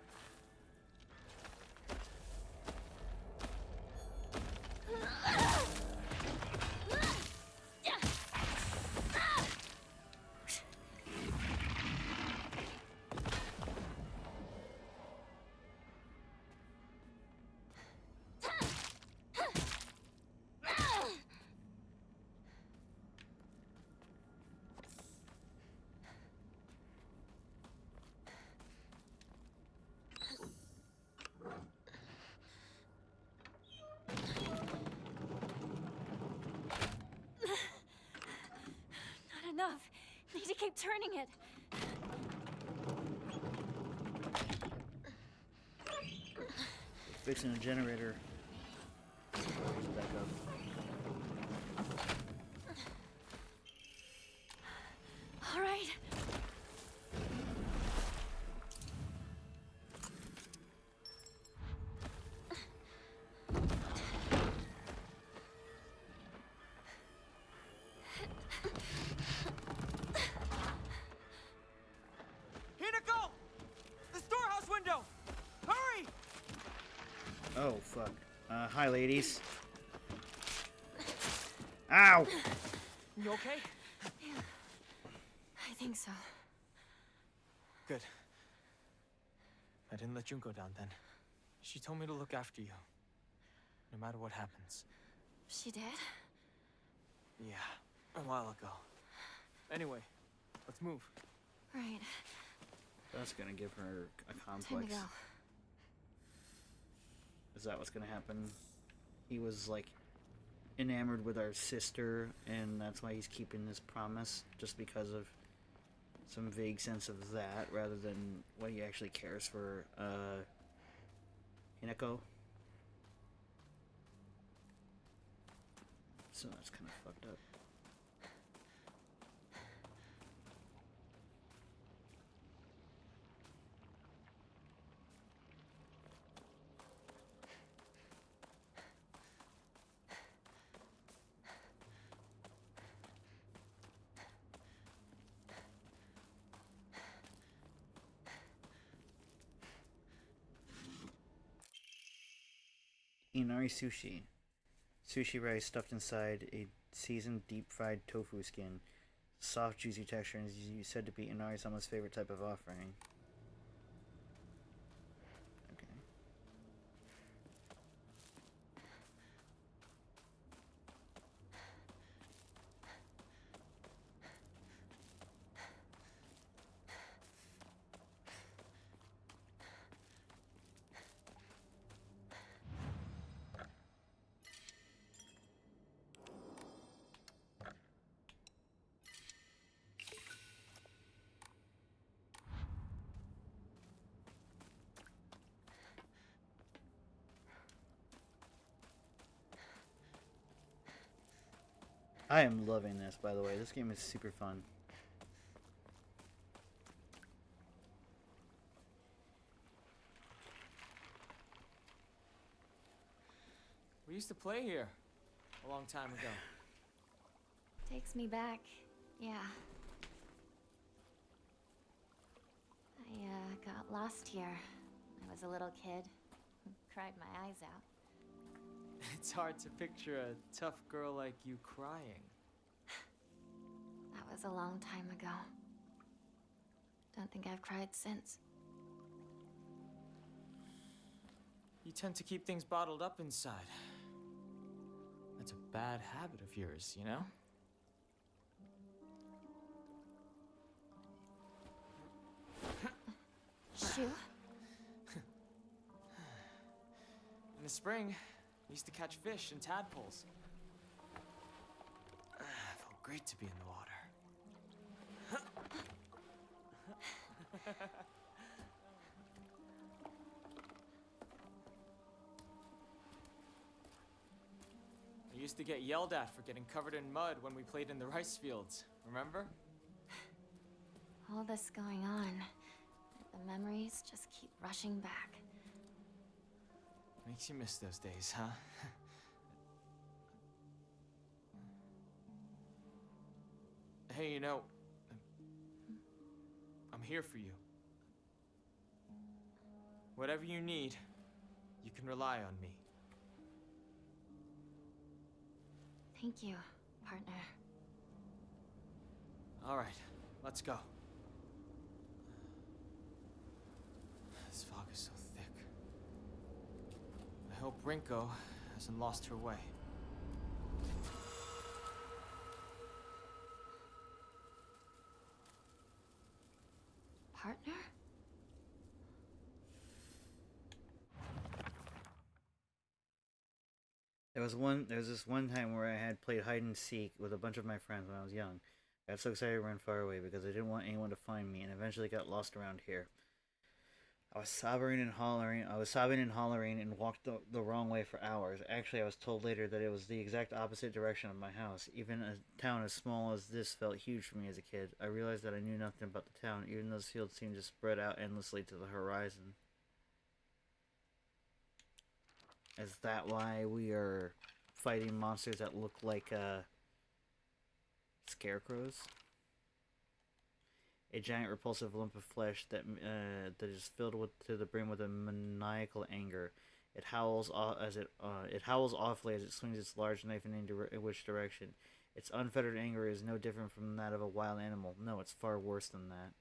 Not enough. Need to keep turning it. Fixing a generator. Back up. All right. Hinako! The storehouse window! Hurry! Oh, fuck. Hi, ladies. Ow! You okay? I think so. Good. I didn't let Junko down then. She told me to look after you, no matter what happens. She did? Yeah, a while ago. Anyway, let's move. Right. That's gonna give her a Time to complex. go. Is that what's gonna happen? He was like enamored with our sister, and that's why he's keeping this promise, just because of some vague sense of that, rather than what he actually cares for Hinako. So that's kind of fucked up. Inari sushi. Sushi rice stuffed inside a seasoned deep fried tofu skin. Soft, juicy texture and is said to be Inari's almost favorite type of offering. Okay. I am loving this, by the way. This game is super fun. We used to play here a long time ago. Takes me back. Yeah. I got lost here. I was a little kid. Cried my eyes out. It's hard to picture a tough girl like you crying. That was a long time ago. Don't think I've cried since. You tend to keep things bottled up inside. That's a bad habit of yours, you know? Shoe? In the spring, we used to catch fish and tadpoles. Felt great to be in the water. I used to get yelled at for getting covered in mud when we played in the rice fields, remember? All this going on, the memories just keep rushing back. Makes you miss those days, huh? Hey, you know, I'm here for you. Whatever you need, you can rely on me. Thank you, partner. All right, let's go. This fog is so thick. I hope Rinko hasn't lost her way. Partner? There was this one time where I had played hide and seek with a bunch of my friends when I was young. I got so excited to run far away because I didn't want anyone to find me, and eventually got lost around here. I was sobbing and hollering. I was sobbing and hollering and walked the wrong way for hours. Actually, I was told later that it was the exact opposite direction of my house. Even a town as small as this felt huge for me as a kid. I realized that I knew nothing about the town, even though the fields seemed to spread out endlessly to the horizon. Is that why we are fighting monsters that look like scarecrows? A giant repulsive lump of flesh that is filled to the brim with a maniacal anger. It howls it howls awfully as it swings its large knife in which direction. Its unfettered anger is no different from that of a wild animal. No, it's far worse than that.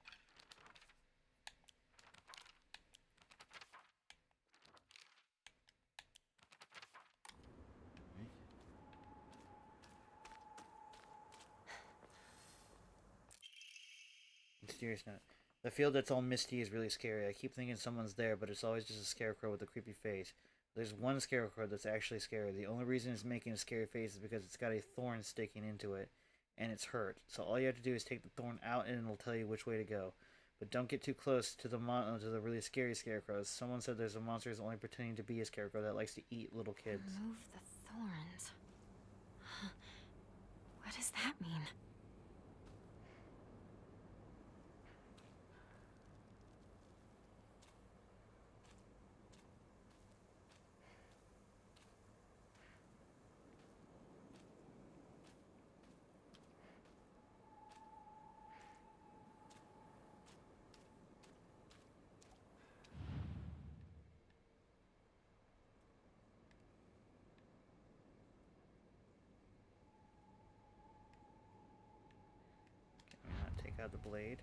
Mysterious note. The field that's all misty is really scary. I keep thinking someone's there, but it's always just a scarecrow with a creepy face. There's one scarecrow that's actually scary. The only reason it's making a scary face is because it's got a thorn sticking into it, and it's hurt. So all you have to do is take the thorn out, and it'll tell you which way to go. But don't get too close to the really scary scarecrows. Someone said there's a monster who's only pretending to be a scarecrow that likes to eat little kids. Remove the thorns. What does that mean? Can we not take out the blade?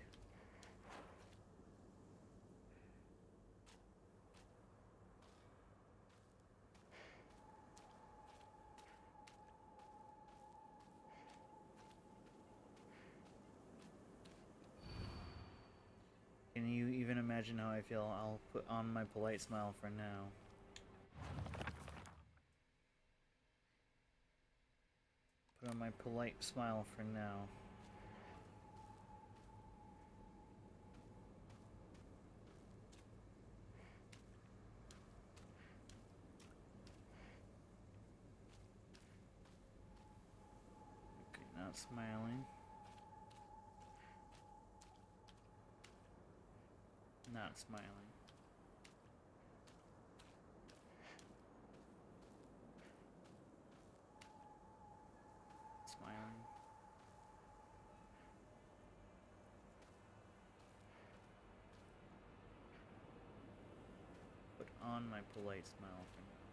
Can you even imagine how I feel? I'll put on my polite smile for now. Put on my polite smile for now. Okay, not smiling. Not smiling. Smiling. Put on my polite smile for now.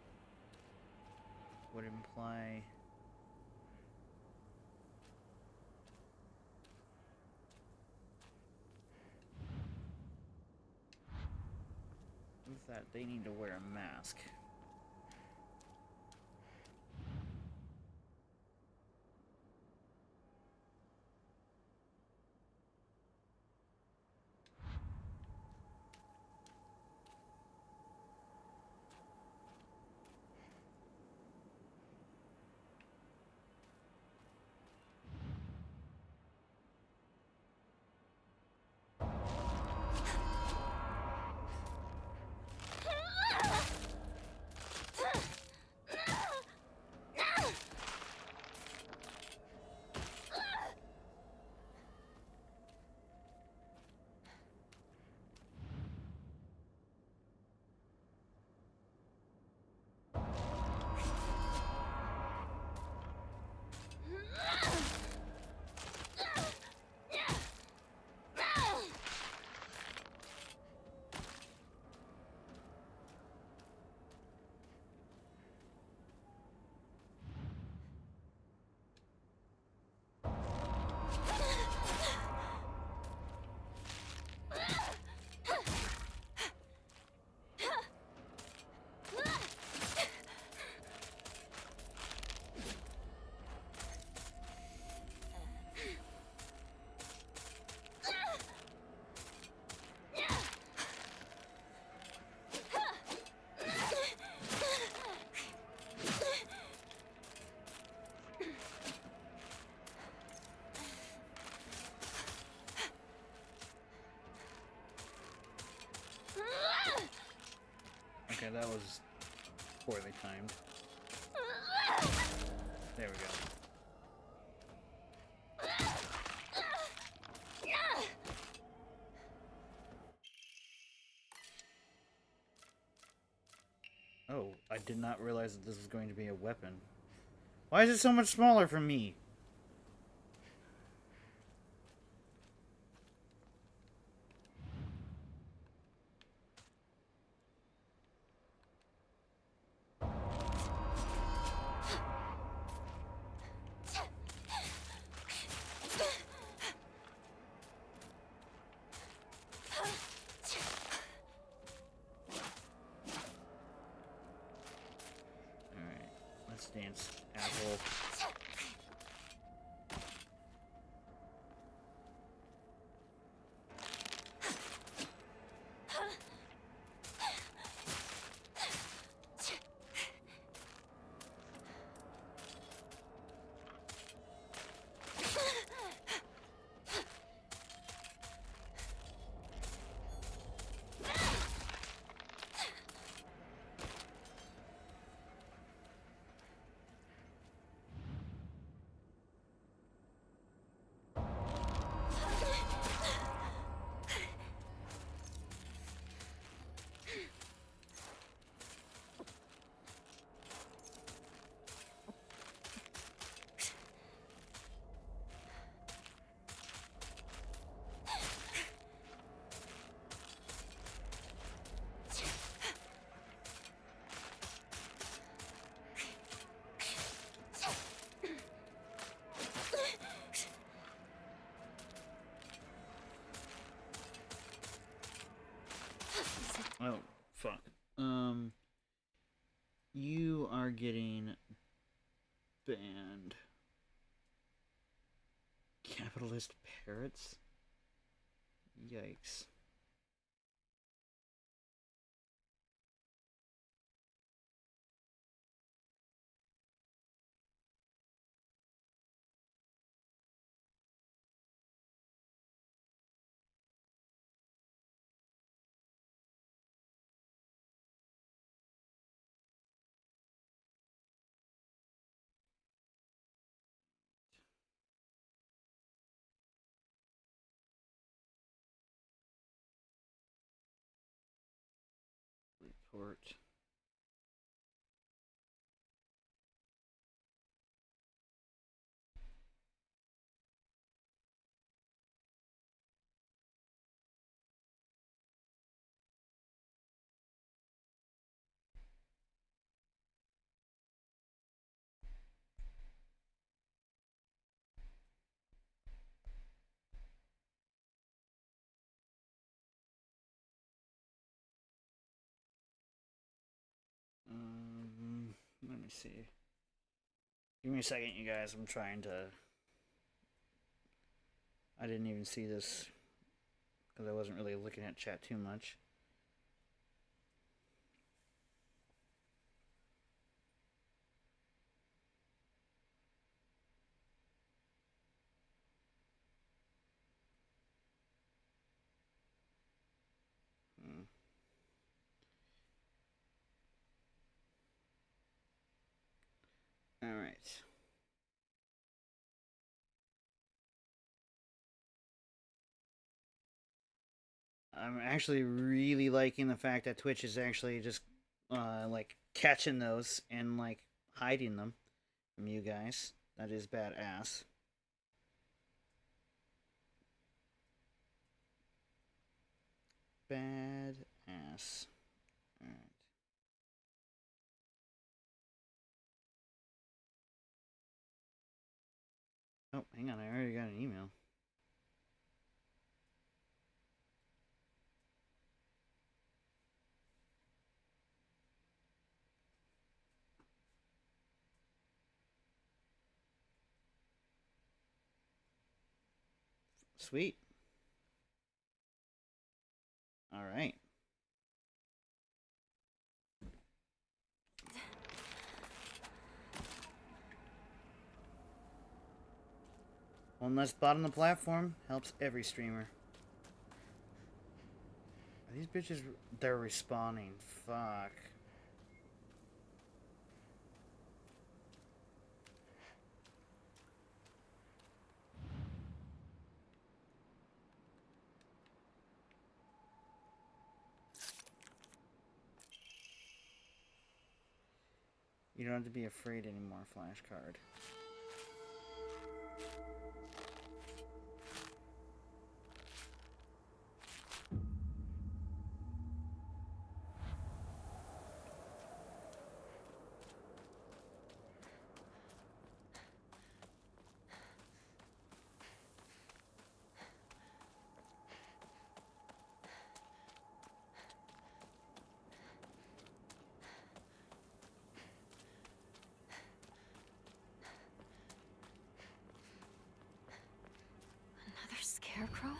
Would imply that they need to wear a mask. Okay, that was poorly timed. There we go. Oh, I did not realize that this was going to be a weapon. Why is it so much smaller from me? Alright, let's dance, apple. Oh, fuck. You are getting banned. Capitalist parrots? Yikes. Report. Let me see. Give me a second, you guys. I'm trying to... I didn't even see this because I wasn't really looking at chat too much. All right. I'm actually really liking the fact that Twitch is actually just like catching those and like hiding them from you guys. That is badass. Badass. All right. Oh, hang on. I already got an email. Sweet. All right. One less bot on the platform helps every streamer. Are these bitches? They're respawning. Fuck. You don't have to be afraid anymore, flashcard. Another scarecrow?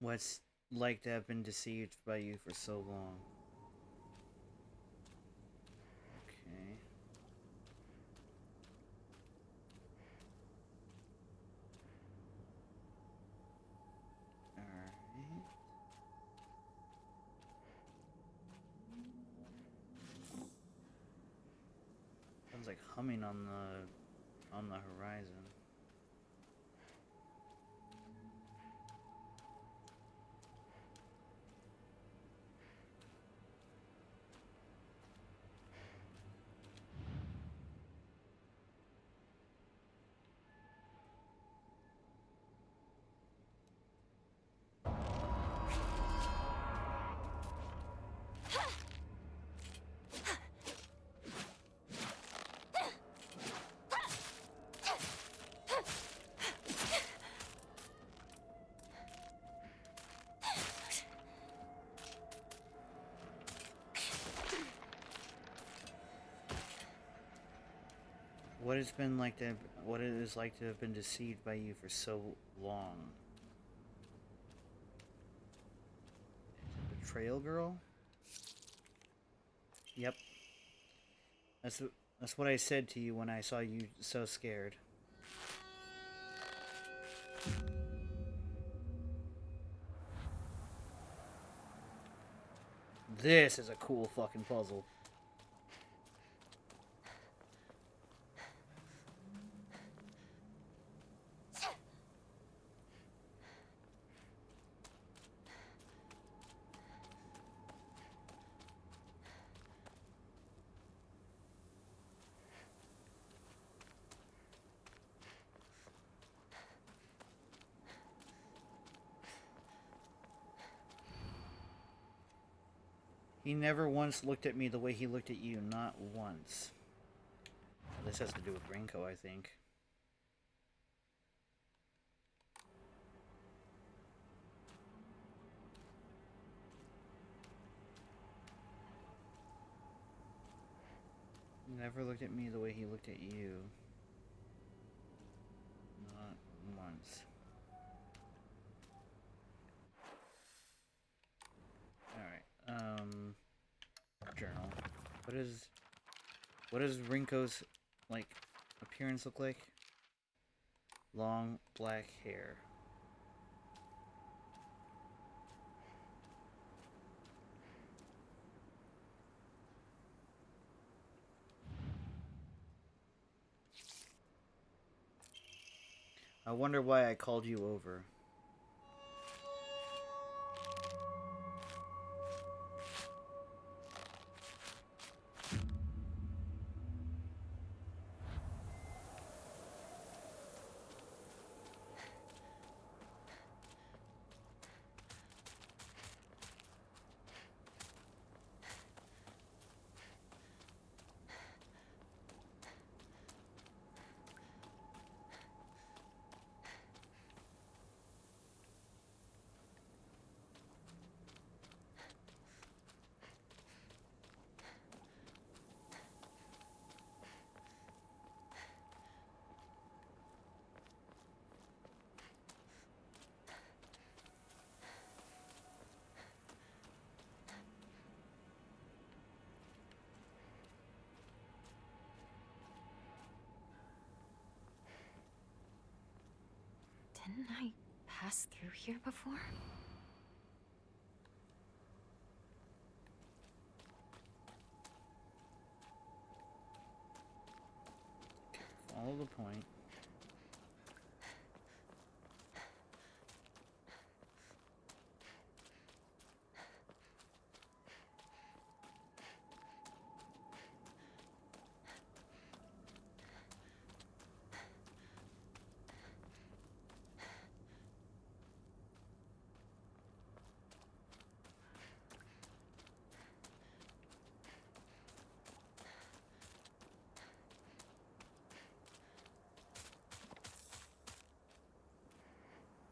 What's like to have been deceived by you for so long? Okay. Alright. Sounds like humming on the horizon. What it's been like to, what it is like to have been deceived by you for so long. Betrayal girl? Yep. That's what I said to you when I saw you so scared. This is a cool fucking puzzle. He never once looked at me the way he looked at you, not once. This has to do with Rinko, I think. He never looked at me the way he looked at you. Not once. Alright, journal. What does Rinko's, like, appearance look like? Long black hair. I wonder why I called you over. Didn't I pass through here before? Follow the point.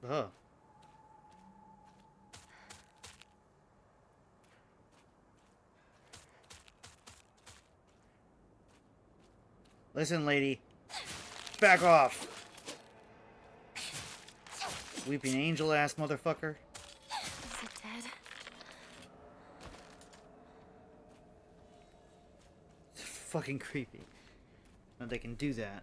Oh. Listen, lady. Back off. Weeping angel ass motherfucker. Is it dead? It's fucking creepy. Now they can do that.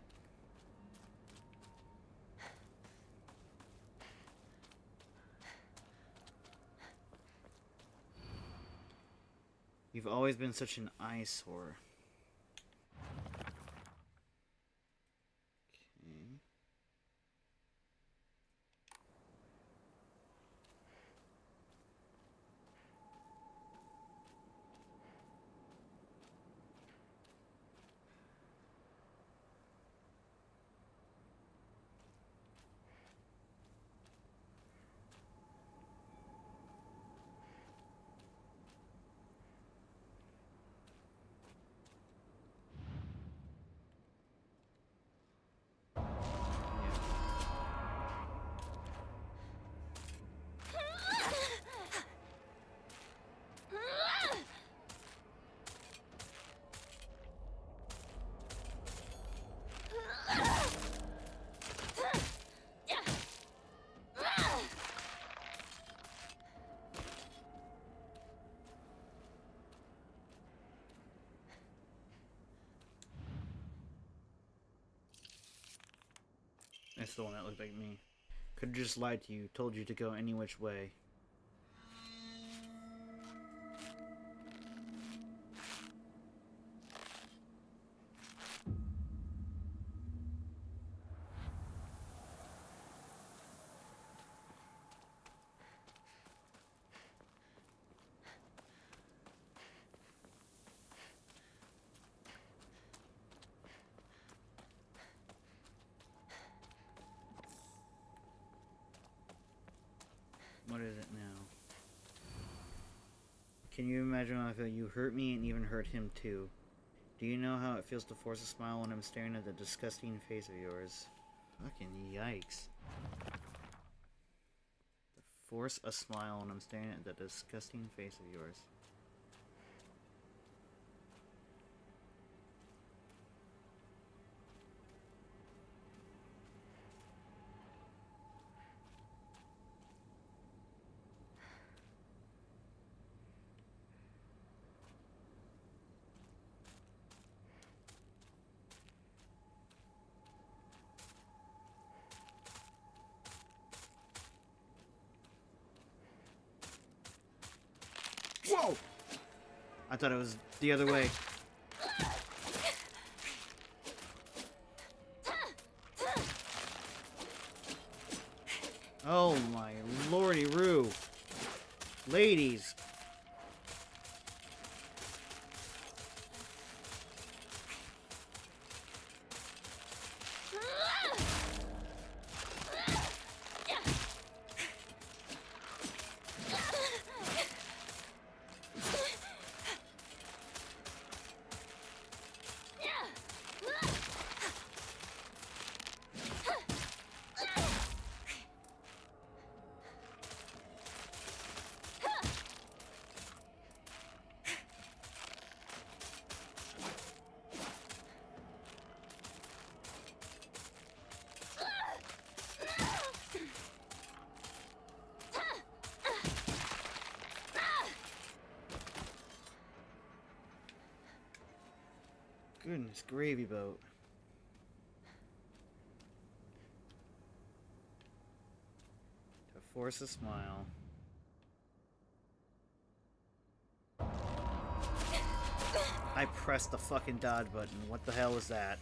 You've always been such an eyesore. Okay. That's the one that looked like me. Could've just lied to you, told you to go any which way. What is it now? Can you imagine how I feel? You hurt me and even hurt him too. Do you know how it feels to force a smile when I'm staring at that disgusting face of yours? Fucking yikes. To force a smile when I'm staring at that disgusting face of yours. Whoa! I thought it was the other way. Oh my lordy-roo. Ladies. Goodness gravy boat. To force a smile. I pressed the fucking dodge button. What the hell was that?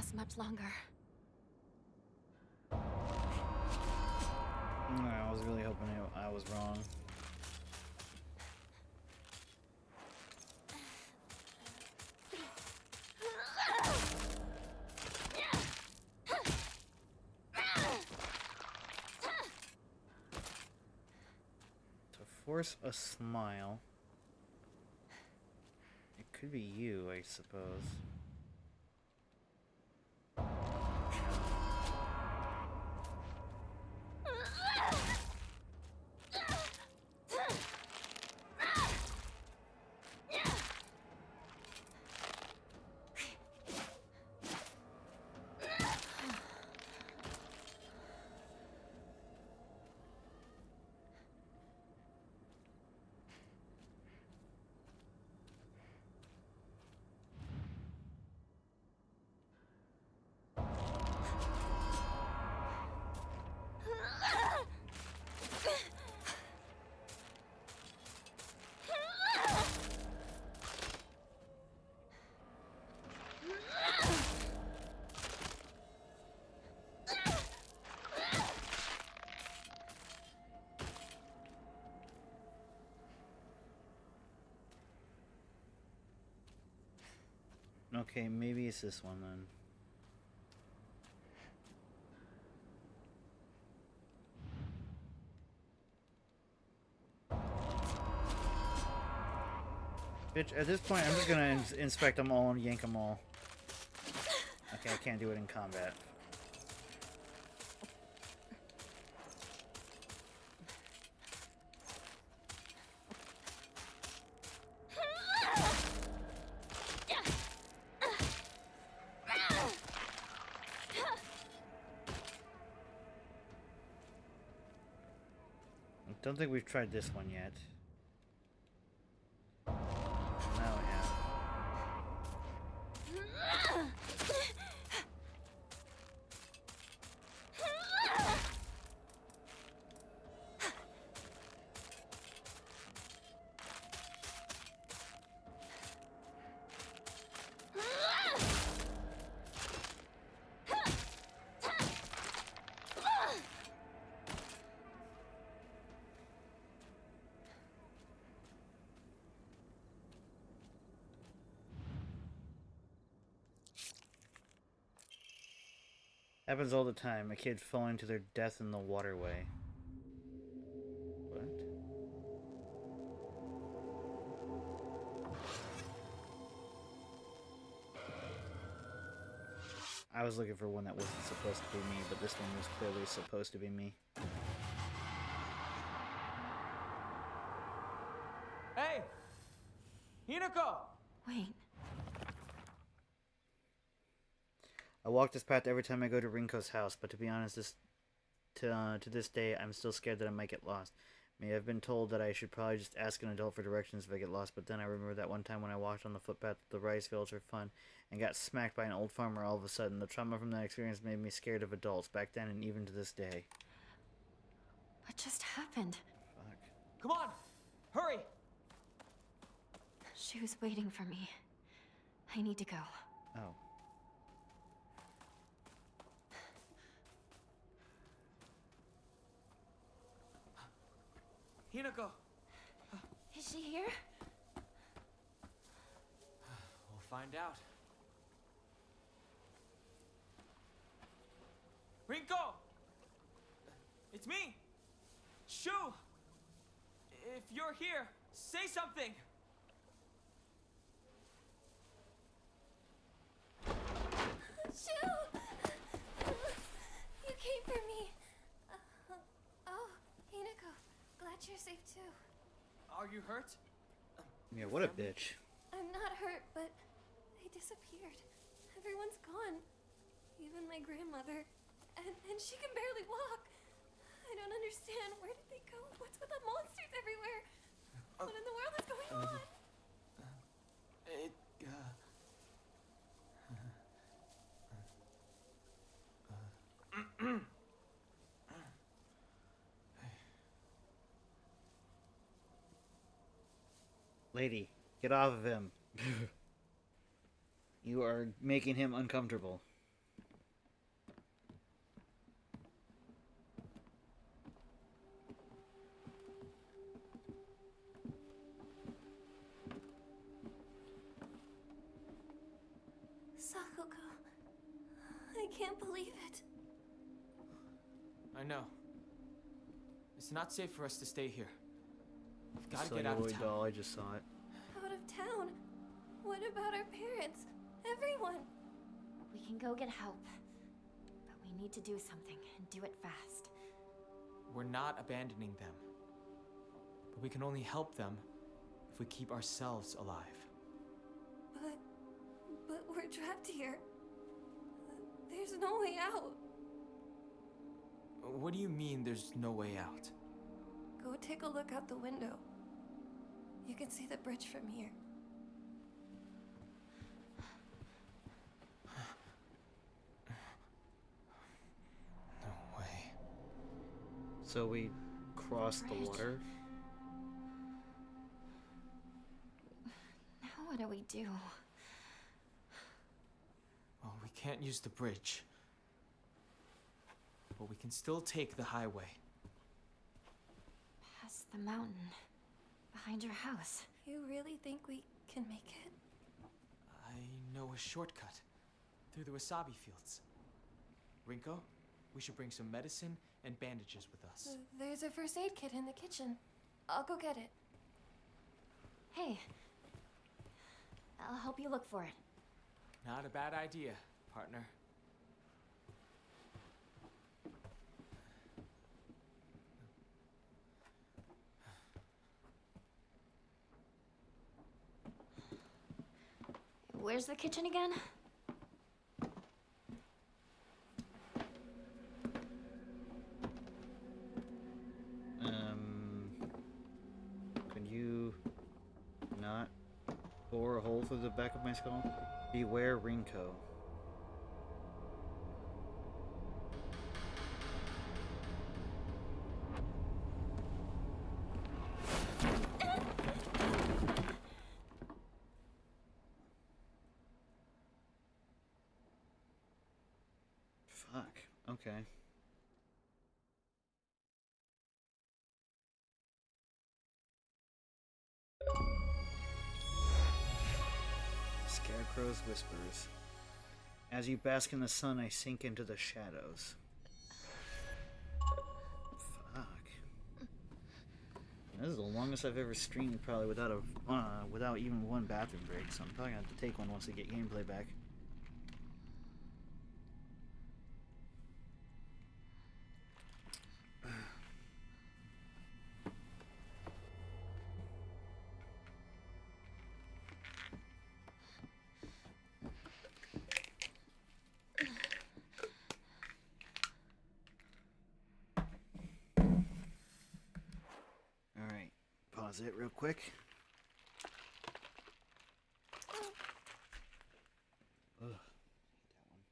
last much longer. I was really hoping I was wrong. To force a smile. It could be you, I suppose. Okay, maybe it's this one then. Bitch, at this point, I'm just gonna inspect them all and yank them all. Okay, I can't do it in combat. I don't think we've tried this one yet. Now we have. Happens all the time. A kid falling to their death in the waterway. What? I was looking for one that wasn't supposed to be me, but this one was clearly supposed to be me. Hey! Hinako! Wait. I walk this path every time I go to Rinko's house, but to be honest, to this day, I'm still scared that I might get lost. May I've been told that I should probably just ask an adult for directions if I get lost, but then I remember that one time when I walked on the footpath to the rice fields for fun and got smacked by an old farmer all of a sudden. The trauma from that experience made me scared of adults back then and even to this day. What just happened? Fuck. Come on! Hurry! She was waiting for me. I need to go. Oh. Hinako! Is she here? We'll find out. Rinko! It's me! Shu! If you're here, say something! Shoo! You came for me. Oh, Hinako. Glad you're safe too. Are you hurt? Yeah, what a bitch. I'm not hurt, but they disappeared. Everyone's gone. Even my grandmother. And she can barely walk. I don't understand. Where did they go? What's with the monsters everywhere? What in the world is going on? Lady, get off of him. You are making him uncomfortable. can't believe it. I know. It's not safe for us to stay here. We've got to get out of Celluloid town. doll, I just saw it. Out of town? What about our parents? Everyone? We can go get help. But we need to do something, and do it fast. We're not abandoning them. But we can only help them if we keep ourselves alive. But we're trapped here. There's no way out. What do you mean there's no way out? Go take a look out the window. You can see the bridge from here. No way. So we crossed the water. Now what do we do? Well, we can't use the bridge. But we can still take the highway. Past the mountain. Behind your house. You really think we can make it? I know a shortcut. Through the wasabi fields. Rinko, we should bring some medicine and bandages with us. There's a first aid kit in the kitchen. I'll go get it. Hey. I'll help you look for it. Not a bad idea, partner. Where's the kitchen again? Can you not bore a hole through the back of my skull? Beware Rinko. Fuck. Okay. Scarecrow's Whispers. As you bask in the sun, I sink into the shadows. Fuck. This is the longest I've ever streamed, probably without even one bathroom break. So I'm probably gonna have to take one once I get gameplay back. Alright, pause it real quick. Ugh, hate that one.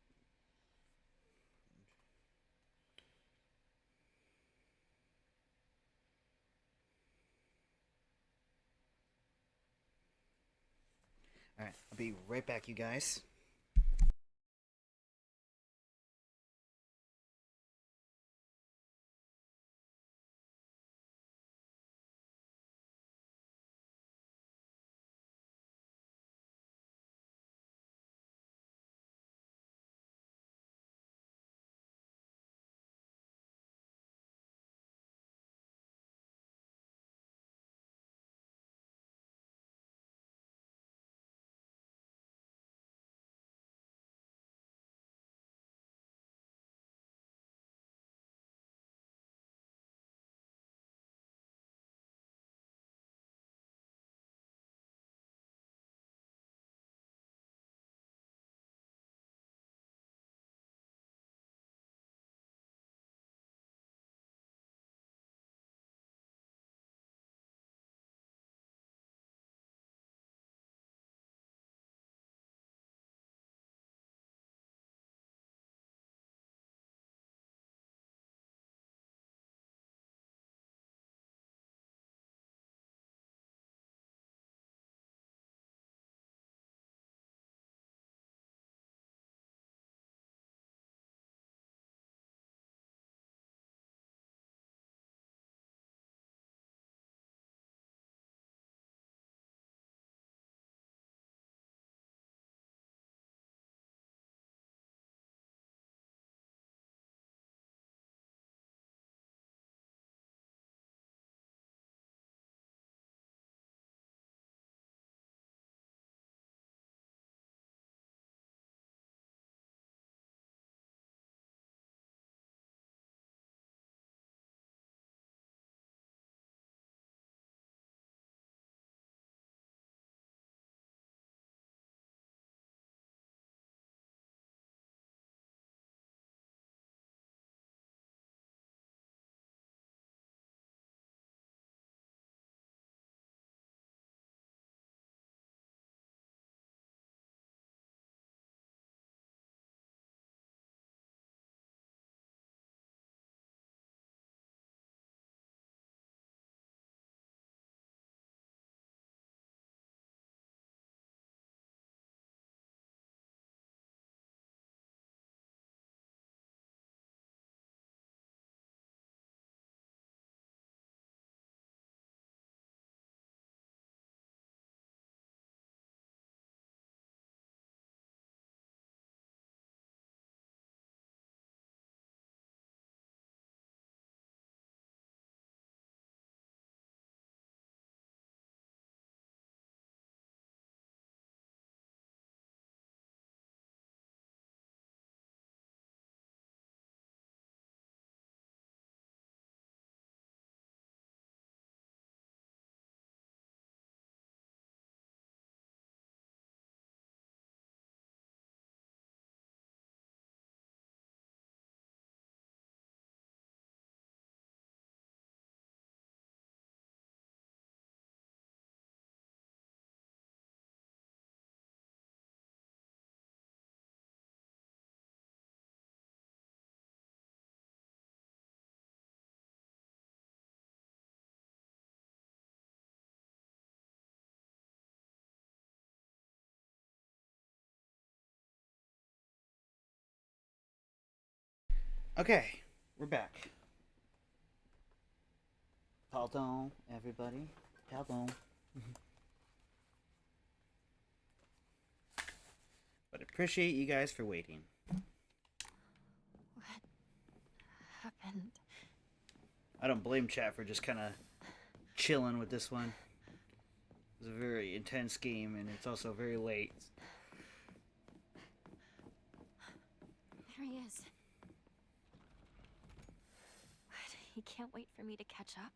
Alright, I'll be right back, you guys. Okay, we're back. Pardon, everybody. Pardon. But appreciate you guys for waiting. What happened? I don't blame chat for just kind of chilling with this one. It's a very intense game, and it's also very late. There he is. What? He can't wait for me to catch up?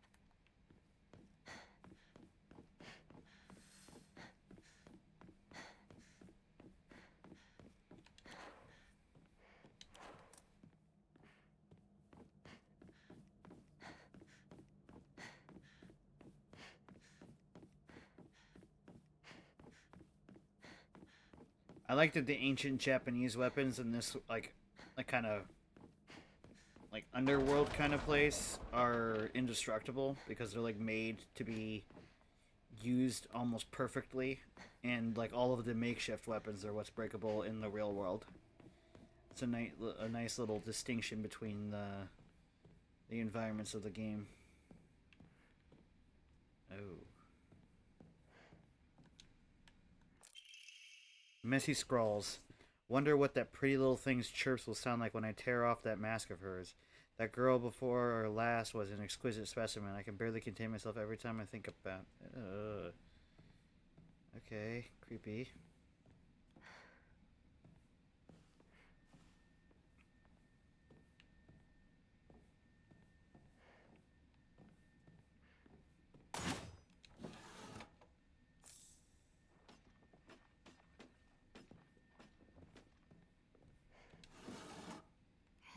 I like that the ancient Japanese weapons in this like kind of like underworld kind of place are indestructible because they're like made to be used almost perfectly, and like all of the makeshift weapons are what's breakable in the real world. It's a nice little distinction between the environments of the game. Oh. Messy scrawls. Wonder what that pretty little thing's chirps will sound like when I tear off that mask of hers. That girl before or last was an exquisite specimen. I can barely contain myself every time I think about it. Okay, creepy.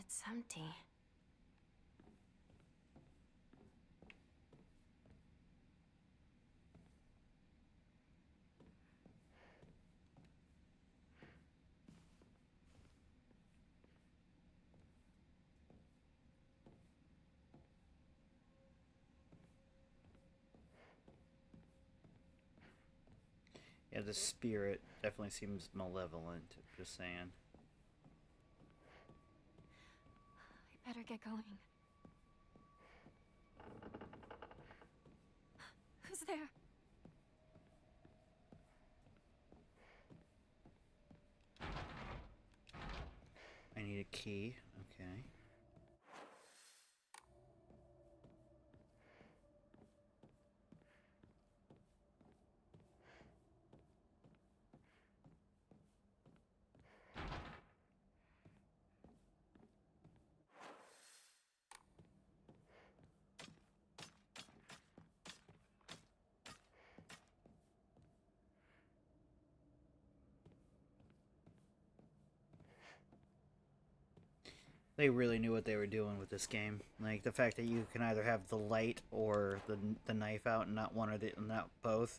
It's empty. Yeah, the spirit definitely seems malevolent, just saying. I better get going. Who's there? I need a key. Okay. They really knew what they were doing with this game. Like the fact that you can either have the light or the knife out, and not one or not both,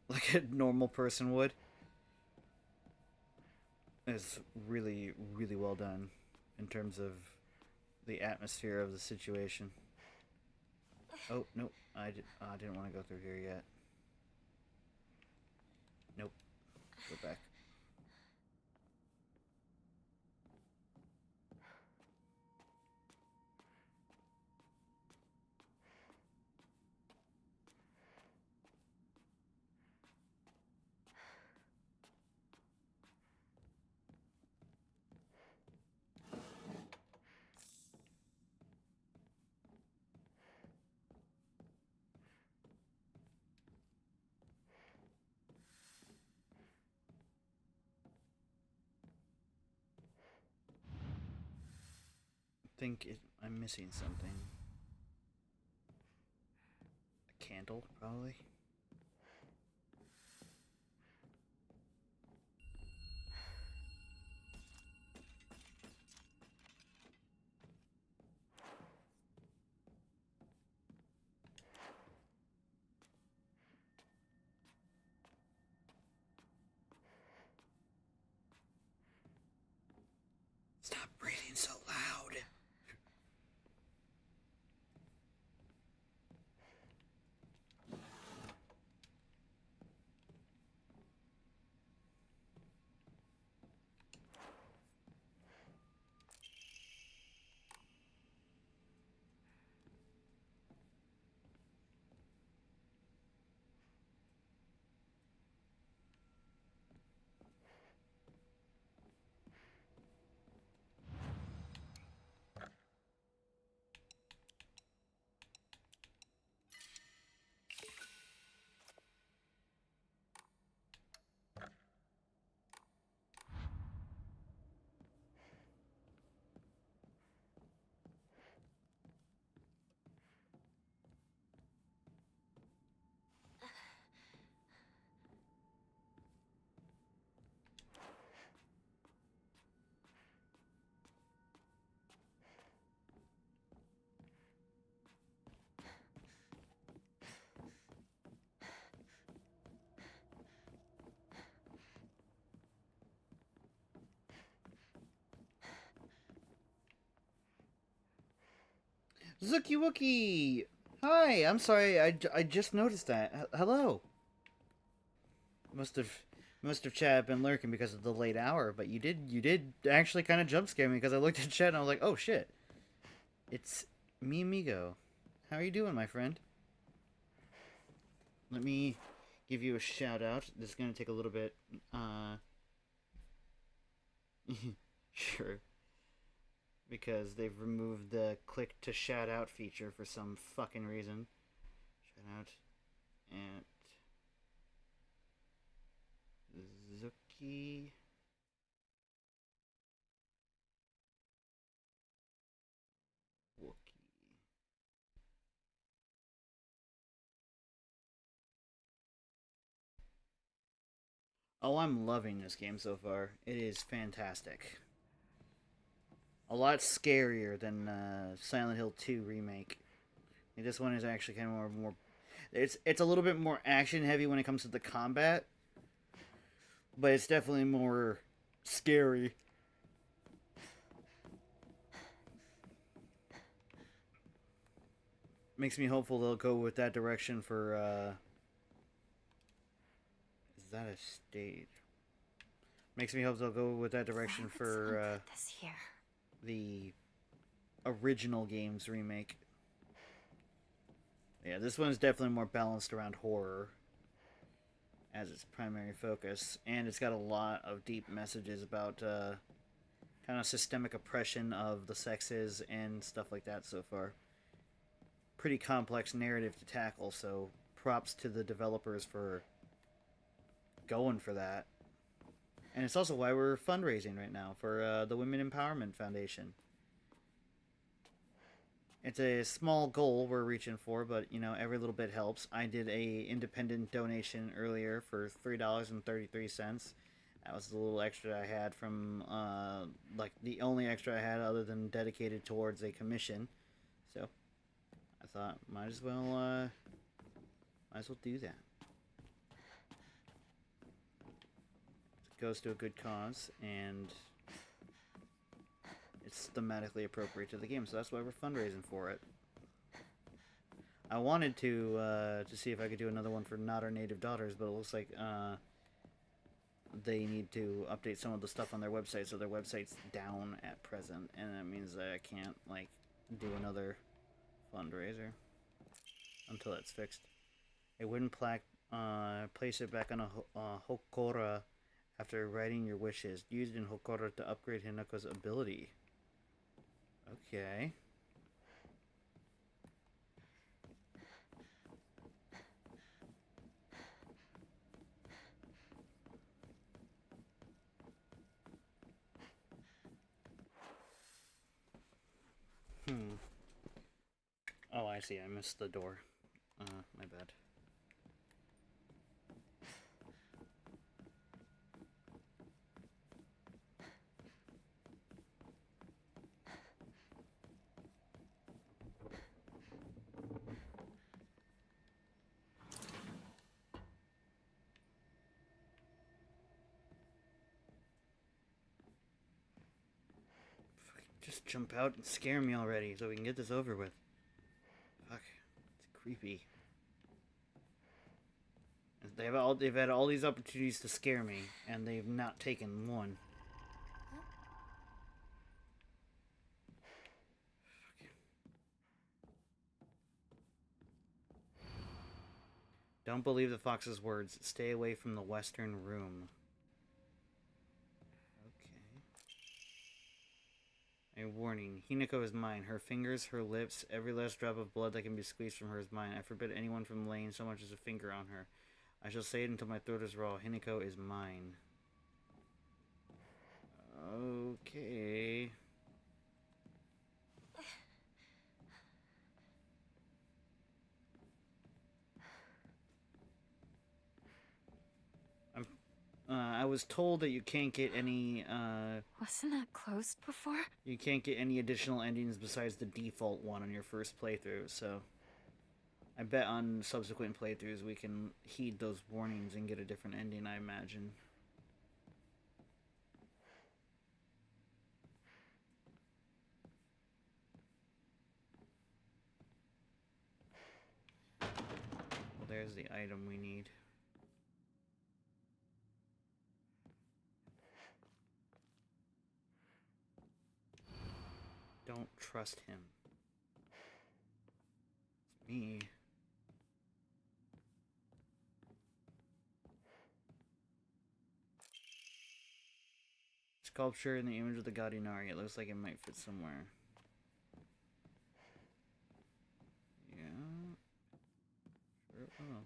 like a normal person would, is really well done in terms of the atmosphere of the situation. Oh nope, I didn't want to go through here yet. Nope, go back. I'm missing something. A candle, probably. Stop breathing so loud. Zookie Wookie! Hi, I'm sorry, I just noticed that. Hello. Must have Chad been lurking because of the late hour, but you did actually kind of jump scare me because I looked at Chad and I was like, oh shit. It's me amigo. How are you doing, my friend? Let me give you a shout out. This is gonna take a little bit. Sure. Because they've removed the click to shout out feature for some fucking reason. Shout out at Zuki. Wookie. Oh, I'm loving this game so far. It is fantastic. A lot scarier than Silent Hill 2 remake. This one is actually kind of more it's a little bit more action heavy when it comes to the combat, but it's definitely more scary. Makes me hopeful they'll go with that direction for is that a stage? Makes me hope they'll go with that direction for this here. The original game's remake. Yeah, this one is definitely more balanced around horror as its primary focus, and it's got a lot of deep messages about kind of systemic oppression of the sexes and stuff like that so far. Pretty complex narrative to tackle, so props to the developers for going for that. And it's also why we're fundraising right now for the Women Empowerment Foundation. It's a small goal we're reaching for, but you know, every little bit helps. I did a independent donation earlier for $3.33. That was the little extra I had from like the only extra I had other than dedicated towards a commission. So I thought might as well do that. It goes to a good cause and it's thematically appropriate to the game, so that's why we're fundraising for it. I wanted to see if I could do another one for Not Our Native Daughters, but it looks like they need to update some of the stuff on their website, so their website's down at present, and that means that I can't like do another fundraiser until that's fixed. A wooden plaque, place it back on a Hokora after writing your wishes. Used in Hokora to upgrade Hinako's ability. Okay. Oh, I see. I missed the door. My bad. Just jump out and scare me already so we can get this over with. Fuck. It's creepy. They've had all these opportunities to scare me, and they've not taken one. Don't believe the fox's words. Stay away from the western room. Okay. A warning. Hinako is mine. Her fingers, her lips, every last drop of blood that can be squeezed from her is mine. I forbid anyone from laying so much as a finger on her. I shall say it until my throat is raw. Hinako is mine. Okay. I was told that you can't get any, Wasn't that closed before? You can't get any additional endings besides the default one on your first playthrough, so I bet on subsequent playthroughs we can heed those warnings and get a different ending, I imagine. there's the item we need. Don't trust him. It's me. Sculpture in the image of the god Inari. It looks like it might fit somewhere. Yeah. Sure it will.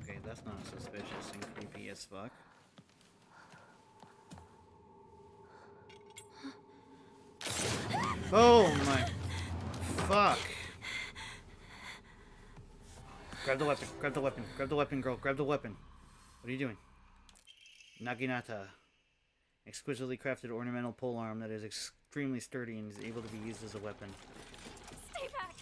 Okay, that's not suspicious and creepy as fuck. Oh my fuck. Grab the weapon, grab the weapon, grab the weapon, girl, grab the weapon. What are you doing? Naginata. Exquisitely crafted ornamental polearm that is extremely sturdy and is able to be used as a weapon. Stay back!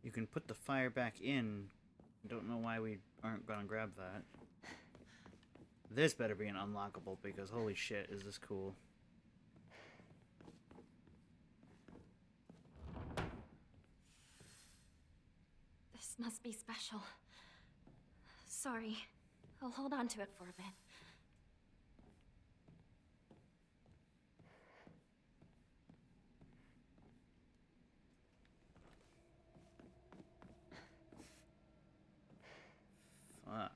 You can put the fire back in. Don't know why we aren't gonna grab that. This better be an unlockable because holy shit, is this cool. This must be special. Sorry. I'll hold on to it for a bit. Fuck.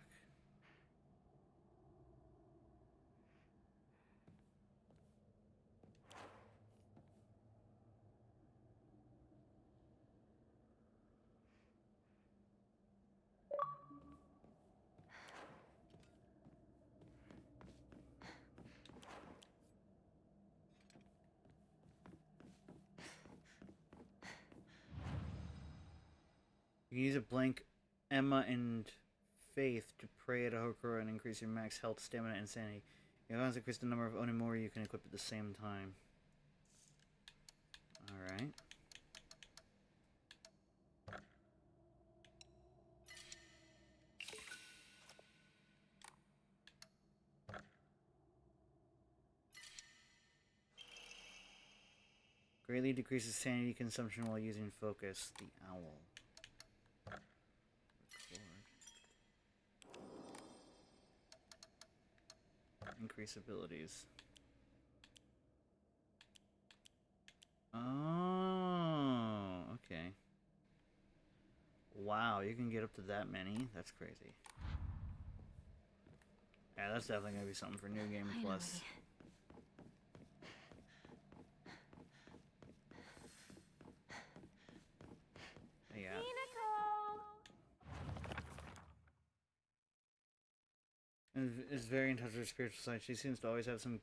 You can use a blank Emma and Faith to pray at a Hokuro and increase your max health, stamina, and sanity. You can also increase the number of Onimori you can equip at the same time. Alright. Greatly decreases sanity consumption while using focus. The owl. Record. Increase abilities. Oh, okay. Wow, you can get up to that many? That's crazy. Yeah, that's definitely gonna be something for New Game Plus. Yeah. And is very in touch with her spiritual side. She seems to always have some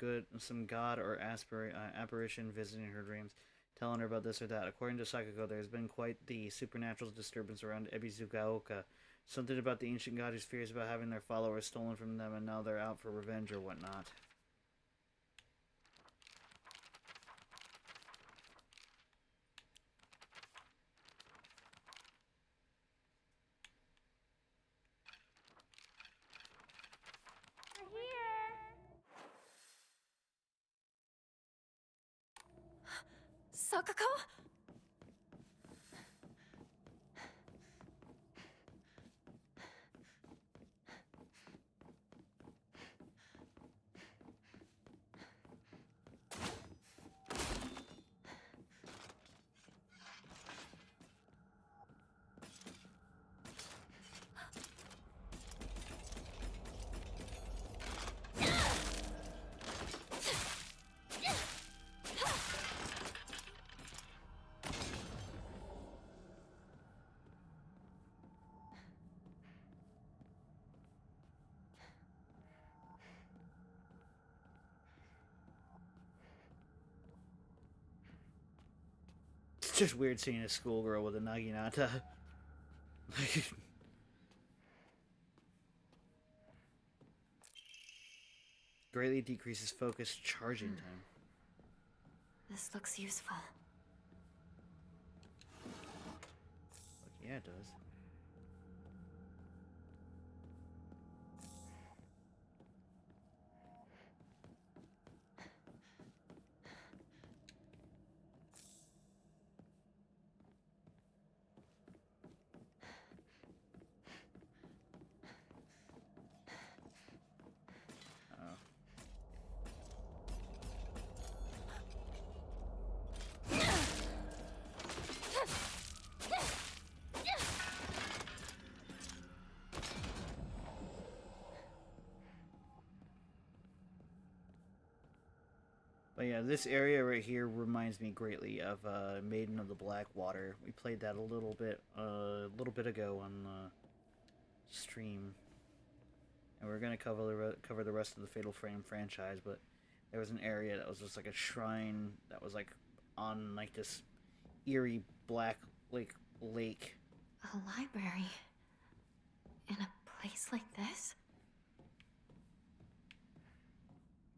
god or apparition visiting her dreams, telling her about this or that. According to Sakako, there has been quite the supernatural disturbance around Ebizugaoka. Something about the ancient god who's furious about having their followers stolen from them, and now they're out for revenge or whatnot. Sakako? just weird seeing a schoolgirl with a naginata. Greatly decreases focus charging time. This looks useful. Look, yeah, it does. But yeah, this area right here reminds me greatly of Maiden of the Black Water. We played that a little bit ago on the stream, and we're gonna cover the rest of the Fatal Frame franchise. But there was an area that was just like a shrine that was like on like this eerie black lake. A library? In a place like this?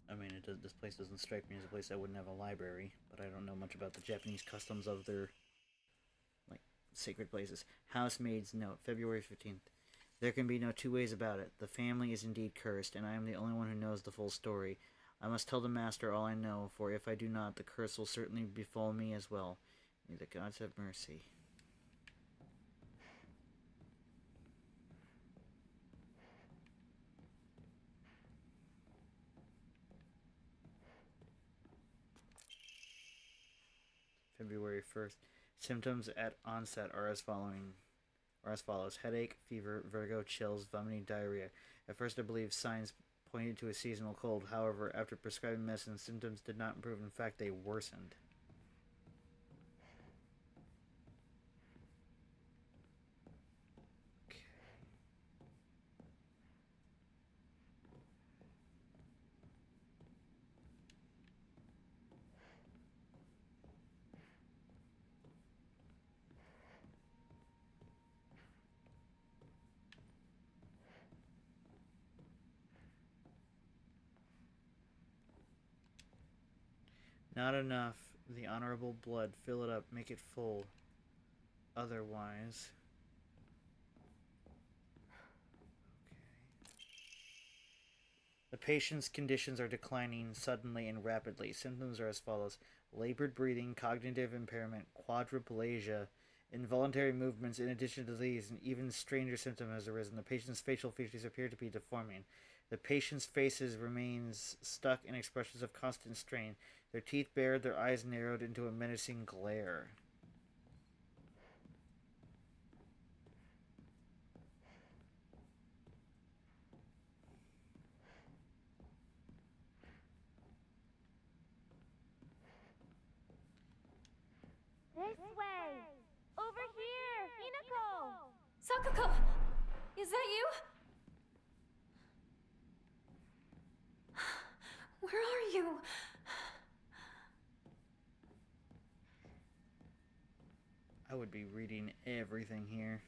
I mean, this place doesn't strike me as a place that wouldn't have a library, but I don't know much about the Japanese customs of their, like, sacred places. Housemaid's note, February 15th. There can be no two ways about it. The family is indeed cursed, and I am the only one who knows the full story. I must tell the master all I know, for if I do not, the curse will certainly befall me as well. May the gods have mercy. February 1st. Symptoms at onset are as follows: headache, fever, vertigo, chills, vomiting, diarrhea. At first I believed signs pointed to a seasonal cold. However, after prescribing medicine, symptoms did not improve. In fact, they worsened. Not enough. The honorable blood. Fill it up. Make it full. Otherwise... The patient's conditions are declining suddenly and rapidly. Symptoms are as follows: labored breathing, cognitive impairment, quadriplegia, involuntary movements. In addition to these, an even stranger symptom has arisen. The patient's facial features appear to be deforming. The patient's faces remains stuck in expressions of constant strain. Their teeth bared, their eyes narrowed into a menacing glare. This way! Over here! Hinako! Sakuko! Is that you? Where are you? I would be reading everything here.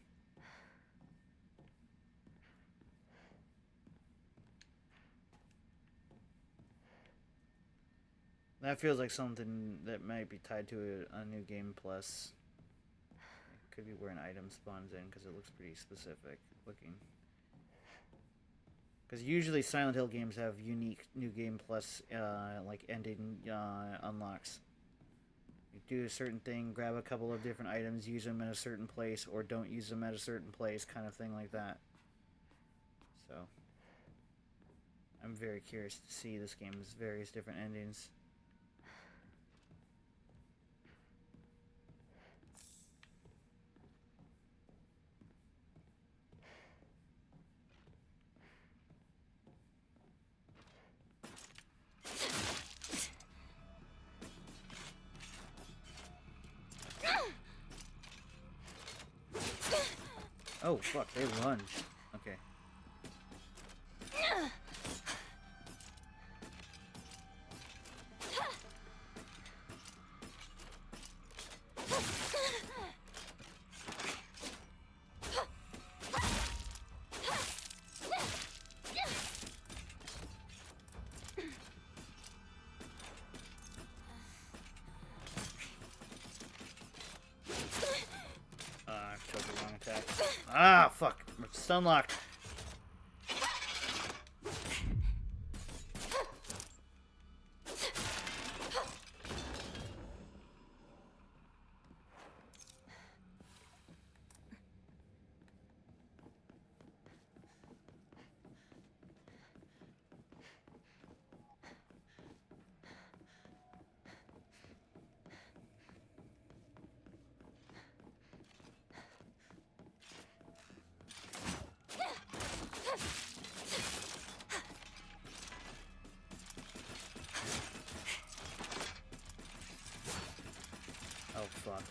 That feels like something that might be tied to a new game plus. It could be where an item spawns in, because it looks pretty specific looking. Because usually Silent Hill games have unique new game plus like ending unlocks. You do a certain thing, grab a couple of different items, use them in a certain place, or don't use them at a certain place, kind of thing like that. So, I'm very curious to see this game's various different endings. Oh, fuck, they lunge. Okay. Stun locked. Oh, fuck.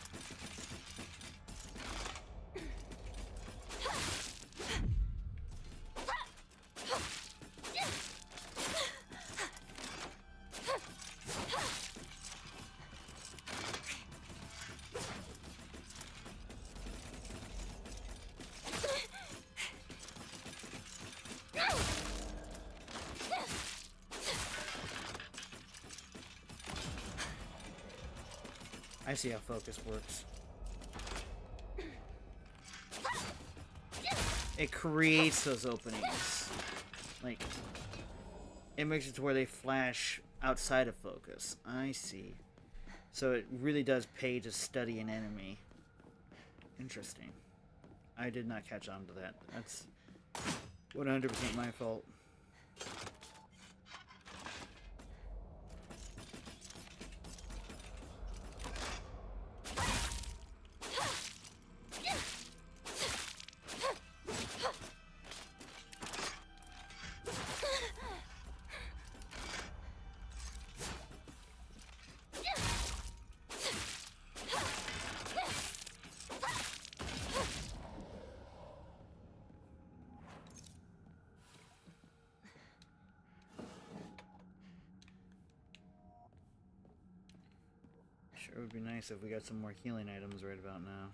I see how focus works. It creates those openings. Like, it makes it to where they flash outside of focus. I see. So it really does pay to study an enemy. Interesting. I did not catch on to that. That's 100% my fault. Sure would be nice if we got some more healing items right about now.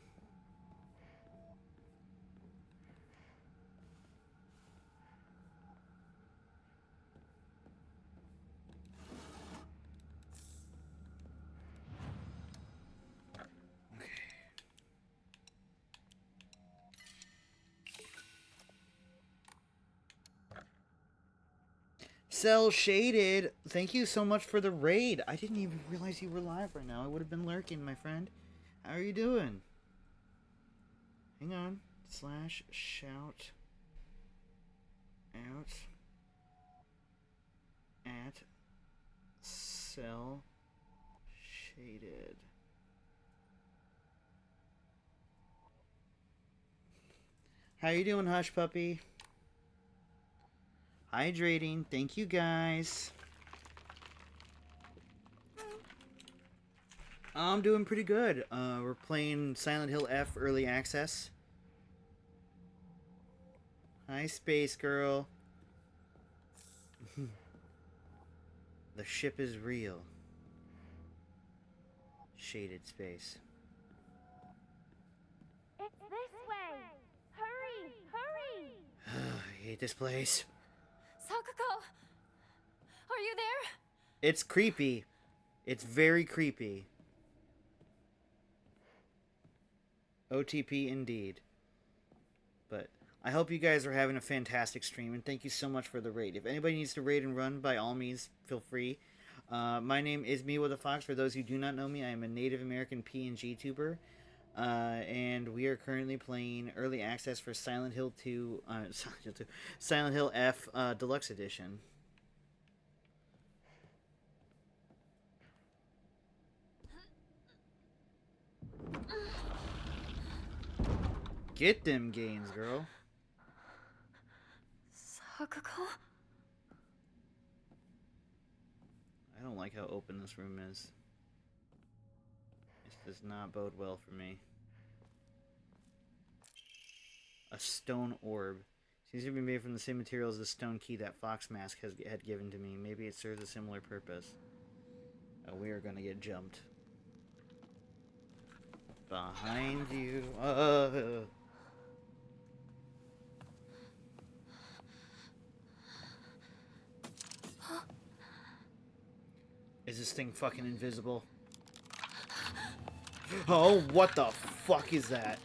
Okay. Cell Shaded, thank you so much for the raid. I didn't even realize you were live right now. I would have been lurking, my friend. How are you doing? Hang on. Slash shout out at Cell Shaded. How you doing, Hush Puppy? Hydrating. Thank you, guys. I'm doing pretty good. We're playing Silent Hill F Early Access. Hi, Space Girl. The ship is real. Shaded space. It's this way. Hurry, hurry. I hate this place. Sakuko! Are you there? It's creepy. It's very creepy. OTP indeed. But I hope you guys are having a fantastic stream, and thank you so much for the raid. If anybody needs to raid and run, by all means, feel free. My name is Mewa the Fox. For those who do not know me, I am a Native American PNG tuber. And we are currently playing Early Access for Silent Hill 2, Silent Hill F Deluxe Edition. Get them gains, girl. Sakuko? I don't like how open this room is. This does not bode well for me. A stone orb. Seems to be made from the same material as the stone key that Fox Mask had given to me. Maybe it serves a similar purpose. Oh, we are gonna get jumped. Behind you. Is this thing fucking invisible? Oh, what the fuck is that?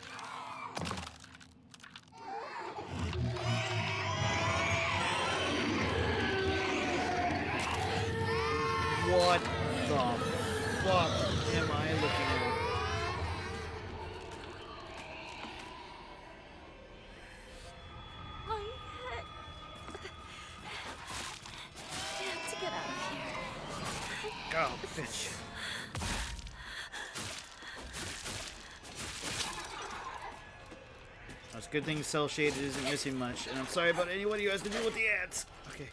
What the fuck am I looking at? I have to get out of here. Go, bitch. It's a good thing Cell Shaded isn't missing much, and I'm sorry about anybody who has to deal with the ads. Okay.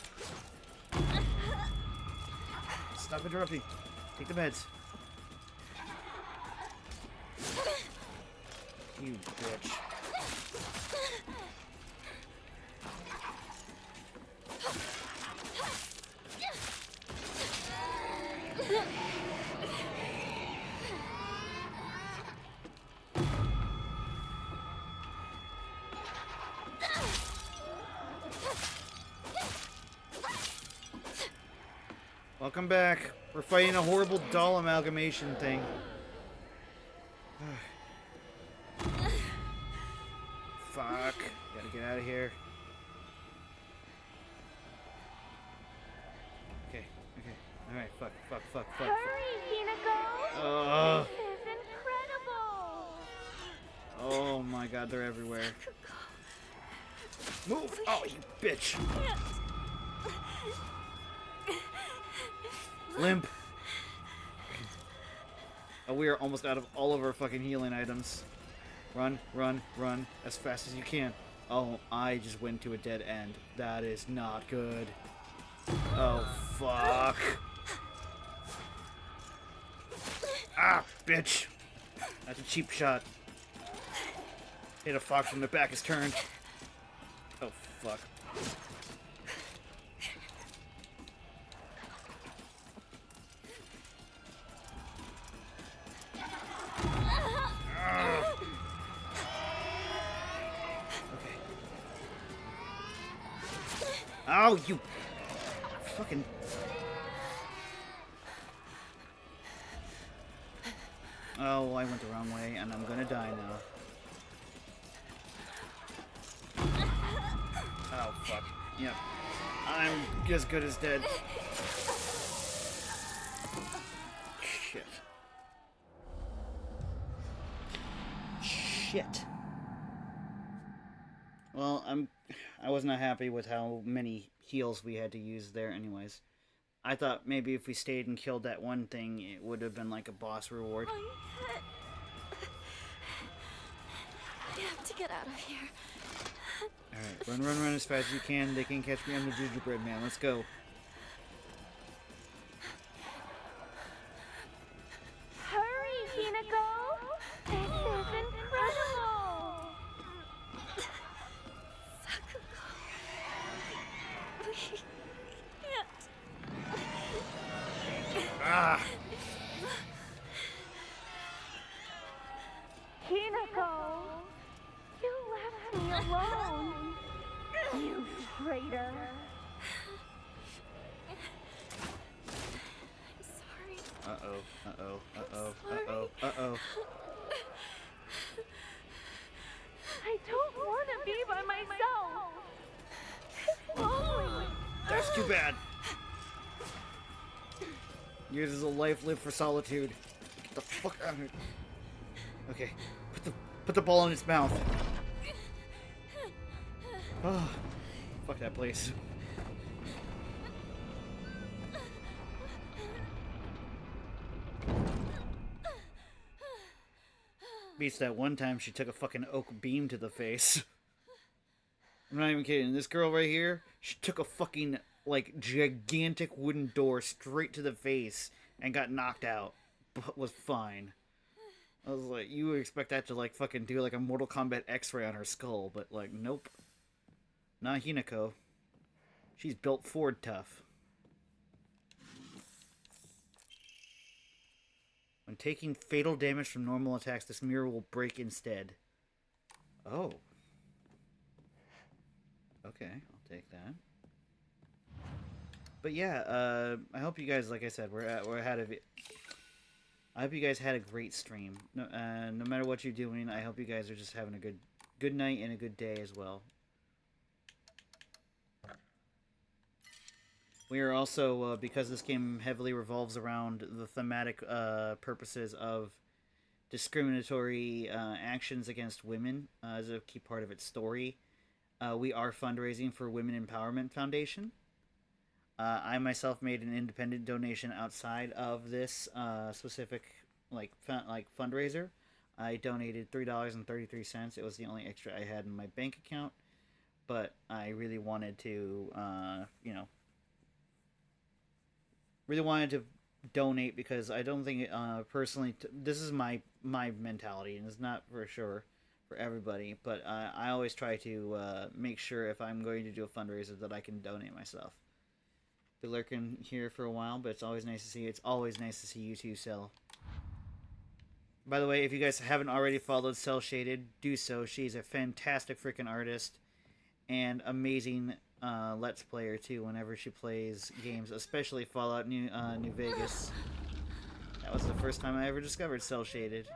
Stop interrupting. Take the meds. You bitch. Welcome back. We're fighting a horrible doll amalgamation thing. Fuck. Gotta get out of here. Okay, okay. Alright, fuck. Hurry, Hinako! This is incredible! Oh my god, they're everywhere. Move! Oh, you bitch! Limp! Oh, we are almost out of all of our fucking healing items. Run, run, run as fast as you can. Oh, I just went to a dead end. That is not good. Oh, fuck. Ah, bitch. That's a cheap shot. Hit a fox when the back is turned. Oh, fuck. Oh, you fucking... Oh, I went the wrong way, and I'm gonna die now. Oh, fuck. Yep. I'm as good as dead. Shit. Shit. Well, I was not happy with how many heals we had to use there anyways. I thought maybe if we stayed and killed that one thing, it would have been like a boss reward. I have to get out of here. Alright, run as fast as you can. They can catch me on the gingerbread man. Let's go. Hurry, Hinako! This is incredible! Ah! Hinako! You left me alone! You traitor! Uh-oh. I don't want to be by myself! It's lonely! That's too bad. Yours is a life lived for solitude. Get the fuck out of here. Okay, put the ball in its mouth. Oh, fuck that place. Beats that one time she took a fucking oak beam to the face. I'm not even kidding. This girl right here, she took a fucking, like, gigantic wooden door straight to the face and got knocked out, but was fine. I was like, you would expect that to, like, fucking do, like, a Mortal Kombat X-ray on her skull, but, like, nope. Not Hinako. She's built Ford tough. When taking fatal damage from normal attacks, this mirror will break instead. Oh. Okay, I'll take that. But yeah, I hope you guys, like I said, I hope you guys had a great stream. No matter what you're doing, I hope you guys are just having a good night and a good day as well. We are also, because this game heavily revolves around the thematic purposes of discriminatory actions against women as a key part of its story. We are fundraising for Women Empowerment Foundation. I myself made an independent donation outside of this specific fundraiser. I donated $3.33. It was the only extra I had in my bank account, but I really wanted to, really wanted to donate because I don't think personally this is my mentality, and it's not for sure for everybody, but I always try to make sure if I'm going to do a fundraiser that I can donate myself. Been lurking here for a while, but it's always nice to see you. It's always nice to see you too, Cell. By the way, if you guys haven't already followed Cell Shaded, do so. She's a fantastic freaking artist and amazing Let's Player too. Whenever she plays games, especially Fallout New Vegas. That was the first time I ever discovered Cell Shaded.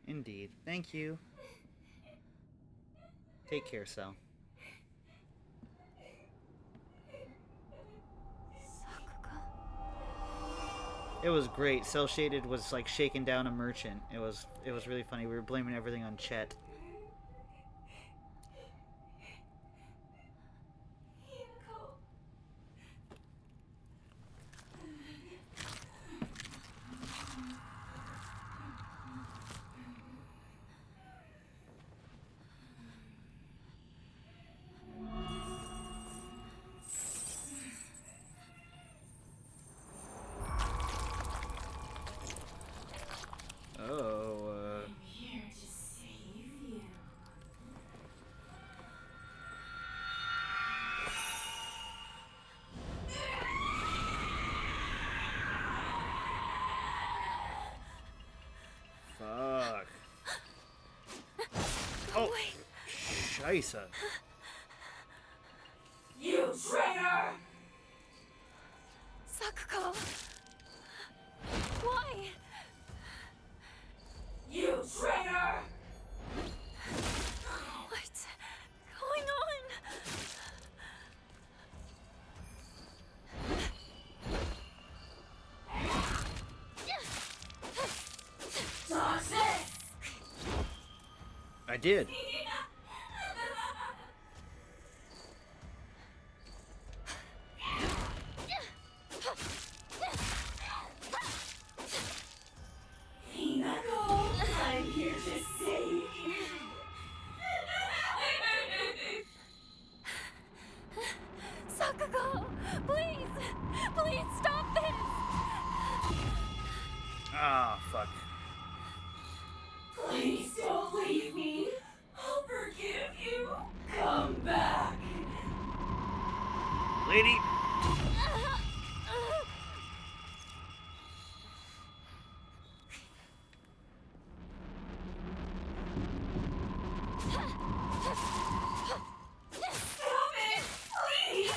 Indeed. Thank you. Take care, Cell. It was great. Cell Shaded was like shaking down a merchant. It was really funny. We were blaming everything on Chet. Fuck. Oh, Scheisse. You traitor! Sakuko! Why? You traitor! What's going on? Toxic! I did. I'm here to save you. Sakuko, please, please stop this. Ah, fuck. Please don't leave me. I'll forgive you. Come back. Lady. Stop it, please.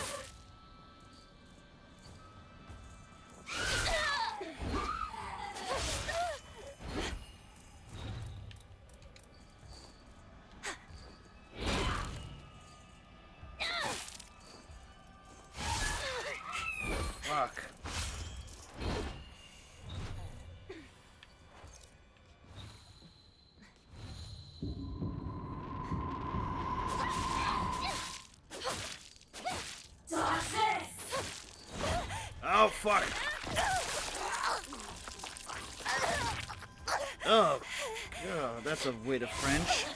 Fuck. Oh, fuck. Oh, God, that's a way to French.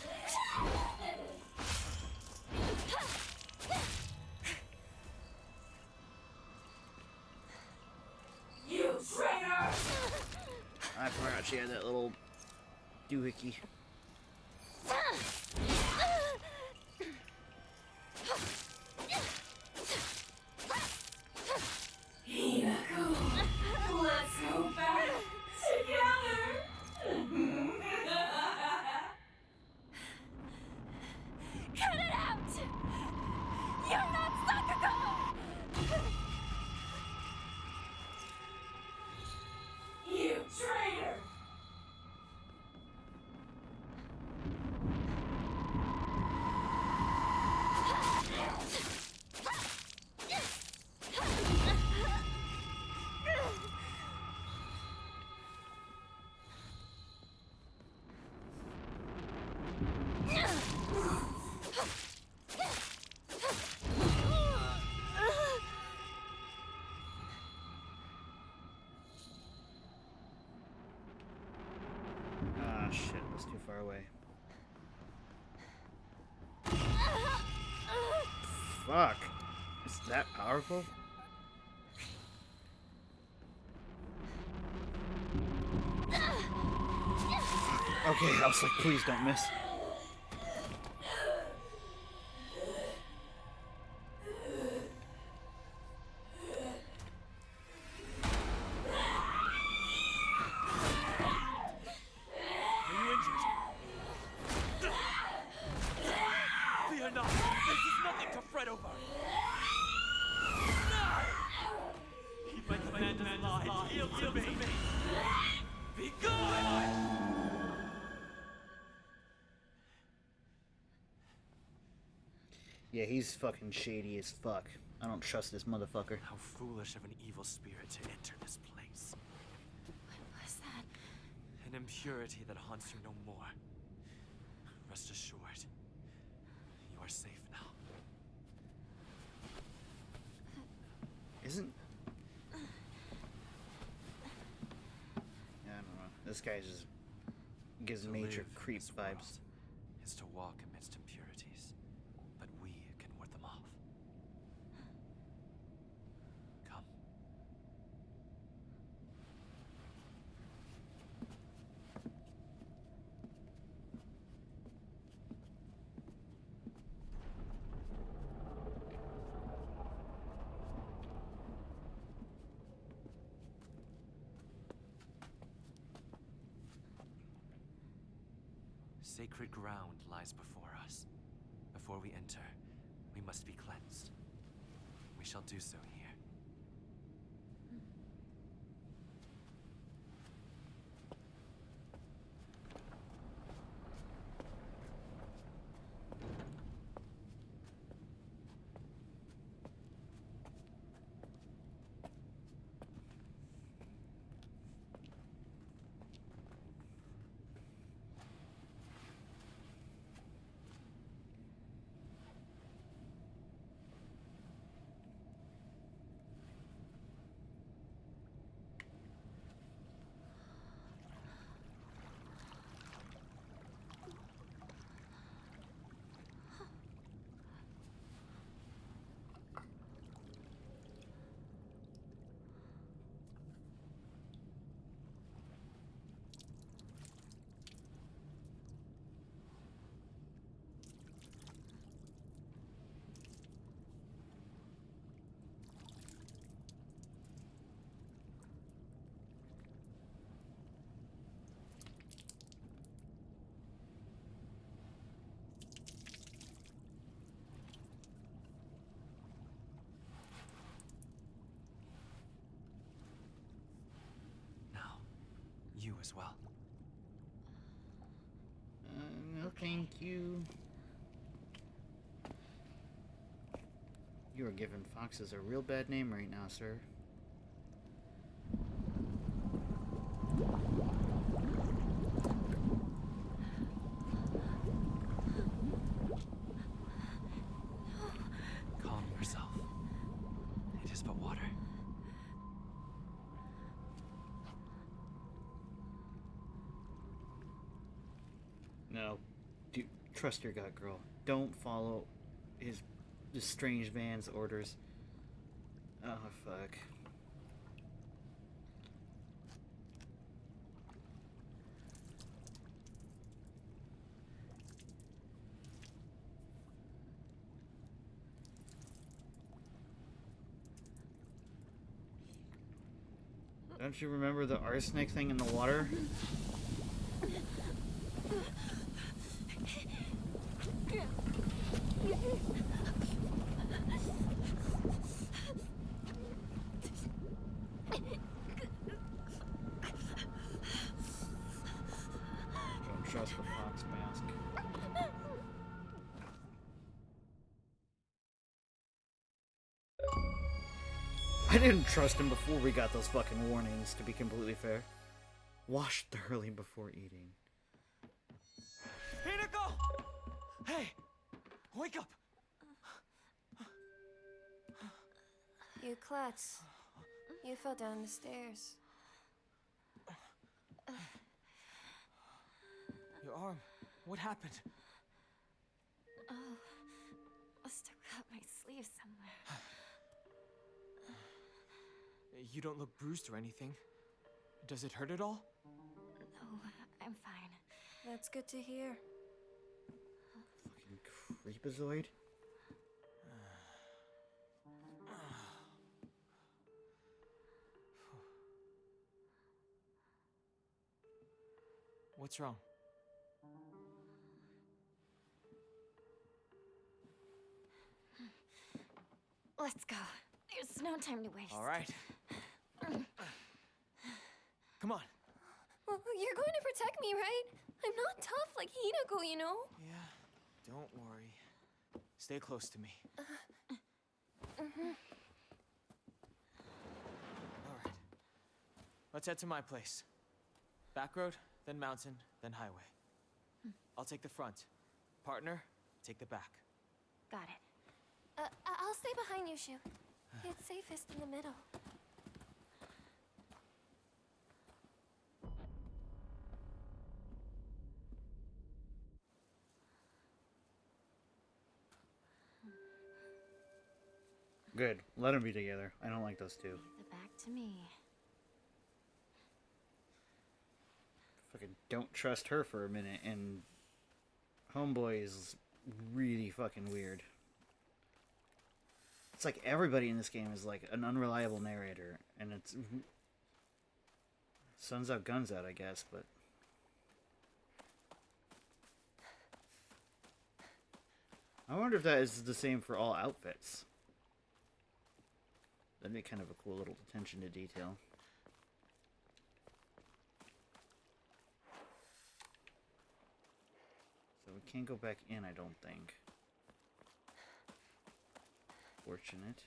You traitor! I forgot she had that little doohickey. Hinako, let's go back together. Cut it out! You're not Sakuko! You traitor! Ah, shit, it was too far away. Fuck. Is that powerful? Okay, I was like, please don't miss. Fear not. This is nothing to fret over. Keep my command alive. Yield to me. Be gone! Yeah, he's fucking shady as fuck. I don't trust this motherfucker. How foolish of an evil spirit to enter this place. What was that? An impurity that haunts you no more. Rest assured, you are safe now. Isn't... Yeah, I don't know. This guy just gives To major live in creep this vibes. world is to walk amidst impurities, but we can ward them off. Come. Sacred ground lies before us. Before we enter, we must be cleansed. We shall do so here. You as well. No, thank you. You are giving foxes a real bad name right now, sir. Calm yourself. It is but water. No. Trust your gut, girl. Don't follow his strange man's orders. Oh, fuck. Don't you remember the arsenic thing in the water? Don't trust the fox mask. I didn't trust him before we got those fucking warnings, to be completely fair. Wash thoroughly before eating. Hinako! Hey! Wake up! You klutz. You fell down the stairs. Your arm. What happened? Oh, must have cut my sleeve somewhere. You don't look bruised or anything. Does it hurt at all? No, I'm fine. That's good to hear. Fucking creepazoid. What's wrong? Let's go. There's no time to waste. All right. Come on. Well, you're going to protect me, right? I'm not tough like Hinako, you know? Yeah, don't worry. Stay close to me. All right. Let's head to my place. Back road, then mountain, then highway. I'll take the front. Partner, take the back. Got it. I'll stay behind you, Shu. It's safest in the middle. Good. Let them be together. I don't like those two. Leave the back to me. Fucking don't trust her for a minute, and Homeboy is really fucking weird. It's like everybody in this game is like an unreliable narrator, and it's sun's out, guns out, I guess, but I wonder if that is the same for all outfits. That'd be kind of a cool little attention to detail. So we can't go back in, I don't think. Fortunate.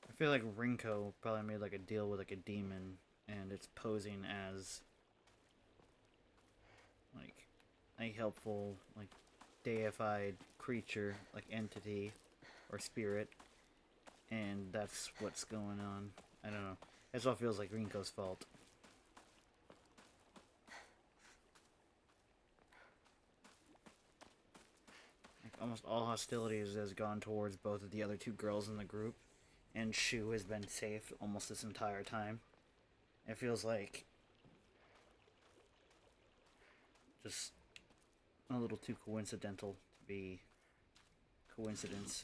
I feel like Rinko probably made like a deal with like a demon, and it's posing as like a helpful, like deified creature, like entity or spirit, and that's what's going on. I don't know. It all feels like Rinko's fault. Like almost all hostilities has gone towards both of the other two girls in the group, and Shu has been safe almost this entire time. It feels like just a little too coincidental to be coincidence.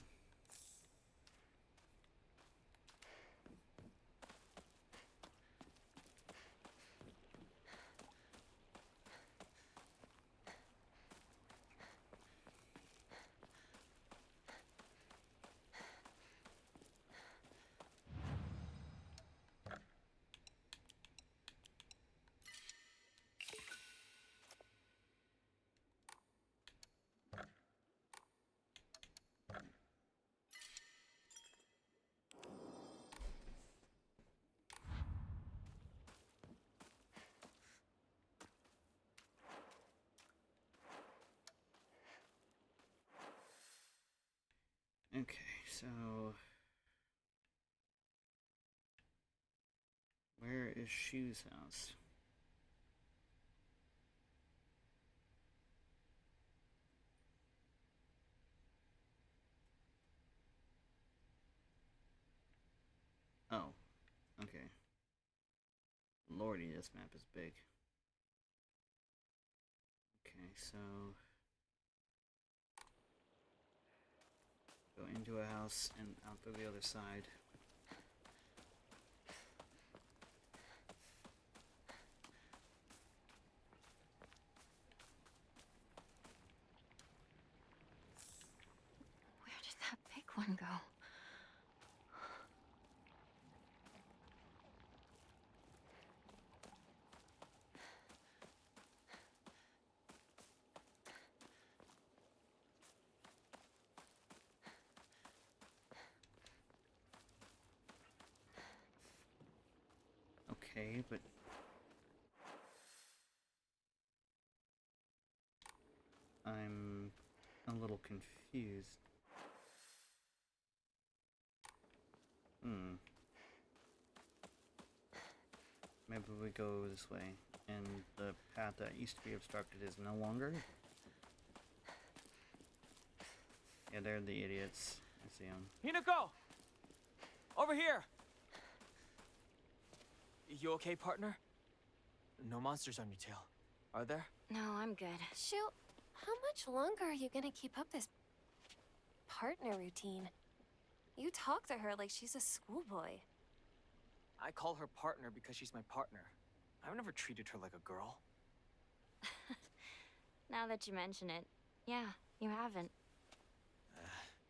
Okay, so where is Shu's house? Oh, okay. Lordy, this map is big. Okay, so go into a house and out to the other side. Where did that big one go? okay, but I'm a little confused. Maybe we go this way, and the path that used to be obstructed is no longer. Yeah, they're the idiots. I see them. Hinako! Over here! You okay, partner? No monsters on your tail, are there? No, I'm good. Shoot, how much longer are you gonna keep up this partner routine? You talk to her like she's a schoolboy. I call her partner because she's my partner. I've never treated her like a girl. Now that you mention it, yeah, you haven't.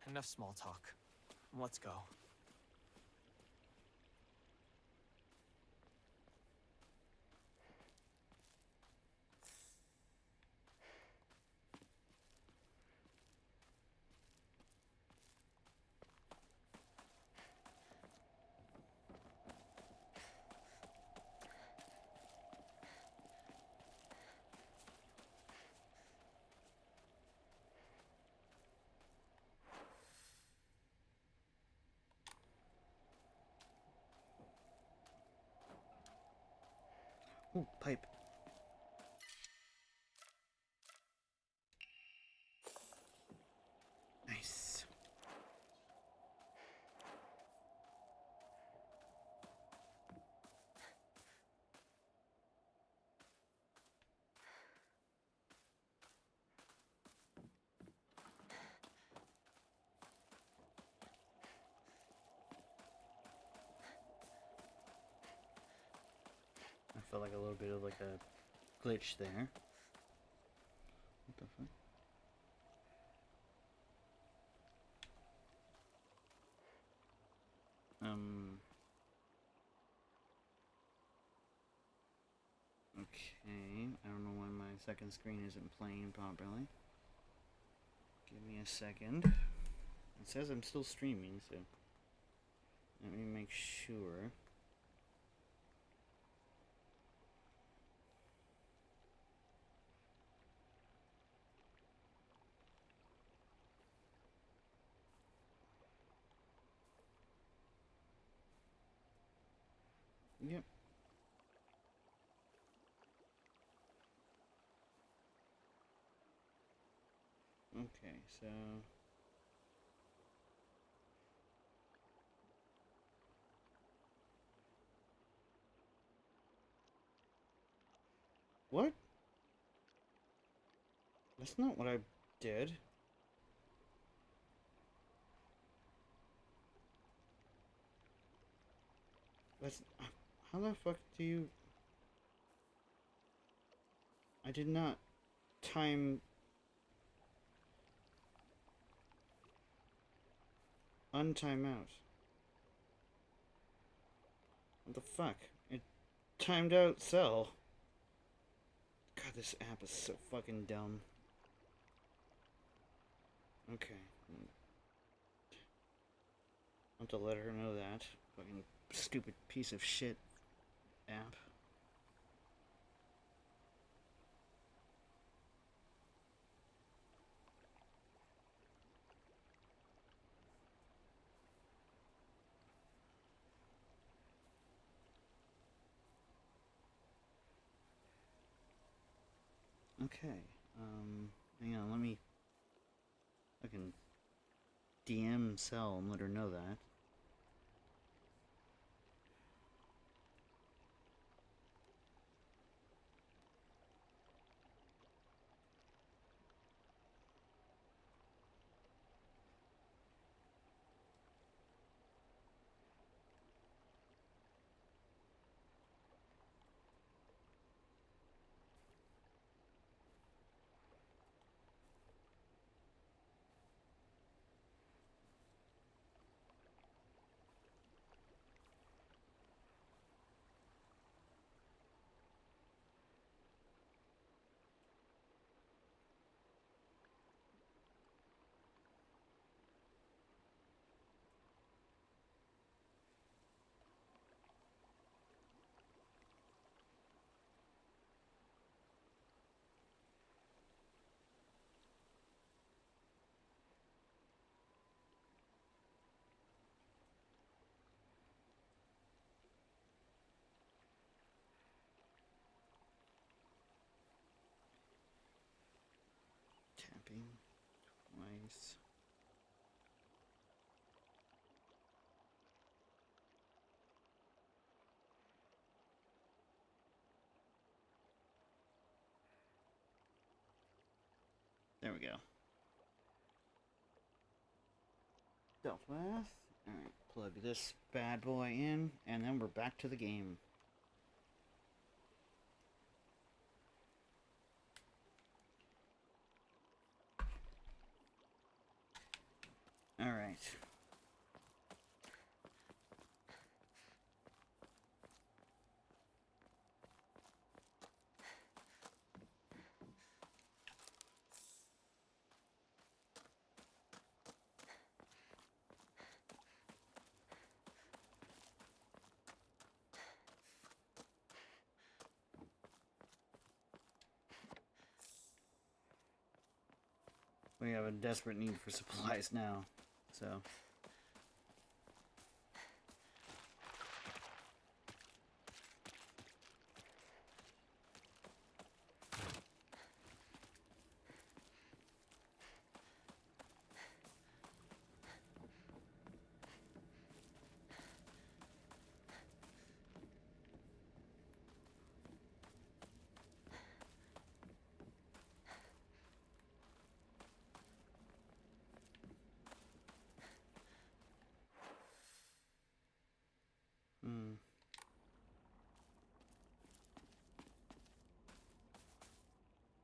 Enough small talk. Let's go. Ooh, pipe. Nice. I felt like a little bit of like a glitch there. What the fuck? Okay, I don't know why my second screen isn't playing properly. Give me a second. It says I'm still streaming, so let me make sure. Yep. Okay, so what? That's not what I did. That's how the fuck do you? I did not time untime out. What the fuck? It timed out cell. God, this app is so fucking dumb. Okay. I'll have to let her know that. Fucking stupid piece of shit app. Okay. Hang on, let me fucking DM Cell and let her know that. saving twice. There we go. Dealt with. Alright, plug this bad boy in, and then we're back to the game. Alright. We have a desperate need for supplies now, so...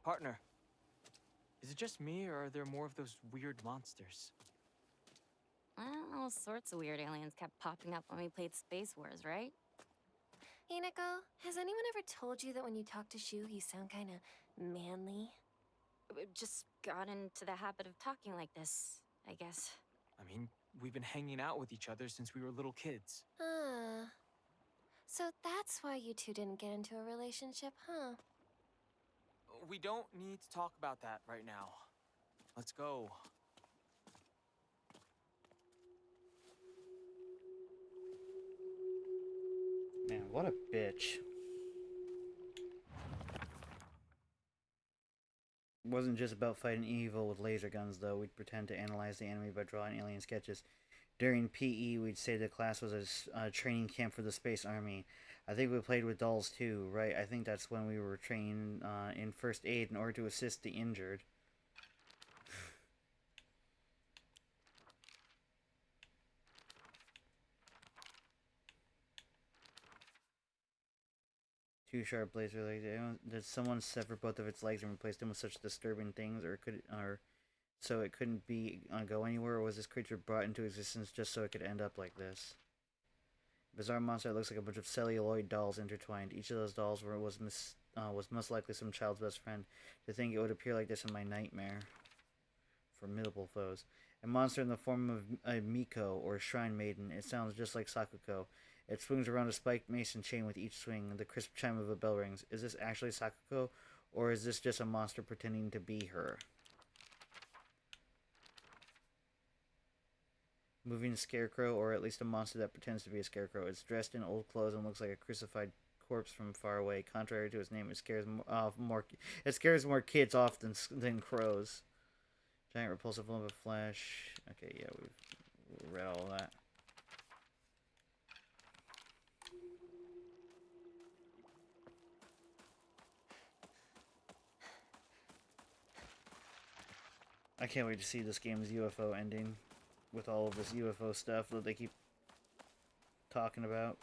Partner, is it just me, or are there more of those weird monsters? Well, all sorts of weird aliens kept popping up when we played Space Wars, right? Hinako, has anyone ever told you that when you talk to Shu, you sound kind of manly? We just got into the habit of talking like this, I guess. I mean, we've been hanging out with each other since we were little kids. So that's why you two didn't get into a relationship, huh? We don't need to talk about that right now. Let's go. Man, what a bitch. It wasn't just about fighting evil with laser guns, though. We'd pretend to analyze the enemy by drawing alien sketches. During PE, we'd say the class was a training camp for the Space Army. I think we played with dolls, too, right? I think that's when we were trained in first aid in order to assist the injured. Two sharp blades are like, did someone sever both of its legs and replace them with such disturbing things, or so it couldn't be go anywhere, or was this creature brought into existence just so it could end up like this? Bizarre monster that looks like a bunch of celluloid dolls intertwined. Each of those dolls was most likely some child's best friend. To think it would appear like this in my nightmare. Formidable foes. A monster in the form of a Miko, or Shrine Maiden. It sounds just like Sakuko. It swings around a spiked mason chain with each swing. The crisp chime of a bell rings. Is this actually Sakuko, or is this just a monster pretending to be her? Moving scarecrow, or at least a monster that pretends to be a scarecrow. It's dressed in old clothes and looks like a crucified corpse from far away. Contrary to its name, it scares more kids off than crows. Giant repulsive lump of flesh. Okay, yeah, we've read all that. I can't wait to see this game's UFO ending with all of this UFO stuff that they keep talking about.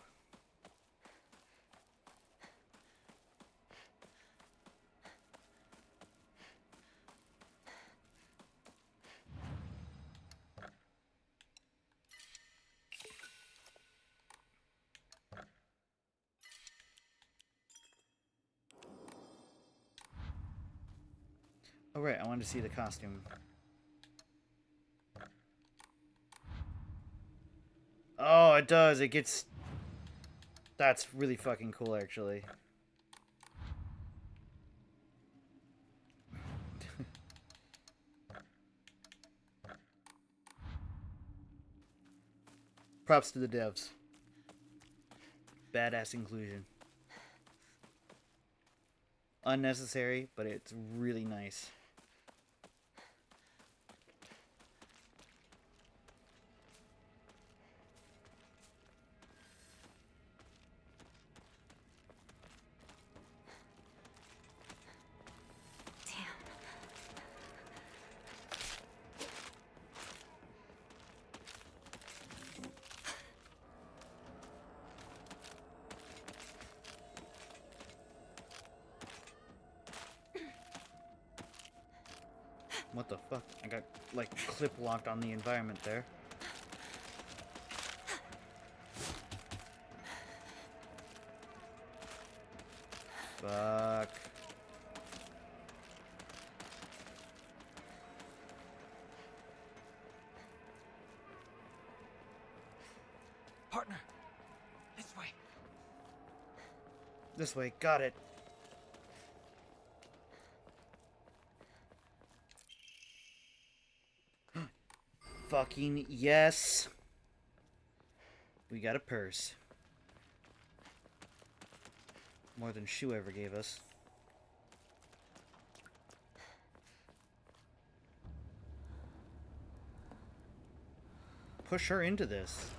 Oh right, I wanted to see the costume. Oh, it does. It gets... That's really fucking cool, actually. Props to the devs. Badass inclusion. Unnecessary, but it's really nice. What the fuck? I got, like, clip locked on the environment there. Fuck. Partner! This way! This way, got it. Fucking yes. We got a purse. More than Shu ever gave us. Push her into this.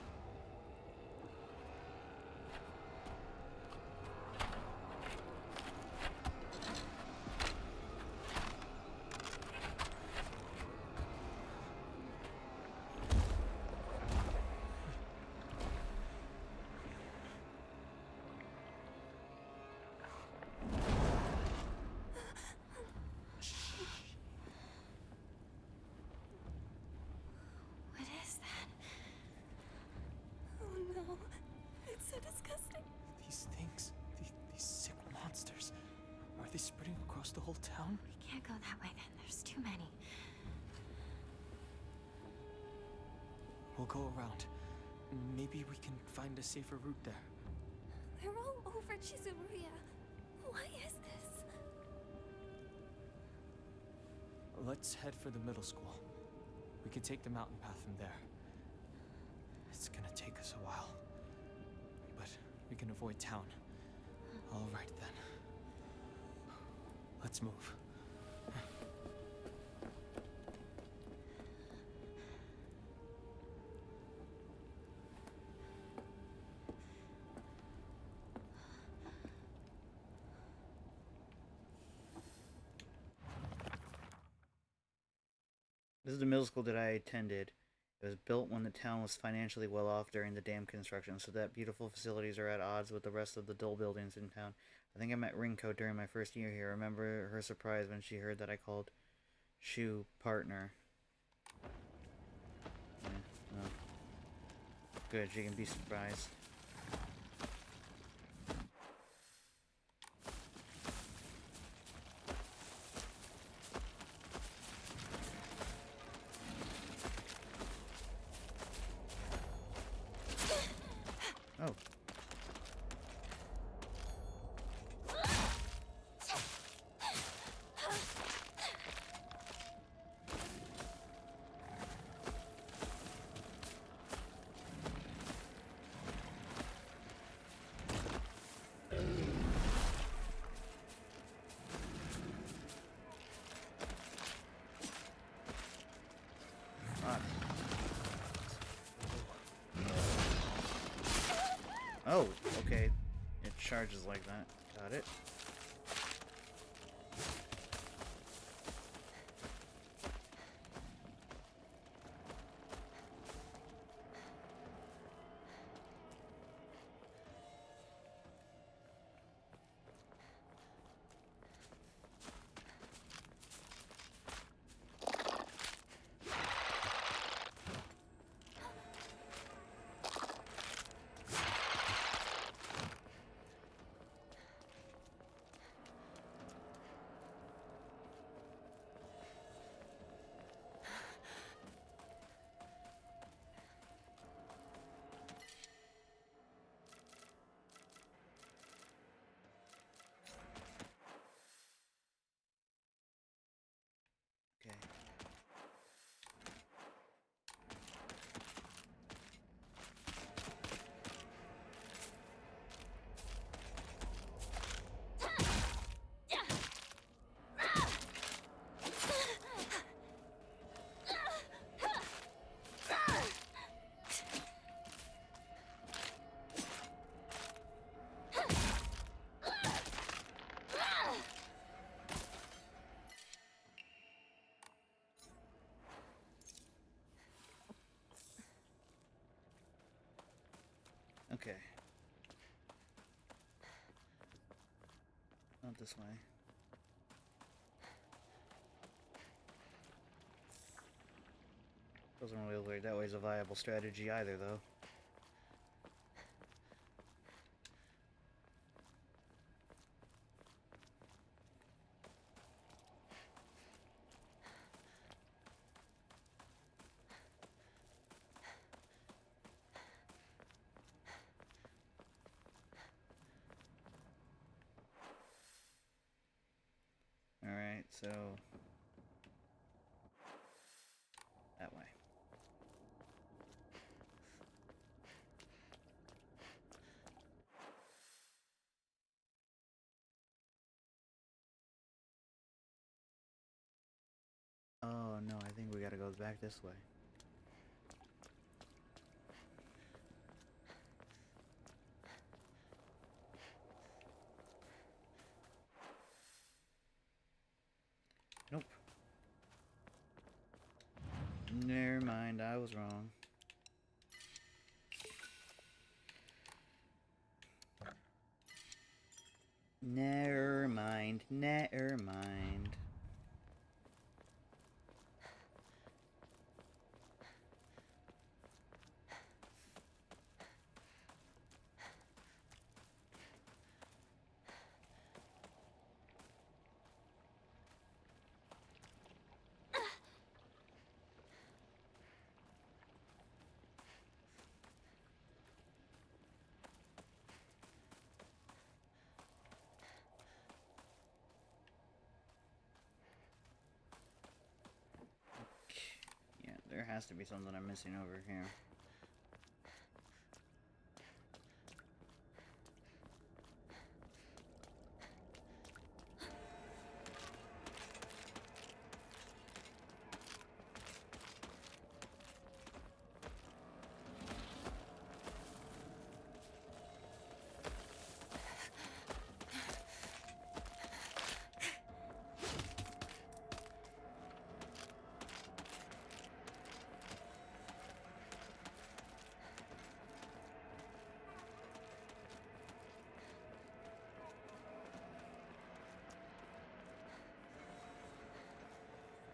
What is that? Oh no. It's so disgusting. These things, these sick monsters, are they spreading across the whole town? We can't go that way then. There's too many. We'll go around. Maybe we can find a safer route there. They're all over Chizuruya. Why is this? Let's head for the middle school. We can take the mountain path from there. It's gonna take us a while. But we can avoid town. All right then. Let's move. This is the middle school that I attended. It was built when the town was financially well off during the dam construction, so that beautiful facilities are at odds with the rest of the dull buildings in town. I think I met Rinko during my first year here. I remember her surprise when she heard that I called Shu partner. Yeah, well, good, she can be surprised. Oh. Oh, okay. It charges like that. Got it. Okay. Okay. Not this way. Doesn't really look like that way's a viable strategy either, though. Alright, so... that way. Oh no, I think we gotta go back this way. Nope. Never mind, I was wrong. Never mind, never mind. Yeah, there has to be something I'm missing over here.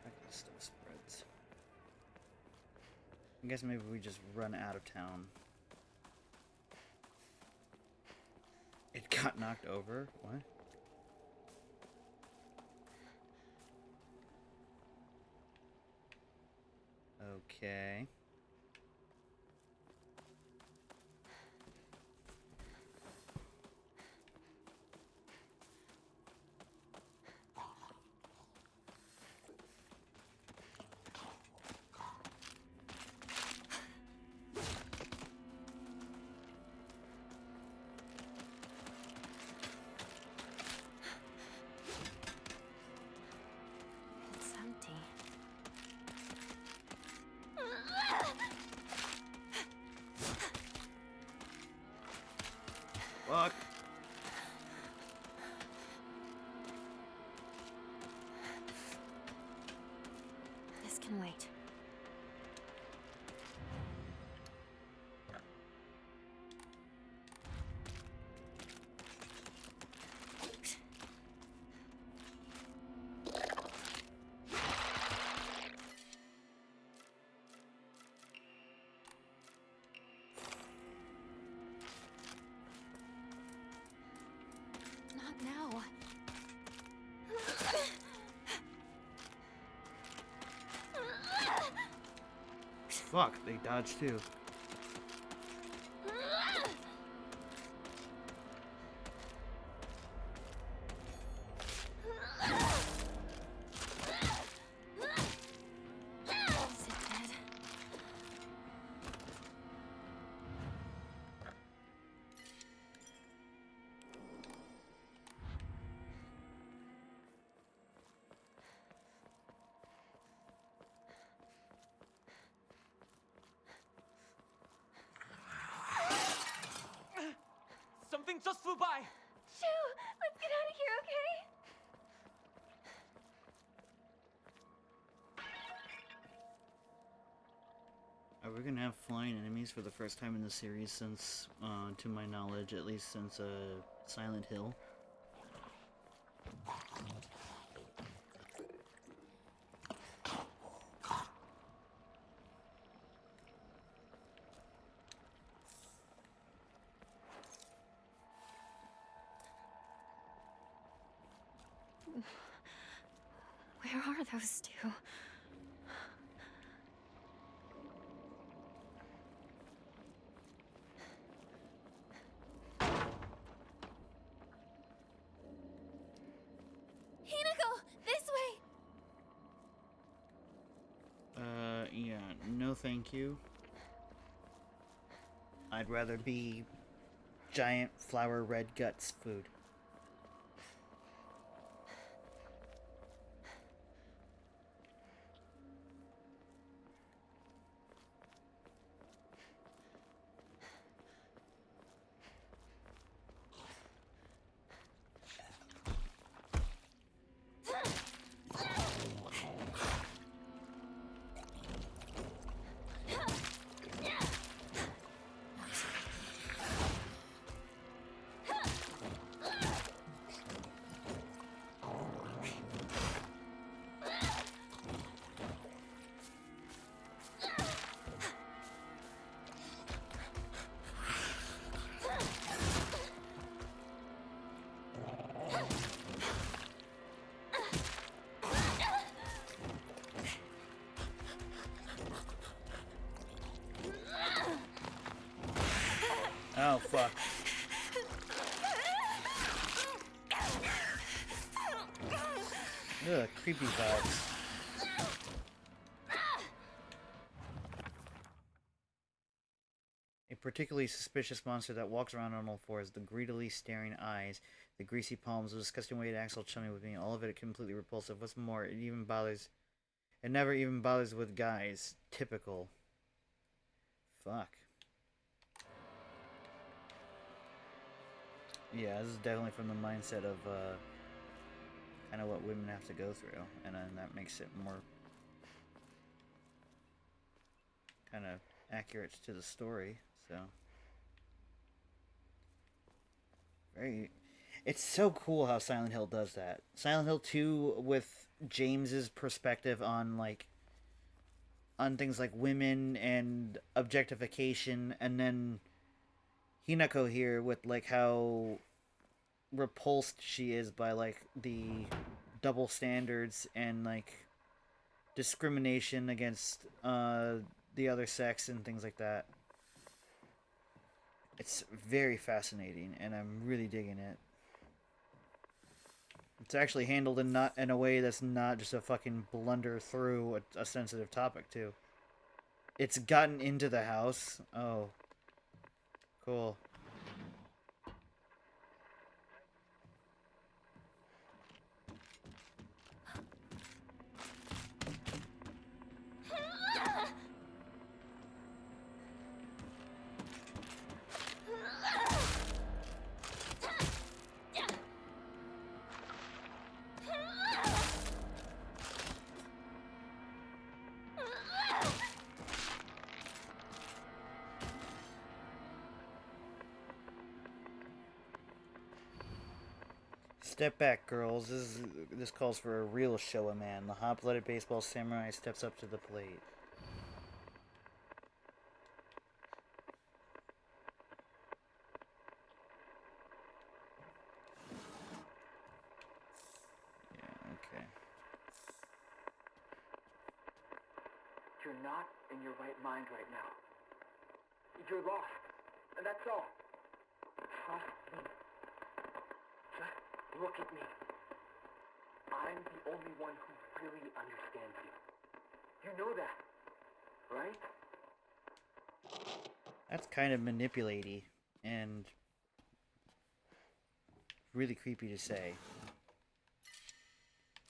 That still spreads. I guess maybe we just run out of town. It got knocked over? What? Okay. It's empty. Fuck. This can wait. Not now. Fuck, they dodged too. Is it dead? Something just flew by! Shoo! Let's get out of here, okay? Are we gonna have flying enemies for the first time in the series since, to my knowledge, at least since, Silent Hill? Where are those two? Hinako! This way! Yeah, no thank you. I'd rather be giant flower red guts food. Oh, fuck. Ugh, creepy vibes. A particularly suspicious monster that walks around on all fours, the greedily staring eyes, the greasy palms, the disgusting way it acts all chummy with me, all of it completely repulsive. What's more, it never even bothers with guys. Typical. Fuck. Yeah, this is definitely from the mindset of, kind of what women have to go through, and that makes it more kind of accurate to the story, so. It's so cool how Silent Hill does that. Silent Hill 2 with James's perspective on, like, on things like women and objectification, and then Hinako here with, like, how repulsed she is by, like, the double standards and, like, discrimination against the other sex and things like that. It's very fascinating, and I'm really digging it. It's actually handled in a way that's not just a fucking blunder through a sensitive topic, too. It's gotten into the house. Oh. Cool. Step back, girls. This calls for a real show of man. The hot-blooded baseball samurai steps up to the plate. Yeah, okay. You're not in your right mind right now. You're lost, and that's all. Trust me. Just look at me. I'm the only one who really understands you. You know that, right? That's kind of manipulaty and really creepy to say.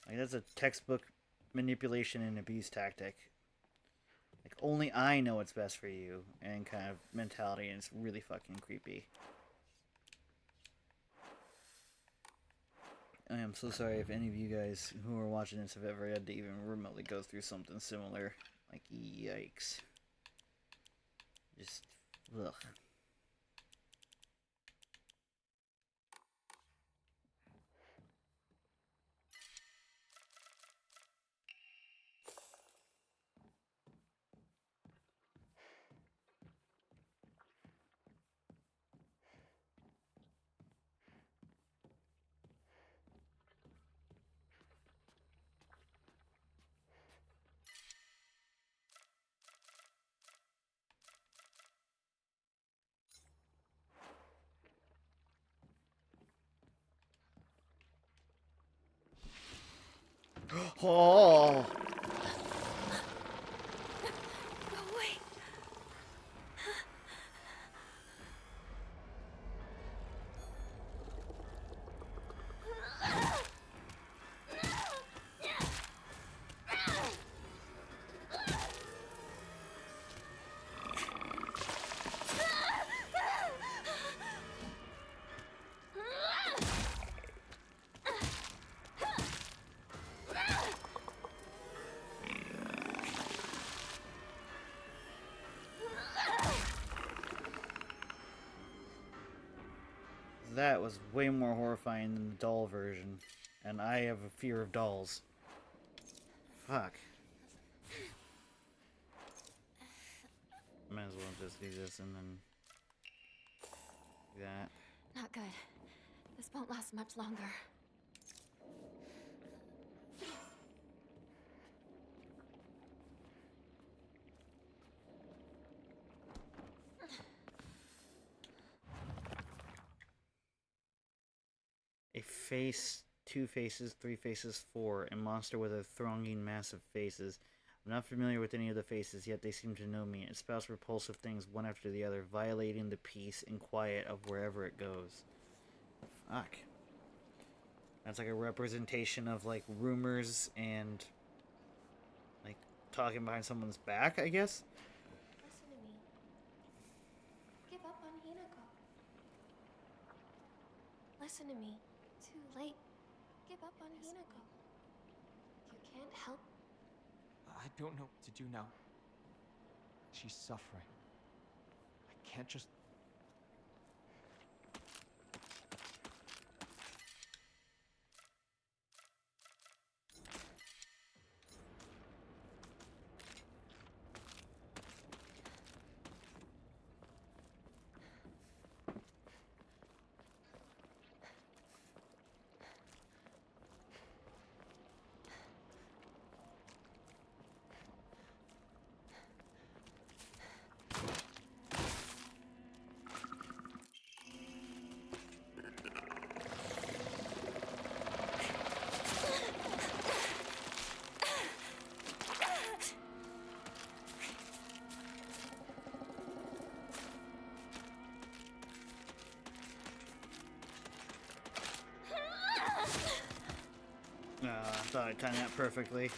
Like, that's a textbook manipulation and abuse tactic. Like, only I know what's best for you, and kind of mentality, and it's really fucking creepy. I am so sorry if any of you guys who are watching this have ever had to even remotely go through something similar. Like, yikes. Just, ugh. Oh. Go away. That was way more horrifying than the doll version. And I have a fear of dolls. Fuck. Might as well just do this and then do that. Not good. This won't last much longer. A face, two faces, three faces, four. A monster with a thronging mass of faces. I'm not familiar with any of the faces, yet they seem to know me. It spouts repulsive things one after the other, violating the peace and quiet of wherever it goes. Fuck. That's like a representation of, like, rumors and, like, talking behind someone's back, I guess? Listen to me. Give up on Hinako. Listen to me. Too late. Give up on Hinako. You can't help. I don't know what to do now. She's suffering. I can't just... I thought I timed that perfectly.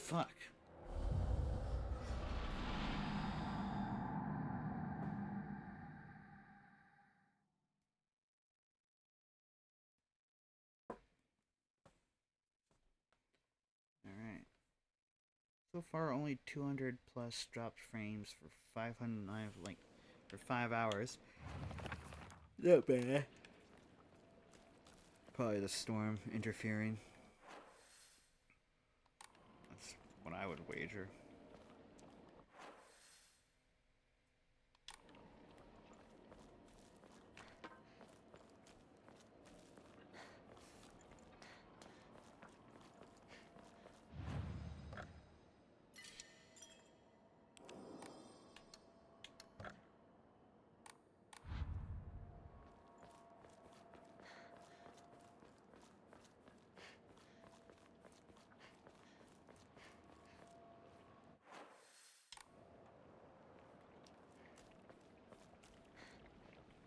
Fuck. Alright. So far, only 200 plus dropped frames for 500, like, for 5 hours. Not bad. Probably the storm interfering. That's what I would wager.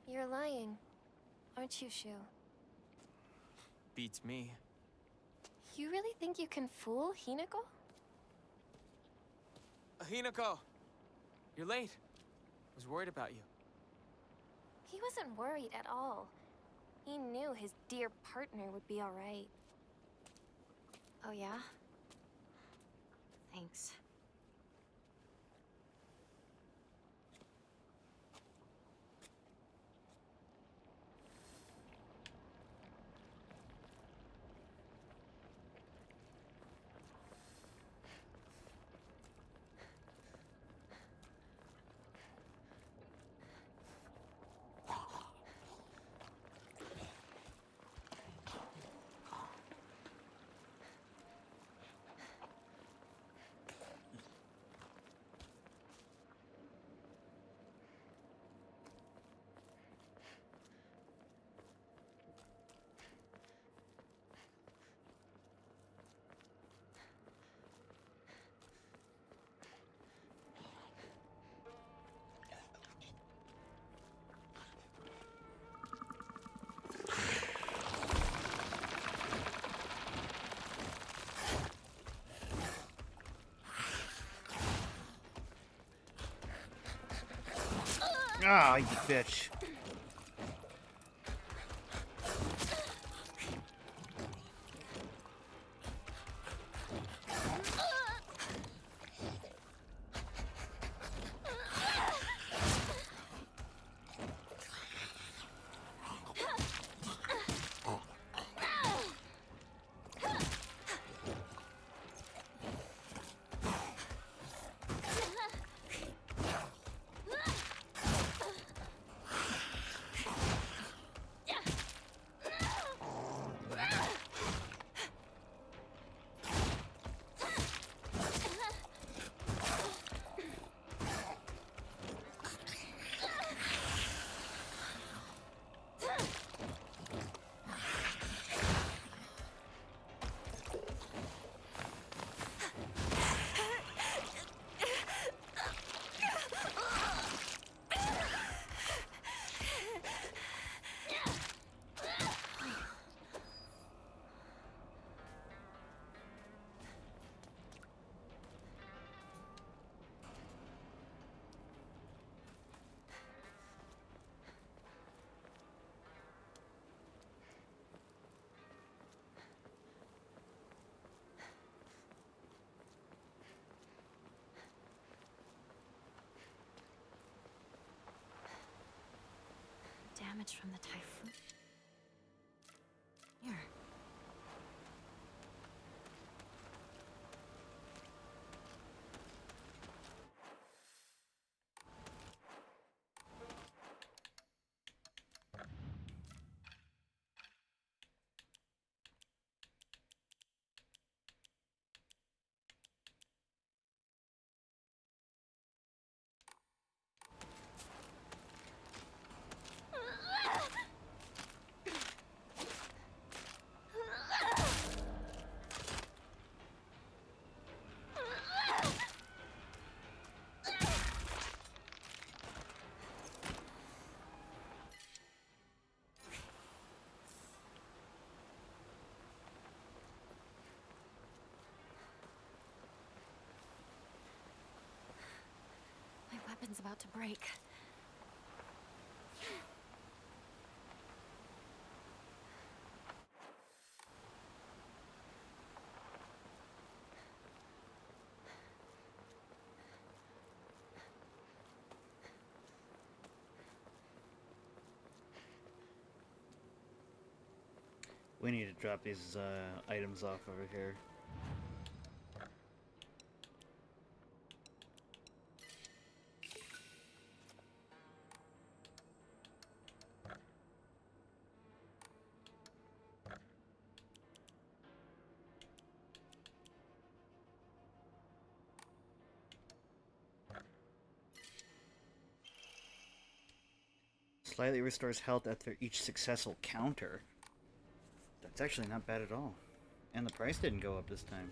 You're lying, aren't you, Shu? Beats me. You really think you can fool Hinako? Hinako! You're late. I was worried about you. He wasn't worried at all. He knew his dear partner would be alright. Oh yeah? Thanks. Ah, you bitch. Damage from the typhoon. Here. My weapon's about to break. We need to drop these items off over here. Slightly restores health after each successful counter. That's actually not bad at all. And the price didn't go up this time.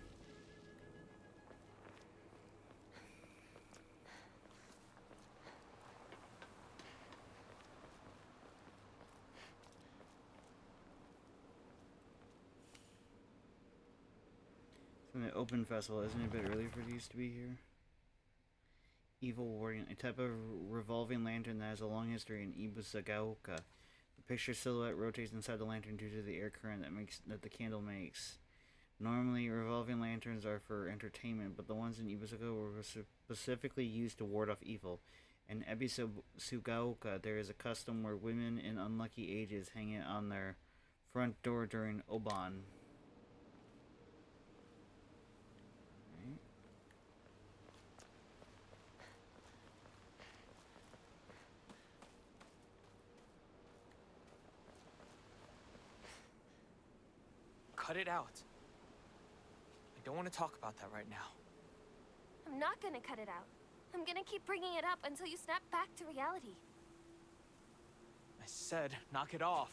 From the open festival, isn't it a bit early for these to be here? Evil Warrior, a type of revolving lantern that has a long history in Ibusagaoka. The picture silhouette rotates inside the lantern due to the air current that the candle makes. Normally, revolving lanterns are for entertainment, but the ones in Ibusuka were specifically used to ward off evil. In Ebisugaoka, there is a custom where women in unlucky ages hang it on their front door during Oban. Right. Cut it out. I don't want to talk about that right now. I'm not gonna cut it out. I'm gonna keep bringing it up until you snap back to reality. I said, knock it off.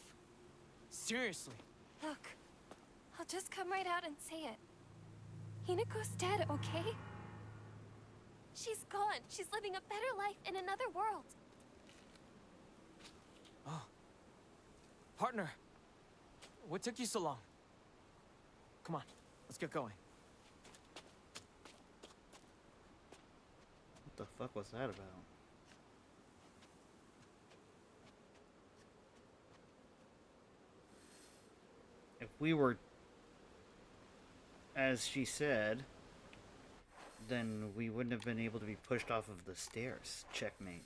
Seriously. Look, I'll just come right out and say it. Hinako's dead, okay? She's gone. She's living a better life in another world. Oh. Partner. What took you so long? Come on, let's get going. What the fuck was that about? If we were, as she said, then we wouldn't have been able to be pushed off of the stairs. Checkmate.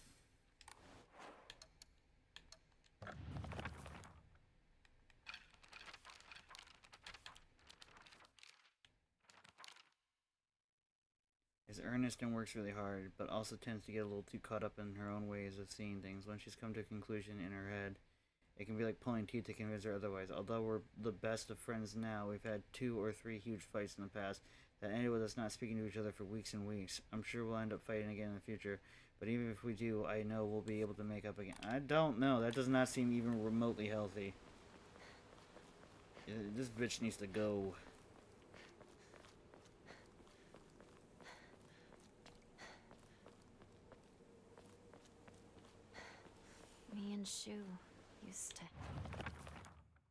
Is earnest and works really hard, but also tends to get a little too caught up in her own ways of seeing things. When she's come to a conclusion in her head, it can be like pulling teeth to convince her otherwise. Although we're the best of friends now, we've had 2 or 3 huge fights in the past that ended with us not speaking to each other for weeks and weeks. I'm sure we'll end up fighting again in the future, but even if we do, I know we'll be able to make up again. I don't know. That does not seem even remotely healthy. This bitch needs to go. Me and Shu used to...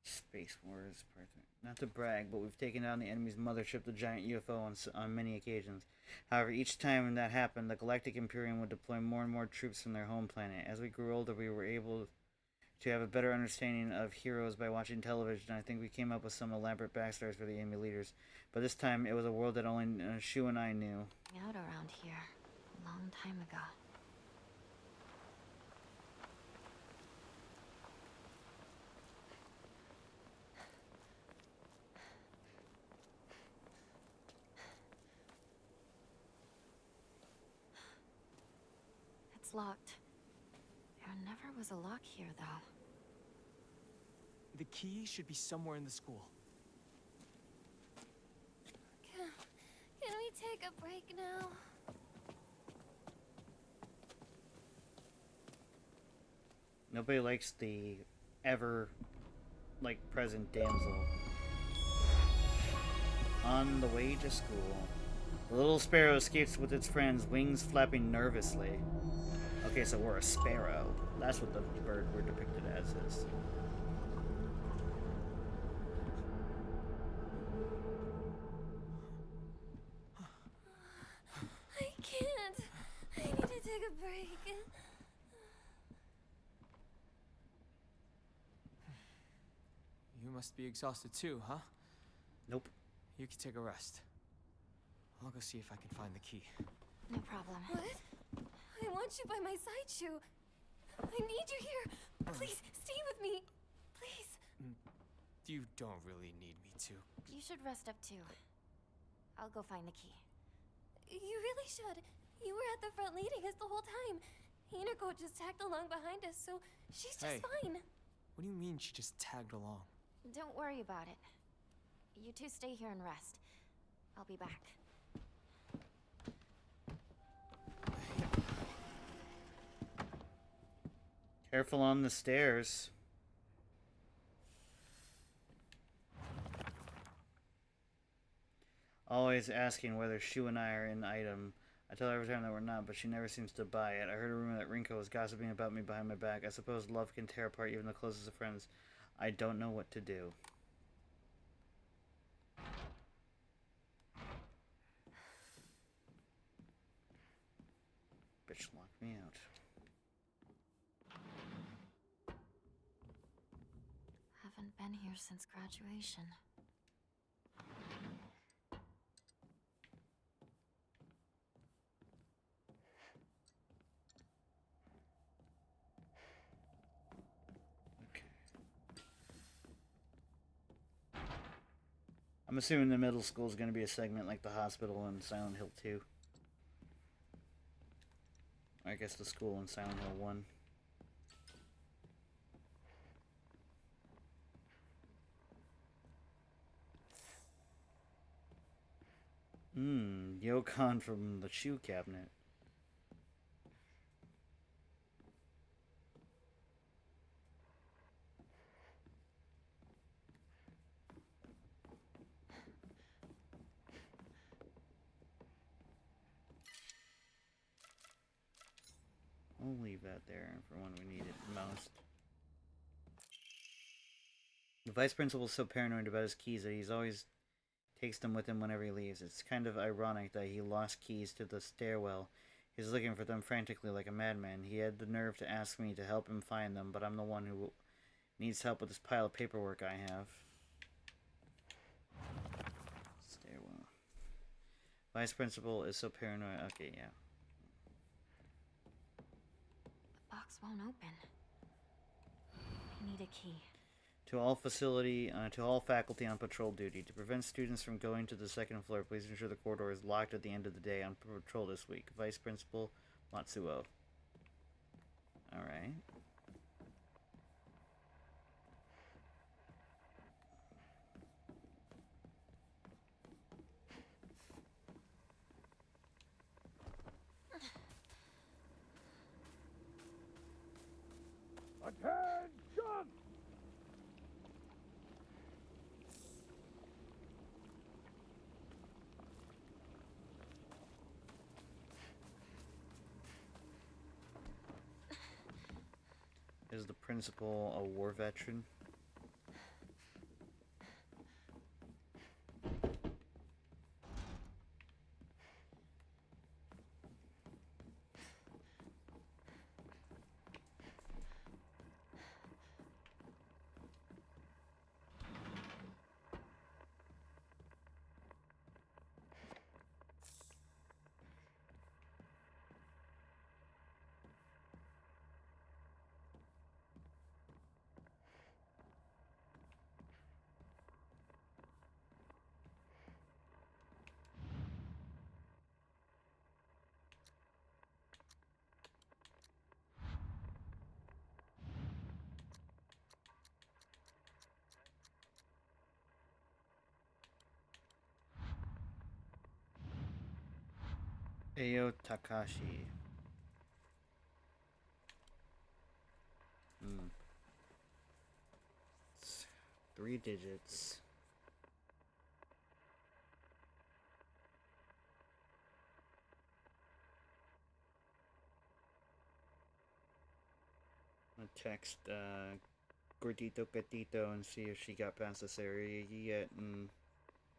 Space Wars partner. Not to brag, but we've taken down the enemy's mothership, the giant UFO, on many occasions. However, each time that happened, the Galactic Imperium would deploy more and more troops from their home planet. As we grew older, we were able to have a better understanding of heroes by watching television. I think we came up with some elaborate backstories for the enemy leaders. But this time, it was a world that only Shu and I knew. Out around here a long time ago. It's locked. There never was a lock here, though. The key should be somewhere in the school. Can we take a break now? Nobody likes the ever, present damsel. On the way to school, the little sparrow escapes with its friends, wings flapping nervously. Okay, so we're a sparrow. That's what the bird we're depicted as is. I can't. I need to take a break. You must be exhausted too, huh? Nope. You can take a rest. I'll go see if I can find the key. No problem. What? I want you by my side, Shu. I need you here. Please, stay with me. Please. You don't really need me to. You should rest up too. I'll go find the key. You really should. You were at the front leading us the whole time. Hinako just tagged along behind us, so she's just fine. What do you mean she just tagged along? Don't worry about it. You two stay here and rest. I'll be back. Careful on the stairs. Always asking whether Shu and I are an item. I tell her every time that we're not, but she never seems to buy it. I heard a rumor that Rinko was gossiping about me behind my back. I suppose love can tear apart even the closest of friends. I don't know what to do. Bitch locked me out. Haven't been here since graduation. I'm assuming the middle school is going to be a segment like the hospital in Silent Hill 2. Or I guess the school in Silent Hill 1. Yokon from the shoe cabinet. We'll leave that there for when we need it most. The vice principal is so paranoid about his keys that he's always takes them with him whenever he leaves. It's kind of ironic that he lost keys to the stairwell. He's looking for them frantically like a madman. He had the nerve to ask me to help him find them, but I'm the one who needs help with this pile of paperwork I have. Stairwell. Vice principal is so paranoid. Okay, yeah. The box won't open. I need a key. To all faculty on patrol duty. To prevent students from going to the second floor, please ensure the corridor is locked at the end of the day on patrol this week. Vice Principal Matsuo. Alright. Attention! Is the principal a war veteran? Ayo Takashi. It's 3 digits. I'm gonna text Gordito Gatito and see if she got past this area yet and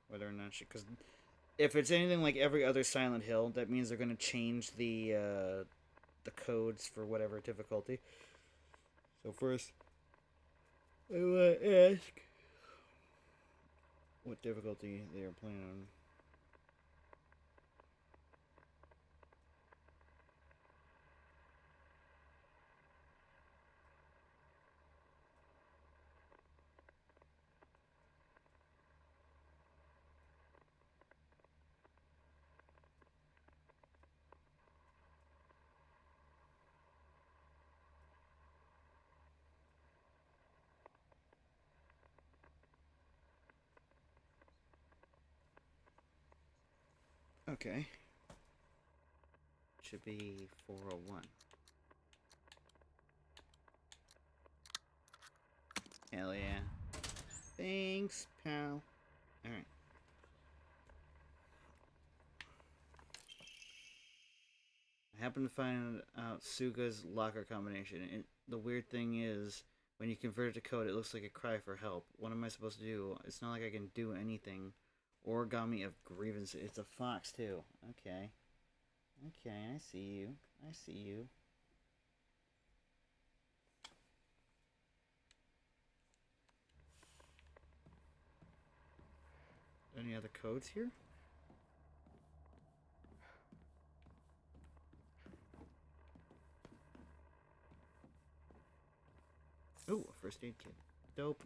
whether or not she... Because if it's anything like every other Silent Hill, that means they're going to change the codes for whatever difficulty. So first, I want to ask what difficulty they are playing on. Okay. Should be 401. Hell yeah. Thanks, pal. Alright. I happened to find out Suga's locker combination. The weird thing is, when you convert it to code, it looks like a cry for help. What am I supposed to do? It's not like I can do anything. Origami of grievance. It's a fox, too. Okay. Okay, I see you. I see you. Any other codes here? Ooh, a first aid kit. Dope.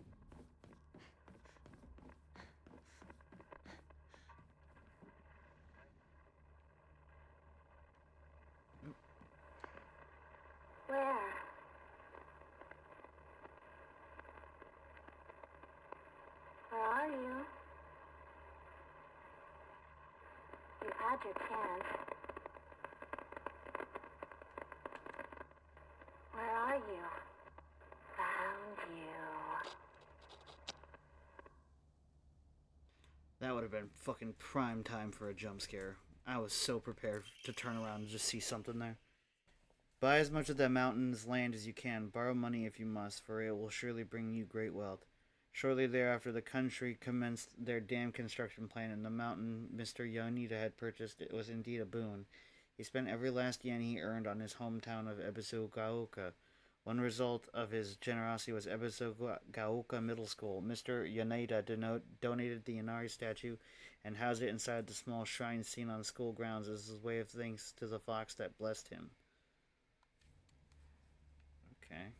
your chance. Where are you? Found you. That would have been fucking prime time for a jump scare. I was so prepared to turn around and just see something there. Buy as much of that mountain's land as you can. Borrow money if you must, for it will surely bring you great wealth. Shortly thereafter, the country commenced their dam construction plan, and the mountain Mr. Yonita had purchased it was indeed a boon. He spent every last yen he earned on his hometown of Ebisu-Gaoka. One result of his generosity was Ebisu-Gaoka Middle School. Mr. Yonita donated the Inari statue and housed it inside the small shrine seen on school grounds as his way of thanks to the fox that blessed him. Okay.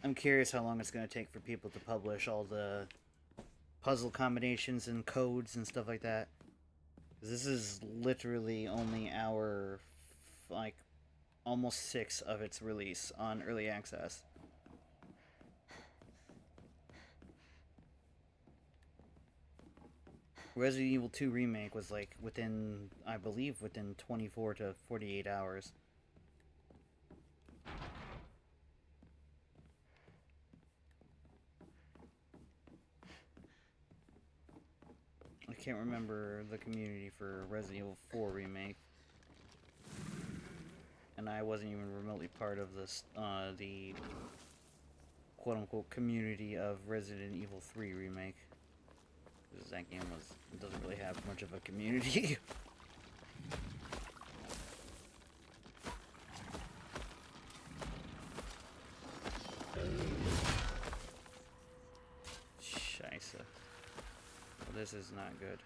I'm curious how long it's going to take for people to publish all the puzzle combinations and codes and stuff like that. This is literally only hour, like, almost 6 of its release on early access. Resident Evil 2 Remake was like within, I believe, within 24 to 48 hours. I can't remember the community for Resident Evil 4 Remake. And I wasn't even remotely part of this, the quote-unquote community of Resident Evil 3 Remake. Because that game doesn't really have much of a community. Scheisse. Well, this is not good.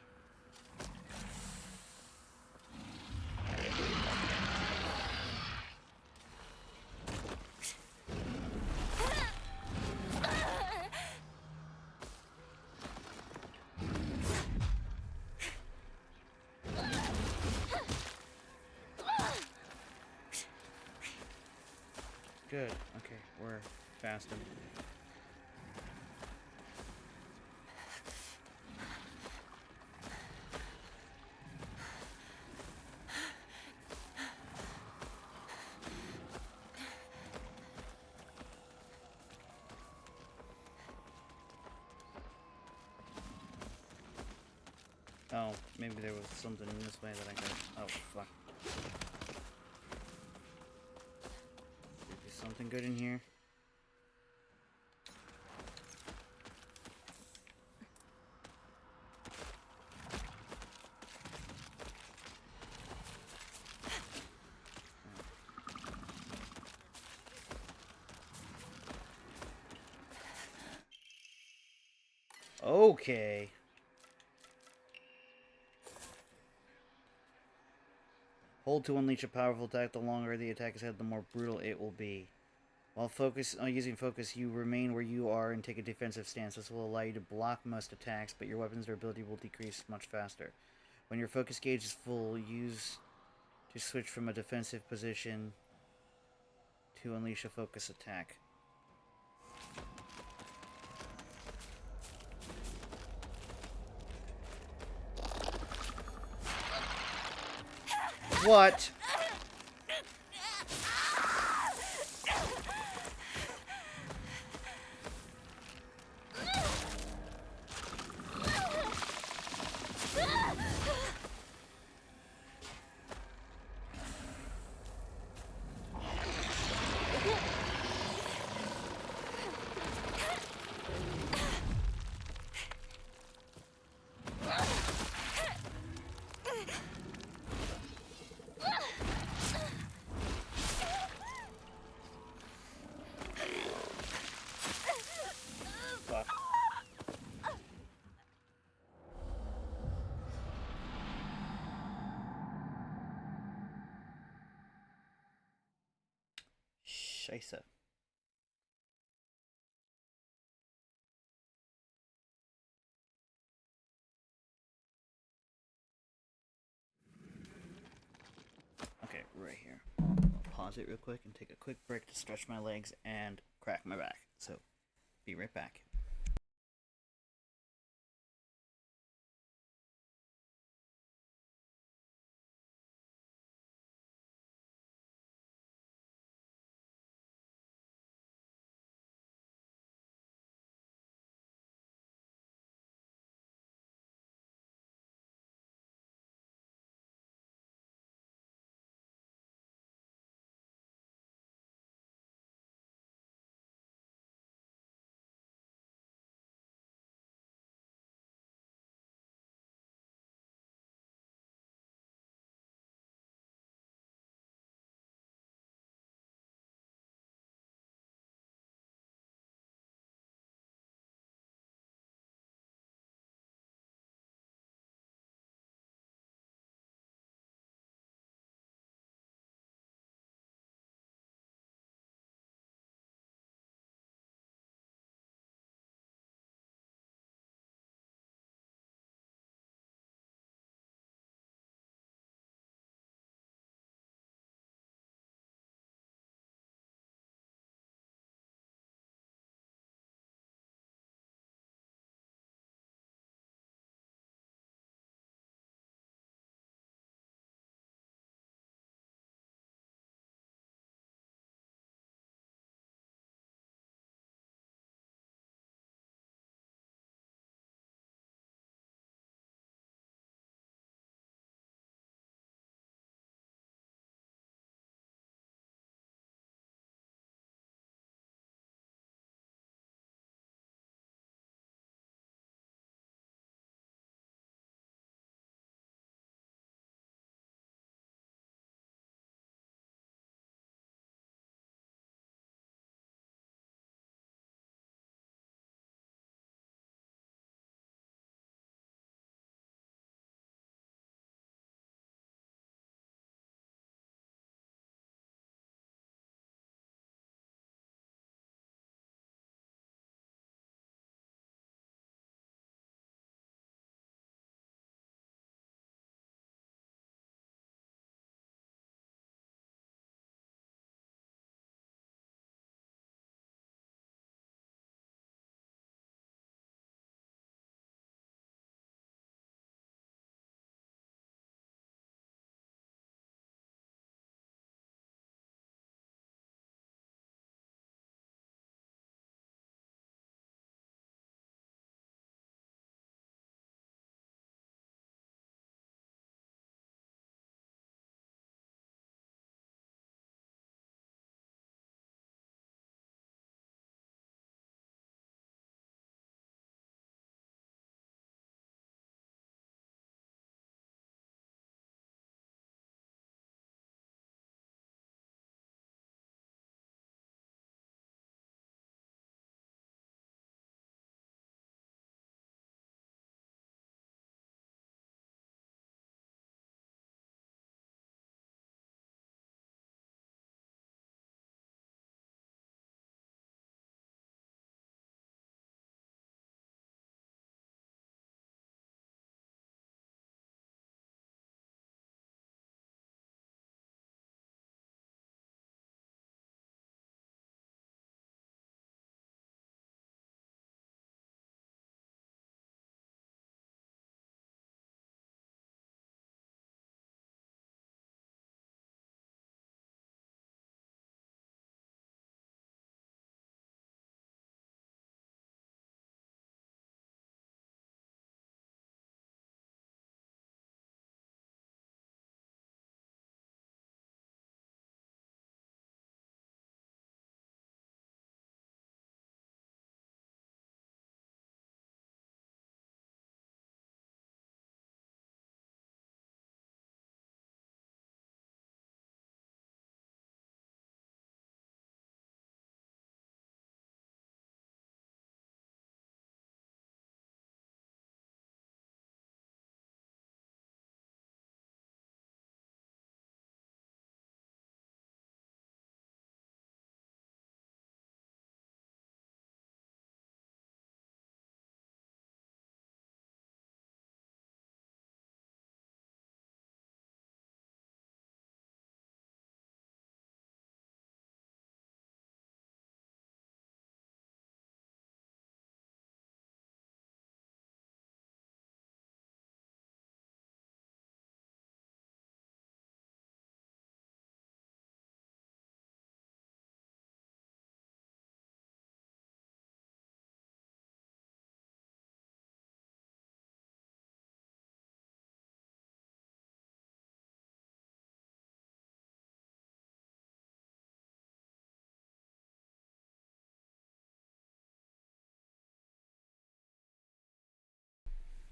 Good. Okay, we're faster. Oh, maybe there was something in this way that I could... Oh, fuck. There's something good in here. Okay. Hold to unleash a powerful attack. The longer the attack is held, the more brutal it will be. While using focus, you remain where you are and take a defensive stance. This will allow you to block most attacks, but your weapon's durability will decrease much faster. When your focus gauge is full, use to switch from a defensive position to unleash a focus attack. What? versa. Okay, right here. Pause it real quick and take a quick break to stretch my legs and crack my back. So, be right back.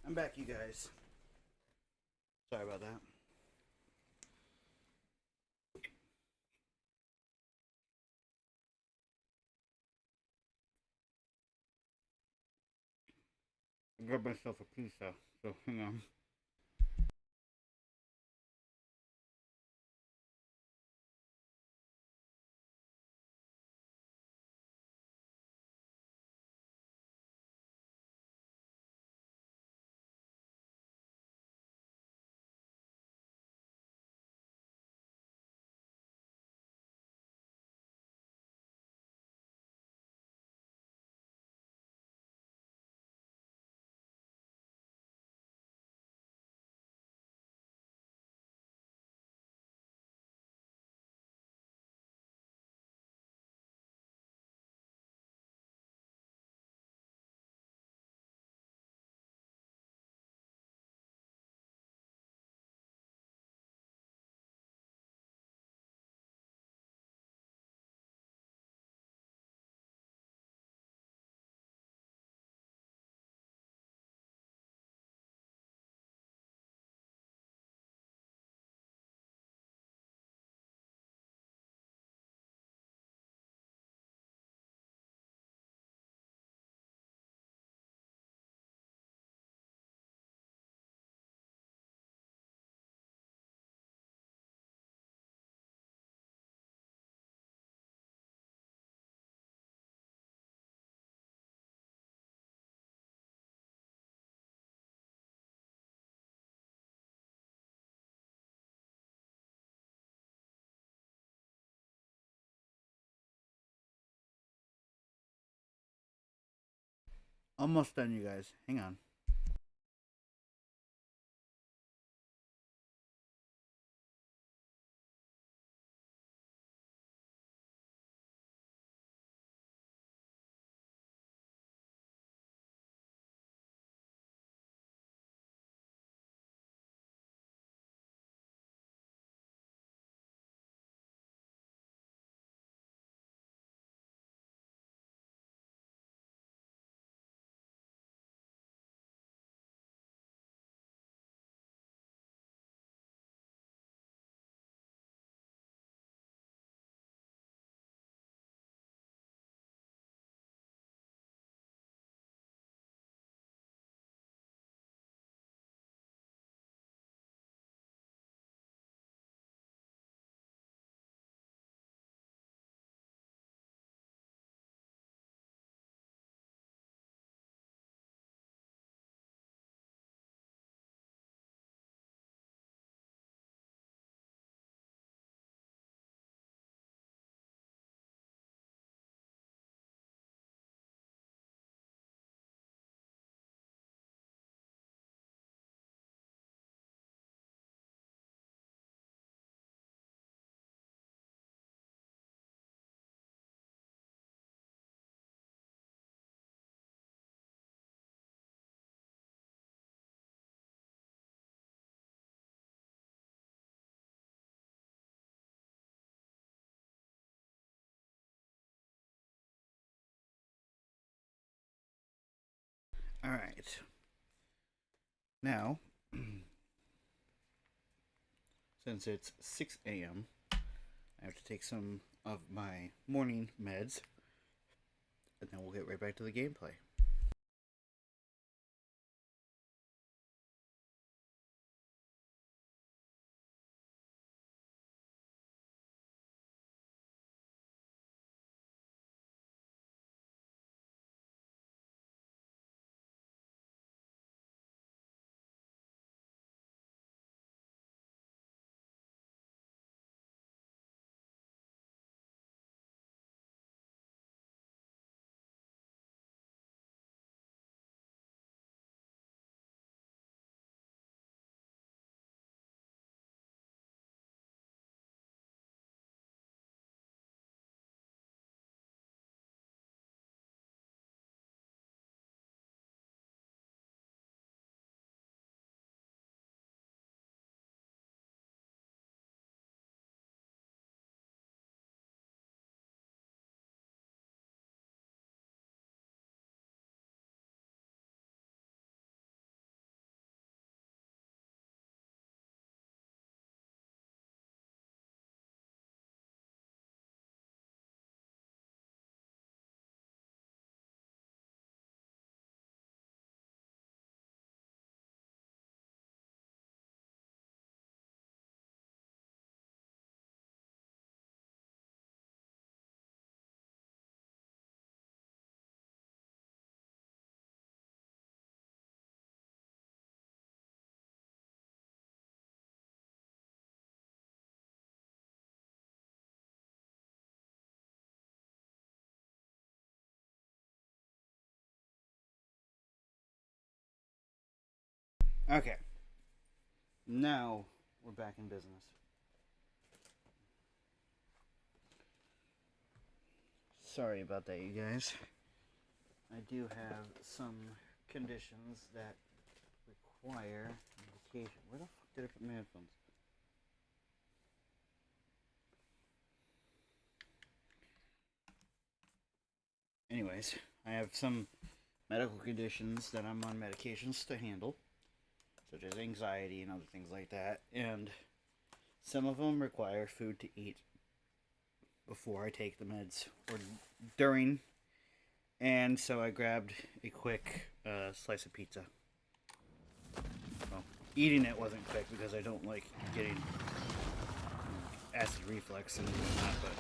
I'm back, you guys. Sorry about that. I grabbed myself a pizza, so hang on. Almost done, you guys. Hang on. All right. Now, since it's 6 a.m., I have to take some of my morning meds, and then we'll get right back to the gameplay. Okay. Now we're back in business. Sorry about that, you guys. I do have some conditions that require medication. Where the fuck did I put my headphones? Anyways, I have some medical conditions that I'm on medications to handle, such as anxiety and other things like that, and some of them require food to eat before I take the meds or during, and so I grabbed a quick slice of pizza. Well, eating it wasn't quick because I don't like getting acid reflux and whatnot, but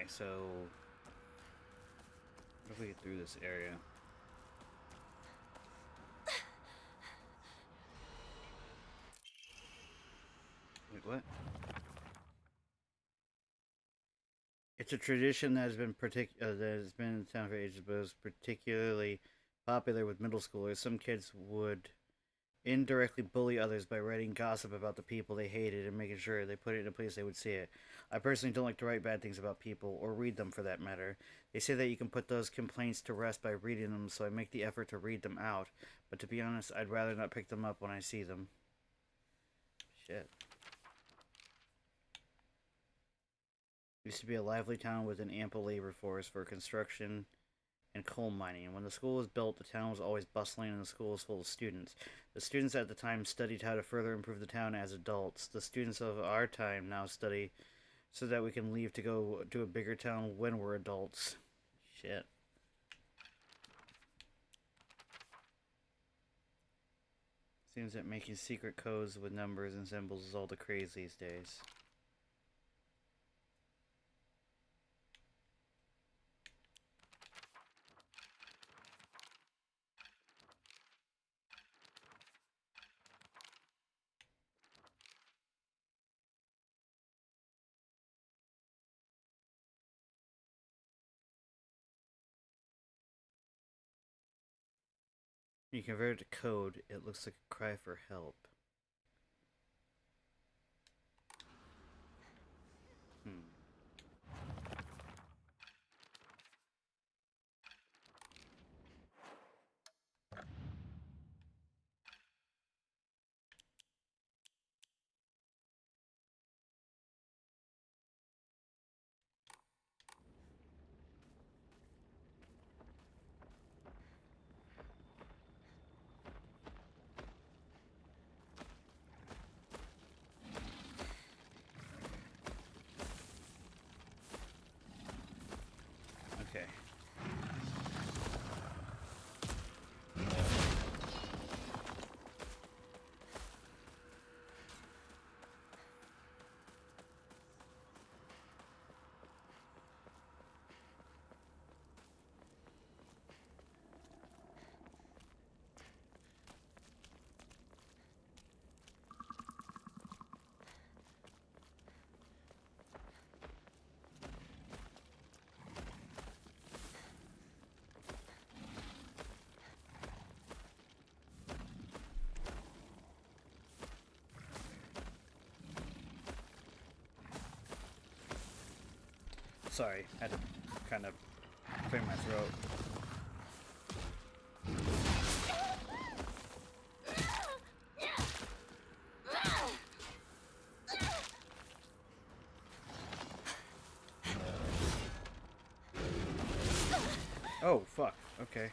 so what if we get through this area? Wait, what? It's a tradition that has been in town for ages, but is particularly popular with middle schoolers. Some kids would indirectly bully others by writing gossip about the people they hated and making sure they put it in a place they would see it. I personally don't like to write bad things about people, or read them for that matter. They say that you can put those complaints to rest by reading them, so I make the effort to read them out. But to be honest, I'd rather not pick them up when I see them. Shit. Used to be a lively town with an ample labor force for construction and coal mining, and when the school was built, the town was always bustling and the school was full of students. The students at the time studied how to further improve the town as adults. The students of our time now study so that we can leave to go to a bigger town when we're adults. Shit. Seems that making secret codes with numbers and symbols is all the craze these days. When you convert it to code, it looks like a cry for help. Okay. Sorry, I had to kind of clear my throat. Oh, fuck. Okay.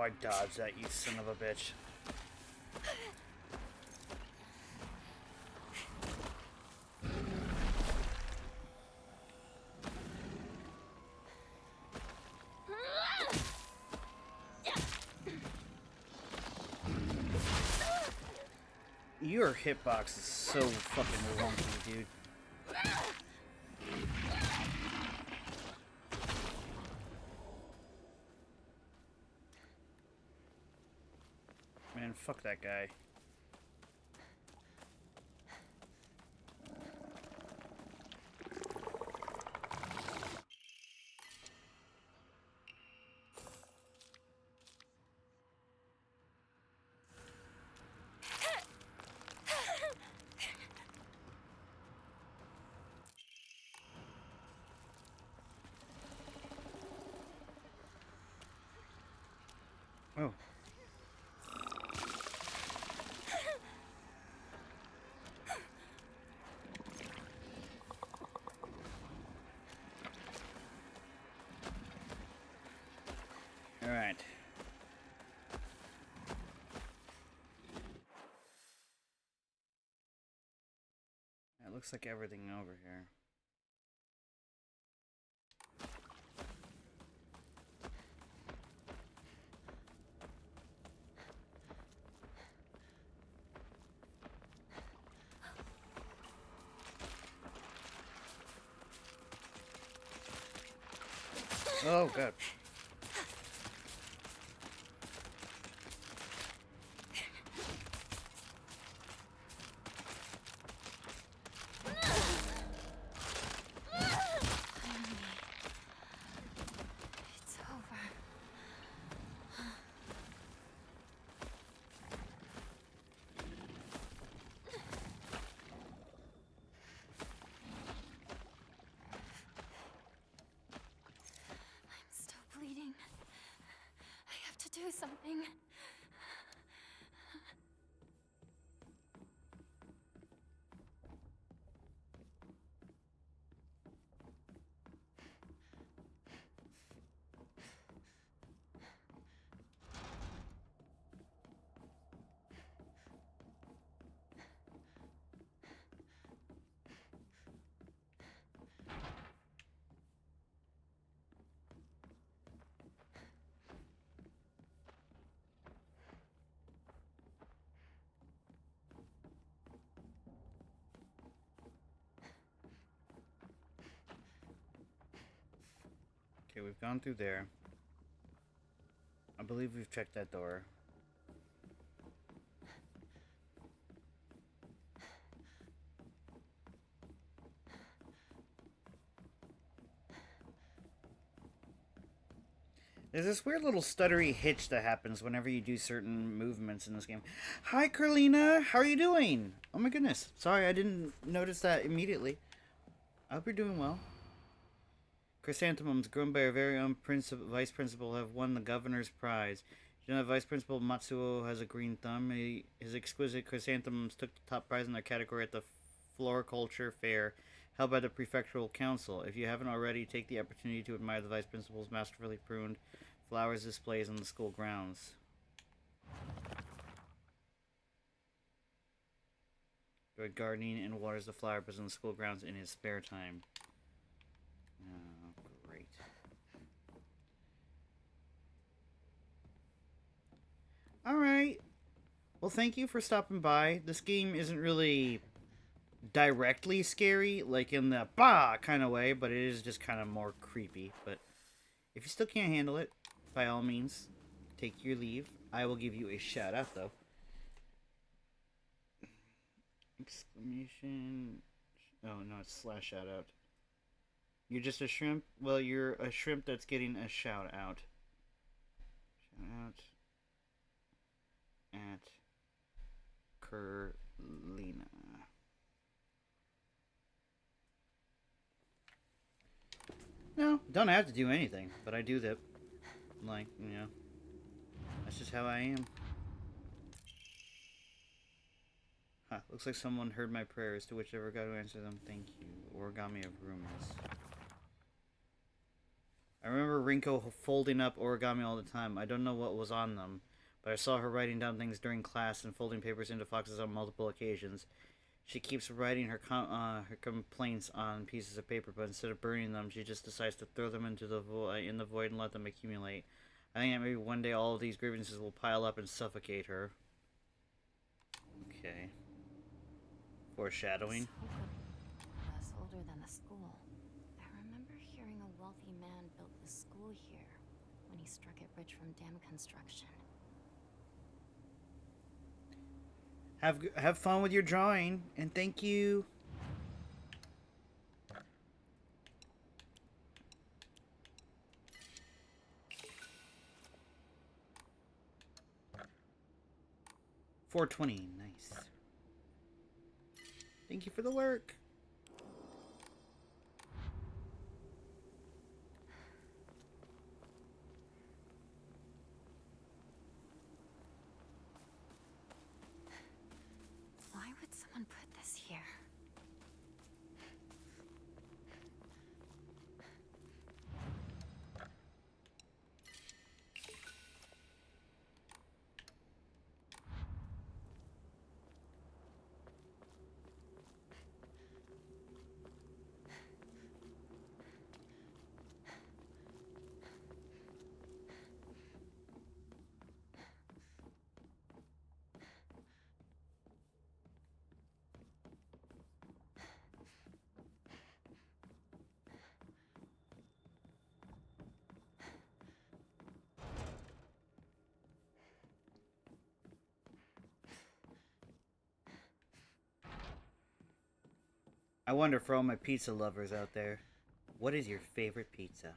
I dodged that, you son of a bitch. Your hitbox is so fucking wonky, dude. Man, fuck that guy. Oh. All right. It looks like everything over here. Oh, God. It's over. I'm still bleeding. I have to do something. Okay, we've gone through there. I believe we've checked that door. There's this weird little stuttery hitch that happens whenever you do certain movements in this game. Hi, Carlina. How are you doing? Oh my goodness. Sorry, I didn't notice that immediately. I hope you're doing well. Chrysanthemums grown by our very own vice principal have won the governor's prize. You know, Vice Principal Matsuo has a green thumb. His exquisite chrysanthemums took the top prize in their category at the Floriculture Fair held by the Prefectural Council. If you haven't already, take the opportunity to admire the Vice Principal's masterfully pruned flowers displays on the school grounds. Good gardening and waters the flower beds on the school grounds in his spare time. Oh, great. Alright. Well, thank you for stopping by. This game isn't really directly scary, like in the bah kind of way, but it is just kind of more creepy. But if you still can't handle it, by all means, take your leave. I will give you a shout out, though. Exclamation. Oh, no, it's slash shout out. You're just a shrimp? Well, you're a shrimp that's getting a shout out. Shout out at Carlina. No, don't have to do anything, but I do that. Like, you know, that's just how I am. Huh, looks like someone heard my prayers, to whichever God who answered them, thank you. Origami of rumors. I remember Rinko folding up origami all the time. I don't know what was on them, but I saw her writing down things during class and folding papers into foxes on multiple occasions. She keeps writing her complaints on pieces of paper, but instead of burning them, she just decides to throw them into the in the void and let them accumulate. I think that maybe one day all of these grievances will pile up and suffocate her. Okay. Foreshadowing. Less older than the school. I remember hearing a wealthy man built the school here when he struck it rich from dam construction. Have fun with your drawing, and thank you. $4.20, nice. Thank you for the work. Why would someone put this here? I wonder, for all my pizza lovers out there, what is your favorite pizza?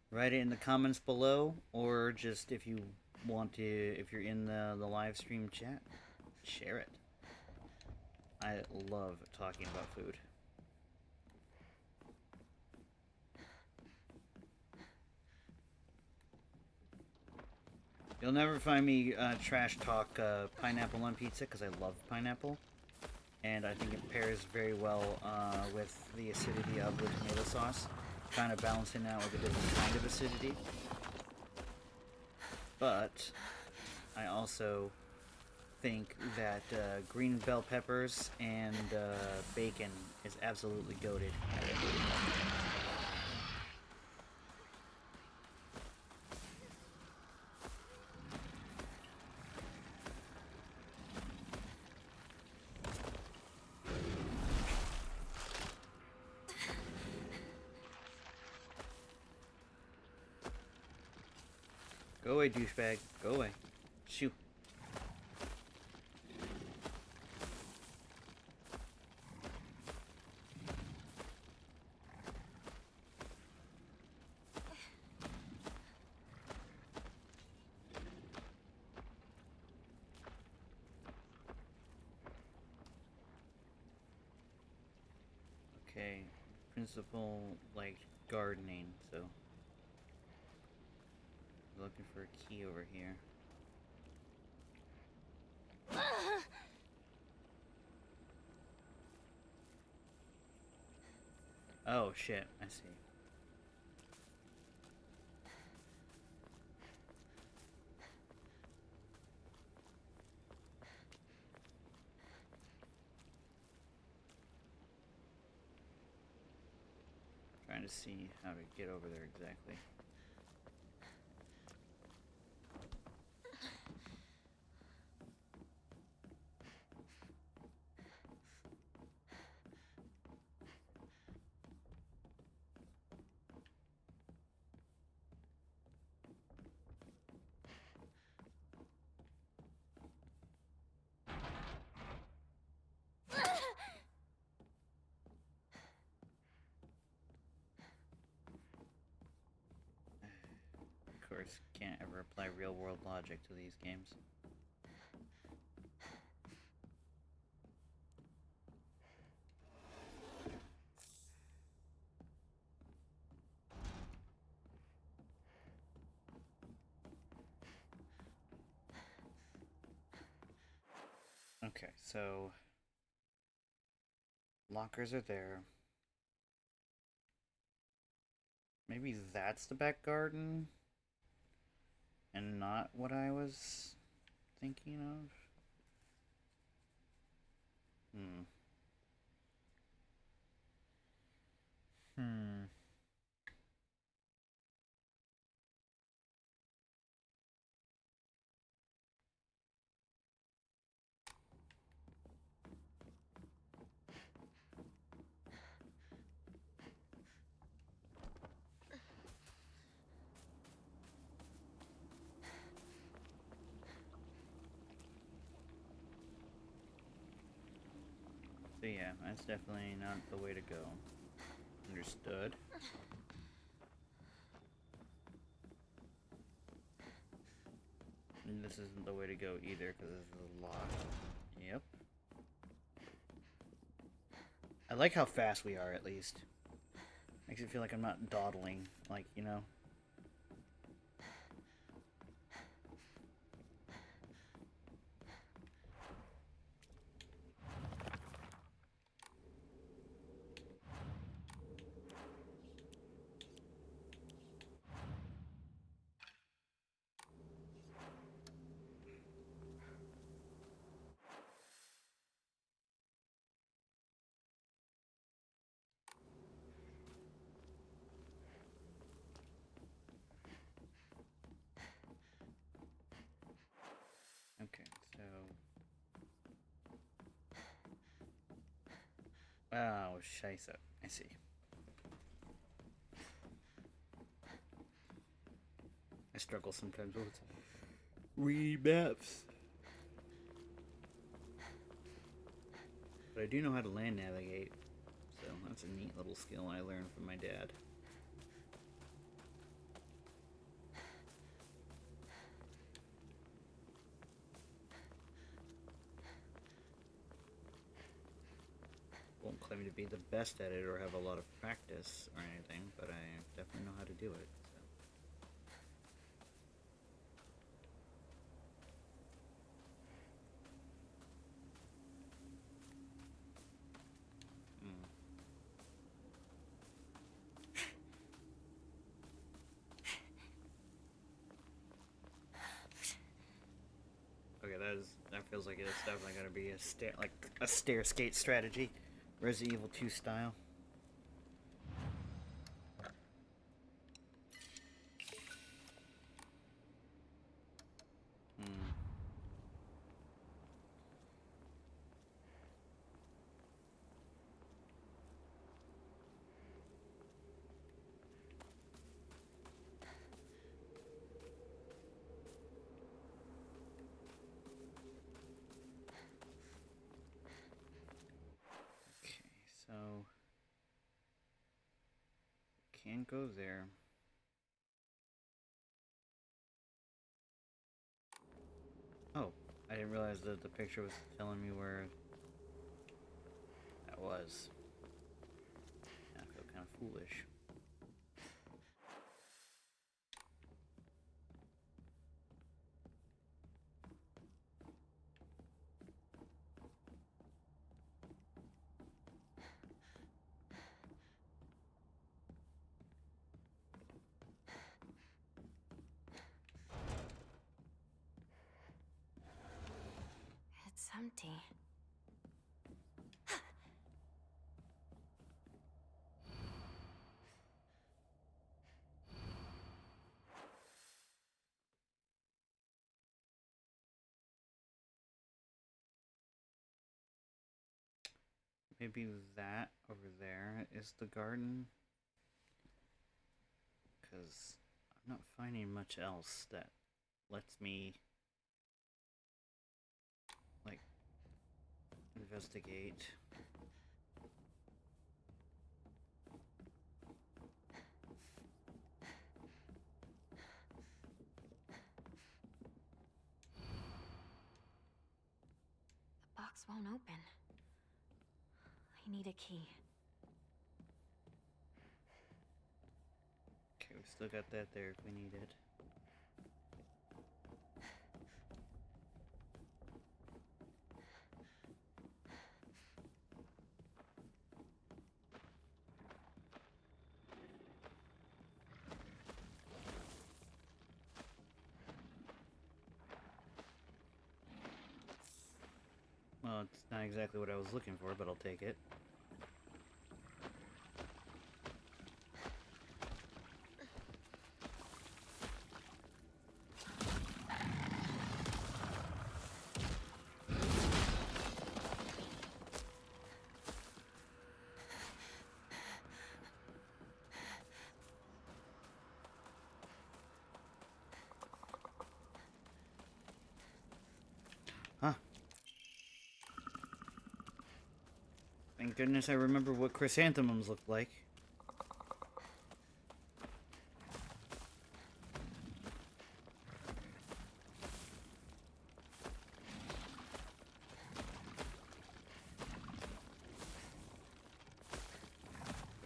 Write it in the comments below, or just if you want to, if you're in the live stream chat, share it. I love talking about food. You'll never find me trash talk pineapple on pizza, because I love pineapple. And I think it pairs very well with the acidity of the tomato sauce, kind of balancing out with a different kind of acidity. But I also think that green bell peppers and bacon is absolutely goated. Go away, douchebag. Go away. Shoo. Okay. Principal, like, gardening, so... looking for a key over here. Oh shit, I see. Trying to see how to get over there exactly. Of course, can't ever apply real-world logic to these games. Okay, so... lockers are there. Maybe that's the back garden and not what I was thinking of. Hmm. Hmm. So yeah, that's definitely not the way to go. Understood. And this isn't the way to go either, because this is a lot. Yep. I like how fast we are, at least. Makes it feel like I'm not dawdling, like, you know? Okay, so... Oh, scheisse. I see. I struggle sometimes with read maps. But I do know how to land navigate, so that's a neat little skill I learned from my dad. Won't claim to be the best at it or have a lot of practice or anything, but I definitely know how to do it. So. Okay, that feels like it's definitely gonna be a stair skate strategy, Resident Evil 2 style. So can go there. Oh, I didn't realize that the picture was telling me where that was. I feel kind of foolish. It's empty. Maybe that over there is the garden. Because I'm not finding much else that lets me, like, investigate. The box won't open. I need a key. Okay, we still got that there if we need it. Well, it's not exactly what I was looking for, but I'll take it. Huh. Thank goodness I remember what chrysanthemums looked like.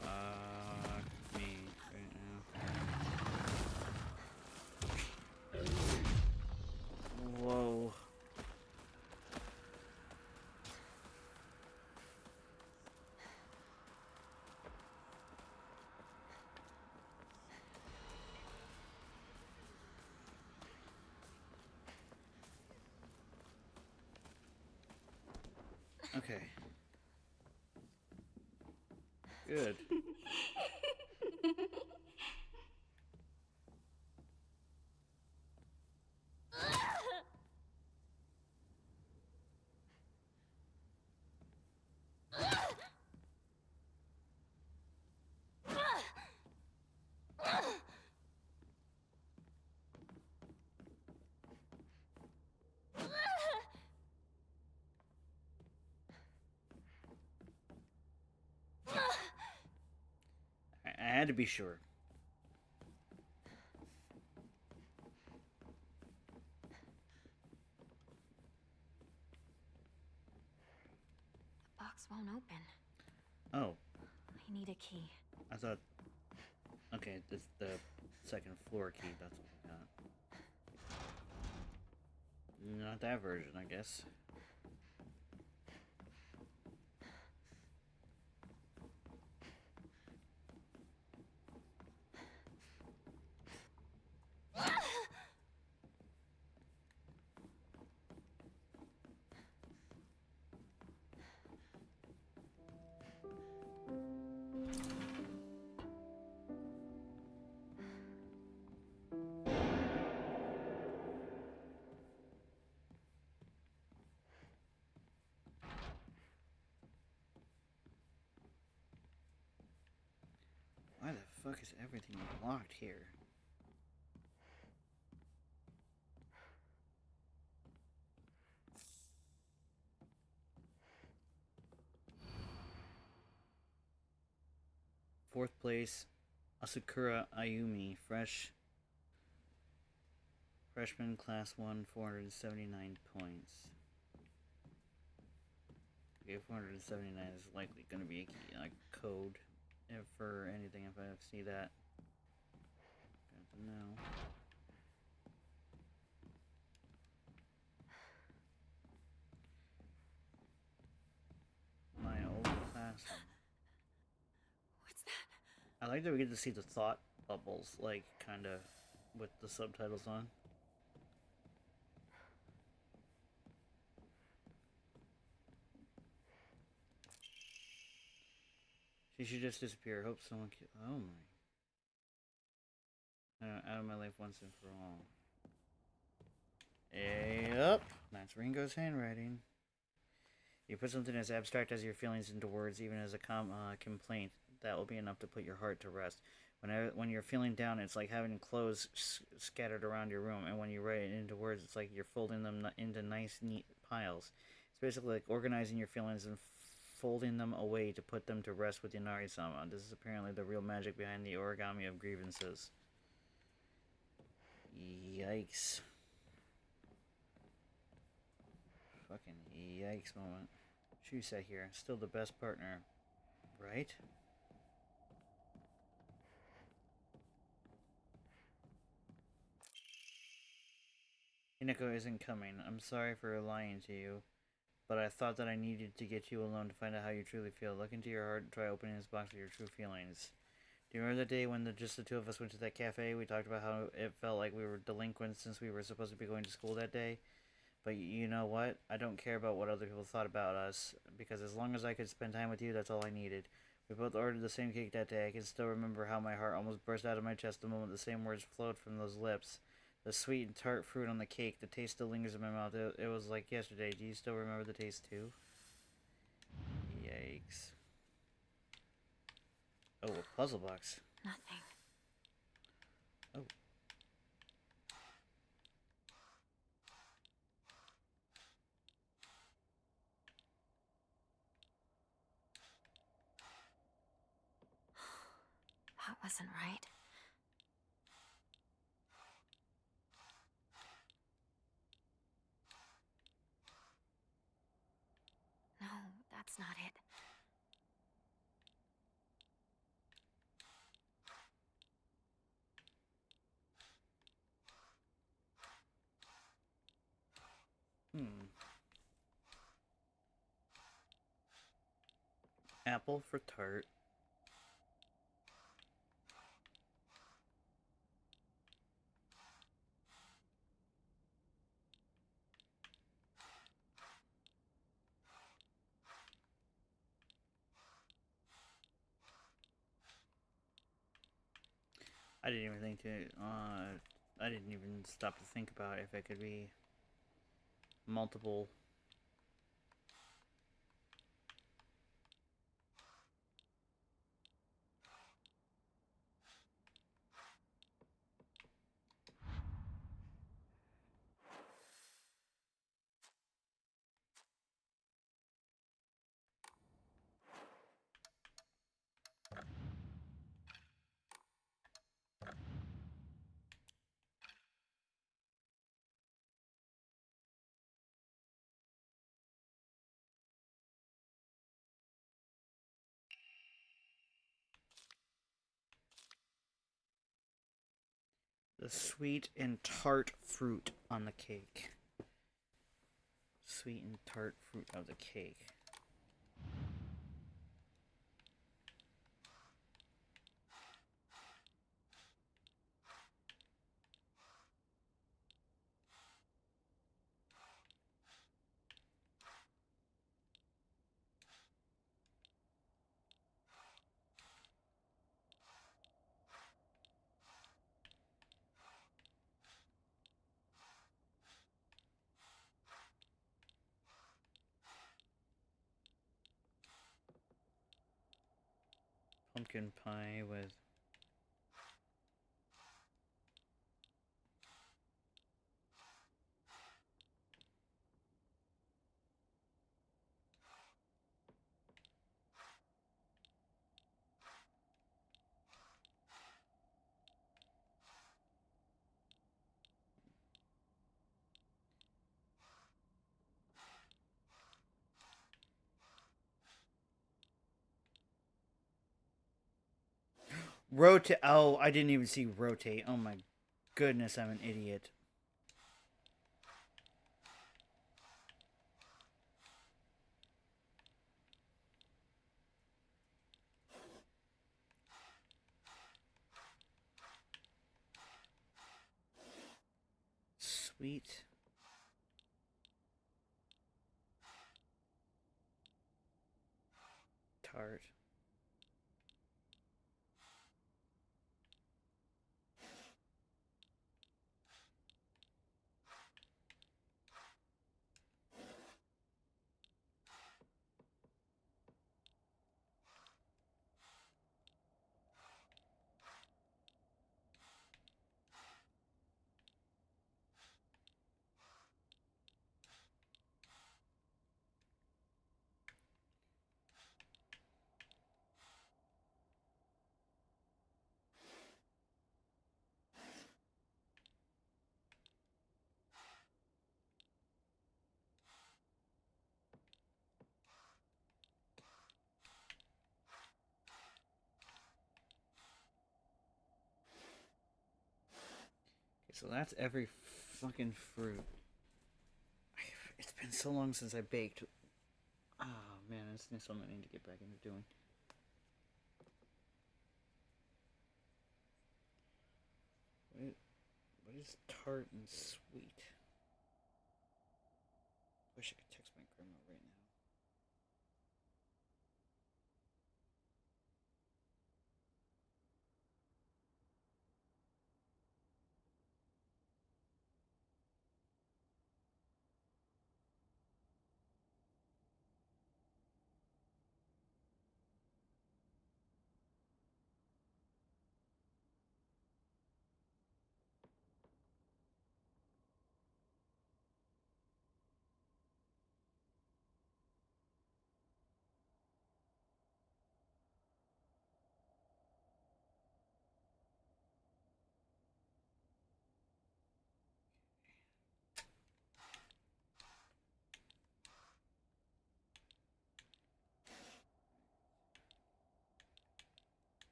Fuck me right now. Whoa. Okay. Good. I had to be sure. The box won't open. Oh, I need a key. I thought... Okay, this the second floor key, that's what I got. Not that version, I guess. Why the fuck is everything locked here? Fourth place, Asakura Ayumi, freshman, class 1, 479 points. Okay, 479 is likely going to be a key, code for anything if I see that. Good to know. My old classroom. What's that? I like that we get to see the thought bubbles, like, kind of, with the subtitles on. She should just disappear. Hope someone can... Oh my... out of my life once and for all. Yep. That's Ringo's handwriting. You put something as abstract as your feelings into words, even as a complaint. That will be enough to put your heart to rest. When you're feeling down, it's like having clothes scattered around your room. And when you write it into words, it's like you're folding them into nice, neat piles. It's basically like organizing your feelings and folding them away to put them to rest with Inari-sama. This is apparently the real magic behind the origami of grievances. Yikes. Fucking yikes moment. Shusei here. Still the best partner. Right? Hinako isn't coming. I'm sorry for lying to you, but I thought that I needed to get you alone to find out how you truly feel. Look into your heart and try opening this box with your true feelings. Do you remember the day when just the two of us went to that cafe? We talked about how it felt like we were delinquents since we were supposed to be going to school that day. But you know what? I don't care about what other people thought about us, because as long as I could spend time with you, that's all I needed. We both ordered the same cake that day. I can still remember how my heart almost burst out of my chest the moment the same words flowed from those lips. The sweet and tart fruit on the cake, the taste still lingers in my mouth. It was like yesterday. Do you still remember the taste too? Yikes. Oh, a puzzle box. Nothing. Oh. That wasn't right. No, that's not it. Hmm. Apple for tart. I didn't even think to. I didn't even stop to think about if it could be multiple. The sweet and tart fruit on the cake. Sweet and tart fruit of the cake. Pumpkin pie with rotate. Oh, I didn't even see rotate. Oh my goodness, I'm an idiot. Sweet. Tart. Okay, so that's every fucking fruit. It's been so long since I baked. Oh man, this is something I need to get back into doing. What is tart and sweet?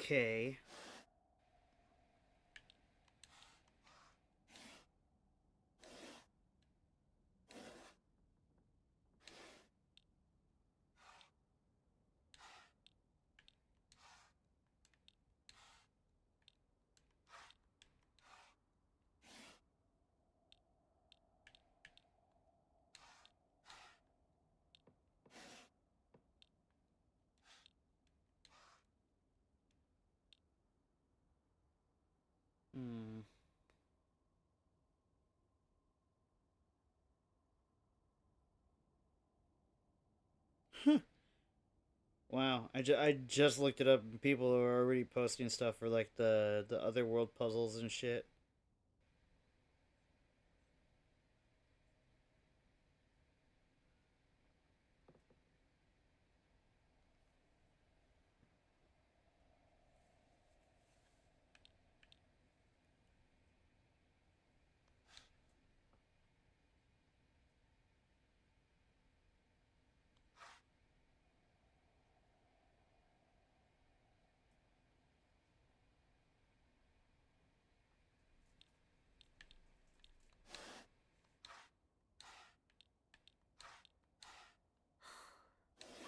Okay. Hmm. Wow, I just looked it up. And people are already posting stuff for like the other world puzzles and shit.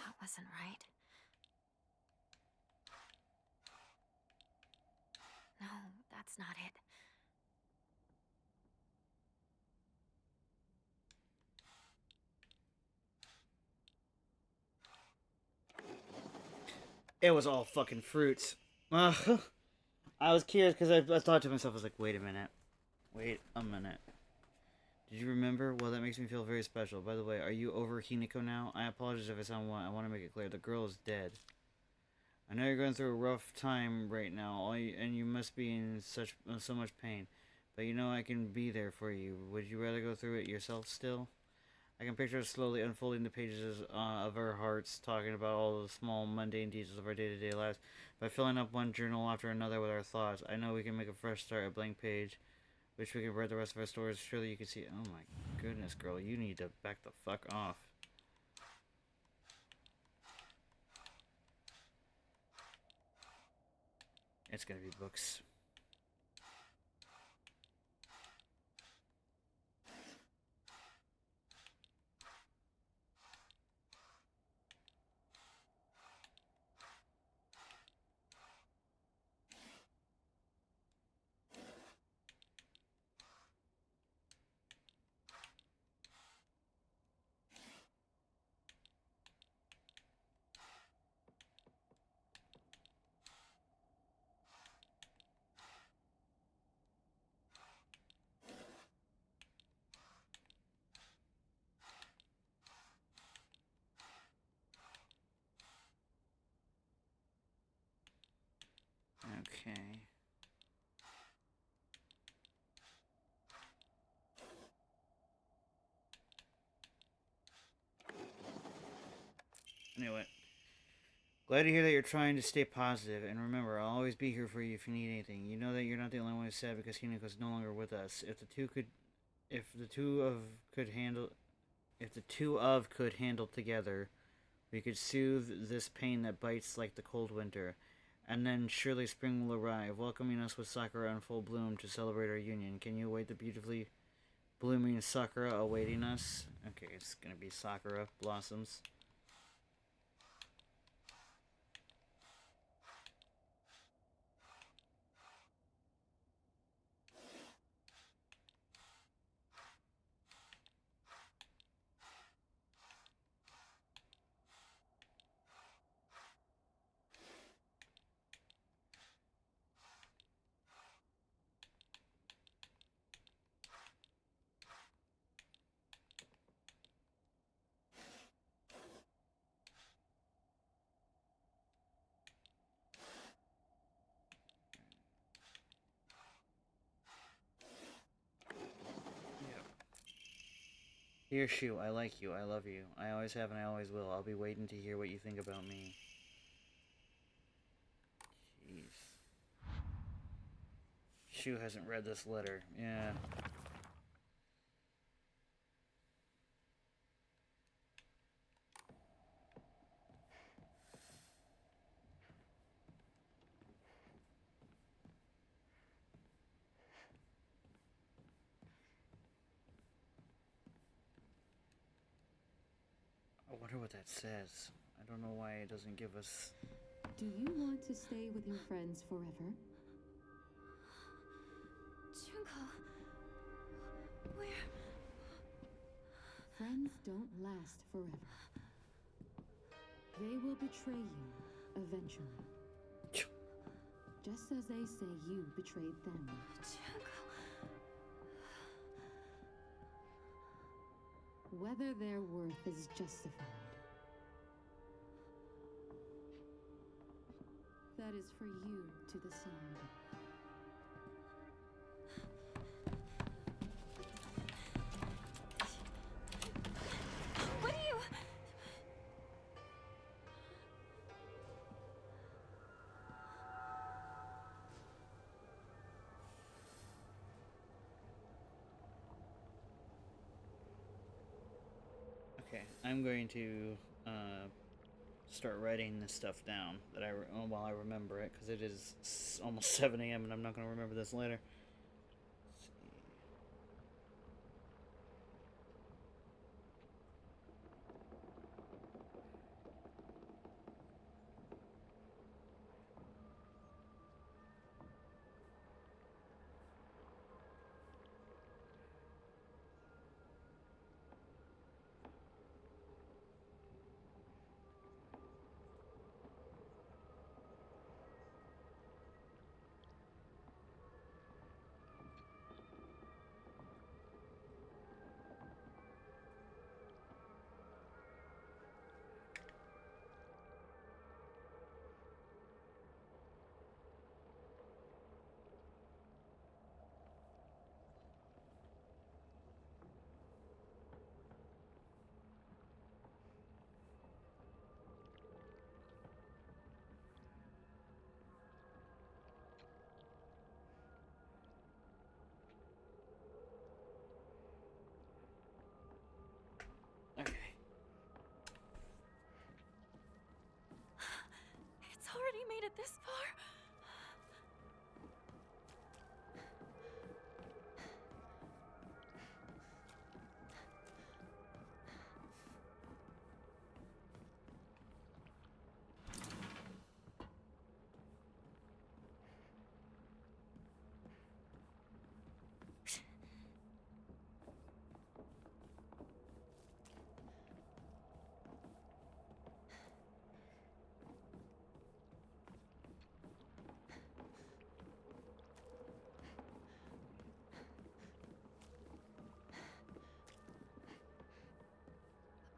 That wasn't right. No, that's not it. It was all fucking fruits. I was curious because I thought to myself, I was like, wait a minute. Wait a minute. Did you remember? Well, that makes me feel very special. By the way, are you over Hinako now? I apologize if I sound one. I want to make it clear. The girl is dead. I know you're going through a rough time right now, and you must be in so much pain. But you know I can be there for you. Would you rather go through it yourself still? I can picture us slowly unfolding the pages of our hearts, talking about all the small, mundane details of our day-to-day lives. By filling up one journal after another with our thoughts, I know we can make a fresh start, a blank page, which we can write the rest of our stories. Surely you can see. Oh my goodness, girl, you need to back the fuck off. It's gonna be books. Okay. Anyway, glad to hear that you're trying to stay positive, and remember, I'll always be here for you if you need anything. You know that you're not the only one who's sad because Hinako's no longer with us. If the two of could handle, if the two of could handle together, we could soothe this pain that bites like the cold winter. And then surely spring will arrive, welcoming us with sakura in full bloom to celebrate our union. Can you await the beautifully blooming sakura awaiting us? Okay, it's gonna be sakura blossoms. Dear Shu, I like you, I love you. I always have and I always will. I'll be waiting to hear what you think about me. Jeez. Shu hasn't read this letter. Yeah. sure what that says. I don't know why it doesn't give us... Do you want to stay with your friends forever? Junko, where? Friends don't last forever. They will betray you eventually. Just as they say you betrayed them. Junko. Whether their worth is justified. That is for you to decide. What do you... Okay, I'm going to start writing this stuff down that while I remember it, because it is almost 7 a.m. and I'm not going to remember this later. Okay. It's already made it this far.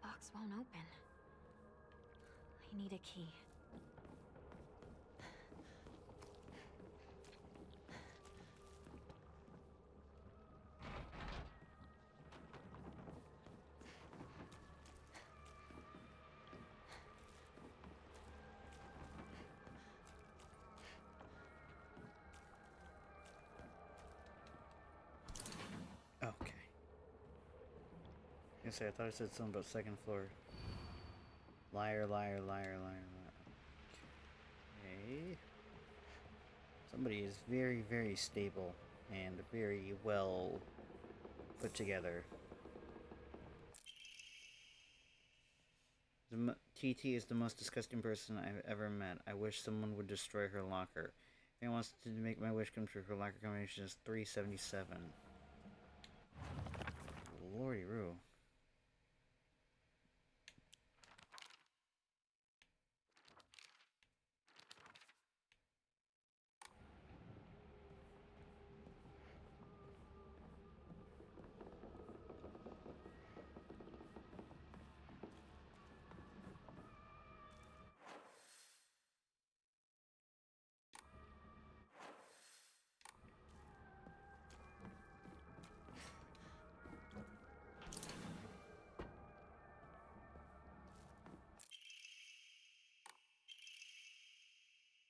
The box won't open. I need a key. Okay. I thought I said something about second floor. Liar, liar, liar, liar, liar. Okay. Somebody is very, very stable and very well put together. TT is the most disgusting person I've ever met. I wish someone would destroy her locker. If anyone wants to make my wish come true, her locker combination is 377. Lordy-roo.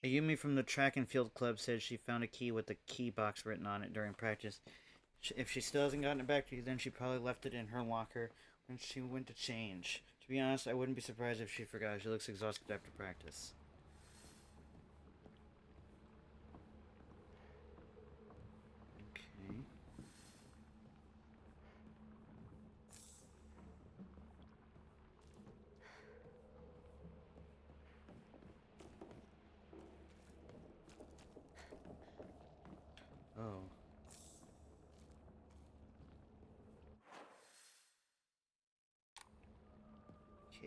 Ayumi from the track and field club said she found a key with the key box written on it during practice. If she still hasn't gotten it back to you, then she probably left it in her locker when she went to change. To be honest, I wouldn't be surprised if she forgot. She looks exhausted after practice. Okay.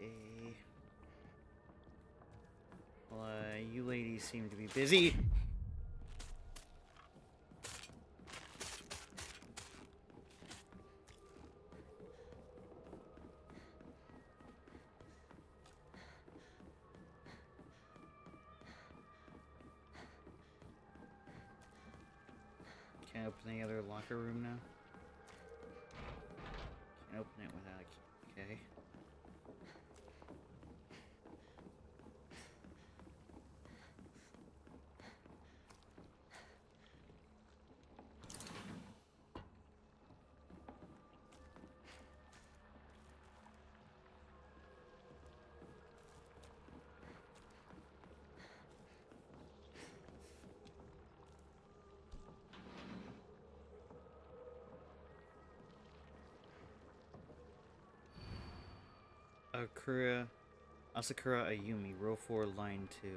Okay. Well, you ladies seem to be busy. Can't open any other locker room now? Can't open it without a key. Okay. Asakura Ayumi, row 4, line 2.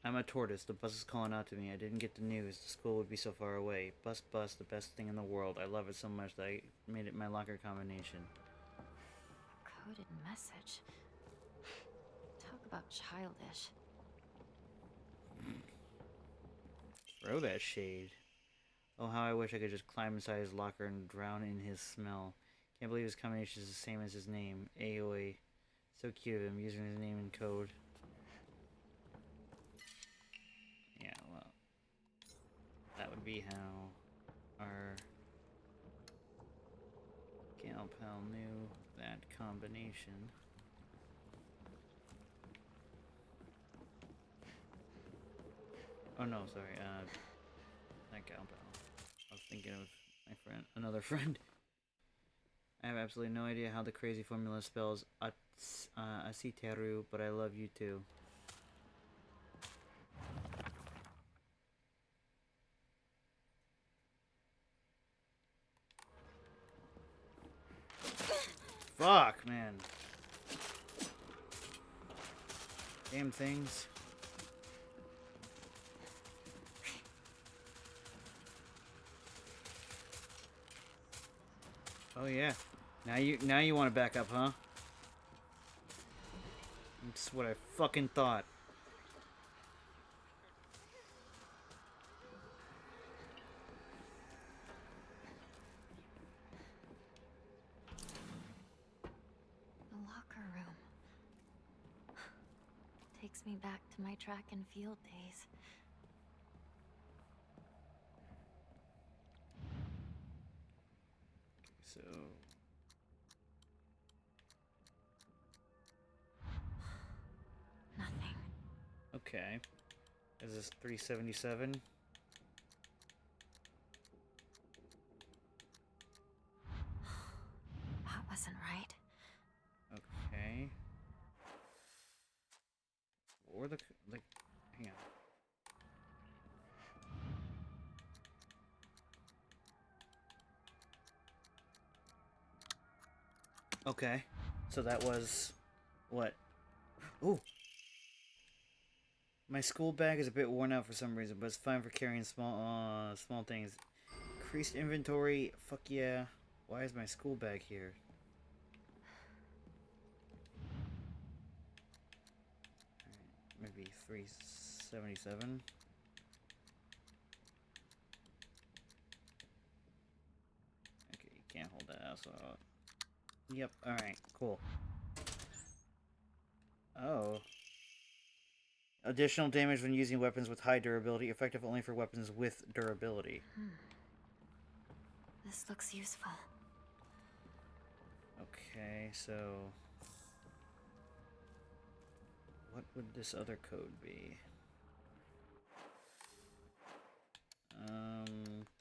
I'm a tortoise. The bus is calling out to me. I didn't get the news. The school would be so far away. Bus, the best thing in the world. I love it so much that I made it my locker combination. Coded message. Talk about childish. Throw that shade. Oh, how I wish I could just climb inside his locker and drown in his smell. Can't believe his combination is the same as his name. Aoi. So cute of him, using his name in code. Yeah, well. That would be how our gal pal knew that combination. Oh no, sorry, not gal pal. I was thinking of my friend, another friend. I have absolutely no idea how the crazy formula spells Asiteru, but I love you too. Fuck, man. Damn things. Oh yeah. Now you want to back up, huh? That's what I fucking thought. The locker room. Takes me back to my track and field days. So Nothing. okay. Is this 377? That wasn't right. Okay. Or the hang on. Okay. So that was what? Ooh. My school bag is a bit worn out for some reason, but it's fine for carrying small things. Increased inventory. Fuck yeah. Why is my school bag here? Maybe 377. Okay, you can't hold that out, so... Yep, alright, cool. Oh. Additional damage when using weapons with high durability, effective only for weapons with durability. This looks useful. Okay, so... what would this other code be?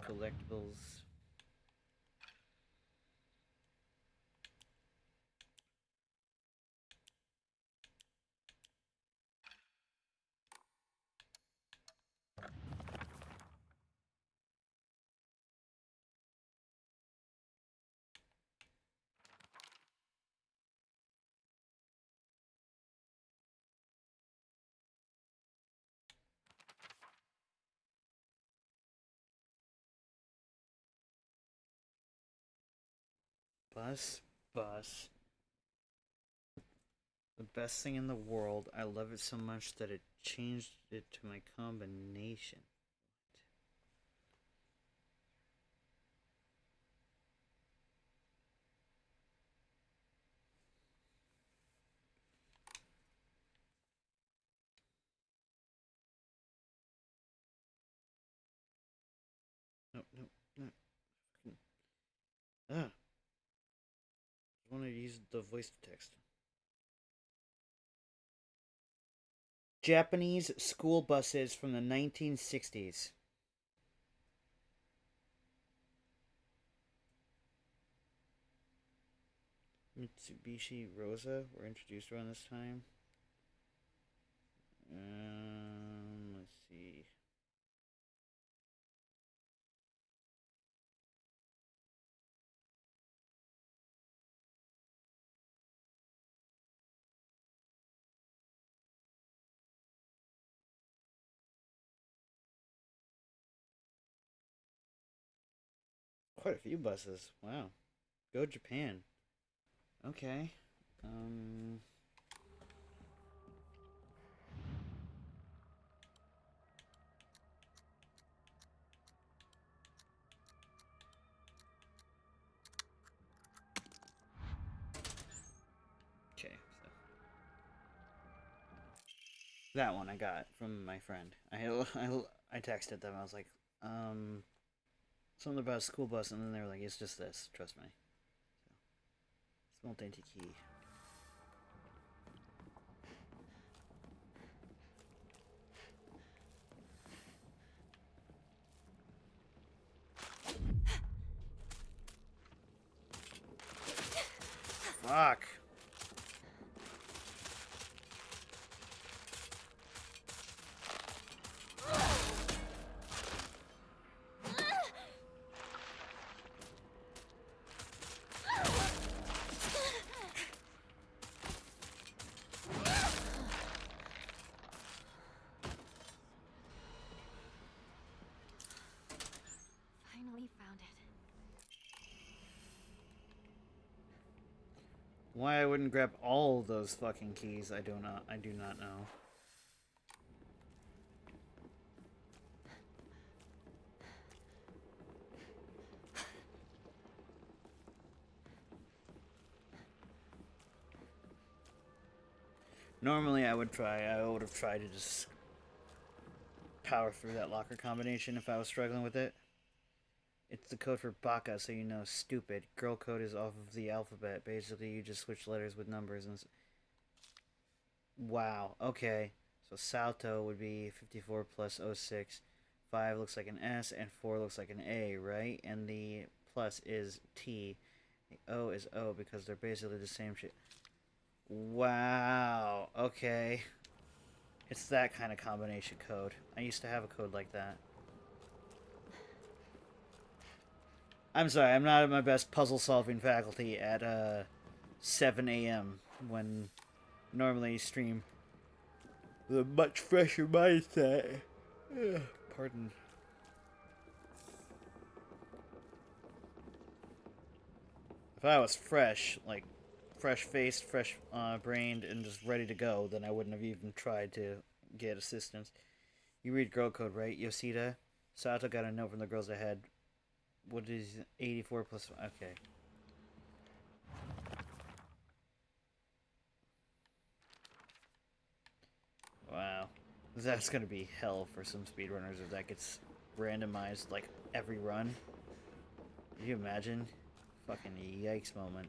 Collectibles. Bus, bus. The best thing in the world. I love it so much that it changed it to my combination. Nope, nope, nope. Ah. I want to use the voice to text. Japanese school buses from the 1960s. Mitsubishi Rosa were introduced around this time. Let's see. Quite a few buses. Wow. Go Japan. Okay. Okay. So that one I got from my friend. I texted them. I was like, something about a school bus, and then they were like, it's just this. Trust me. So, small dainty key. Fuck. Finally found it. Why I wouldn't grab all of those fucking keys, I do not know. Normally I would have tried to just power through that locker combination if I was struggling with it. It's the code for Baka, so you know, stupid. Girl code is off of the alphabet. Basically, you just switch letters with numbers and... Wow, okay. So Salto would be 54 plus 06. 5 looks like an S, and 4 looks like an A, right? And the plus is T. The O is O, because they're basically the same shit. Wow, okay. It's that kind of combination code. I used to have a code like that. I'm sorry, I'm not at my best puzzle-solving faculty at 7 a.m. when normally stream with a much fresher mindset. Pardon. If I was fresh, like fresh-faced, fresh-brained, and just ready to go, then I wouldn't have even tried to get assistance. You read girl code, right, Yoshida? Sato got a note from the girls ahead. What is 84 plus... Okay. Wow. That's gonna be hell for some speedrunners if that gets randomized, like, every run. Can you imagine? Fucking yikes moment.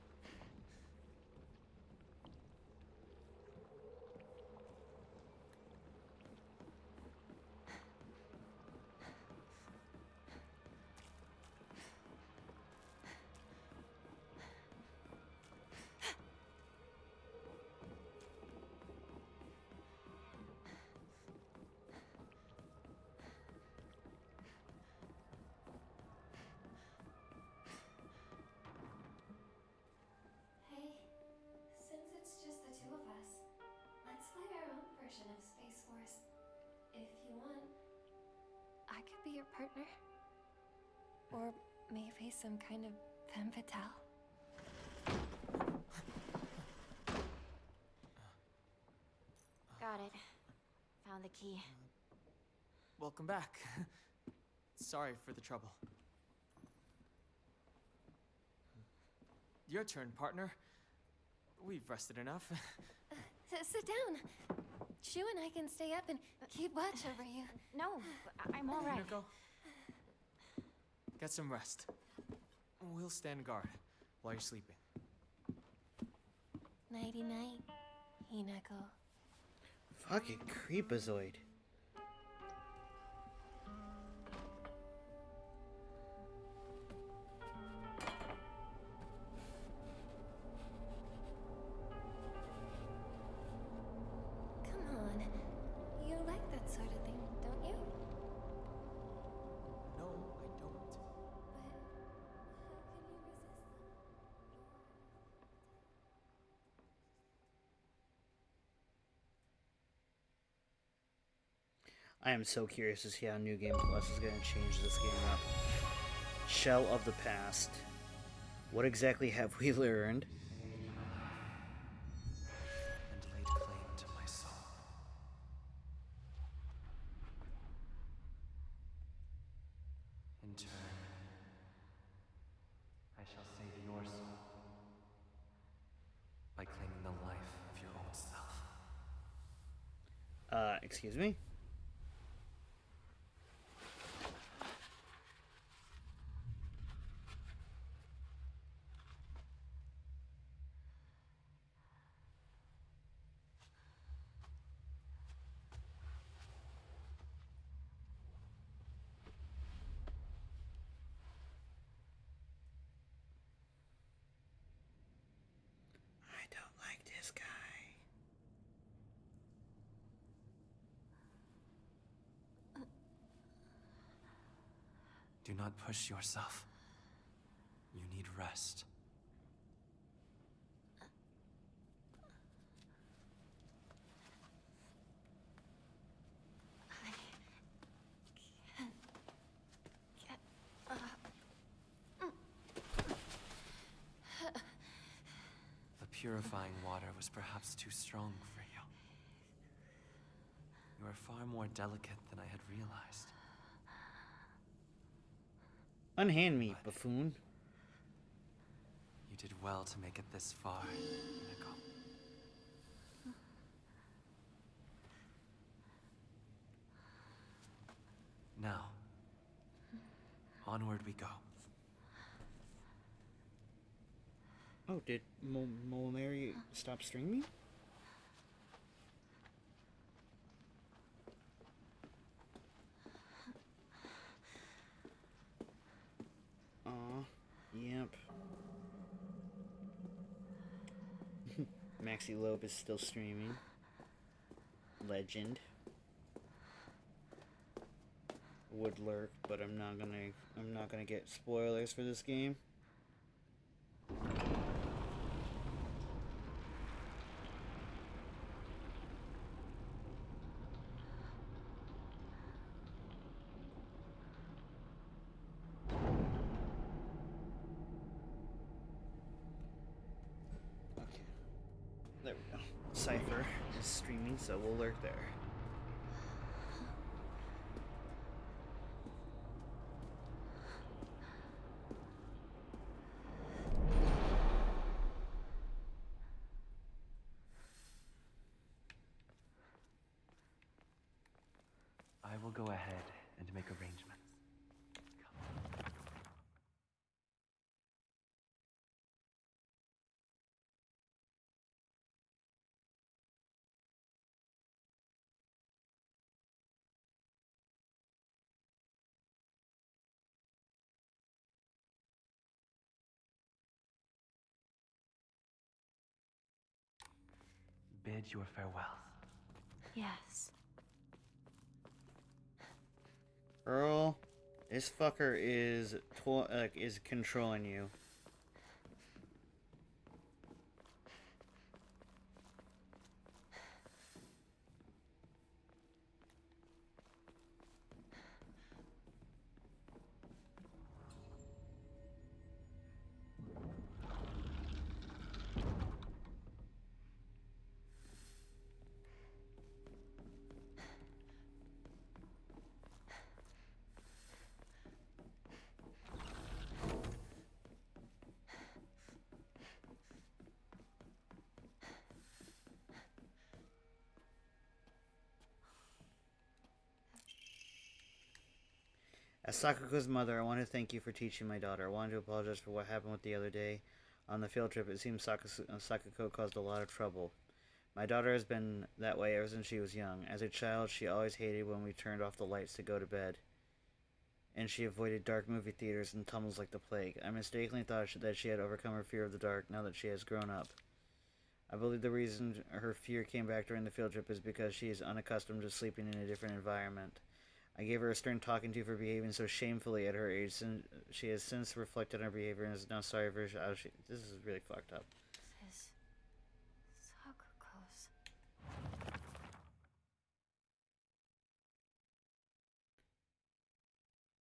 Hey, since it's just the two of us, let's play our own version of Space Force. If you want, I could be your partner. Or maybe some kind of femme fatale. got it. Found the key. Welcome back. Sorry for the trouble. Your turn, partner. We've rested enough. Sit down. Shu and I can stay up and keep watch over you. No, I'm all right. Hinako, get some rest. We'll stand guard while you're sleeping. Nighty-night, Hinako. Fucking creepazoid. Come on. You like that sort of thing, don't you? No, I don't. But how can you resist them? I am so curious to see how New Game Plus is going to change this game up. Shell of the past. What exactly have we learned? And laid claim to my soul. In turn, I shall save your soul by claiming the life of your old self. Excuse me? I don't like this guy. Do not push yourself. You need rest. The purifying water was perhaps too strong for you. You are far more delicate than I had realized. Unhand me, buffoon. You did well to make it this far, Hinako. Now, onward we go. Oh, did Molinari stop streaming? Aw, yep. Maxi Loeb is still streaming. Legend. Would lurk, but I'm not gonna get spoilers for this game. Okay. There we go. Cypher is streaming, so we'll lurk there. I will go ahead and make arrangements. Bid your farewells. Yes. Earl, this fucker is controlling you. As Sakuko's mother, I want to thank you for teaching my daughter. I wanted to apologize for what happened with the other day. On the field trip, it seems Sakuko caused a lot of trouble. My daughter has been that way ever since she was young. As a child, she always hated when we turned off the lights to go to bed, and she avoided dark movie theaters and tunnels like the plague. I mistakenly thought that she had overcome her fear of the dark now that she has grown up. I believe the reason her fear came back during the field trip is because she is unaccustomed to sleeping in a different environment. I gave her a stern talking to for behaving so shamefully at her age. She has since reflected on her behavior and is now sorry for how she... This is really fucked up. This is Sakuko's.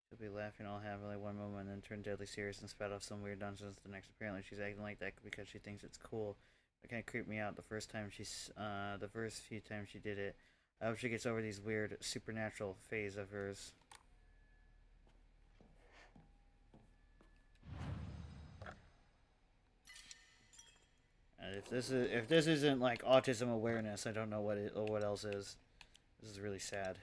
She'll be laughing all happily one moment and then turn deadly serious and spout off some weird nonsense the next. Apparently she's acting like that because she thinks it's cool. It kind of creeped me out the first few times she did it. I hope she gets over these weird supernatural phase of hers. And if this isn't like autism awareness, I don't know what else is. This is really sad.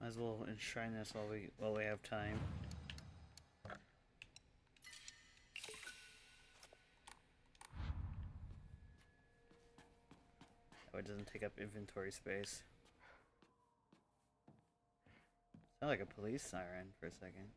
Might as well enshrine this while we have time. That way it doesn't take up inventory space. Sound like a police siren for a second.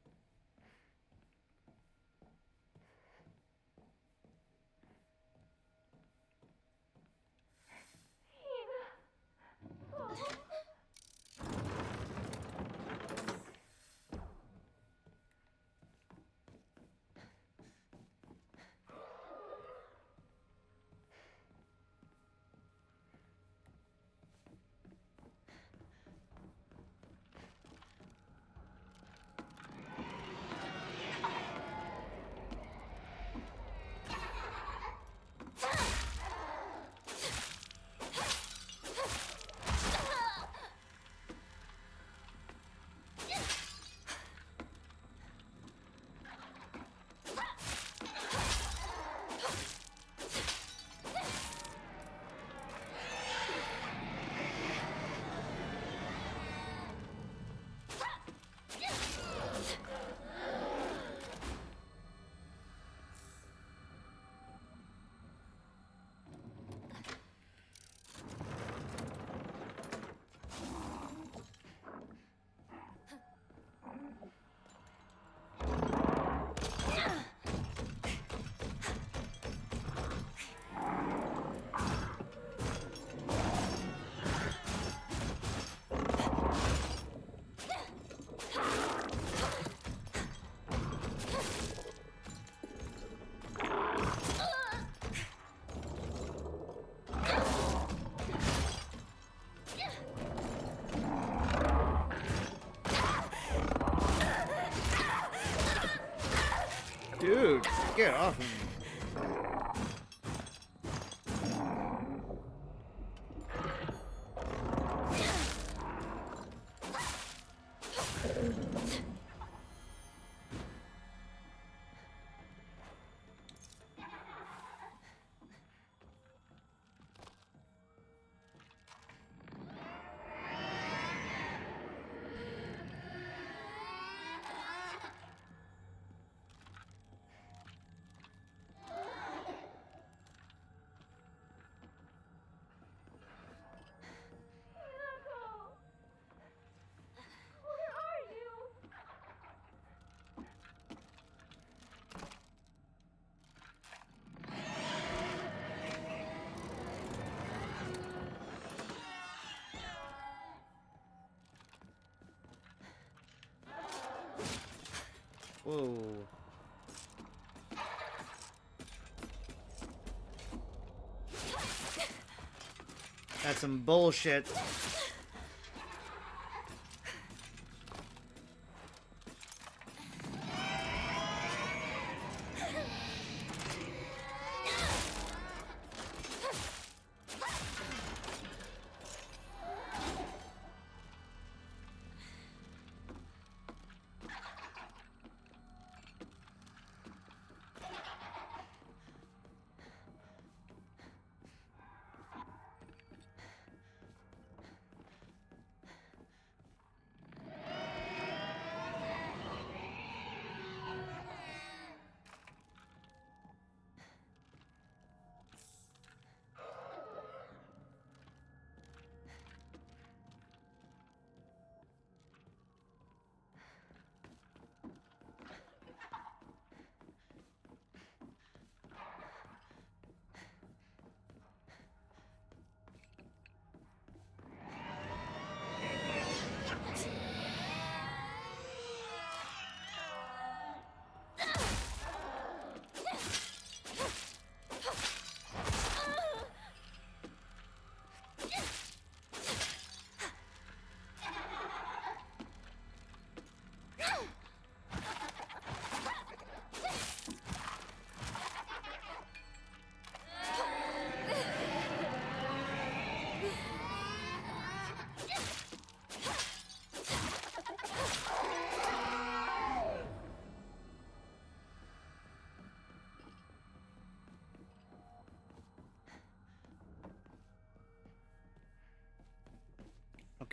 Dude, get off of me. Whoa. That's some bullshit.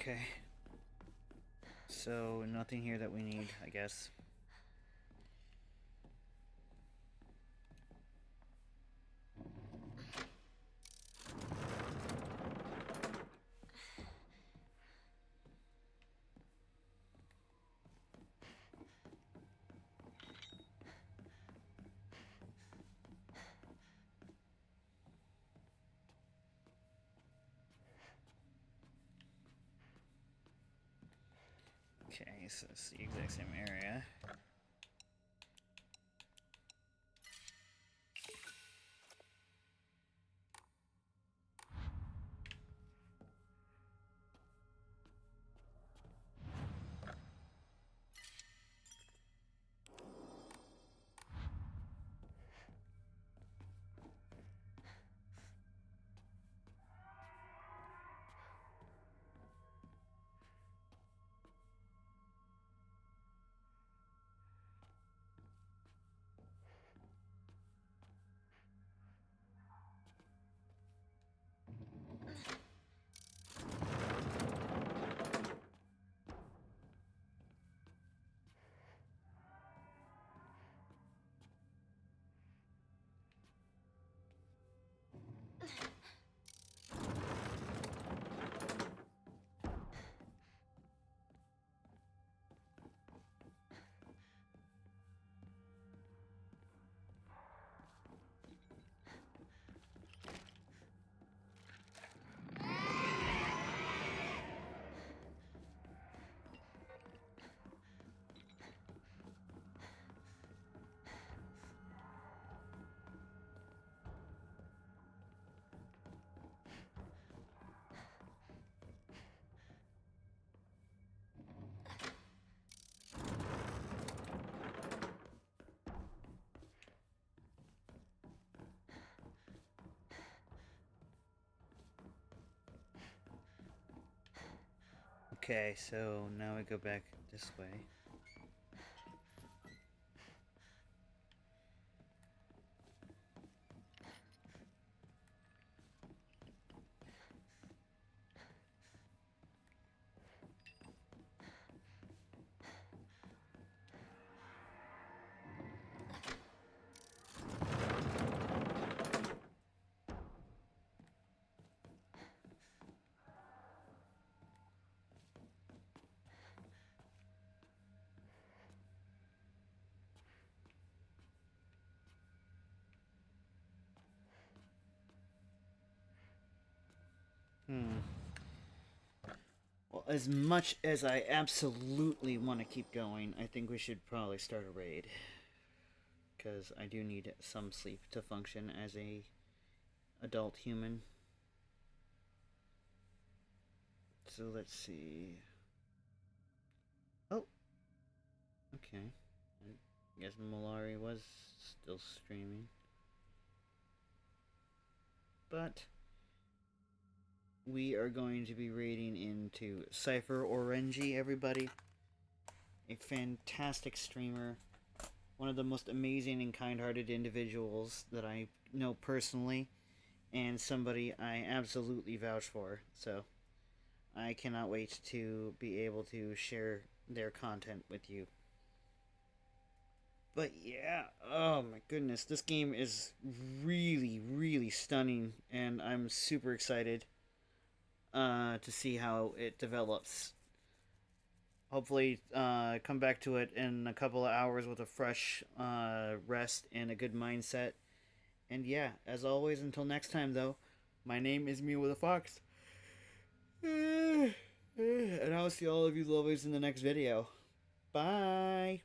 Okay. So, nothing here that we need, I guess. Okay, so it's the exact same area. Okay, so now we go back this way. Well, as much as I absolutely want to keep going, I think we should probably start a raid. Because I do need some sleep to function as a adult human. So let's see. Oh. Okay. I guess Malari was still streaming. But we are going to be raiding into Cypher Orenji, everybody. A fantastic streamer. One of the most amazing and kind-hearted individuals that I know personally. And somebody I absolutely vouch for. So I cannot wait to be able to share their content with you. But yeah, oh my goodness, this game is really, really stunning, and I'm super excited to see how it develops. Hopefully, come back to it in a couple of hours with a fresh rest and a good mindset. And yeah, as always, until next time, though, my name is Mewa the Fox. And I'll see all of you lovers in the next video. Bye!